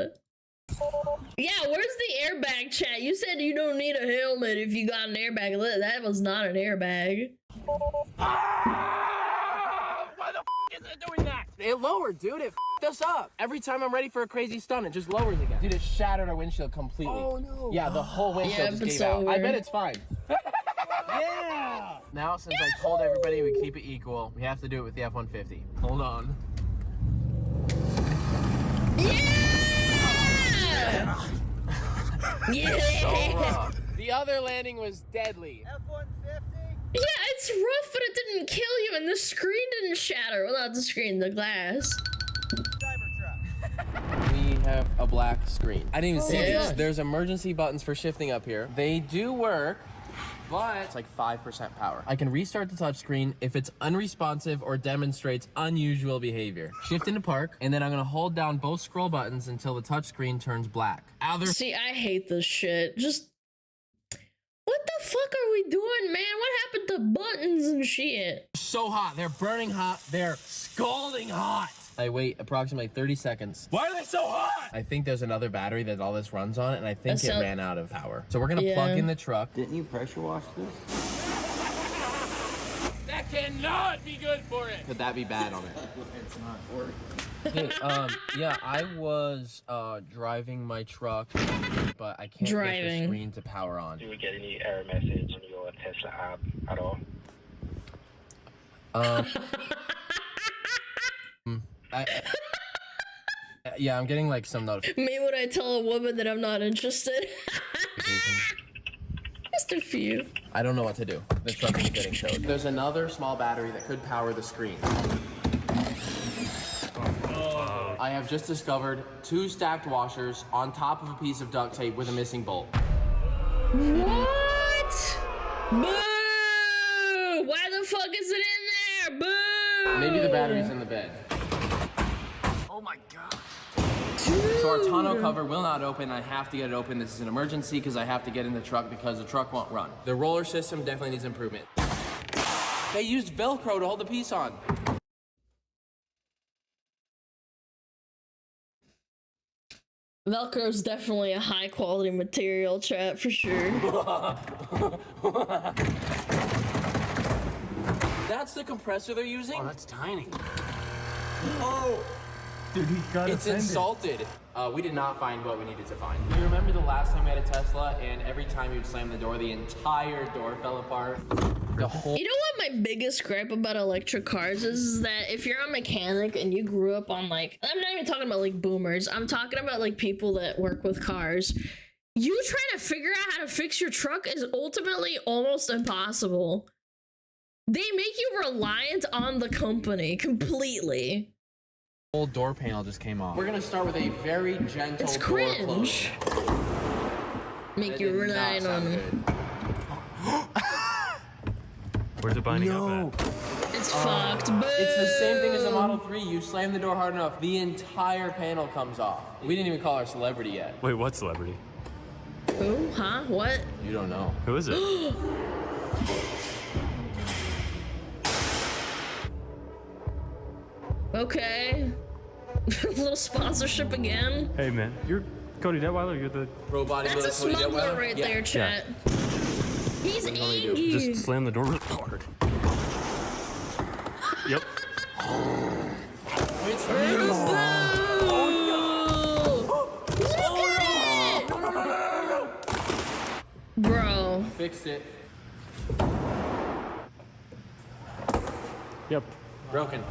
Yeah, where's the airbag, chat? You said you don't need a helmet if you got an airbag. That was not an airbag. Why the f is it doing that? It lowered, dude. It f***ed us up. Every time I'm ready for a crazy stunt, it just lowers again. Dude, it shattered our windshield completely. Oh, no. Yeah, the whole windshield just gave out. I bet it's fine. Yeah! Now, since I told everybody we keep it equal, we have to do it with the F-150. Hold on. Yeah! Yeah! So rough. The other landing was deadly. F-150? Yeah, it's rough, but it didn't kill you, and the screen didn't shatter. Well, not the screen, the glass. We have a black screen. I didn't even see yeah. this. There's emergency buttons for shifting up here. They do work, but it's like 5% power. I can restart the touchscreen if it's unresponsive or demonstrates unusual behavior. Shift into park, and then I'm gonna hold down both scroll buttons until the touchscreen turns black. See, I hate this shit. Just... What the fuck are we doing, man? What happened to buttons and shit? So hot. They're burning hot. They're scalding hot. I wait approximately 30 seconds. Why are they so hot? I think there's another battery that all this runs on, and I think it ran out of power. So we're gonna plug in the truck. Didn't you pressure wash this? That cannot be good for it. Could that be bad on it? It's not working. Hey, yeah, I was driving my truck, but I can't get the screen to power on. Do you get any error message on your Tesla app at all? Yeah, I'm getting like some notifications. Maybe would I tell a woman that I'm not interested? Just a few. I don't know what to do. The truck is getting towed. There's another small battery that could power the screen. I have just discovered 2 stacked washers on top of a piece of duct tape with a missing bolt. What? Boo! Why the fuck is it in there? Boo! Maybe the battery's in the bed. Oh my god. So our tonneau cover will not open. I have to get it open. This is an emergency because I have to get in the truck because the truck won't run. The roller system definitely needs improvement. They used Velcro to hold the piece on. Velcro is definitely a high quality material, chat, for sure. That's the compressor they're using? Oh, that's tiny. Oh! Dude, he got It's insulted. We did not find what we needed to find. You remember the last time we had a Tesla, and every time you'd slam the door, the entire door fell apart? The whole... You know what my biggest gripe about electric cars is that if you're a mechanic and you grew up on, like, I'm not even talking about like boomers, I'm talking about like people that work with cars. You trying to figure out how to fix your truck is ultimately almost impossible. They make you reliant on the company completely. Whole door panel just came off. We're gonna start with a very gentle It's door cringe. close. Make you rely on me. Where's it binding No. up at? It's fucked. Boo. It's the same thing as the Model 3. You slam the door hard enough, the entire panel comes off. We didn't even call our celebrity yet. Wait, what celebrity? Who? Huh? What? You don't know. Who is it? Okay. A little sponsorship again. Hey man, you're Cody Detweiler, you're the... Pro bodybuilder. That's a smuggler right there, chat. He's angry. Just slam the door really hard. Yep. It's Bro. Fixed it. Yep. Broken.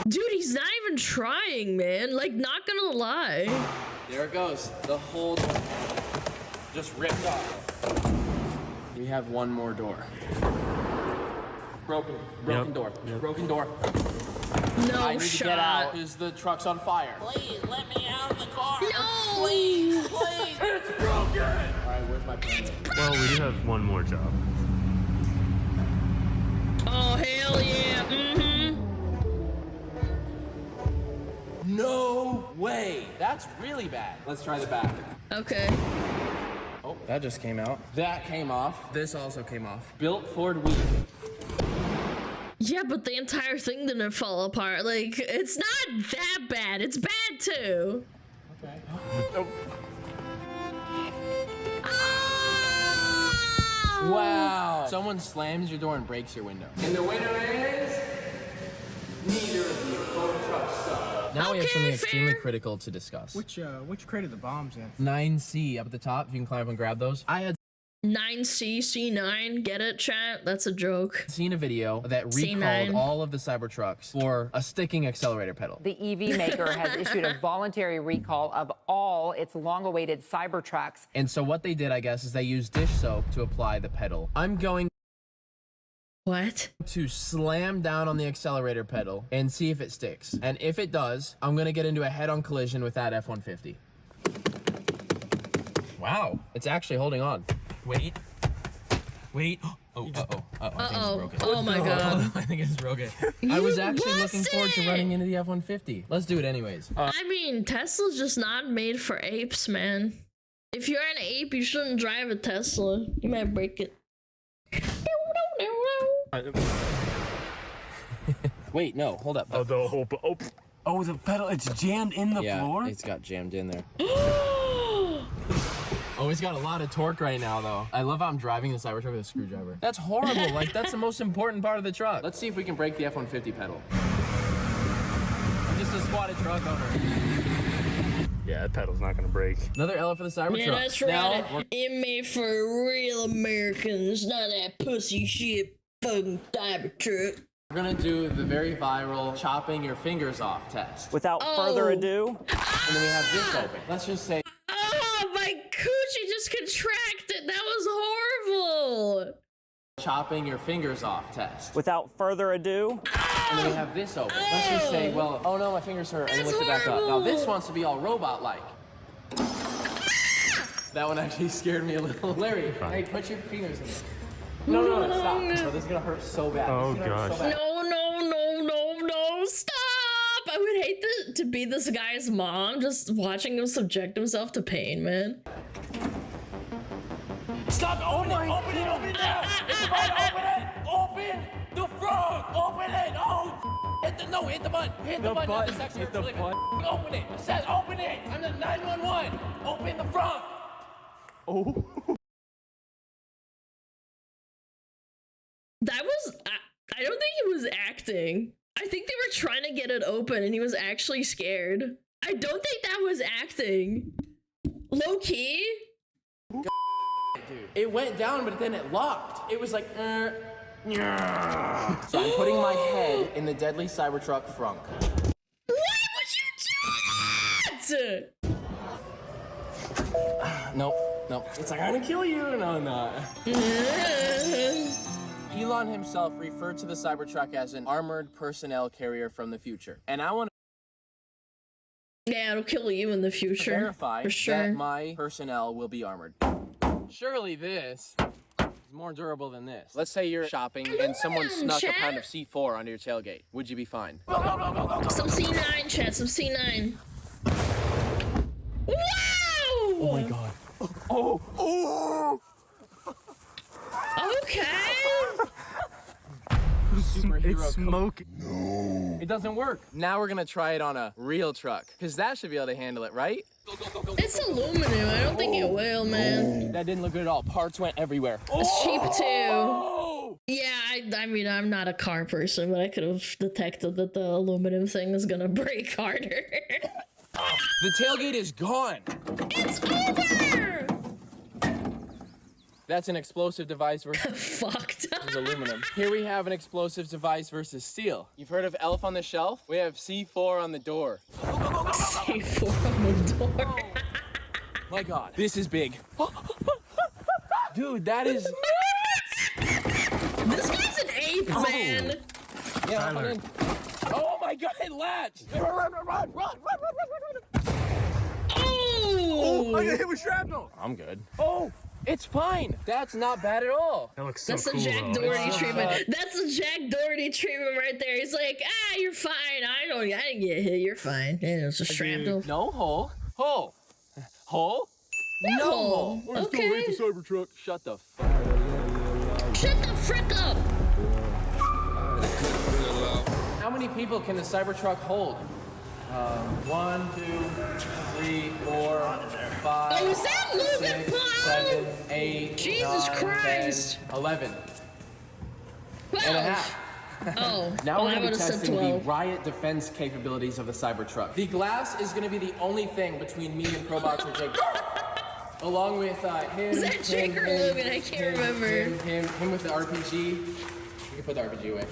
Dude, he's not even trying, man. Like, not gonna lie. There it goes. The whole door just ripped off. We have one more door. Broken door. Yep. Broken door. No I need to get out shot. because the truck's on fire. Please let me out of the car. No. Please, please. It's broken. All right, where's my permit? Well, we do have one more job. Oh, hell yeah. Mm-hmm. No way. That's really bad. Let's try the back. Okay. Oh, that just came out. That came off. This also came off. Built Ford weak. Yeah, but the entire thing didn't fall apart. Like, it's not that bad. It's bad too. Okay. Nope. Oh! Wow. Someone slams your door and breaks your window. And the winner is... neither of you. Both trucks suck. Now we have something extremely critical to discuss. Which crate are the bombs in? 9C up at the top. You can climb up and grab those. I had 9C, C9, get it, chat? That's a joke. seen a video that recalled C9. all of the Cybertrucks for a sticking accelerator pedal. The EV maker has issued a voluntary recall of all its long-awaited Cybertrucks. And so what they did, I guess, is they used dish soap to apply the pedal. I'm going What? To slam down on the accelerator pedal and see if it sticks. And if it does, I'm gonna get into a head-on collision with that F-150. Wow, it's actually holding on. Wait. Wait. Oh, I think it's broken. Oh my god. I think it's broken. I was actually looking forward to running into the F-150. Let's do it anyways. I mean, Tesla's just not made for apes, man. If you're an ape, you shouldn't drive a Tesla. You might break it. Wait, no, hold up. Oh, the pedal, it's jammed in the floor? Yeah, it's got jammed in there. Oh, it's got a lot of torque right now, though. I love how I'm driving the Cybertruck with a screwdriver. That's horrible. Like, that's the most important part of the truck. Let's see if we can break the F-150 pedal. I'm just a squatted truck owner. Yeah, that pedal's not gonna break. Another L for the Cybertruck. Yeah, that's right. It made for real Americans, not that pussy shit fucking Cybertruck. We're gonna do the very viral chopping your fingers off test. Without further ado. And then we have this open. Let's just say. Oh, my coochie just contracted. That was horrible. Chopping your fingers off test. Without further ado. And then we have this open. Let's just say, well, oh no, my fingers hurt. And lift it back up. Now this wants to be all robot-like. That one actually scared me a little. Larry, hey, put your fingers in there. No, stop. No, this is gonna hurt so bad. Oh gosh. No, stop! I would hate to be this guy's mom, just watching him subject himself to pain, man. Stop! Open it now! It's about to open it! Open the front! Open it! Oh! Hit the button! Hit the button! This actually hurts really bad. Open it! It says open it! I'm the 911! Open the front! Oh. That was... I don't think he was acting. I think they were trying to get it open and he was actually scared. I don't think that was acting. Low key? Dude. It went down, but then it locked. It was like, So I'm putting my head in the deadly Cybertruck frunk. Why would you do that? Nope. It's like, I'm gonna kill you. No, I'm not. Elon himself referred to the Cybertruck as an armored personnel carrier from the future. And I want to it'll kill you in the future. Verify for sure. that my personnel will be armored. Surely this is more durable than this. Let's say you're shopping and someone snuck a pound of C4 onto your tailgate. Would you be fine? Some C9, chat, some C9. Wow! Oh my god. Oh! Okay. Superhero smoking. No. It doesn't work. Now we're gonna try it on a real truck, because that should be able to handle it, right? It's aluminum. I don't think it will, man. That didn't look good at all. Parts went everywhere. It's cheap too. Yeah, I mean, I'm not a car person, but I could have detected that the aluminum thing is gonna break harder. The tailgate is gone. It's over! That's an explosive device versus fucked aluminum. Here we have an explosive device versus steel. You've heard of Elf on the Shelf? We have C4 on the door. C4 on the door. My god, this is big. Dude, that is... This guy's an ape, man. Yeah, I'm in. Oh my god, it latched. Run. Oh! I got hit with shrapnel. I'm good. Oh! It's fine. That's not bad at all. That looks so That's cool. the Jack though. Doherty treatment. That's the Jack Doherty treatment right there. He's like, you're fine. I didn't get hit. You're fine. And it's just shrapnel. No hole. Hole. Hole? No hole. hole. We're Okay. still rate the Cybertruck. Shut the fuck. Shut the frick up. How many people can the Cybertruck hold? 1, 2, 3, 4, 5. Oh, is that Logan 6, Paul? 7, 8, Jesus 9, Christ. 10, 11 12. and a half. Oh, Now we're I going to be would've said testing the 12. riot defense capabilities of the Cybertruck. The glass is going to be the only thing between me and Proboxer Jake. Along with him. Is that Jake or Logan? I can't remember. Him with the RPG. You can put the RPG away.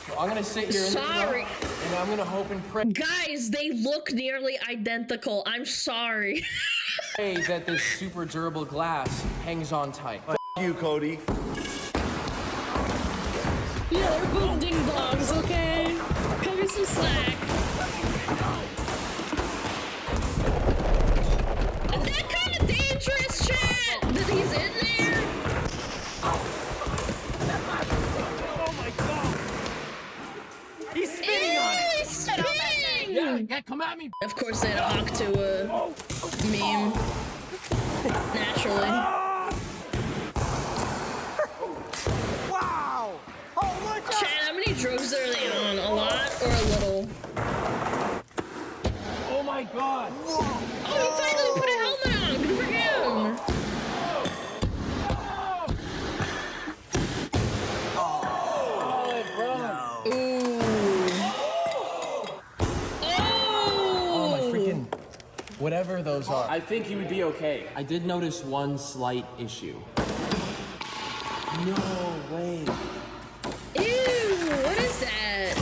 So I'm going to sit here Sorry. and I'm going to hope and pray Guys, they look nearly identical. I'm sorry. that this super durable glass hangs on tight. You, Cody. Yeah, they're both ding dongs, okay? Cut me some slack. Is that kind of dangerous, chat? That he's in there? Oh my god! He's spitting on it! He's spitting! Yeah, come at me! Of course they had a hawk to meme. Naturally. Wow! Oh, look at Chat, how many drugs are they on? A lot or a little? Oh my god! Oh, he finally put a helmet on! Good for him! Oh, it broke! Ooh. Oh my freaking... Whatever those are. I think he would be okay. I did notice one slight issue. No way. Ew, what is that?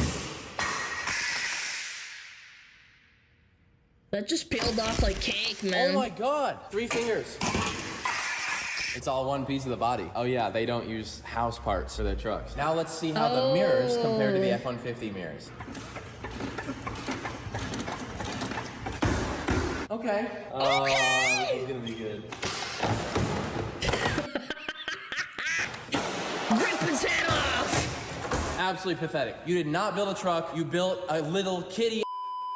That just peeled off like cake, man. Oh my god! 3 fingers. It's all one piece of the body. Oh yeah, they don't use house parts for their trucks. Now let's see how the mirrors compare to the F-150 mirrors. Okay. Okay! This is gonna be good. Rip his head off! Absolutely pathetic. You did not build a truck. You built a little kitty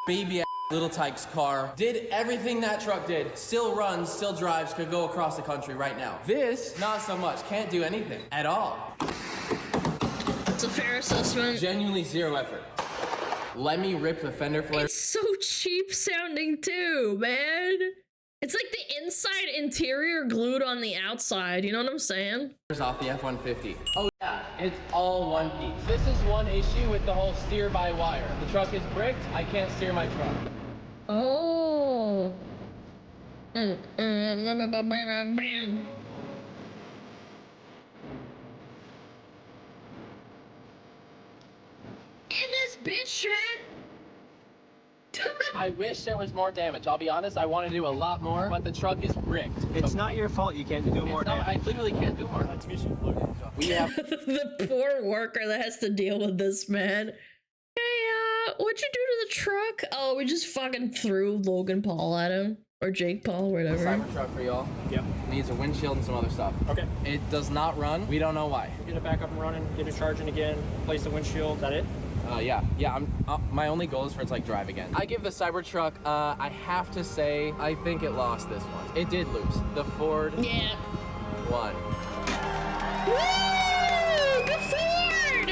baby Little Tyke's car. Did everything that truck did. Still runs, still drives, could go across the country right now. This, not so much. Can't do anything at all. It's a fair assessment. Genuinely zero effort. Let me rip the fender flare. It's so cheap sounding too, man. It's like the inside interior glued on the outside, you know what I'm saying? Off the F-150. Oh yeah, it's all one piece. This is one issue with the whole steer by wire. The truck is bricked, I can't steer my truck. Oh. And this bitch shit. I wish there was more damage. I'll be honest, I want to do a lot more, but the truck is bricked. It's not your fault you can't do more damage. I literally can't do more. We have the poor worker that has to deal with this, man. Hey, what'd you do to the truck? Oh, we just fucking threw Logan Paul at him. Or Jake Paul, whatever. Cybertruck for y'all. Yep. Needs a windshield and some other stuff. Okay. It does not run. We don't know why. Get it back up and running, get it charging again, replace the windshield, is that it? Yeah. My only goal is for it to like drive again. I give the Cybertruck, I have to say, I think it lost this one. It did lose. The Ford. Yeah. Won. Woo! The Ford!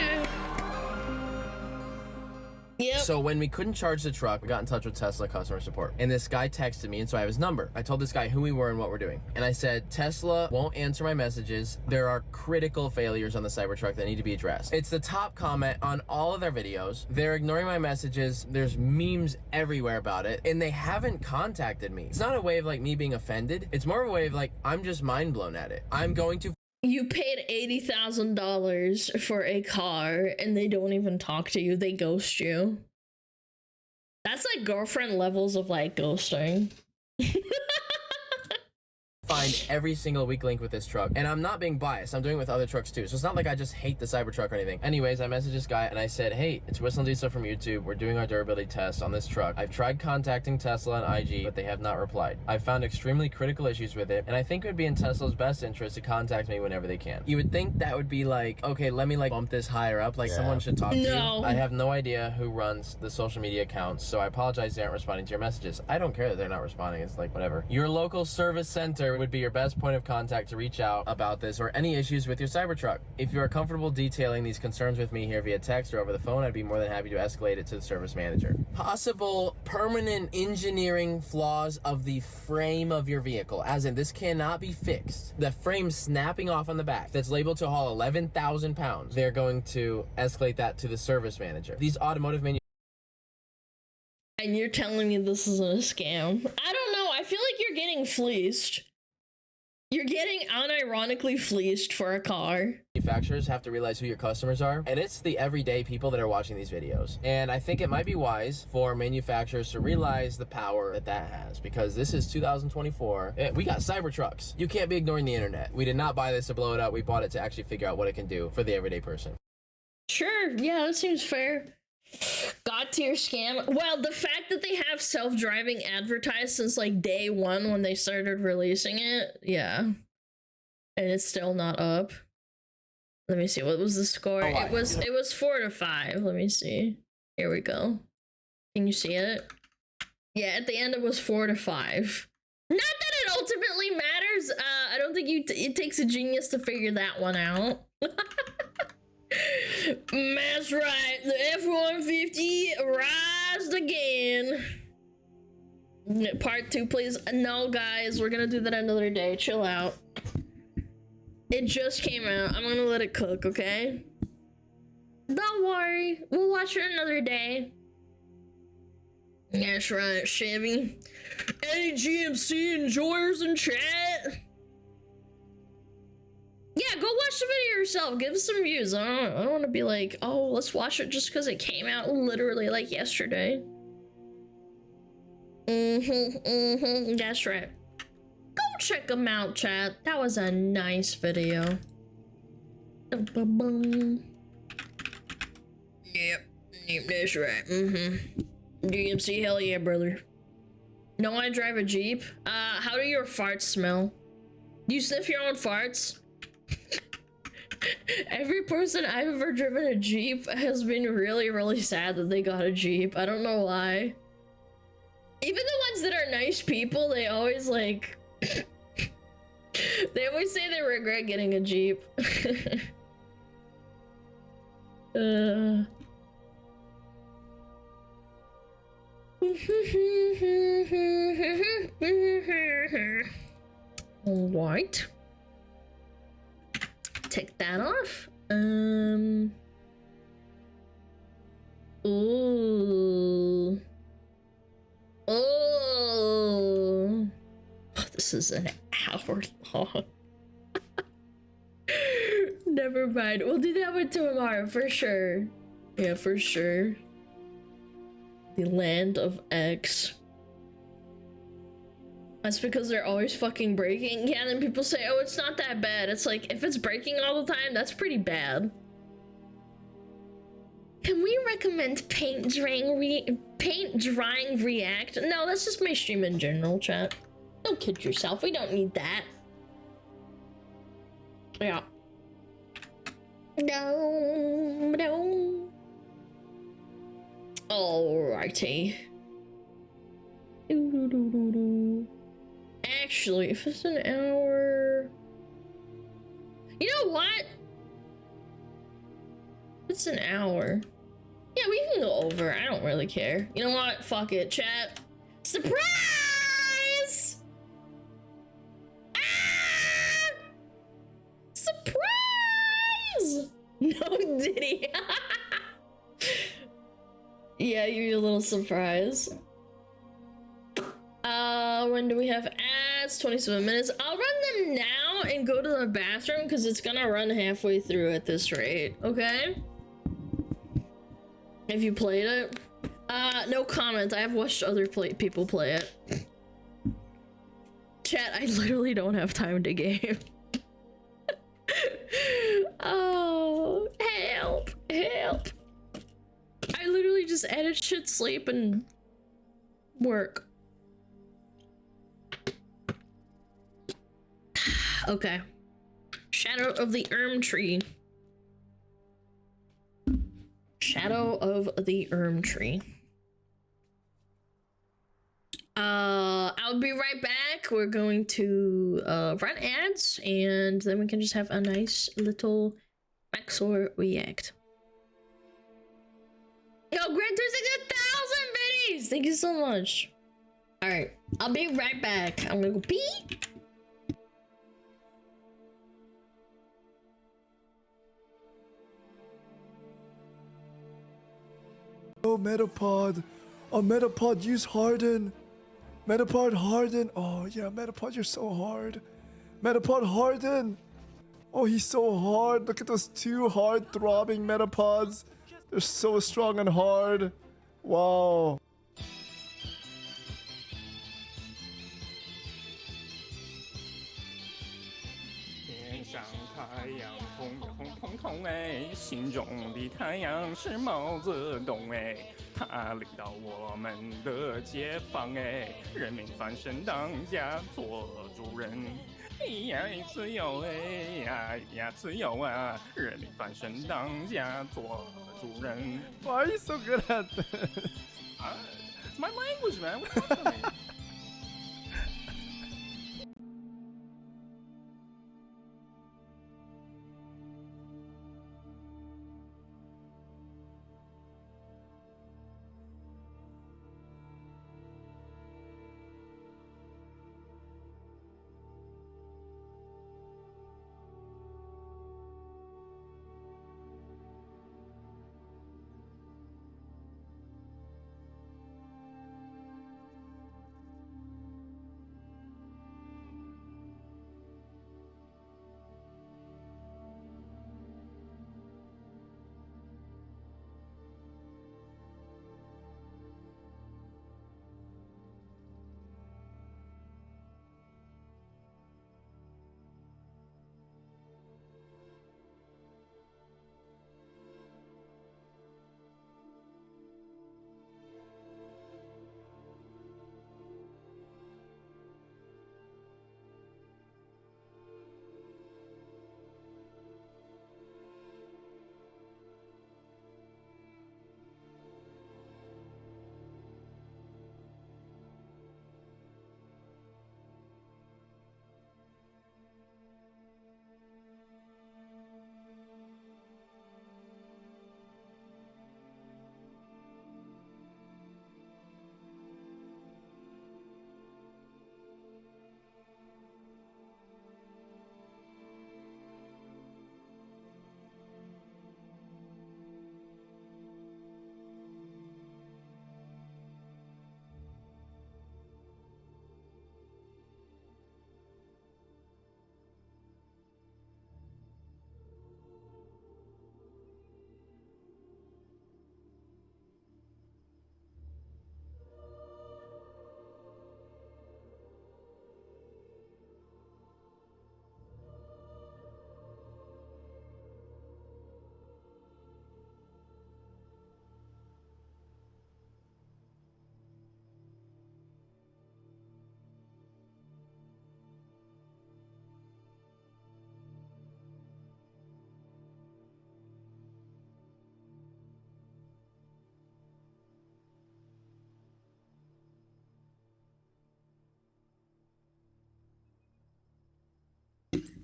Yep. So when we couldn't charge the truck, we got in touch with Tesla customer support. And this guy texted me, and so I have his number. I told this guy who we were and what we're doing. And I said, Tesla won't answer my messages. There are critical failures on the Cybertruck that need to be addressed. It's the top comment on all of their videos. They're ignoring my messages. There's memes everywhere about it. And they haven't contacted me. It's not a way of like me being offended. It's more of a way of like, I'm just mind blown at it. I'm going to... You paid $80,000 for a car and they don't even talk to you. They ghost you. That's like girlfriend levels of like ghosting. Find every single weak link with this truck, and I'm not being biased. I'm doing it with other trucks too, so it's not like I just hate the Cybertruck or anything. Anyways, I messaged this guy and I said, hey, it's Whistle and Diesel from YouTube. We're doing our durability test on this truck. I've tried contacting Tesla and IG, but they have not replied. I've found extremely critical issues with it, and I think it would be in Tesla's best interest to contact me whenever they can. You would think that would be like, okay, let me like bump this higher up, like someone should talk to you. I have no idea who runs the social media accounts, so I apologize they aren't responding to your messages. I don't care that they're not responding. It's like whatever. Your local service center would be your best point of contact to reach out about this or any issues with your Cybertruck. If you are comfortable detailing these concerns with me here via text or over the phone, I'd be more than happy to escalate it to the service manager. Possible permanent engineering flaws of the frame of your vehicle, as in this cannot be fixed. The frame snapping off on the back that's labeled to haul 11,000 pounds. They're going to escalate that to the service manager. These automotive And you're telling me this isn't a scam? I don't know. I feel like you're getting fleeced. You're getting unironically fleeced for a car. Manufacturers have to realize who your customers are, and it's the everyday people that are watching these videos. And I think it might be wise for manufacturers to realize the power that that has, because this is 2024. We got Cybertrucks. You can't be ignoring the internet. We did not buy this to blow it up. We bought it to actually figure out what it can do for the everyday person. Sure, yeah, that seems fair. God tier scam. Well, the fact that they have self-driving advertised since like day one when they started releasing it, yeah. And it's still not up. Let me see, what was the score? It was 4 to 5. Let me see. Here we go. Can you see it? Yeah, at the end it was 4 to 5. Not that it ultimately matters. I don't think it takes a genius to figure that one out. That's right. The F-150 rised again. Part 2, please. No, guys, we're gonna do that another day. Chill out. It just came out. I'm gonna let it cook, okay? Don't worry. We'll watch it another day. That's right, Chevy. Any GMC enjoyers in chat? Yeah, go watch the video yourself. Give us some views. I don't want to be like, oh, let's watch it just because it came out literally like yesterday. That's right. Go check them out, chat. That was a nice video. Yep, that's right. GMC, hell yeah, brother. No, I drive a Jeep. How do your farts smell? Do you sniff your own farts? Every person I've ever driven a Jeep has been really, really sad that they got a Jeep. I don't know why. Even the ones that are nice people, they always like... they always say they regret getting a Jeep. Alright. Take that off. Ooh. Oh. This is an hour long. Never mind. We'll do that one tomorrow for sure. Yeah, for sure. The land of X. That's because they're always fucking breaking. Yeah, and then people say, oh, it's not that bad. It's like, if it's breaking all the time, that's pretty bad. Can we recommend paint drying react? No, that's just my stream in general, chat. Don't kid yourself. We don't need that. Yeah. No. Alrighty. Actually, if it's an hour... You know what? It's an hour. Yeah, we can go over. I don't really care. You know what? Fuck it, chat. Surprise! Ah! Surprise! No Diddy. Yeah, you're a little surprised. When do we have ads? 27 minutes. I'll run them now and go to the bathroom because it's gonna run halfway through at this rate, okay? Have you played it? No comment. I have watched other people play it. Chat, I literally don't have time to game. Oh, help, help. I literally just edit shit, sleep, and work. Okay. Shadow of the tree. Shadow of the tree. I'll be right back. We're going to run ads and then we can just have a nice little Maxor react. Yo, Grand 360,000 biddies! Thank you so much. Alright, I'll be right back. I'm gonna go pee. Oh, Metapod. Oh, Metapod, use Harden. Metapod, Harden. Oh, yeah, Metapod, you're so hard. Metapod, Harden. Oh, he's so hard. Look at those two hard throbbing Metapods. They're so strong and hard. Wow. 像太阳，红红彤彤哎，心中的太阳是毛泽东哎，他领导我们的解放哎，人民翻身当家做主人。呀，自由哎呀，自由啊！人民翻身当家做主人。Why are you so good at this? My language, man. What's up with me?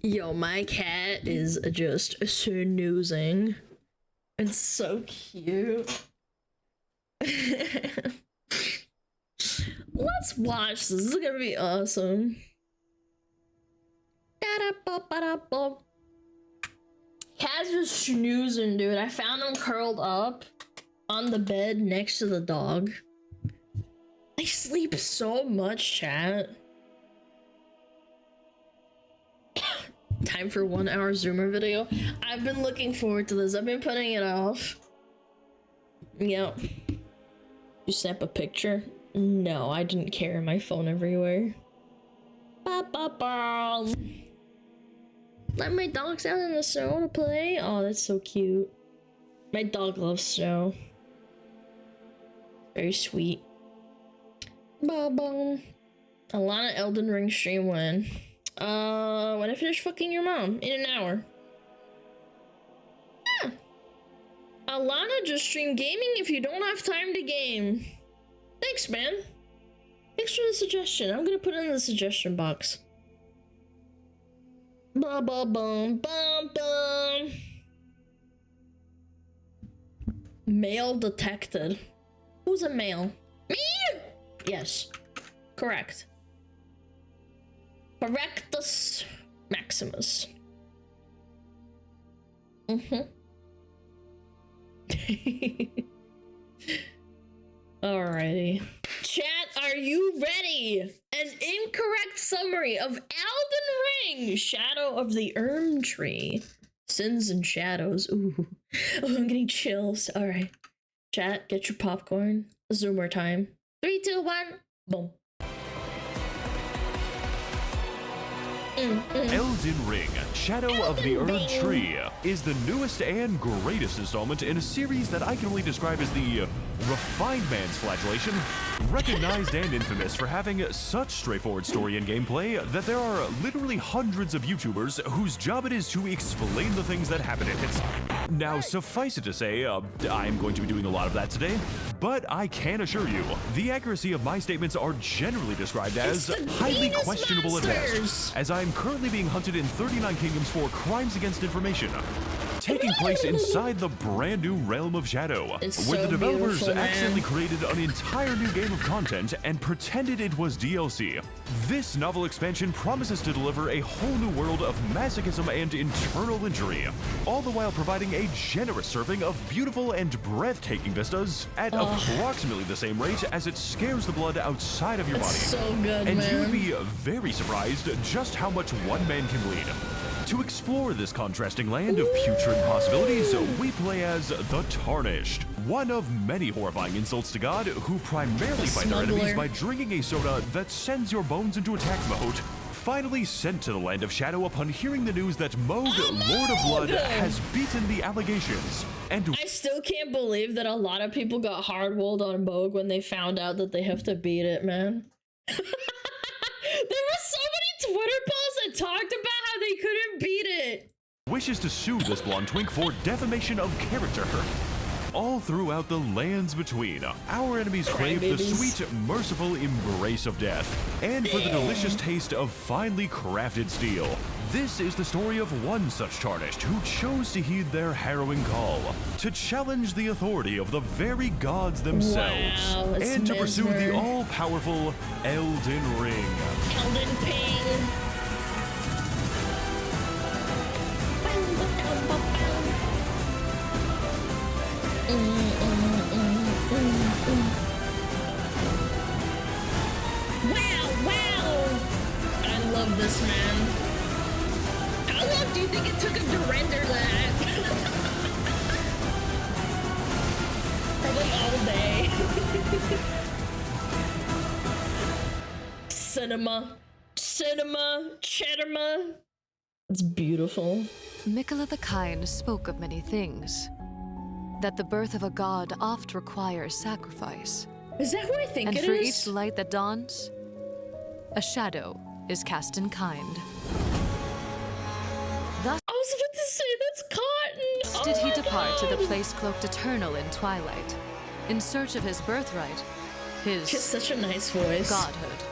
Yo, my cat is just snoozing. It's so cute. Let's watch this. This is gonna be awesome. Cat's just snoozing, dude. I found him curled up on the bed next to the dog. They sleep so much, chat. Time for 1 hour Zoomer video. I've been looking forward to this. I've been putting it off. Yep. You snap a picture? No, I didn't carry my phone everywhere. Ba ba ba. Let my dogs out in the snow to play. Oh, that's so cute. My dog loves snow. Very sweet. Ba ba. Alana Elden Ring stream when? When I finish fucking your mom in an hour. Yeah. Alana, just stream gaming if you don't have time to game. Thanks, man. Thanks for the suggestion. I'm gonna put it in the suggestion box. Ba ba bum bum bum. Male detected. Who's a male? Me? Yes. Correct. Correctus Maximus. Alrighty. Chat, are you ready? An incorrect summary of Elden Ring, Shadow of the Erm Tree. Sins and Shadows. Ooh. Oh, I'm getting chills. Alright. Chat, get your popcorn. Zoomer time. 3, 2, 1. Boom. Elden Ring, Shadow of the Erd Tree, is the newest and greatest installment in a series that I can only describe as the refined man's flagellation, recognized and infamous for having such straightforward story and gameplay that there are literally hundreds of YouTubers whose job it is to explain the things that happen in it. Now, suffice it to say, I'm going to be doing a lot of that today, but I can assure you, the accuracy of my statements are generally described as highly questionable at best, as I am currently being hunted in 39 kingdoms for crimes against information, taking place inside the brand new realm of Shadow, where the developers accidentally created an entire new game of content and pretended it was DLC. This novel expansion promises to deliver a whole new world of masochism and internal injury, all the while providing a generous serving of beautiful and breathtaking vistas at approximately the same rate as it scares the blood outside of your body. So good, and man. you would be very surprised just how much one man can bleed. To explore this contrasting land of putrid possibilities, we play as the Tarnished, one of many horrifying insults to God who primarily fight their enemies by drinking a soda that sends your bones into attack mode. Finally sent to the land of Shadow upon hearing the news that Moog, Lord of Blood, has beaten the allegations. And I still can't believe that a lot of people got hard-rolled on Moog when they found out that they have to beat it, man. There were so many Twitter posts that talked about how they couldn't beat it. wishes to sue this blonde twink for defamation of character. All throughout the lands between, our enemies crave the sweet, merciful embrace of death, and for the delicious taste of finely crafted steel. This is the story of one such Tarnished who chose to heed their harrowing call, to challenge the authority of the very gods themselves, and to pursue the all-powerful Elden Ring. Elden Ping. Wow! I love this, man. How long do you think it took him to render that? Probably all day. Cinema, Chatterma. It's beautiful. Miquella the Kind spoke of many things. That the birth of a god oft requires sacrifice. Is that who I think it is? is? And for each light that dawns, a shadow is cast in kind. Thus, I was about to say that's Cotton. Did he depart to the place cloaked eternal in twilight, in search of his birthright, his Just such a nice voice. godhood.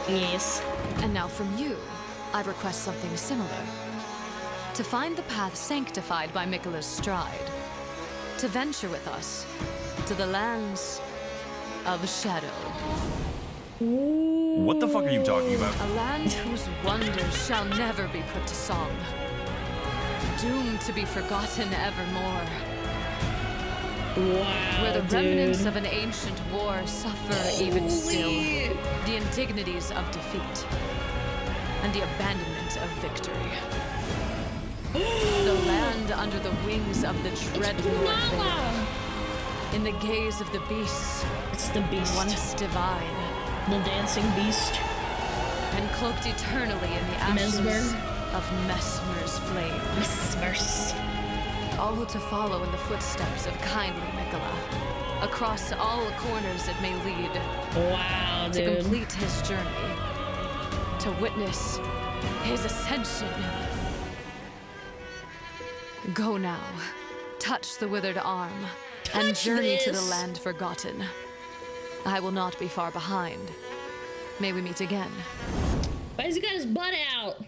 Yes. And now from you, I request something similar. To find the path sanctified by Miquella's stride. To venture with us to the lands of Shadow. What the fuck are you talking about? A land whose wonders shall never be put to song. Doomed to be forgotten evermore. Wow, where the remnants of an ancient war suffer even still. The indignities of defeat. And the abandonment of victory. The land under the wings of the dreadnought veil. In the gaze of the beasts. It's the beast. Once divine. The dancing beast. And cloaked eternally in the ashes of Mesmer's flame. Mesmer's. All to follow in the footsteps of kindly Miquella. Across all corners it may lead. Wow, dude. To complete his journey. To witness his ascension. Go now, touch the withered arm, and journey to the land forgotten. I will not be far behind. May we meet again. Why has he got his butt out?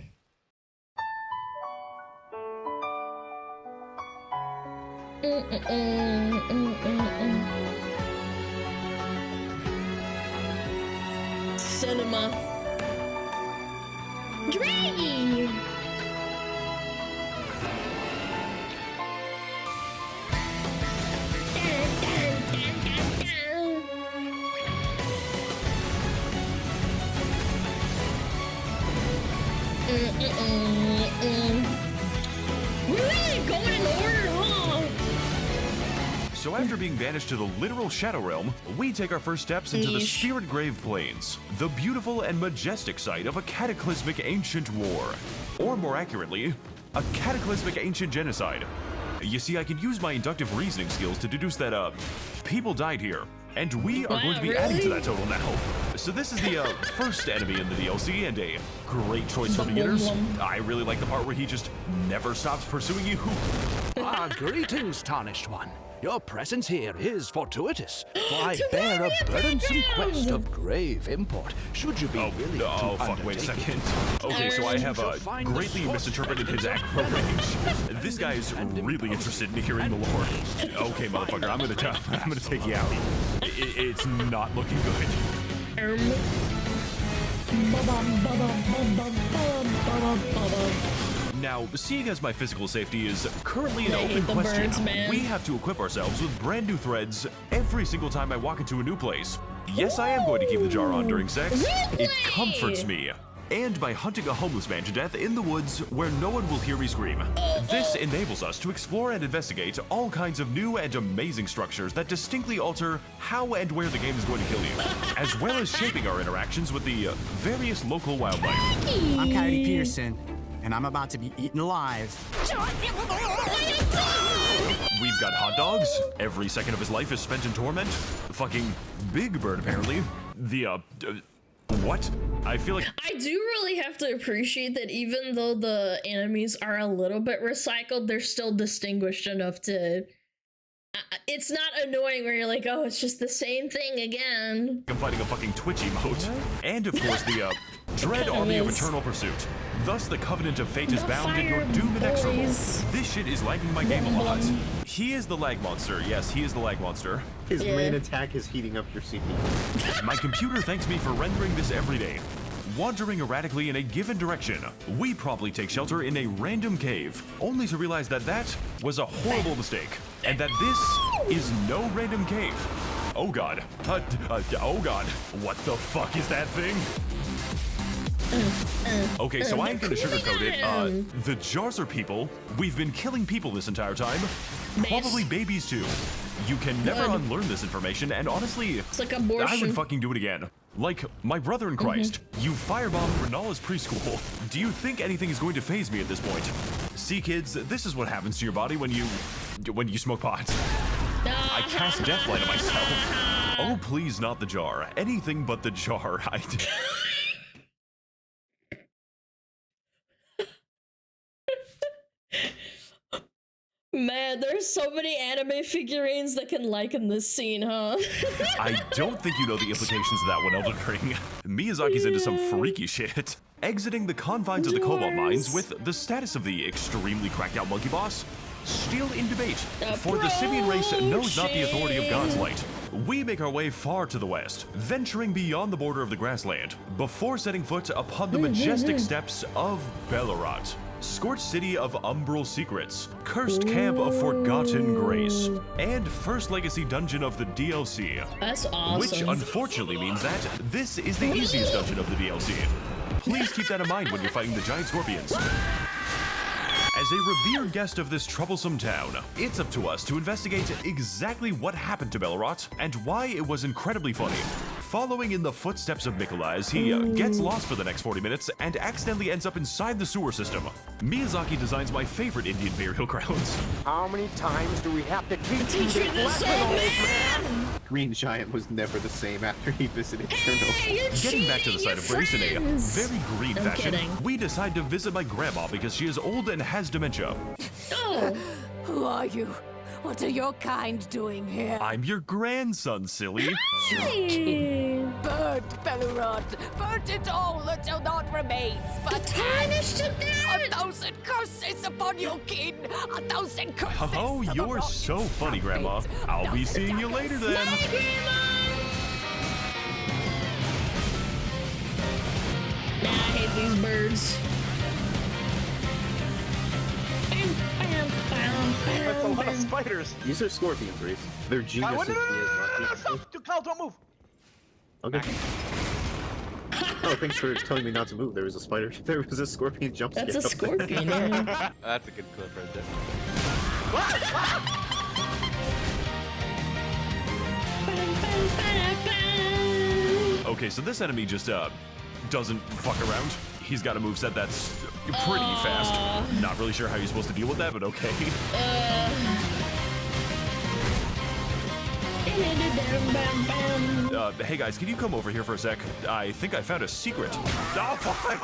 Cinema. Draggy! We're really going in order, huh? So after being banished to the literal Shadow Realm, we take our first steps into the Spirit Grave Plains, the beautiful and majestic site of a cataclysmic ancient war. Or more accurately, a cataclysmic ancient genocide. You see, I can use my inductive reasoning skills to deduce that, people died here. And we are going to be adding to that total now. So this is the first enemy in the DLC, and a great choice for beginners. I really like the part where he just never stops pursuing you. Greetings, Tarnished One. Your presence here is fortuitous, for I bear a burdensome quest of grave import, should you be willing to fuck, wait a second. Okay, so I have greatly misinterpreted his aggro range. This guy's really interested in hearing the lore. Okay, motherfucker, I'm gonna take you out. It's not looking good. Now, seeing as my physical safety is currently an open question, we have to equip ourselves with brand new threads every single time I walk into a new place. Yes, I am going to keep the jar on during sex. It comforts me. And by hunting a homeless man to death in the woods where no one will hear me scream. This enables us to explore and investigate all kinds of new and amazing structures that distinctly alter how and where the game is going to kill you, as well as shaping our interactions with the various local wildlife. I'm Coyote Peterson, and I'm about to be eaten alive. We've got hot dogs. Every second of his life is spent in torment. Fucking Big Bird, apparently. The, what? I feel like I do really have to appreciate that even though the enemies are a little bit recycled, they're still distinguished enough to... it's not annoying where you're like, oh, it's just the same thing again. I'm fighting a fucking Twitch emote. And of course the, Dread Army of Eternal Pursuit. Thus the Covenant of Fate is bound and your doom inexorable. This shit is lagging my game a lot. He is the lag monster. Yes, he is the lag monster. His main attack is heating up your CPU. My computer thanks me for rendering this every day. Wandering erratically in a given direction, we probably take shelter in a random cave, only to realize that that was a horrible mistake, and that this is no random cave. Oh god. Oh god. What the fuck is that thing? Okay, so I ain't gonna sugarcoat it. The jars are people. We've been killing people this entire time. Probably babies too. You can never unlearn this information, and honestly, it's like abortion. I would fucking do it again. Like, my brother in Christ, you firebombed Renala's preschool. Do you think anything is going to faze me at this point? See, kids, this is what happens to your body when you smoke pot. I cast deathlight on myself. Oh, please, not the jar. Anything but the jar. Man, there's so many anime figurines that can liken this scene, huh? I don't think you know the implications of that one, Elden Ring. Miyazaki's into some freaky shit. Exiting the confines of the Cobalt Mines with the status of the extremely cracked out monkey boss still in debate, for the Simian race knows not the authority of God's light. We make our way far to the west, venturing beyond the border of the grassland, before setting foot upon the majestic steppes of Bellerot. Scorched City of Umbral Secrets, Cursed Camp of Forgotten Grace, and First Legacy Dungeon of the DLC. That's awesome. Which unfortunately means that this is the easiest dungeon of the DLC. Please keep that in mind when you're fighting the giant scorpions. As a revered guest of this troublesome town, it's up to us to investigate exactly what happened to Bellerot and why it was incredibly funny. Following in the footsteps of Mikola as he gets lost for the next 40 minutes and accidentally ends up inside the sewer system. Miyazaki designs my favorite Indian burial grounds. How many times do we have to teach you this lesson, old man? Green Giant was never the same after he visited Chernobyl. Getting back to the site of Grace in a very green fashion, we decide to visit my grandma because she is old and has dementia. Oh. Who are you? What are your kind doing here? I'm your grandson, silly. Burnt Bellerot, burnt it all until naught remains. But tarnished to death. 1,000 curses upon your kin. 1,000 curses. Oh, you're so funny, Grandma. I'll be seeing you later then. Bye, Grandma. Nah, I hate these birds. That's a lot of spiders. These are scorpions, Reese. They're geniuses. Cloud, don't move. Okay. Oh, thanks for telling me not to move. There was a spider. There was a scorpion jump scare. That's a scorpion, yeah. That's a good clip right there. Okay, so this enemy just doesn't fuck around. He's got a moveset that's pretty fast. Not really sure how you're supposed to deal with that, but okay. Hey guys, can you come over here for a sec? I think I found a secret. Oh, fuck!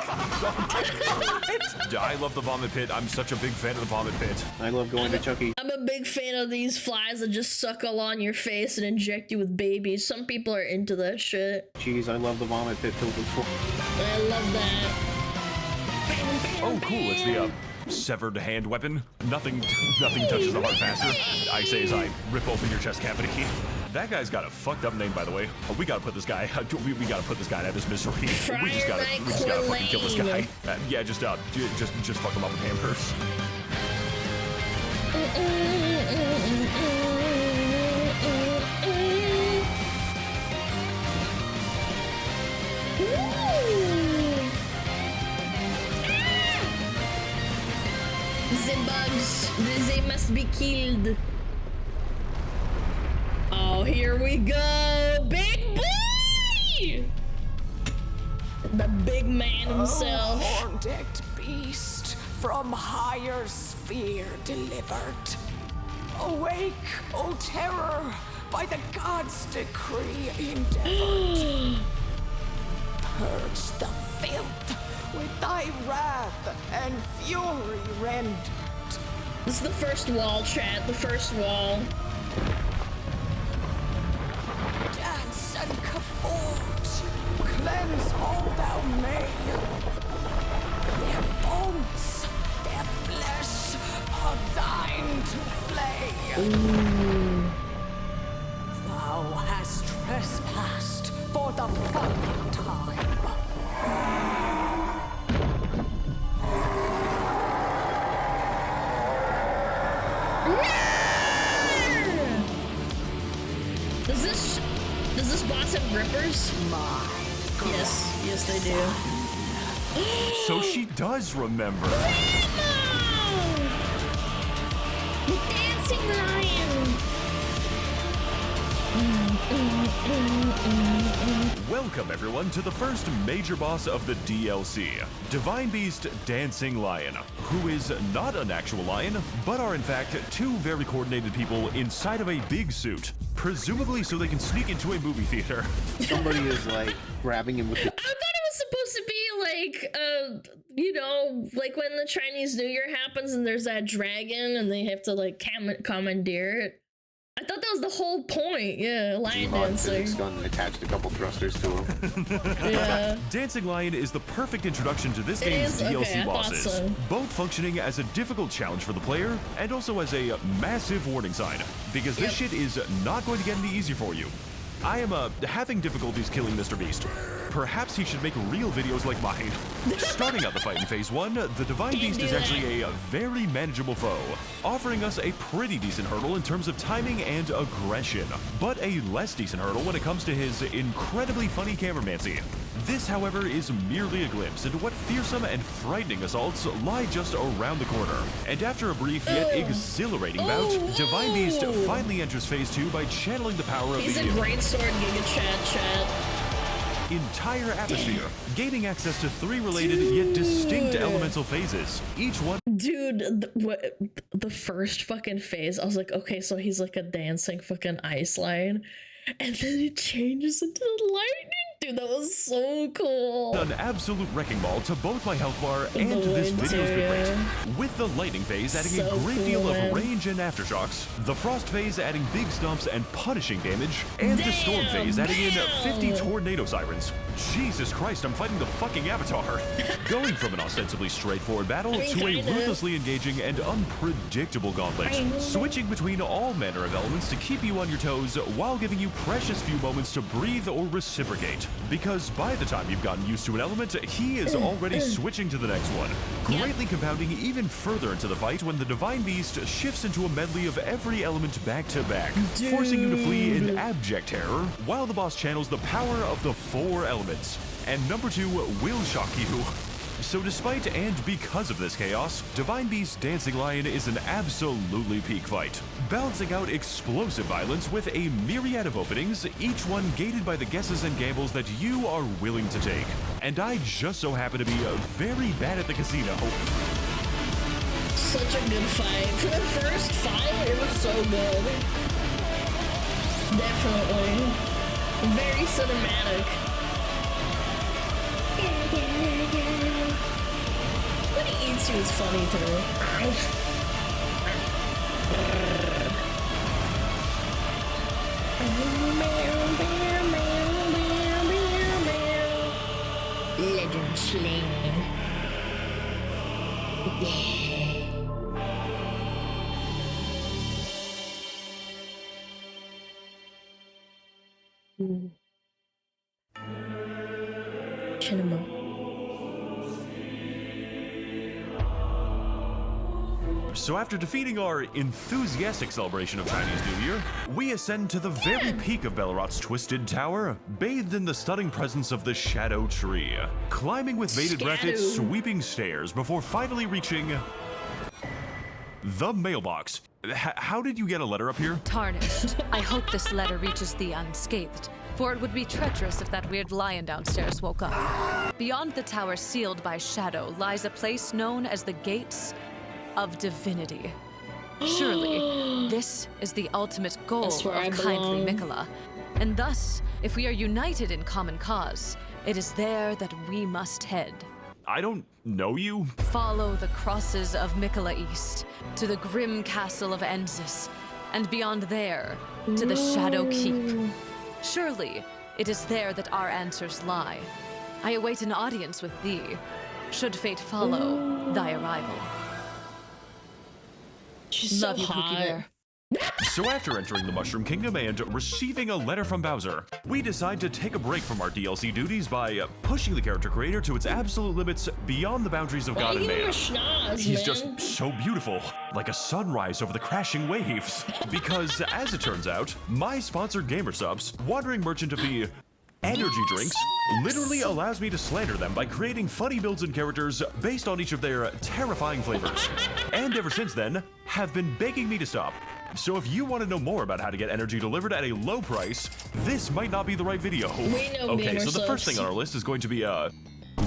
I love the vomit pit. I'm such a big fan of the vomit pit. I love going to Chucky. I'm a big fan of these flies that just suckle on your face and inject you with babies. Some people are into that shit. Jeez, I love the vomit pit filled with food. I love that. Oh, cool. It's the severed hand weapon. Nothing touches the heart faster. I say as I rip open your chest cavity. That guy's got a fucked up name, by the way. We gotta put this guy. We gotta put this guy out of his misery. We just gotta fucking kill this guy. Yeah, just fuck him up with hammers. The bugs, they must be killed. Oh, here we go, big boy! The big man himself. Oh, horned beast from higher sphere delivered. Awake, O terror, by the gods' decree endeavored. Purge the filth with thy wrath and fury rendered. This is the first wall, chat. The first wall. Dance and cavort, cleanse all thou may. Their bones, their flesh are thine to flay. Ooh. Thou hast trespassed for the final time. Does this boss have grippers? Yes, they do. So she does remember. The dancing lion. Welcome everyone to the first major boss of the DLC, Divine Beast Dancing Lion, who is not an actual lion, but are in fact two very coordinated people inside of a big suit, presumably so they can sneak into a movie theater. Somebody is like grabbing him with the... I thought it was supposed to be like, you know, like when the Chinese New Year happens and there's that dragon and they have to like commandeer it. I thought that was the whole point. Yeah, lion dancing. Physics gun attached a couple thrusters to him. Yeah. Dancing Lion is the perfect introduction to this game's DLC bosses, both functioning as a difficult challenge for the player and also as a massive warning sign, because this shit is not going to get any easier for you. I am having difficulties killing Mr. Beast. Perhaps he should make real videos like mine. Starting out the fight in Phase 1, the Divine Beast is actually a very manageable foe, offering us a pretty decent hurdle in terms of timing and aggression, but a less decent hurdle when it comes to his incredibly funny cameramancy. This, however, is merely a glimpse into what fearsome and frightening assaults lie just around the corner. And after a brief yet exhilarating bout, Divine Beast finally enters Phase 2 by channeling the power of He's a great sword, Giga Chat. Entire atmosphere, gaining access to 3 related yet distinct elemental phases, each one. Dude, the first fucking phase, I was like, okay, so he's like a dancing fucking ice lion, and then it changes into the lightning. Dude, that was so cool. An absolute wrecking ball to both my health bar and this video's bitrate. With the lightning phase adding a great deal of range and aftershocks, the frost phase adding big stumps and punishing damage, and the storm phase adding in 50 tornado sirens. Jesus Christ, I'm fighting the fucking Avatar. Going from an ostensibly straightforward battle to a ruthlessly engaging and unpredictable gauntlet, switching between all manner of elements to keep you on your toes while giving you precious few moments to breathe or reciprocate. Because by the time you've gotten used to an element, he is already switching to the next one, greatly compounding even further into the fight when the Divine Beast shifts into a medley of every element back to back, forcing you to flee in abject terror while the boss channels the power of the 4 elements. And number 2 will shock you. So despite and because of this chaos, Divine Beast Dancing Lion is an absolutely peak fight, balancing out explosive violence with a myriad of openings, each one gated by the guesses and gambles that you are willing to take. And I just so happen to be very bad at the casino. Such a good fight. For the first fight, it was so good. Definitely. Very cinematic. When he eats you is funny too. Legend slain. Cinema. So after defeating our enthusiastic celebration of Chinese New Year, we ascend to the very peak of Bellerot's Twisted Tower, bathed in the stunning presence of the Shadow Tree, climbing with bated breath its sweeping stairs before finally reaching the mailbox. How did you get a letter up here? Tarnished. I hope this letter reaches thee unscathed, for it would be treacherous if that weird lion downstairs woke up. Beyond the tower sealed by shadow lies a place known as the Gates of Divinity. Surely, this is the ultimate goal of kindly Mikola. And thus, if we are united in common cause, it is there that we must head. I don't know you. Follow the crosses of Mikola East to the grim castle of Enzis, and beyond there to the Shadow Keep. Surely, it is there that our answers lie. I await an audience with thee, should fate follow thy arrival. She's Love so you, Pookie hot. Bear. So after entering the Mushroom Kingdom and receiving a letter from Bowser, we decide to take a break from our DLC duties by pushing the character creator to its absolute limits beyond the boundaries of God and man. He's just so beautiful, like a sunrise over the crashing waves. Because, as it turns out, my sponsor GamerSupps, wandering merchant of the energy drinks, literally allows me to slander them by creating funny builds and characters based on each of their terrifying flavors. And ever since then, have been begging me to stop. So if you want to know more about how to get energy delivered at a low price, this might not be the right video. Okay, so the first thing on our list is going to be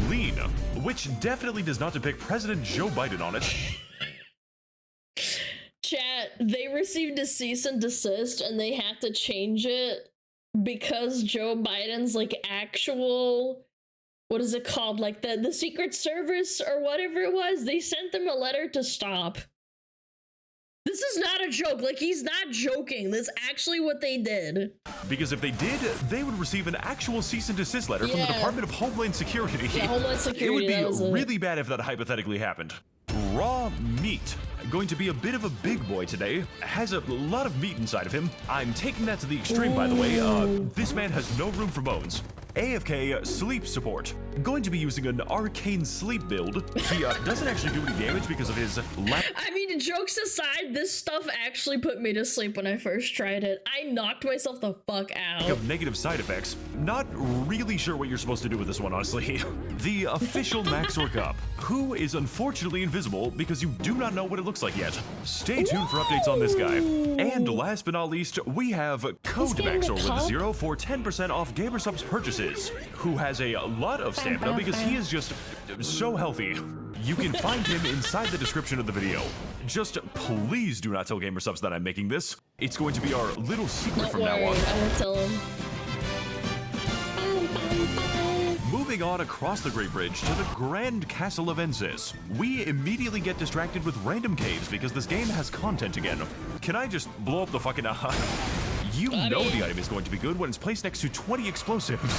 lean, which definitely does not depict President Joe Biden on it. Chat, they received a cease and desist and they had to change it because Joe Biden's like actual, what is it called? Like the Secret Service or whatever it was, they sent them a letter to stop. This is not a joke. Like, he's not joking. That's actually what they did. Because if they did, they would receive an actual cease and desist letter from the Department of Homeland Security. Yeah, Homeland Security. It would be really bad if that hypothetically happened. Raw meat. Going to be a bit of a big boy today. Has a lot of meat inside of him. I'm taking that to the extreme, by the way. This man has no room for bones. AFK sleep support. Going to be using an arcane sleep build. He doesn't actually do any damage because of his I mean, jokes aside, this stuff actually put me to sleep when I first tried it. I knocked myself the fuck out. Of negative side effects. Not really sure what you're supposed to do with this one, honestly. The official Maxor Cup, who is unfortunately invisible because you do not know what it looks like yet. Stay tuned for updates on this guy. And last but not least, we have Code Maxor with 0 for 10% off GamerSupps purchases, who has a lot of stamina because he is just so healthy. You can find him inside the description of the video. Just please do not tell GamerSupps that I'm making this. It's going to be our little secret from now on. I won't tell him. Moving on across the Great Bridge to the Grand Castle of Enzis, we immediately get distracted with random caves because this game has content again. Can I just blow up the fucking You know the item is going to be good when it's placed next to 20 explosives.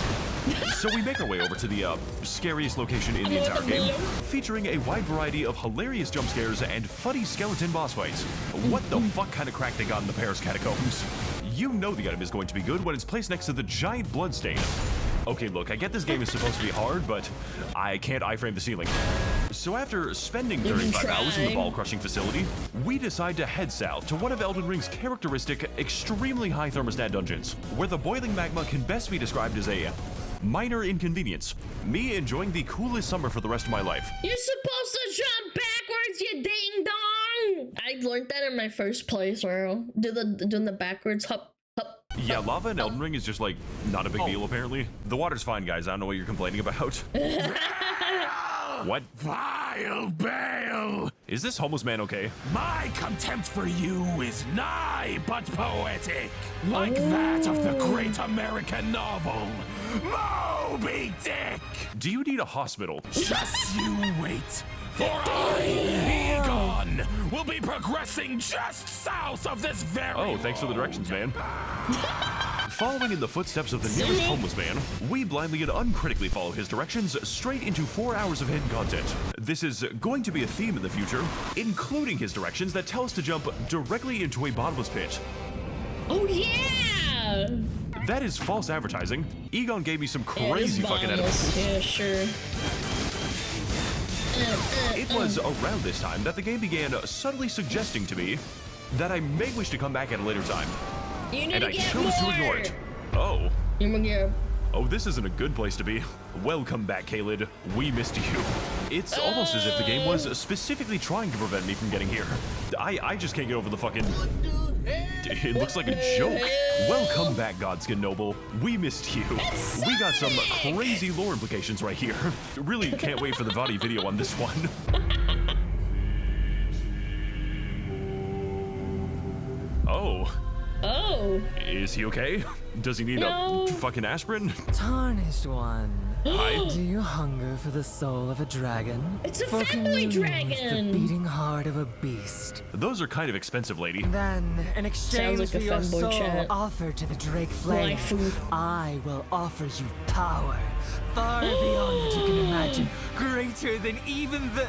So we make our way over to the scariest location in the entire game, featuring a wide variety of hilarious jump scares and funny skeleton boss fights. What the fuck kind of crack they got in the Paris catacombs? You know the item is going to be good when it's placed next to the giant bloodstain. Okay, look, I get this game is supposed to be hard, but I can't iframe the ceiling. So after spending 35 hours in the ball-crushing facility, we decide to head south to one of Elden Ring's characteristic, extremely high thermostat dungeons, where the boiling magma can best be described as a Minor inconvenience. Me enjoying the coolest summer for the rest of my life. You're supposed to jump backwards, you ding dong! I learned that in my first playthrough. Doing the backwards hop. Yeah, lava in Elden Ring is just like not a big deal apparently. The water's fine, guys. I don't know what you're complaining about. What? Vile Bale! Is this homeless man okay? My contempt for you is nigh but poetic, like that of the great American novel, Moby Dick! Do you need a hospital? Just you wait, for I, Egon, will be progressing just south of this very Oh, thanks for the directions, man. Following in the footsteps of the nearest homeless man, we blindly and uncritically follow his directions straight into 4 hours of hidden content. This is going to be a theme in the future, including his directions that tell us to jump directly into a bottomless pit. Oh yeah! That is false advertising. Egon gave me some crazy fucking enemies. Yeah, sure. It was around this time that the game began subtly suggesting to me that I may wish to come back at a later time. You need and to I get chose to ignore it. Oh. Oh, this isn't a good place to be. Welcome back, Kalid. We missed you. It's almost as if the game was specifically trying to prevent me from getting here. I just can't get over the fucking... It looks like a joke. Welcome back, Godskin Noble. We missed you. We got some crazy lore implications right here. Really can't wait for the VOD video on this one. Oh. Oh. Is he okay? Does he need a fucking aspirin? Tarnished one. Hi. Do you hunger for the soul of a dragon? It's a for family dragon. The beating heart of a beast. Those are kind of expensive, lady. Then, in exchange like for a your fanboy soul chat. offered to the Drake Flame, Waifu. I will offer you power far beyond what you can imagine, greater than even the...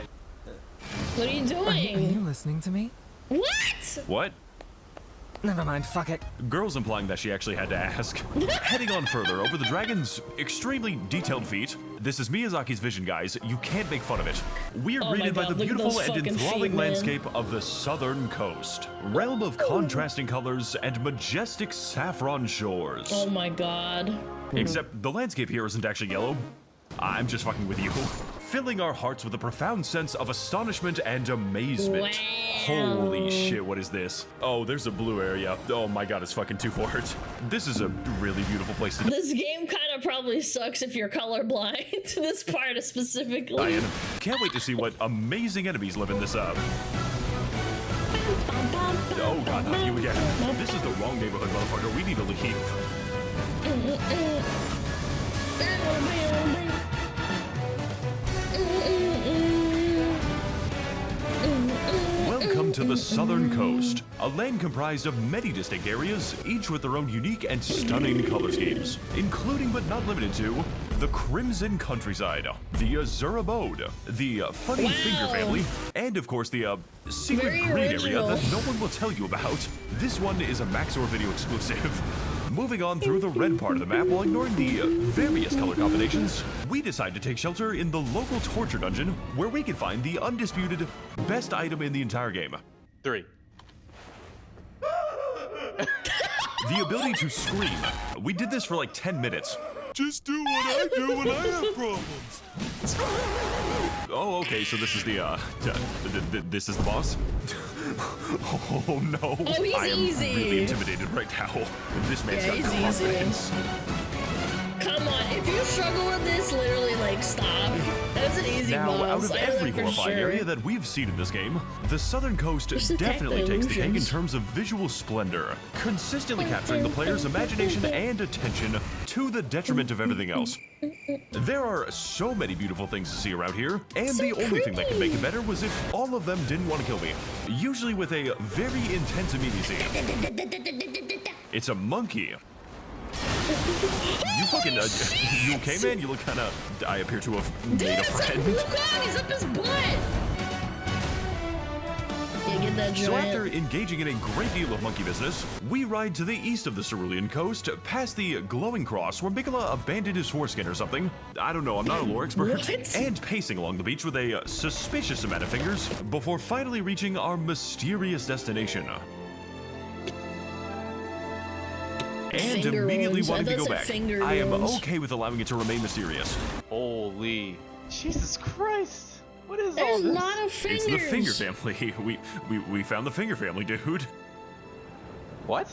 What are you doing? Are you listening to me? What? What? Never mind, fuck it. Girls implying that she actually had to ask. Heading on further over the dragon's extremely detailed feat. This is Miyazaki's vision, guys. You can't make fun of it. We are greeted by the beautiful and enthralling landscape of the southern coast. Realm of contrasting colors and majestic saffron shores. Oh my god. Except the landscape here isn't actually yellow. I'm just fucking with you. Filling our hearts with a profound sense of astonishment and amazement. Wow. Holy shit, what is this? Oh, there's a blue area. Oh my god, it's fucking too for it. This is a really beautiful place to be. This game kind of probably sucks if you're colorblind. This part specifically. I can't wait to see what amazing enemies live in this Oh god, not you again. This is the wrong neighborhood, motherfucker. We need to leave. Welcome to the southern coast, a land comprised of many distinct areas, each with their own unique and stunning color schemes, including but not limited to the Crimson Countryside, the Azure Abode, the Funny Finger Family, and of course the secret green area that no one will tell you about. This one is a Maxor video exclusive. Moving on through the red part of the map while ignoring the various color combinations, we decide to take shelter in the local torture dungeon where we can find the undisputed best item in the entire game. 3. The ability to scream. We did this for like 10 minutes. Just do what I do when I have problems. Oh, okay, so this is the, this is the boss? Oh no. Oh, he's I am easy. really intimidated right now. This man's got he's confidence. Come on, if you struggle with this, literally, like, stop. That's an easy Now, boss. out of every for horrifying sure. area that we've seen in this game, the southern coast definitely takes the cake in terms of visual splendor, consistently capturing the player's imagination and attention to the detriment of everything else. There are so many beautiful things to see around here, and the only thing that could make it better was if all of them didn't want to kill me, usually with a very intense immediacy. It's a monkey. You fucking, you okay, man? You look kind of, I appear to have made a friend. He's up his butt. Yeah, get that So giant. after engaging in a great deal of monkey business, we ride to the east of the Cerulean coast, past the glowing cross where Mikola abandoned his foreskin or something. I don't know, I'm not a lore expert. What? And pacing along the beach with a suspicious amount of fingers before finally reaching our mysterious destination. and finger immediately wounds. I wanting to thought go it back. said finger I am wounds. okay with allowing it to remain mysterious. Holy Jesus Christ! What is all There's this? a lot of fingers. It's the Finger family. We found the Finger family, dude. What?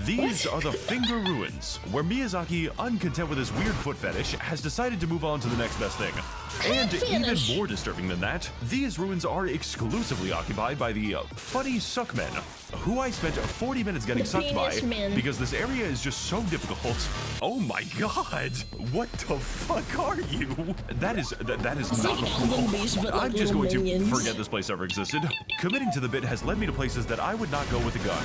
These are the Finger Ruins, where Miyazaki, uncontent with his weird foot fetish, has decided to move on to the next best thing. And even more disturbing than that, these ruins are exclusively occupied by the funny suckmen, who I spent 40 minutes getting sucked by because this area is just so difficult. Oh my god! What the fuck are you? That is not normal. I'm just going to forget this place ever existed. Committing to the bit has led me to places that I would not go with a gun.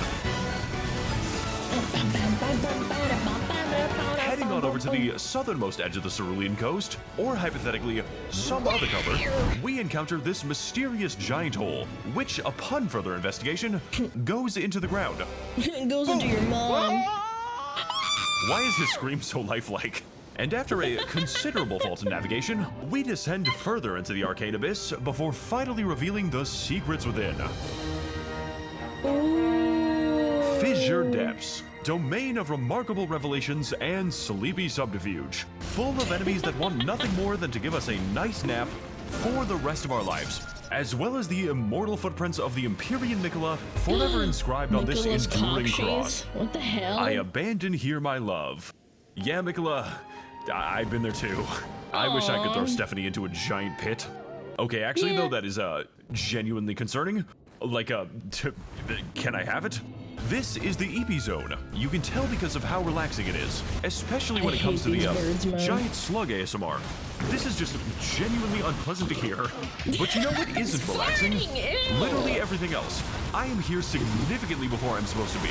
Heading on over to the southernmost edge of the Cerulean coast, or hypothetically, some other cover, we encounter this mysterious giant hole, which, upon further investigation, goes into the ground. It goes into your mom. Why is his scream so lifelike? And after a considerable fault in navigation, we descend further into the arcane abyss before finally revealing the secrets within. Fissure Depths, domain of remarkable revelations and sleepy subterfuge, full of enemies that want nothing more than to give us a nice nap for the rest of our lives, as well as the immortal footprints of the Empyrean Nicola forever inscribed on this enduring cross. What the hell? I abandon here my love. Yeah, Nicola, I've been there too. I wish I could throw Stephanie into a giant pit. Okay, actually though, that is genuinely concerning. Like, can I have it? This is the EP zone. You can tell because of how relaxing it is, especially when it comes to the giant slug ASMR. This is just genuinely unpleasant to hear. But you know what isn't relaxing? Literally everything else. I am here significantly before I'm supposed to be.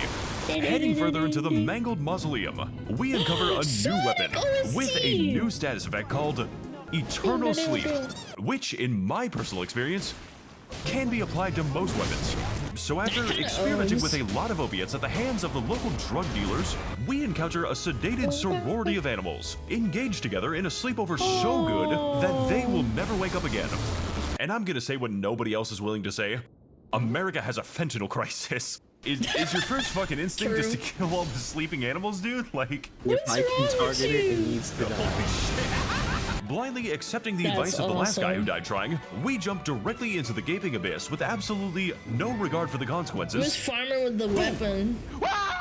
Heading further into the mangled mausoleum, we uncover a new weapon with a new status effect called Eternal Sleep, which, in my personal experience, can be applied to most weapons. So after experimenting with a lot of opiates at the hands of the local drug dealers, we encounter a sedated sorority of animals, engaged together in a sleepover so good that they will never wake up again. And I'm gonna say what nobody else is willing to say. America has a fentanyl crisis. Is your first fucking instinct just to kill all the sleeping animals, dude? Like, if I can target it, it needs to die. Blindly accepting the advice of the last guy who died trying, we jump directly into the gaping abyss with absolutely no regard for the consequences. Who's farming with the weapon?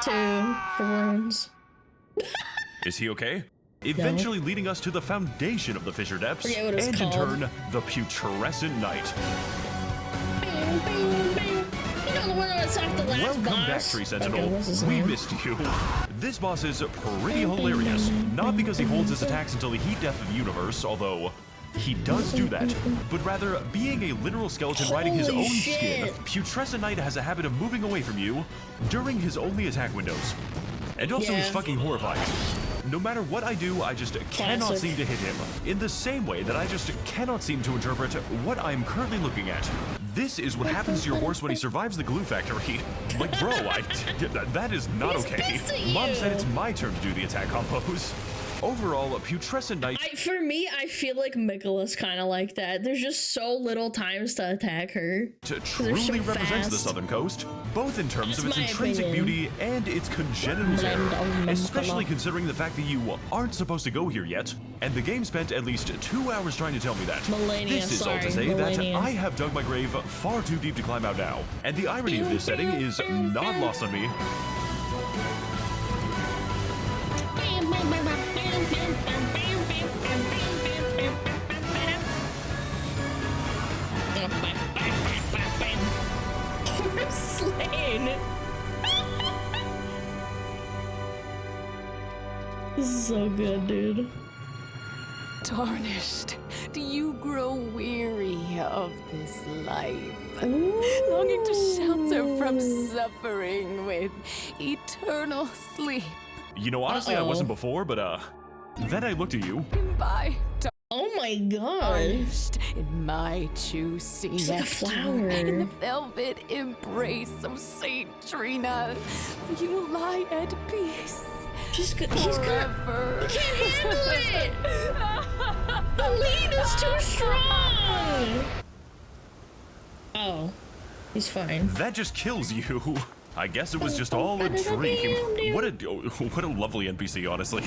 Two wounds. Is he okay? Eventually leading us to the foundation of the Fissure Depths, Forget what it's and in called. turn, the Putrescent Night. You know the one that attacked the last Welcome boss? back, Tree Sentinel. Okay, what's his We name? missed you. This boss is pretty hilarious. Not because he holds his attacks until the heat death of the universe, although he does do that, but rather being a literal skeleton riding his own skin, Putrescent Knight has a habit of moving away from you during his only attack windows. And also he's fucking horrifying. No matter what I do, I just cannot seem to hit him. In the same way that I just cannot seem to interpret what I'm currently looking at. This is what happens to your horse when he survives the glue factory. Like, bro, that is not okay. Mom said it's my turn to do the attack combos. Overall, Putrescent Knight... For me, I feel like Mikola's kind of like that. There's just so little times to attack her. truly represents the southern coast, both in terms of its intrinsic beauty and its congenital terror, especially considering the fact that you aren't supposed to go here yet, and the game spent at least 2 hours trying to tell me that. This is all to say that I have dug my grave far too deep to climb out now, and the irony of this setting is not lost on me. Slain. This is so good, dude. Tarnished, do you grow weary of this life? Longing to shelter from suffering with eternal sleep? You know, honestly, I wasn't before, but then I looked at you. By oh my god. Tarnished in my choosing. She's like a flower. In the velvet embrace of Saint Trina, you will lie at peace. She's good. Forever. You can't handle it. The lead is too strong. Oh, he's fine. That just kills you. I guess it was just all a dream. What a lovely NPC, honestly.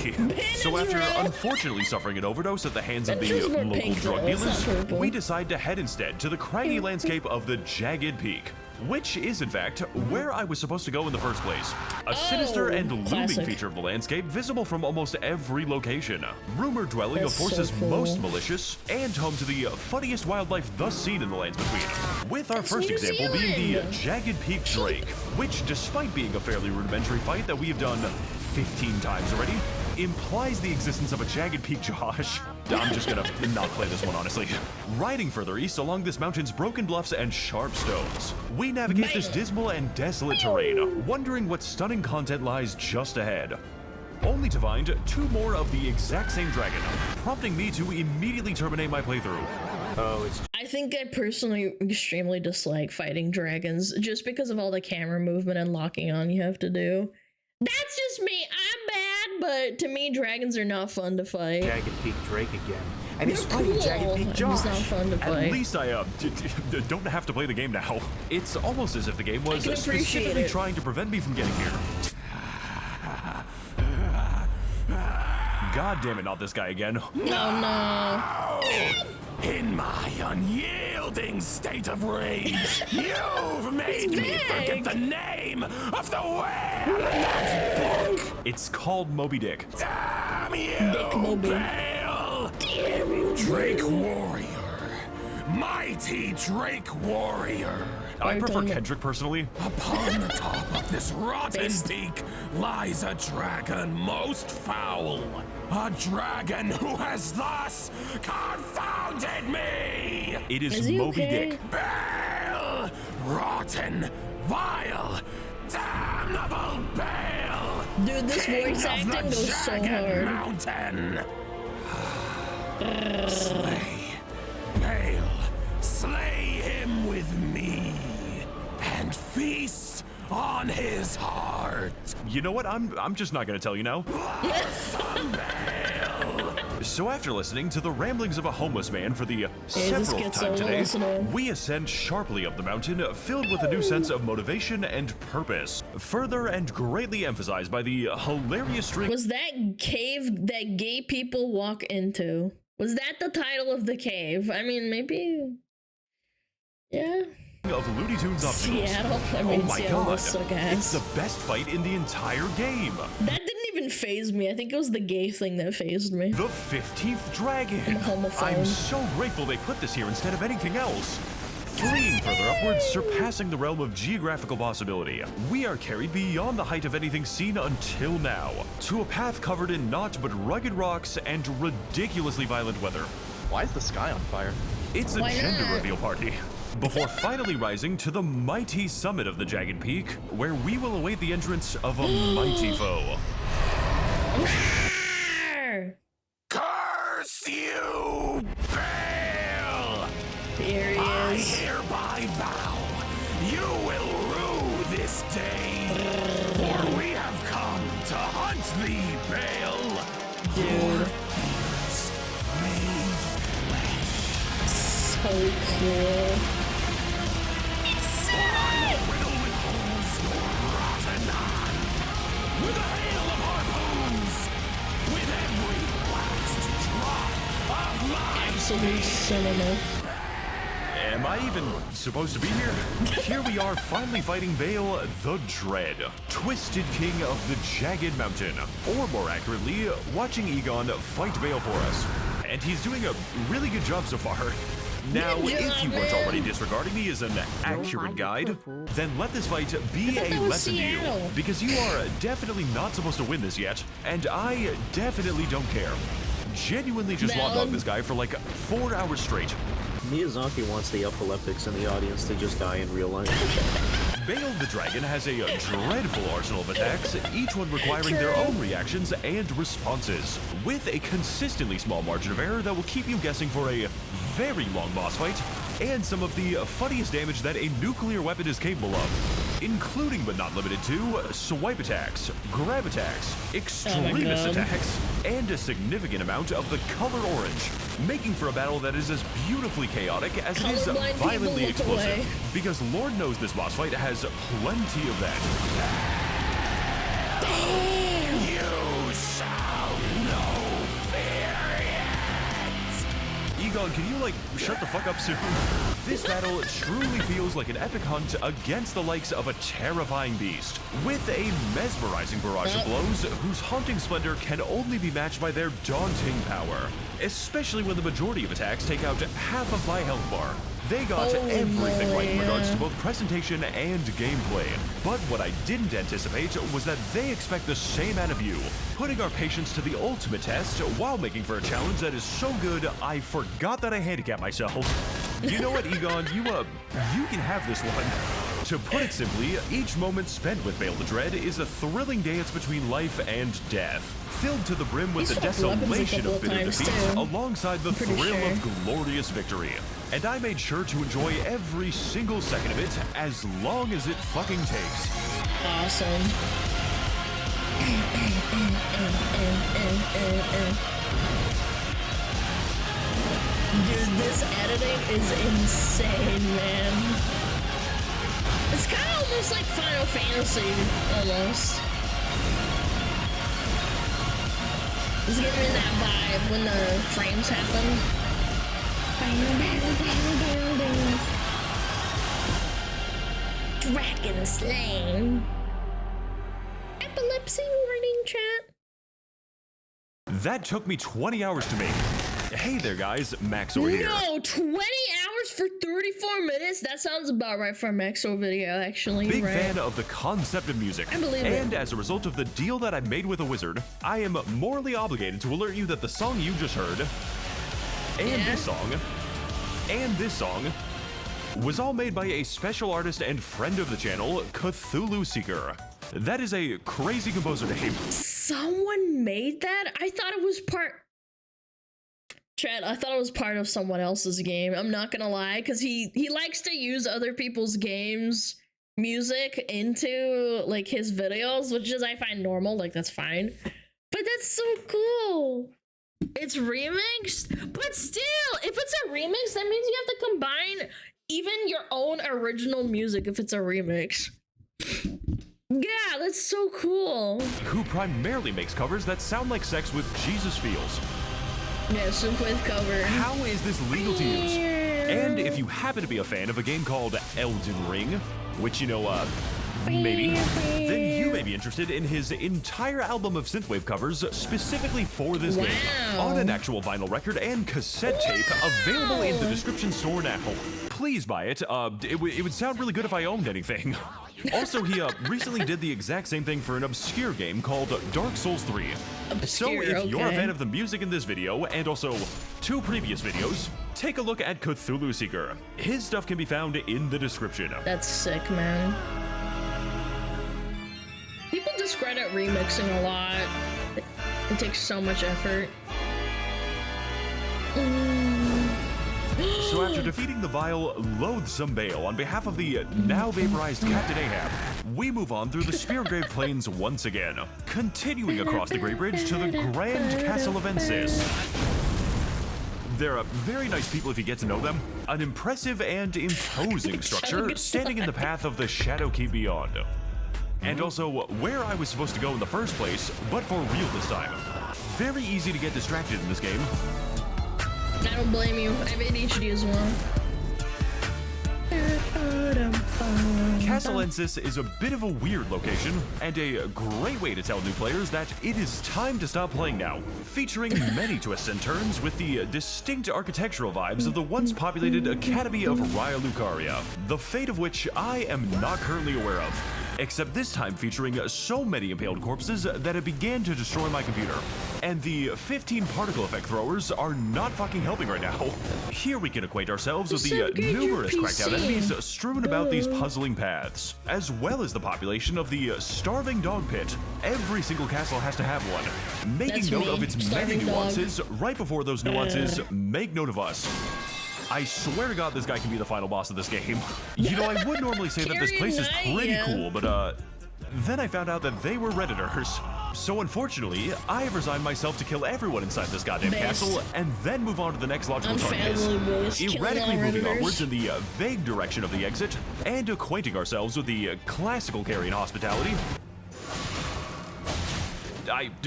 So after unfortunately suffering an overdose at the hands of the local drug dealers, we decide to head instead to the craggy landscape of the Jagged Peak, which is in fact where I was supposed to go in the first place. A sinister and looming feature of the landscape visible from almost every location. Rumored dwelling of forces most malicious, and home to the funniest wildlife thus seen in the lands between. With our first example being the Jagged Peak Drake, which despite being a fairly rudimentary fight that we have done 15 times already, implies the existence of a Jagged Peak Josh. I'm just gonna not play this one, honestly. Riding further east along this mountain's broken bluffs and sharp stones, we navigate this dismal and desolate terrain, wondering what stunning content lies just ahead. Only to find 2 more of the exact same dragon, prompting me to immediately terminate my playthrough. I think I personally extremely dislike fighting dragons just because of all the camera movement and locking on you have to do. That's just me. I'm bad, but to me, dragons are not fun to fight. Jagged Peak Drake again. And They're he's fighting cool. Jagged Peak Josh. It's not fun to fight. At least I don't have to play the game now. It's almost as if the game was specifically trying to prevent me from getting here. God damn it, not this guy again. Oh no. In my unyielding state of rage, you've made me forget the name of the whale in that book. It's called Moby Dick. Damn you, Vale! Damn you, Drake Warrior. Mighty Drake Warrior. I prefer Kendrick personally. Upon the top of this rotten peak lies a dragon most foul. A dragon who has thus confounded me! It is Moby Dick. Bale! Rotten, vile, damnable Bale! Dude, this voice acting goes so hard. Mountain. Bale, slay him with me, and feast on his heart. You know what? I'm just not gonna tell you now. So after listening to the ramblings of a homeless man for the seventh time today, we ascend sharply up the mountain, filled with a new sense of motivation and purpose. Further and greatly emphasized by the hilarious string. Was that cave that gay people walk into? Was that the title of the cave? I mean, maybe. Yeah. Of Looney Tunes obstacles. Seattle? I mean, oh my Seattle god, does suck ass. it's the best fight in the entire game. That didn't even phase me. I think it was the gay thing that phased me. The 15th dragon. I'm so grateful they put this here instead of anything else. Fleeing further upwards, surpassing the realm of geographical possibility, we are carried beyond the height of anything seen until now, to a path covered in naught but rugged rocks and ridiculously violent weather. Why is the sky on fire? It's a gender reveal party. Before finally rising to the mighty summit of the Jagged Peak, where we will await the entrance of a mighty foe. Curse you, Bale! Here he I is. hereby vow you will rue this day, for we have come to hunt thee, Bale. Dude. So cool. With a hail of harpoons, with every last drop of my absolute cinema. Am I even supposed to be here? Here we are finally fighting Bale the Dread, Twisted King of the Jagged Mountain, or more accurately, watching Egon fight Bale for us. And he's doing a really good job so far. Now, if you weren't already disregarding me as an accurate guide, then let this fight be a lesson to you, because you are definitely not supposed to win this yet, and I definitely don't care. Genuinely just log this guy for like 4 hours straight. Miyazaki wants the epileptics in the audience to just die in real life. Bale the Dragon has a dreadful arsenal of attacks, each one requiring their own reactions and responses, with a consistently small margin of error that will keep you guessing for a very long boss fight, and some of the funniest damage that a nuclear weapon is capable of. including but not limited to swipe attacks, grab attacks, extremist attacks, and a significant amount of the color orange, making for a battle that is as beautifully chaotic as it is violently explosive. Because Lord knows this boss fight has plenty of that. You shall know fear yet. Egon, can you, like, shut the fuck up soon? This battle truly feels like an epic hunt against the likes of a terrifying beast, with a mesmerizing barrage of blows whose haunting splendor can only be matched by their daunting power, especially when the majority of attacks take out half of my health bar. They got everything right in regards to both presentation and gameplay. But what I didn't anticipate was that they expect the same out of you, putting our patience to the ultimate test while making for a challenge that is so good I forgot that I handicapped myself. You know what, Egon? You can have this one. To put it simply, each moment spent with Veil the Dread is a thrilling dance between life and death, filled to the brim with the desolation of bitter defeat alongside the thrill of glorious victory. And I made sure to enjoy every single second of it as long as it fucking takes. Awesome. Dude, this editing is insane, man. It's kind of almost like Final Fantasy, almost. It's giving me that vibe when the frames happen. Dragon slain. Epilepsy warning, chat. That took me 20 hours to make. Hey there, guys. Max over here. No, 20 hours for 34 minutes? That sounds about right for a Maxo video, actually. Big fan of the concept of music. I believe it. And as a result of the deal that I made with a wizard, I am morally obligated to alert you that the song you just heard, and this song, was all made by a special artist and friend of the channel, Cthulhu Seeker. That is a crazy composer name. Someone made that? I thought it was part... Chad, I thought it was part of someone else's game. I'm not gonna lie, because he likes to use other people's games music into like his videos, which is I find normal, like that's fine. But that's so cool. It's remixed, but still, if it's a remix, that means you have to combine even your own original music if it's a remix. Yeah, that's so cool. Who primarily makes covers that sound like sex with Jesus feels. Yeah, synthwave cover. How is this legal to use? And if you happen to be a fan of a game called Elden Ring, which, you know, maybe, then you may be interested in his entire album of synthwave covers specifically for this game, on an actual vinyl record and cassette tape available in the description store now. Please buy it. It would sound really good if I owned anything. Also, he recently did the exact same thing for an obscure game called Dark Souls 3. So if you're a fan of the music in this video, and also 2 previous videos, take a look at Cthulhu Seeker. His stuff can be found in the description. That's sick, man. People discredit remixing a lot. It takes so much effort. So after defeating the vile, loathsome Bale on behalf of the now vaporized Captain Ahab, we move on through the Speargrave Plains once again, continuing across the Great Bridge to the Grand Castle of Ensis. They're very nice people if you get to know them. An impressive and imposing structure standing in the path of the Shadow Keep beyond. And also where I was supposed to go in the first place, but for real this time. Very easy to get distracted in this game. I don't blame you. I have ADHD as well. Castle Ensis is a bit of a weird location, and a great way to tell new players that it is time to stop playing now, featuring many twists and turns with the distinct architectural vibes of the once populated Academy of Raya Lucaria, the fate of which I am not currently aware of. Except this time featuring so many impaled corpses that it began to destroy my computer. And the 15 particle effect throwers are not fucking helping right now. Here we can acquaint ourselves with the numerous cracked out enemies strewn about these puzzling paths, as well as the population of the starving dog pit. Every single castle has to have one. Making note of its many nuances, right before those nuances, make note of us. I swear to God this guy can be the final boss of this game. You know, I would normally say that this place is pretty cool, but then I found out that they were Redditors. So unfortunately, I have resigned myself to kill everyone inside this goddamn castle and then move on to the next logical target. Erratically moving onwards in the vague direction of the exit and acquainting ourselves with the classical Carrion hospitality.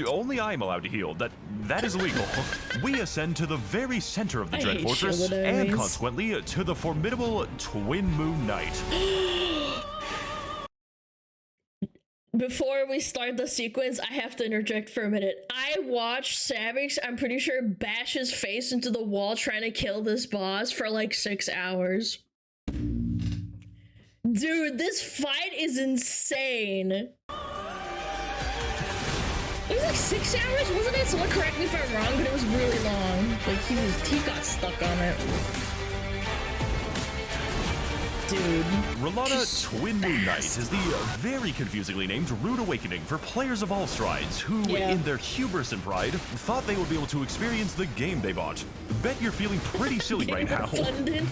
Only I am allowed to heal. That is illegal. We ascend to the very center of the Dread Fortress and consequently to the formidable Twin Moon Knight. Before we start the sequence, I have to interject for a minute. I watched Savix, I'm pretty sure, bash his face into the wall trying to kill this boss for like 6 hours. Dude, this fight is insane. It was like 6 hours, wasn't it? Someone correct me if I'm wrong, but it was really long. Like he got stuck on it. Dude. R'Alana Twin Moon Knight is the very confusingly named Rude Awakening for players of all strides who, in their hubris and pride, thought they would be able to experience the game they bought. Bet you're feeling pretty silly right now.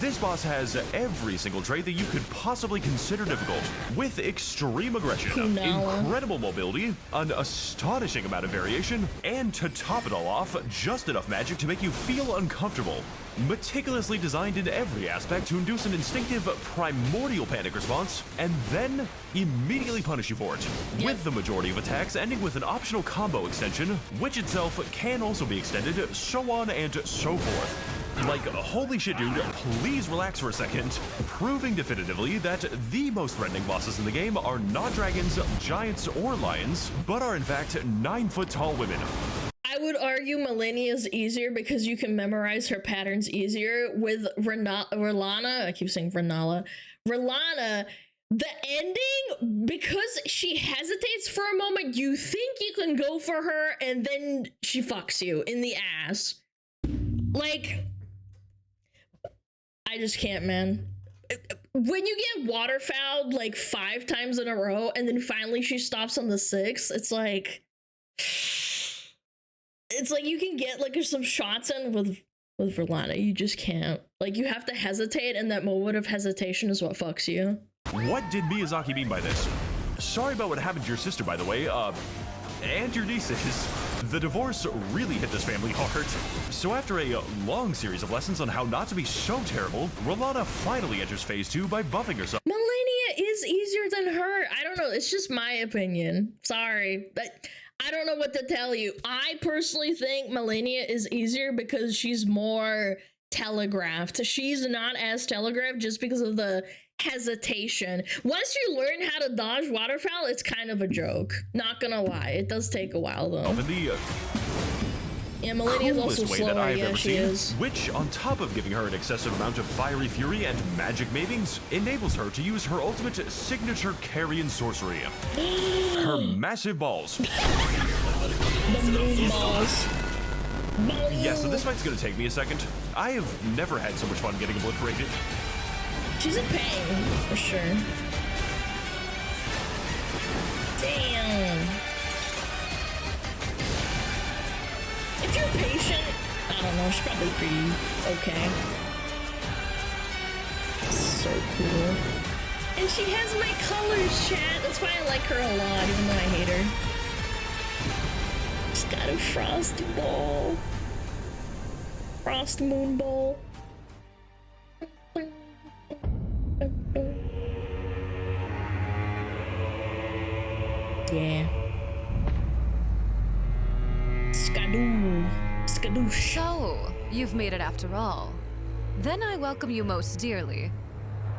This boss has every single trait that you could possibly consider difficult, with extreme aggression, incredible mobility, an astonishing amount of variation, and to top it all off, just enough magic to make you feel uncomfortable. Meticulously designed in every aspect to induce an instinctive primordial panic response, and then immediately punish you for it, with the majority of attacks ending with an optional combo extension, which itself can also be extended, so on and so forth. Like, holy shit dude, please relax for a second, proving definitively that the most threatening bosses in the game are not dragons, giants, or lions, but are in fact 9-foot tall women. I would argue Malenia is easier because you can memorize her patterns easier. With R'Alana, I keep saying R'Alana, the ending, because she hesitates for a moment, you think you can go for her, and then she fucks you in the ass. Like, I just can't, man. When you get waterfouled like 5 times in a row, and then finally she stops on the 6th, it's like you can get like some shots in with R'Alana. You just can't. Like, you have to hesitate, and that moment of hesitation is what fucks you. What did Miyazaki mean by this? Sorry about what happened to your sister, by the way, and your nieces. The divorce really hit this family hard. So after a long series of lessons on how not to be so terrible, R'Alana finally enters phase 2 by buffing herself. Malenia is easier than her. I don't know. It's just my opinion. Sorry. I don't know what to tell you. I personally think Malenia is easier because she's more telegraphed. She's not as telegraphed just because of the hesitation. Once you learn how to dodge waterfowl, it's kind of a joke. Not gonna lie. It does take a while though. Yeah, Malenia is also slower. Yeah, she is. Which, on top of giving her an excessive amount of fiery fury and magic mavings, enables her to use her ultimate signature carrion sorcery. Her massive balls. The moon balls. Yeah, so this fight's gonna take me a second. I have never had so much fun getting obliterated. She's in pain, for sure. Damn. If you're patient, I don't know, she's probably pretty okay. So cool. And she has my colors, chat. That's why I like her a lot, even though I hate her. She's got a frost ball. Frost moon ball. Yeah. Skadoo. Skadoosh. So, you've made it after all. Then I welcome you most dearly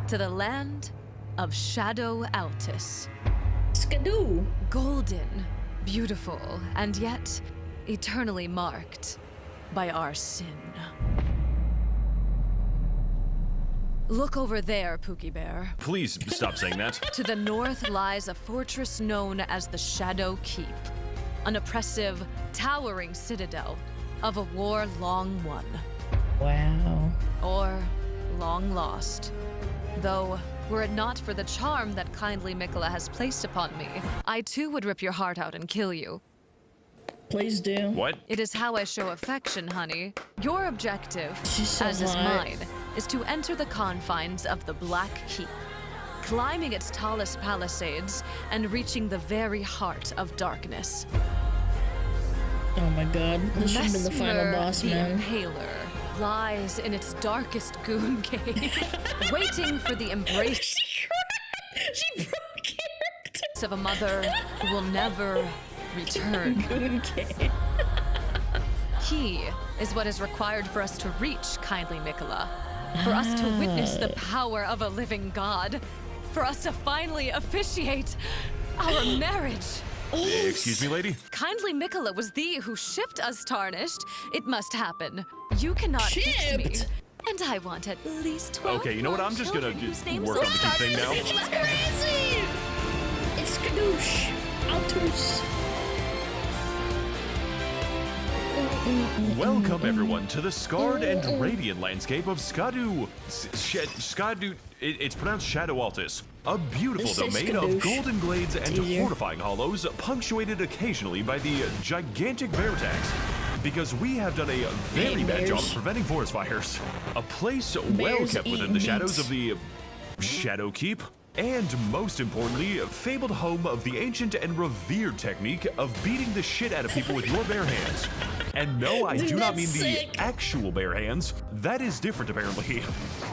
to the land of Shadow Altus. Skadoo. Golden, beautiful, and yet eternally marked by our sin. Look over there, Pookie Bear. Please stop saying that. To the north lies a fortress known as the Shadow Keep, an oppressive, towering citadel of a war long won. Wow. Or long lost. Though, were it not for the charm that kindly Mikola has placed upon me, I too would rip your heart out and kill you. Please do. What? It is how I show affection, honey. Your objective, so as is hot. mine, is to enter the confines of the Black Keep, climbing its tallest palisades and reaching the very heart of darkness. Oh my god, this should have been the final Mesmer boss, the man. Impaler lies in its darkest goon cave, waiting for the embrace She broke character. of a mother who will never return. Goon cave. He is what is required for us to reach kindly Mikola, for us to witness the power of a living god, for us to finally officiate our marriage. Excuse me, lady? Kindly Mikola was thee who shipped us tarnished. It must happen. You cannot fix me. And I want at least 12 Okay, you know what? I'm just gonna whose names work on the start key thing now. It's crazy! It's Skadoosh. Altus. Welcome, everyone, to the scarred and radiant landscape of Skadu. It's pronounced Shadow Altus. A beautiful domain of golden glades and horrifying hollows, punctuated occasionally by the gigantic bear attacks. Because we have done a very bad job of preventing forest fires. A place well kept within the shadows of the Shadow Keep. And most importantly, fabled home of the ancient and revered technique of beating the shit out of people with your bare hands. And no, I do not mean the actual bare hands. That is different, apparently.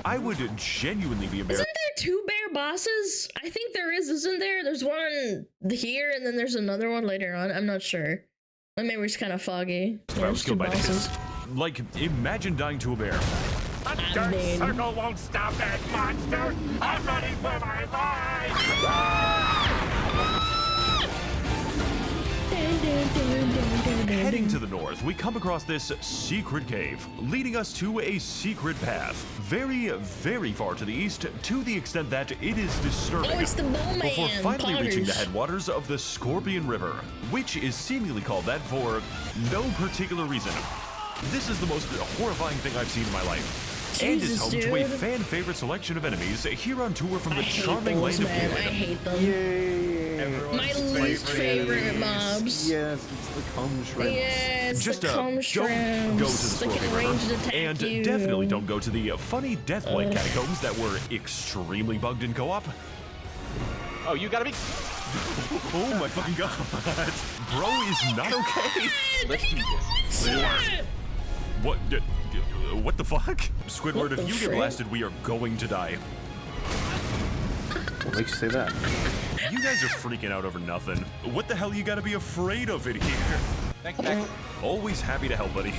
I would genuinely be embarrassed. Isn't there 2 bear bosses? I think there is, isn't there? There's one here, and then there's another one later on. I'm not sure. My memory's kind of foggy. If I was killed by this. Like, imagine dying to a bear. A dark circle won't stop that monster! I'm running for my life! Heading to the north, we come across this secret cave, leading us to a secret path, very, very far to the east, to the extent that it is disturbing. Oh, it's the bowman. Before finally reaching the Poggers. headwaters of the Scorpion River, which is seemingly called that for no particular reason. This is the most horrifying thing I've seen in my life. And is home to a fan-favorite selection of enemies here on tour from the charming land of man. I Gaelic. hate them. Yay! My least favorite mobs. Yes, it's the cum shrimps. Yes, Just the cum don't go to the shrimps. They Scorpion can ranged River, attack and you. definitely don't go to the funny Deathblight catacombs that were extremely bugged in co-op. Oh, you gotta be. Oh my fucking god, bro is not okay. Let's do this. What? What the fuck? Squidward, if you get frick? blasted, we are going to die. What makes you say that? You guys are freaking out over nothing. What the hell you gotta be afraid of in here? Thank you. Always happy to help, buddy.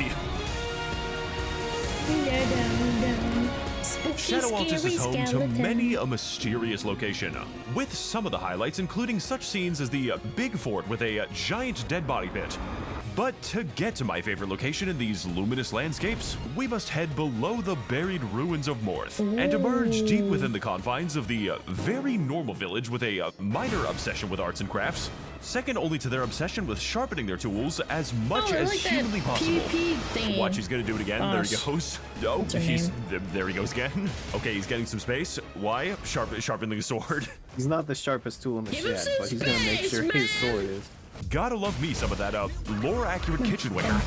Shadow Altus is home to many a mysterious location, with some of the highlights including such scenes as the big fort with a giant dead body pit. But to get to my favorite location in these luminous landscapes, we must head below the buried ruins of Morth and emerge deep within the confines of the very normal village with a minor obsession with arts and crafts, second only to their obsession with sharpening their tools as much as like that humanly possible. PvP thing. Watch, he's gonna do it again. There he Boss. goes. Oh, What's her he's name? there he goes again. Okay, he's getting some space. Why? Sharpening the sword. He's not the sharpest tool in the Give him shed, some but he's gonna make space, sure his sword is. Gotta love me some of that lore-accurate kitchenware.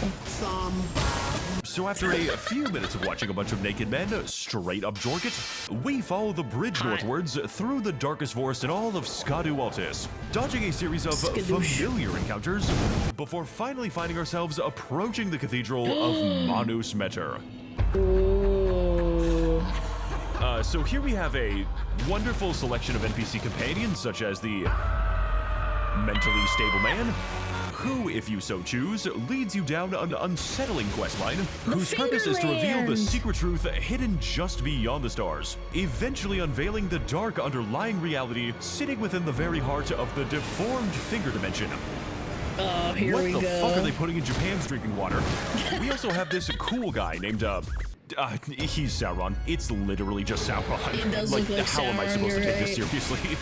So after a few minutes of watching a bunch of naked men straight up jork it, we follow the bridge northwards through the darkest forest in all of Skadu Altus, dodging a series of familiar encounters before finally finding ourselves approaching the cathedral of Manus Meter. So here we have a wonderful selection of NPC companions such as the mentally stable man, who, if you so choose, leads you down an unsettling questline whose purpose is to reveal the secret truth hidden just beyond the stars, eventually unveiling the dark underlying reality sitting within the very heart of the deformed finger dimension. Oh, here what we the go. fuck are they putting in Japan's drinking water? We also have this cool guy named, he's Sauron. It's literally just Sauron. It does look like how am I Sauron, supposed to you're take this right. seriously?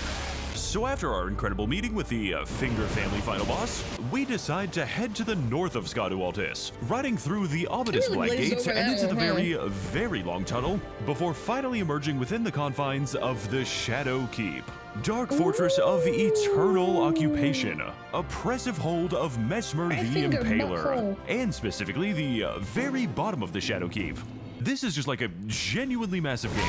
So after our incredible meeting with the Finger family final boss, we decide to head to the north of Skadu Altus, riding through the ominous really Black glazed Gates over and that into the one, very long tunnel, before finally emerging within the confines of the Shadow Keep. Dark fortress of eternal occupation, oppressive hold of Mesmer the finger Impaler, butthole. and specifically the very bottom of the Shadow Keep. This is just like a genuinely massive game.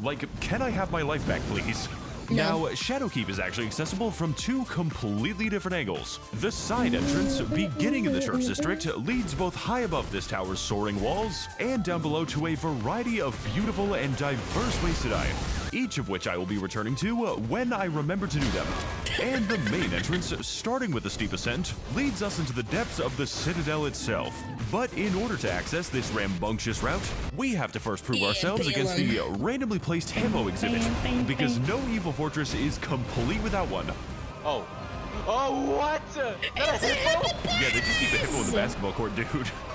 Like, can I have my life back, please? Now, Shadowkeep is actually accessible from two completely different angles. The side entrance, beginning in the Church District, leads both high above this tower's soaring walls and down below to a variety of beautiful and diverse ways to die, each of which I will be returning to when I remember to do them. And the main entrance, starting with the steep ascent, leads us into the depths of the Citadel itself. But in order to access this rambunctious route, we have to first prove ourselves against the randomly placed Hippo exhibit, because no evil fortress is complete without one. Oh. Oh, what? Yeah, they just keep the Hippo in the basketball court, dude.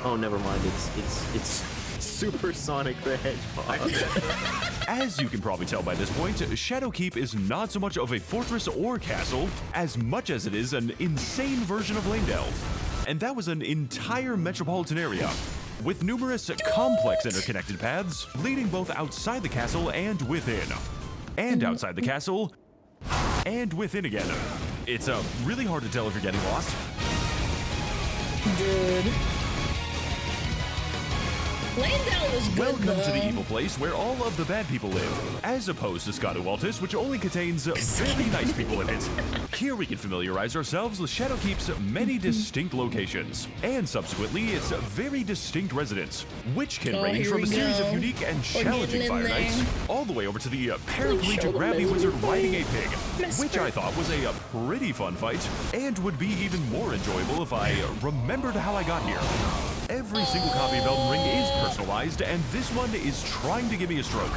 Oh, never mind. It's Super Sonic the Hedgehog. As you can probably tell by this point, Shadowkeep is not so much of a fortress or castle as much as it is an insane version of Lanedale. And that was an entire metropolitan area, with numerous complex interconnected paths leading both outside the castle and within. And outside the castle, and within again. It's really hard to tell if you're getting lost. Dude. Lanedale was good, Welcome to the evil place where all of the bad people live, as opposed to Scotawaltis, which only contains very nice people in it. Here we can familiarize ourselves with Shadowkeep's many distinct locations, and subsequently its very distinct residents, which can range from a series of unique and challenging Fire Knights, all the way over to the paraplegic gravity wizard riding a pig, which I thought was a pretty fun fight, and would be even more enjoyable if I remembered how I got here. Every single copy of Elden Ring is personalized, and this one is trying to give me a stroke.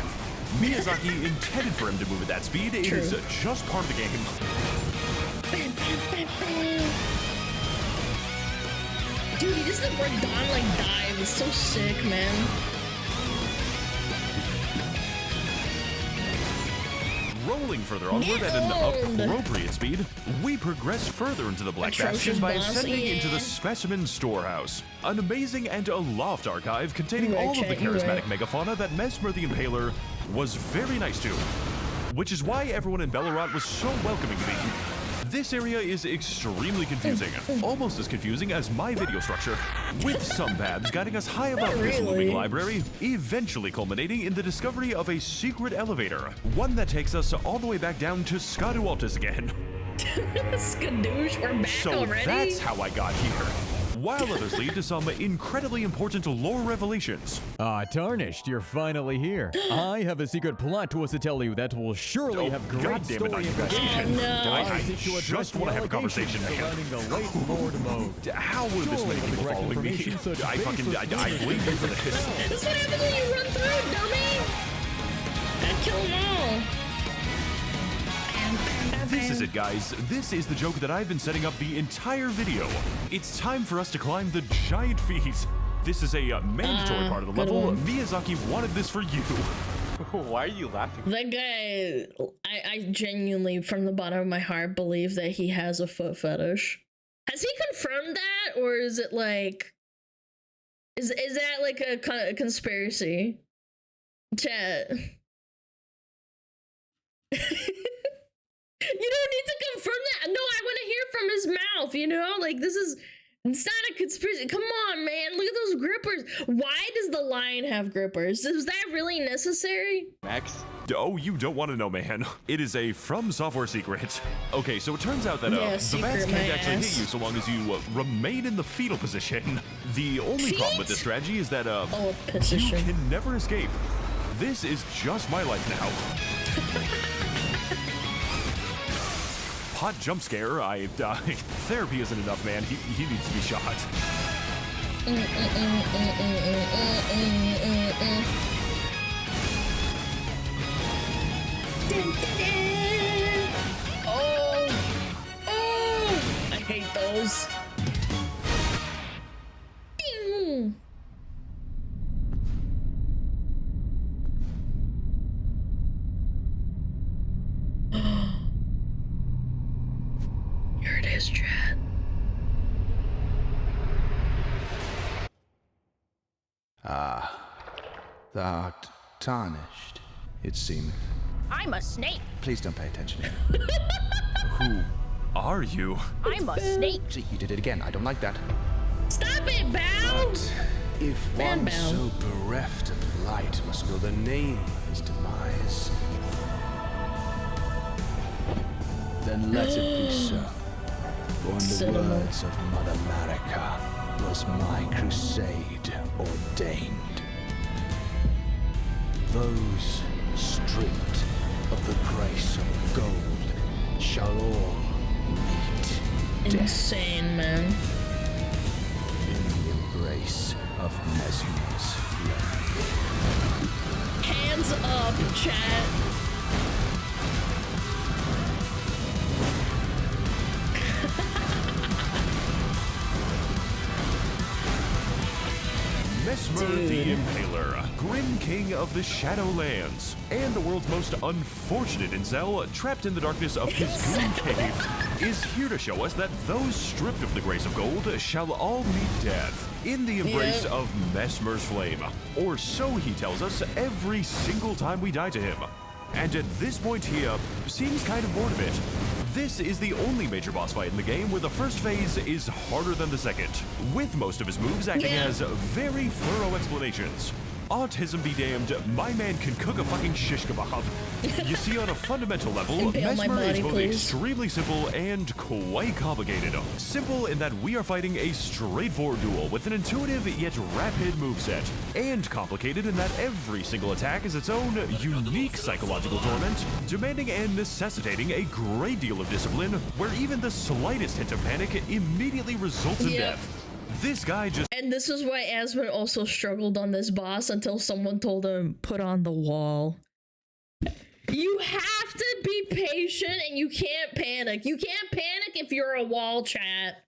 Miyazaki intended for him to move at that speed. It is just part of the game. Dude, he just the Radon like dive. It's so sick, man. Rolling further onward at an appropriate speed, we progress further into the Black Bastion by ascending into the Specimen Storehouse, an amazing and aloft archive containing all of the charismatic megafauna that Mesmer the Impaler was very nice to, which is why everyone in Bellerot was so welcoming to me. This area is extremely confusing, almost as confusing as my video structure, with some paths guiding us high above this looming library, eventually culminating in the discovery of a secret elevator, one that takes us all the way back down to Scotawaltis again. Skadoosh, we're back already? So that's how I got here. While others lead to some incredibly important lore revelations. Tarnished, you're finally here. I have a secret plot twist to tell you that will surely have great story implications. I just want to have a conversation, man. How were this many people following me? I waited for this. That's what happens when you run through, dummy! Gotta kill them all. This is it, guys. This is the joke that I've been setting up the entire video. It's time for us to climb the giant feat. This is a mandatory part of the level. Miyazaki wanted this for you. Why are you laughing? That guy, I genuinely, from the bottom of my heart, believe that he has a foot fetish. Has he confirmed that, or is it like, is that like a conspiracy? Chat. You don't need to confirm that. No, I want to hear from his mouth, you know? Like, it's not a conspiracy. Come on, man. Look at those grippers. Why does the lion have grippers? Is that really necessary? Max? Oh, you don't want to know, man. It is a From Software secret. Okay, so it turns out that the bats can't actually hit you so long as you remain in the fetal position. The only problem with this strategy is that you can never escape. This is just my life now. Hot jump scare. Therapy isn't enough, man. He needs to be shot. Oh, I hate those. Ding. Here it is, chat. Thou art tarnished, it seemeth. I'm a snake. Please don't pay attention. Who are you? I'm a snake. See, you did it again. I don't like that. Stop it, Bow! But if one so bereft of light must know the name of his demise. Then let it be so. For in the words of Mother America, was my crusade ordained. Those stripped of the grace of gold shall all meet death. Insane, man. In the embrace of Mesmer's flame. Hands up, chat. Mesmer the Impaler, Grim King of the Shadowlands, and the world's most unfortunate incel, trapped in the darkness of his goon cave, is here to show us that those stripped of the grace of gold shall all meet death in the embrace of Mesmer's flame. Or so he tells us every single time we die to him. And at this point he seems kind of bored of it. This is the only major boss fight in the game where the first phase is harder than the second, with most of his moves acting as very thorough explanations. Autism be damned, my man can cook a fucking shish kebab. You see, on a fundamental level, Mesmer is both extremely simple and quite complicated. Simple in that we are fighting a straightforward duel with an intuitive yet rapid moveset, and complicated in that every single attack is its own unique psychological torment, demanding and necessitating a great deal of discipline, where even the slightest hint of panic immediately results in death. This guy just— And this is why Asmund also struggled on this boss until someone told him, put on the wall. You have to be patient and you can't panic. You can't panic if you're a wall, chat.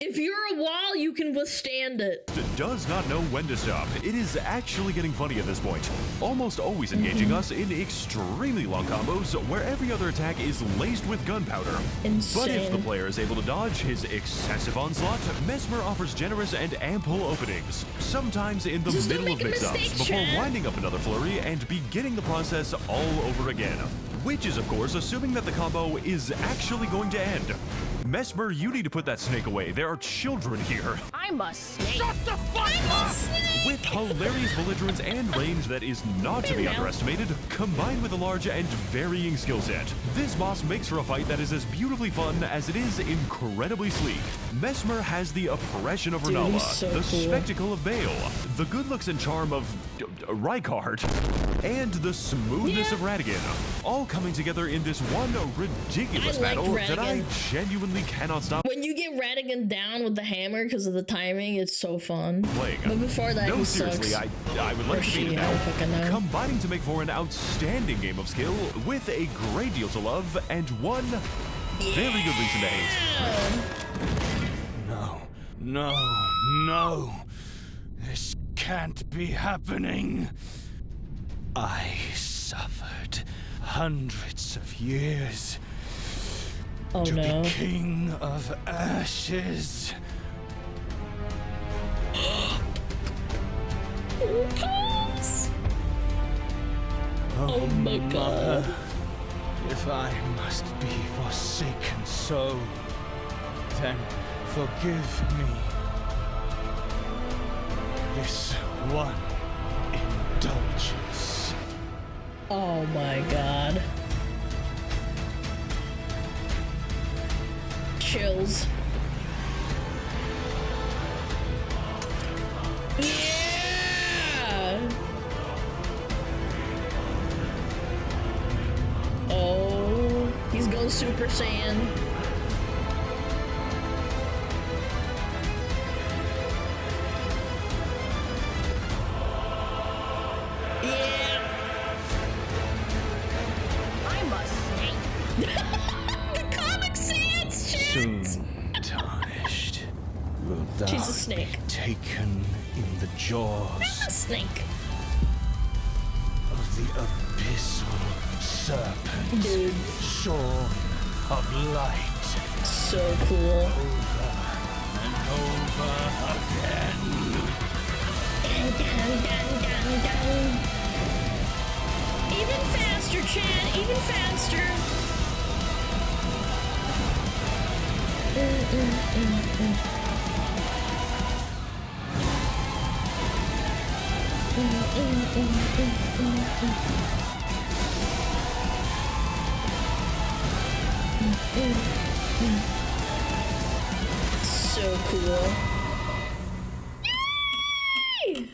If you're a wall, you can withstand it. Does not know when to stop. It is actually getting funny at this point. Almost always engaging us in extremely long combos where every other attack is laced with gunpowder. But if the player is able to dodge his excessive onslaught, Mesmer offers generous and ample openings, sometimes in the middle of mix-ups, before winding up another flurry and beginning the process all over again. Which is, of course, assuming that the combo is actually going to end. Mesmer, you need to put that snake away. There are children here. I'm a snake. Shut the fuck up! With hilarious belligerence and range that is not to be underestimated, combined with a large and varying skill set, this boss makes for a fight that is as beautifully fun as it is incredibly sleek. Mesmer has the oppression of Renala, the spectacle of Bale, the good looks and charm of Rykard, and the smoothness of Radigan, all coming together in this one ridiculous battle that I genuinely cannot stop. When you get Radigan down with the hammer because of the timing, it's so fun. But before that, No, he seriously, sucks. I would like to beat it now. Combining to make for an outstanding game of skill with a great deal to love and one very good reason to hate. No, no, no. This can't be happening. I suffered hundreds of years to be king of ashes. Oh my God. If I must be forsaken so, then forgive me. This one indulgence. Oh my God. Chills. Yeah! Oh, he's going Super Saiyan. Yeah. I'm a snake. The Comic Sans shit. Soon tarnished, will thou She's a snake. be taken in the jaws I'm a snake. of the abyssal serpent, Dude. shorn of light. So cool. Over and over again. Even faster, Chad. Even faster. So cool. Yay!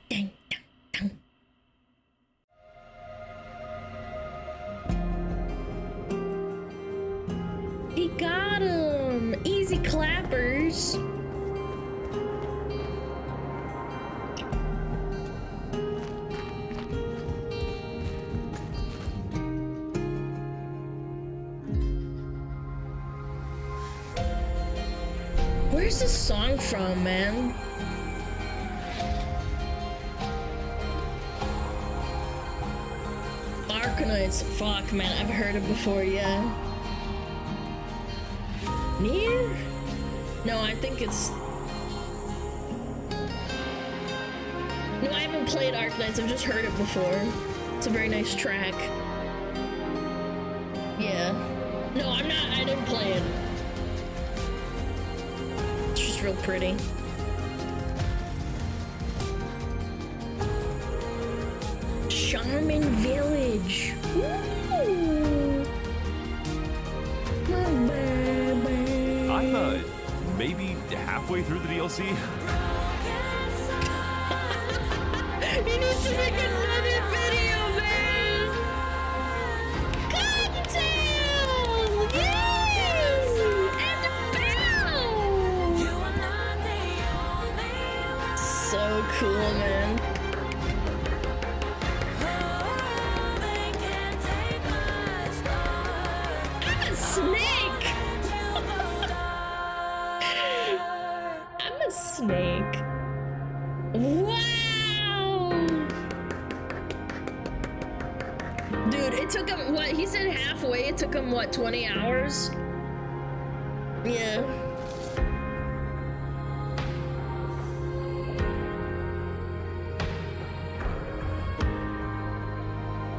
Dang, dang, dang. He got him! Easy clappers. Where's this song from, man? Arkanites. Fuck, man. I've heard it before, yeah. Near? No, I think it's... No, I haven't played Arkanites. I've just heard it before. It's a very nice track. Yeah. No, I'm not. I didn't play it. It's just real pretty. Charmin Village. Woo! I'm maybe halfway through the DLC. You need to make another video, man! Cocktail! Yes! And a bell! So cool, man. I'm a snake! I'm a snake. Wow! Dude, it took him, what, he said halfway, it took him, what, 20 hours? Yeah.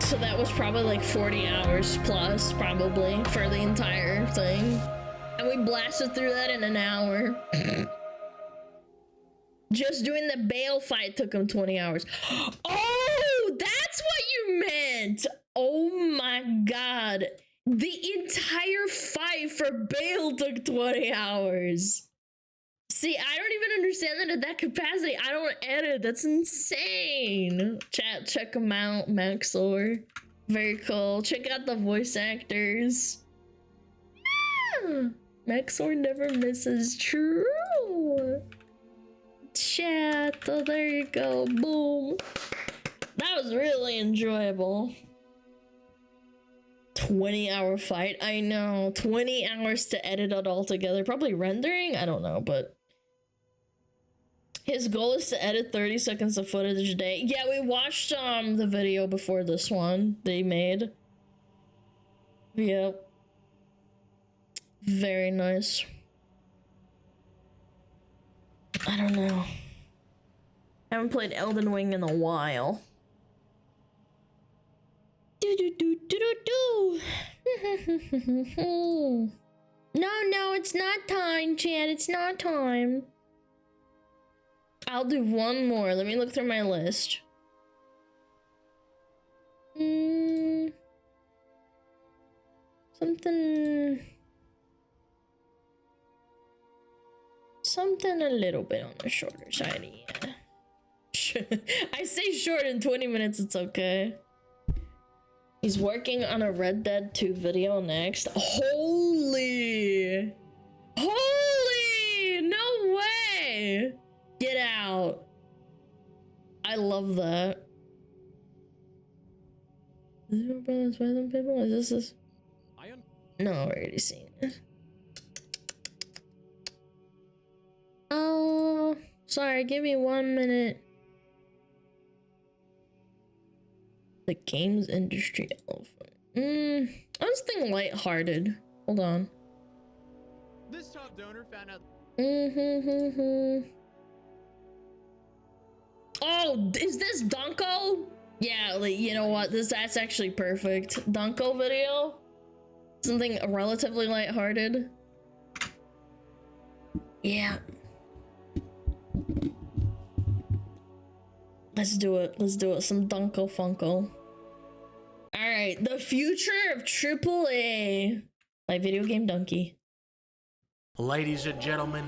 So that was probably like 40 hours plus, probably, for the entire thing. And we blasted through that in an hour. Just doing the Bale fight took him 20 hours. Oh, that's what you meant. Oh my god. The entire fight for Bale took 20 hours. See, I don't even understand that at that capacity. I don't edit. That's insane. Chat, check them out. Maxor. Very cool. Check out the voice actors. Yeah. Maxor never misses. True. Chat. Oh, there you go. Boom. That was really enjoyable. 20-hour fight. I know. 20 hours to edit it all together. Probably rendering? I don't know, but his goal is to edit 30 seconds of footage a day. Yeah, we watched the video before this one they made. Yep. Very nice. I don't know. I haven't played Elden Ring in a while. No, it's not time, Chad. It's not time. I'll do one more. Let me look through my list. Something a little bit on the shorter side, yeah. I say short in 20 minutes, it's okay. He's working on a Red Dead 2 video next. Holy! Holy! No way! Get out. I love that. Is this? No, I already seen it. Oh, sorry, give me 1 minute. The games industry elephant. I was thinking lighthearted. Hold on. This top donor found out. Oh, is this Dunko? Yeah, like, you know what? That's actually perfect. Dunko video? Something relatively lighthearted. Yeah. Let's do it. Let's do it. Some Dunko Funko. Alright, the future of AAA by Video Game Donkey. Ladies and gentlemen,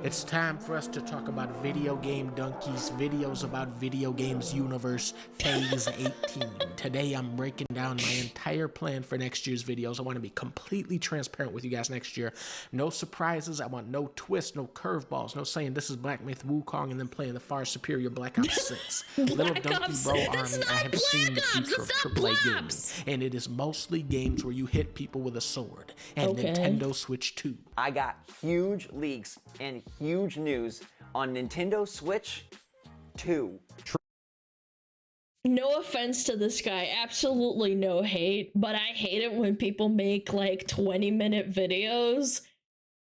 it's time for us to talk about Video Game Donkey's videos about video games universe phase 18. Today I'm breaking down my entire plan for next year's videos. I want to be completely transparent with you guys next year. No surprises. I want no twists, no curveballs, no saying this is Black Myth Wukong and then playing the far superior Black Ops 6. Little Donkey Bro Army, I have seen the future of AAA games, and it is mostly games where you hit people with a sword. And Nintendo Switch 2. I got huge leaks and huge news on Nintendo Switch 2. No offense to this guy, absolutely no hate, but I hate it when people make like 20-minute videos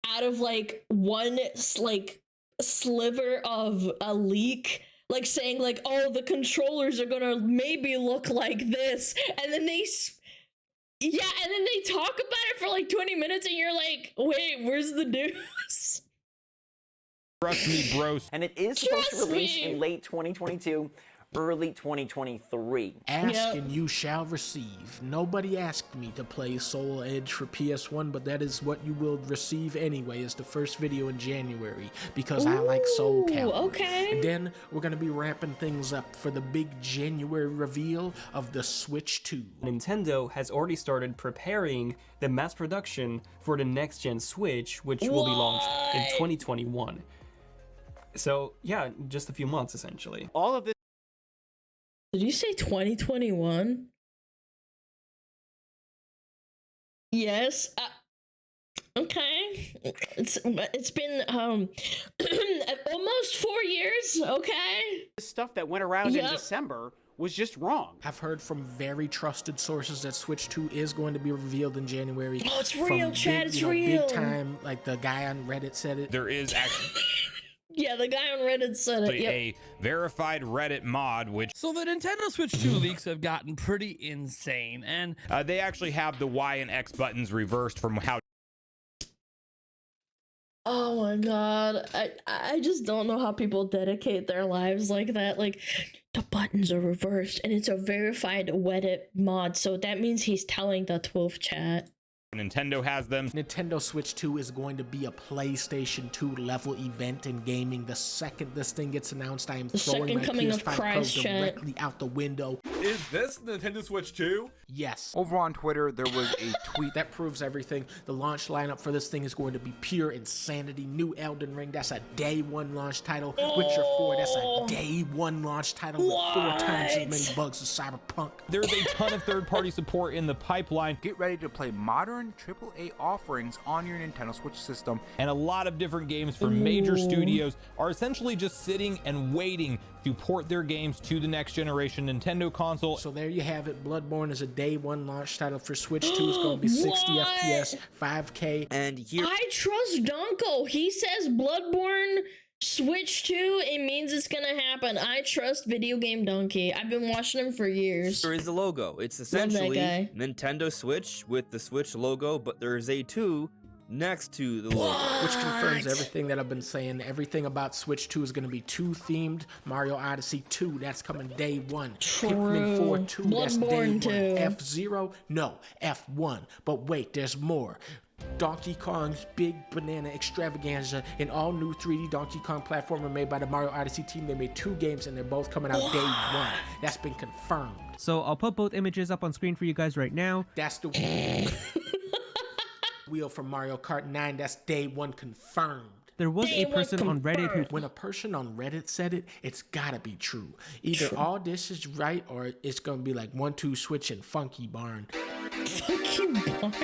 out of like one like sliver of a leak, like saying like, oh, the controllers are gonna maybe look like this, and then they and then they talk about it for like 20 minutes and you're like, wait, where's the news? Trust me, bros. And it is supposed to release in late 2022, early 2023. Ask and you shall receive. Nobody asked me to play Soul Edge for PS1, but that is what you will receive anyway as the first video in January, because I like Soul Calibur. Okay. And then we're going to be wrapping things up for the big January reveal of the Switch 2. Nintendo has already started preparing the mass production for the next gen Switch, which will be launched in 2021. So yeah, just a few months essentially. All of this. Did you say 2021? Yes. Okay. It's been almost 4 years. Okay. The stuff that went around in December was just wrong. I've heard from very trusted sources that Switch 2 is going to be revealed in January. Oh, it's real, Chad. It's real. Big time, like the guy on Reddit said it. There is actually. Yeah, the guy on Reddit said it. A verified Reddit mod, which... So the Nintendo Switch 2 leaks have gotten pretty insane, and... they actually have the Y and X buttons reversed from how... Oh my god. I just don't know how people dedicate their lives like that. Like, the buttons are reversed, and it's a verified Reddit mod, so that means he's telling the 12th chat. Nintendo has them. Nintendo Switch 2 is going to be a PlayStation 2 level event in gaming. The second this thing gets announced, I am throwing my PS5 Pro directly out the window. Is this Nintendo Switch 2? Yes. Over on Twitter, there was a tweet that proves everything. The launch lineup for this thing is going to be pure insanity. New Elden Ring, that's a day one launch title. Witcher 4, that's a day one launch title with 4 times as many bugs as Cyberpunk. There's a ton of third-party support in the pipeline. Get ready to play modern AAA offerings on your Nintendo Switch system. And a lot of different games from major studios are essentially just sitting and waiting to port their games to the next generation Nintendo console. So there you have it. Bloodborne is a day one launch title for Switch 2. It's going to be 60 FPS, 5K. And here I trust Donko. He says Bloodborne Switch 2, it means it's gonna happen. I trust Video Game Donkey. I've been watching him for years. There is the logo. It's essentially Nintendo Switch with the Switch logo, but there is a 2 next to the logo. Which confirms everything that I've been saying. Everything about Switch 2 is going to be 2 themed. Mario Odyssey 2, that's coming day one. Pikmin 4 2, that's day one. F-Zero, no, F1. But wait, there's more. Donkey Kong's Big Banana Extravaganza, an all-new 3D Donkey Kong platformer made by the Mario Odyssey team. They made 2 games and they're both coming out day one. That's been confirmed. So I'll put both images up on screen for you guys right now. That's the wheel from Mario Kart 9. That's day one confirmed. There was a person on Reddit who... When a person on Reddit said it, it's gotta be true. Either all this is right or it's gonna be like 1, 2 Switch and Funky Barn. Funky Barn?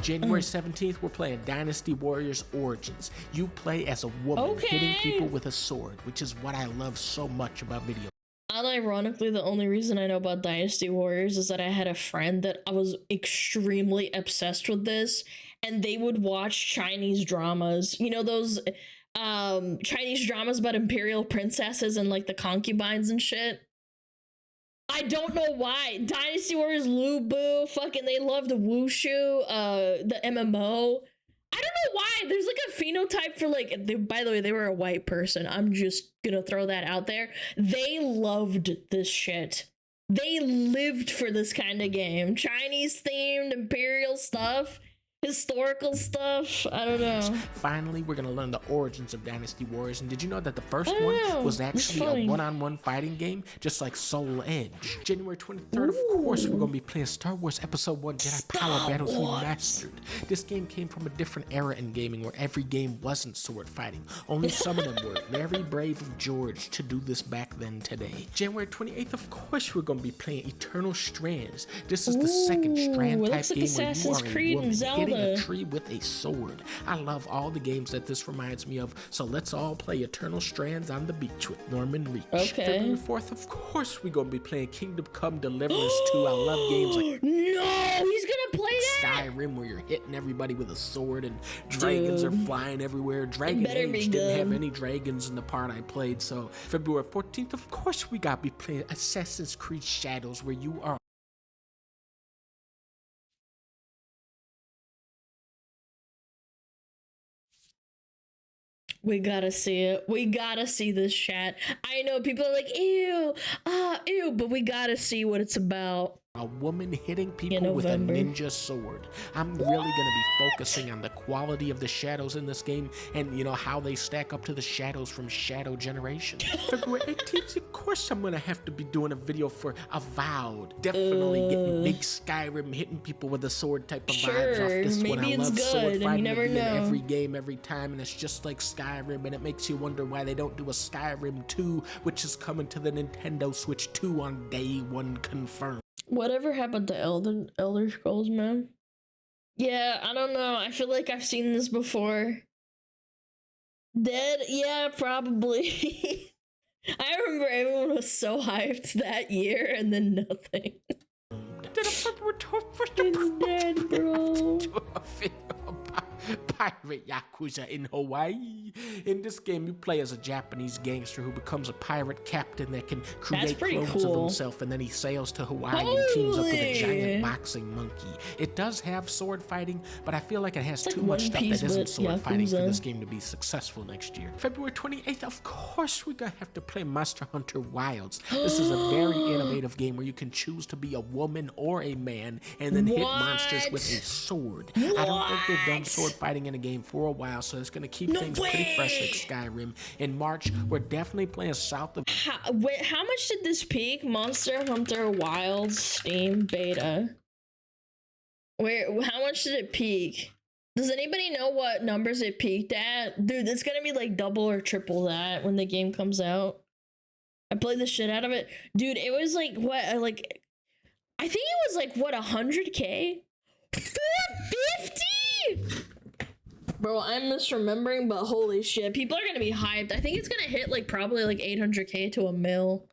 January 17th, we're playing Dynasty Warriors Origins. You play as a woman hitting people with a sword, which is what I love so much about video. Unironically, the only reason I know about Dynasty Warriors is that I had a friend that I was extremely obsessed with this, and they would watch Chinese dramas. You know, those Chinese dramas about imperial princesses and like the concubines and shit? I don't know why. Dynasty Warriors, Lu Bu, fucking they loved Wushu, the MMO. I don't know why. There's like a phenotype for like, by the way, they were a white person. I'm just gonna throw that out there. They loved this shit. They lived for this kind of game. Chinese themed, imperial stuff, historical stuff. I don't know. Finally, we're gonna learn the origins of Dynasty Warriors. And did you know that the first one was actually a one-on-one fighting game, just like Soul Edge? January 23rd, of course, we're gonna be playing Star Wars Episode 1 Jedi Power Battles Remastered. This game came from a different era in gaming where every game wasn't sword fighting. Only some of them were. Very brave of George to do this back then today. January 28th, of course, we're gonna be playing Eternal Strands. This is the second strand type game where you are a woman hitting a tree with a sword. I love all the games that this reminds me of, so let's all play Eternal Strands on the beach with Norman Reach. Okay. February 4th, of course, we're gonna be playing Kingdom Come Deliverance 2. I love games like no, he's gonna play that. Skyrim, where you're hitting everybody with a sword and dragons are flying everywhere. Dragon Age didn't have any dragons in the part I played, so February 14th, of course, we gotta be playing Assassin's Creed Shadows, where you are we gotta see it. We gotta see this chat. I know people are like, ew, ew, but we gotta see what it's about. a woman hitting people with a ninja sword. I'm really going to be focusing on the quality of the shadows in this game and, you know, how they stack up to the shadows from Shadow Generation. February 18th, of course, I'm going to have to be doing a video for Avowed. Definitely getting big Skyrim, hitting people with a sword type of vibes off this one. I love sword fighting in every game, every time, and it's just like Skyrim, and it makes you wonder why they don't do a Skyrim 2, which is coming to the Nintendo Switch 2 on day 1 confirmed. Whatever happened to Elder Scrolls, man? Yeah, I don't know. I feel like I've seen this before. Dead? Yeah, probably. I remember everyone was so hyped that year, and then nothing. It's dead, bro. Pirate Yakuza in Hawaii. In this game, you play as a Japanese gangster who becomes a pirate captain that can create clones of himself, and then he sails to Hawaii and teams up with a giant boxing monkey. It does have sword fighting, but I feel like it has too much stuff that isn't sword fighting for this game to be successful next year. February 28th, of course, we're gonna have to play Monster Hunter Wilds. This is a very innovative game where you can choose to be a woman or a man and then hit monsters with a sword. I don't think they've done sword fighting in a game for a while, so it's going to keep things pretty fresh like Skyrim. In March, we're definitely playing South of... How much did this peak? Monster Hunter Wilds Steam Beta. How much did it peak? Does anybody know what numbers it peaked at? Dude, it's going to be like double or triple that when the game comes out. I played the shit out of it. Dude, it was like, what, like... I think it was like, what, 100K? 450? Bro, I'm misremembering, but holy shit, people are gonna be hyped. I think it's gonna hit like probably like 800K to a mil.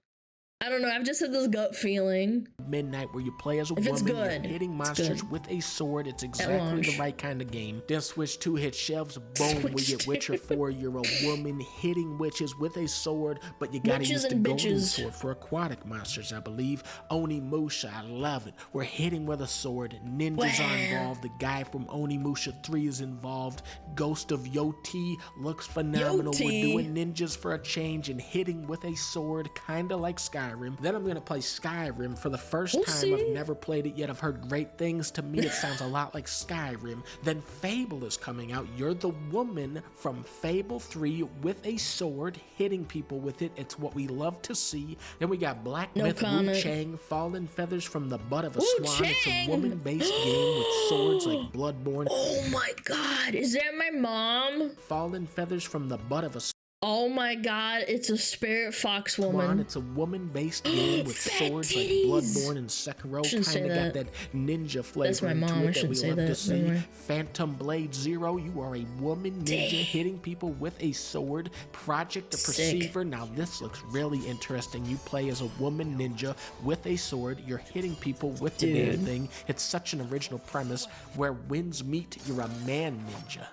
I don't know, I've just had this gut feeling. Midnight, where you play as a woman, you're hitting monsters with a sword. It's exactly the right kind of game. Then Switch 2 hits shelves, boom, we get Witcher 4. You're a woman hitting witches with a sword, but you gotta use the golden sword for aquatic monsters, I believe. Onimusha, I love it. We're hitting with a sword. Ninjas are involved. The guy from Onimusha 3 is involved. Ghost of Yoti looks phenomenal. We're doing ninjas for a change and hitting with a sword, kinda like Skyrim. Then I'm gonna play Skyrim for the first time. I've never played it yet. I've heard great things. To me, it sounds a lot like Skyrim. Then Fable is coming out. You're the woman from Fable 3 with a sword, hitting people with it. It's what we love to see. Then we got Black Myth Wu Chang, Fallen Feathers from the Butt of a Swan. It's a woman-based game with swords like Bloodborne. Oh my god, is that my mom? Fallen Feathers from the Butt of a Swan. Oh my god, it's a spirit fox woman. It's a woman-based game with swords like Bloodborne and Sekiro. Kinda got that ninja flavor into it that we love to see. Phantom Blade Zero, you are a woman ninja hitting people with a sword. Project the Perceiver, now this looks really interesting. You play as a woman ninja with a sword. You're hitting people with the damn thing. It's such an original premise. Where winds meet, you're a man ninja.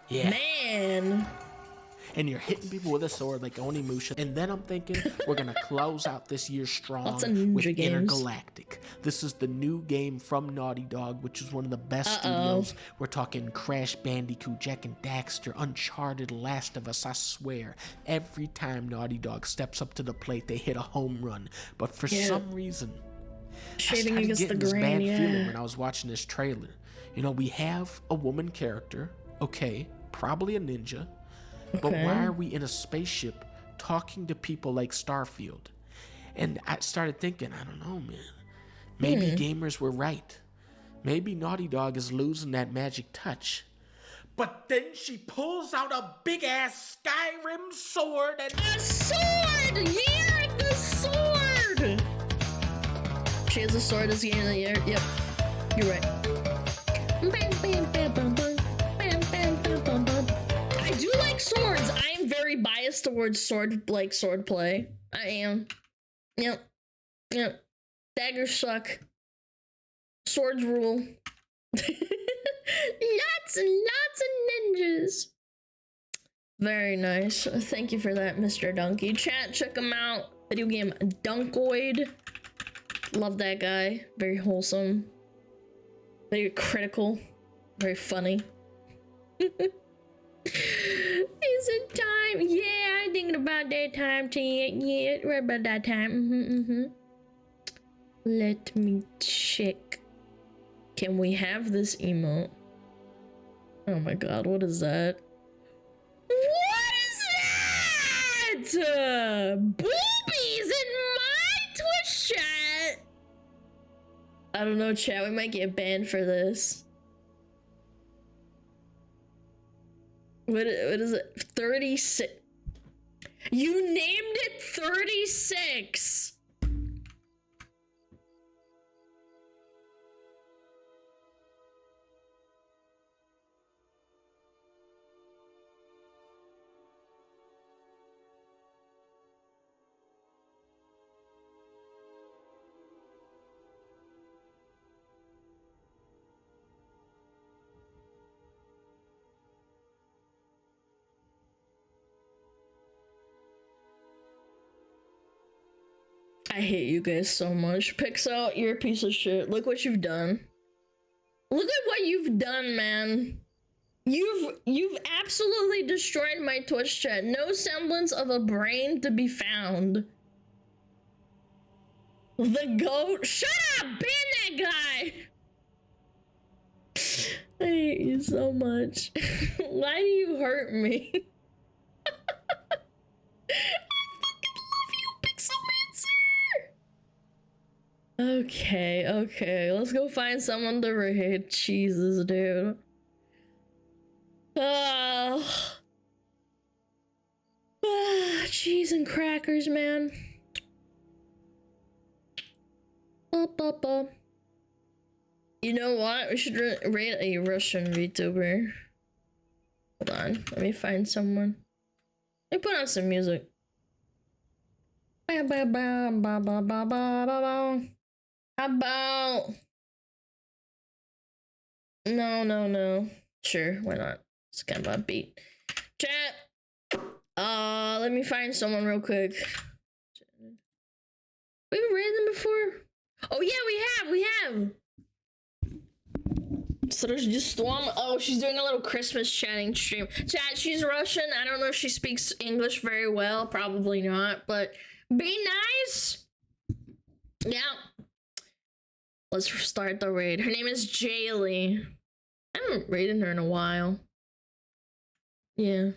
Yeah. Man. and you're hitting people with a sword like Onimusha. And then I'm thinking we're gonna close out this year strong with Intergalactic. This is the new game from Naughty Dog, which is one of the best studios. We're talking Crash Bandicoot, Jak and Daxter, Uncharted, Last of Us. I swear, every time Naughty Dog steps up to the plate, they hit a home run. But for some reason, I started getting this bad feeling when I was watching this trailer. You know, we have a woman character, okay, probably a ninja, but why are we in a spaceship talking to people like Starfield? And I started thinking, I don't know, man. Maybe gamers were right. Maybe Naughty Dog is losing that magic touch. But then she pulls out a big-ass Skyrim sword and... A sword! Year of the sword! She has a sword as the end of the year. Yep, you're right. I do like swords. I am very biased towards sword play. I am. Yep. Daggers suck. Swords rule. Lots and lots of ninjas. Very nice. Thank you for that, Mr. Donkey. Chat, check him out. Video game Dunkoid. Love that guy. Very wholesome. Very critical. Very funny. Is it time? Yeah, I'm thinking about that time, T. Yeah, right about that time. Let me check. Can we have this emote? Oh my god, what is that? What is that? Boobies in my Twitch chat! I don't know, chat. We might get banned for this. What is it? 36. You named it 36. I hate you guys so much. Pixel, you're a piece of shit. Look what you've done. Look at what you've done, man. You've absolutely destroyed my Twitch chat. No semblance of a brain to be found. The goat? Shut up! Ban that guy! I hate you so much. Why do you hurt me? Okay, let's go find someone to raid. Jesus, dude. Cheese and crackers, man. You know what? We should raid a Russian VTuber. Hold on, let me find someone. Let me put on some music. How about no. Sure, why not? It's kind of a beat. Chat. Let me find someone real quick. We've raided them before. Oh yeah, we have. So there's just Storm. Oh, she's doing a little Christmas chatting stream. Chat, she's Russian. I don't know if she speaks English very well. Probably not, but be nice. Yeah. Let's start the raid. Her name is Jaylee. I haven't raided her in a while. Yeah.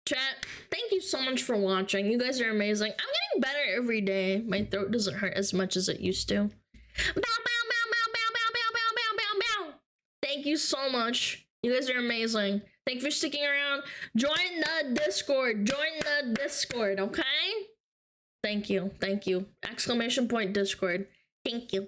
Chat, thank you so much for watching. You guys are amazing. I'm getting better every day. My throat doesn't hurt as much as it used to. Thank you so much. You guys are amazing. Thank you for sticking around. Join the Discord. Join the Discord, okay? Thank you. Exclamation point Discord. Thank you.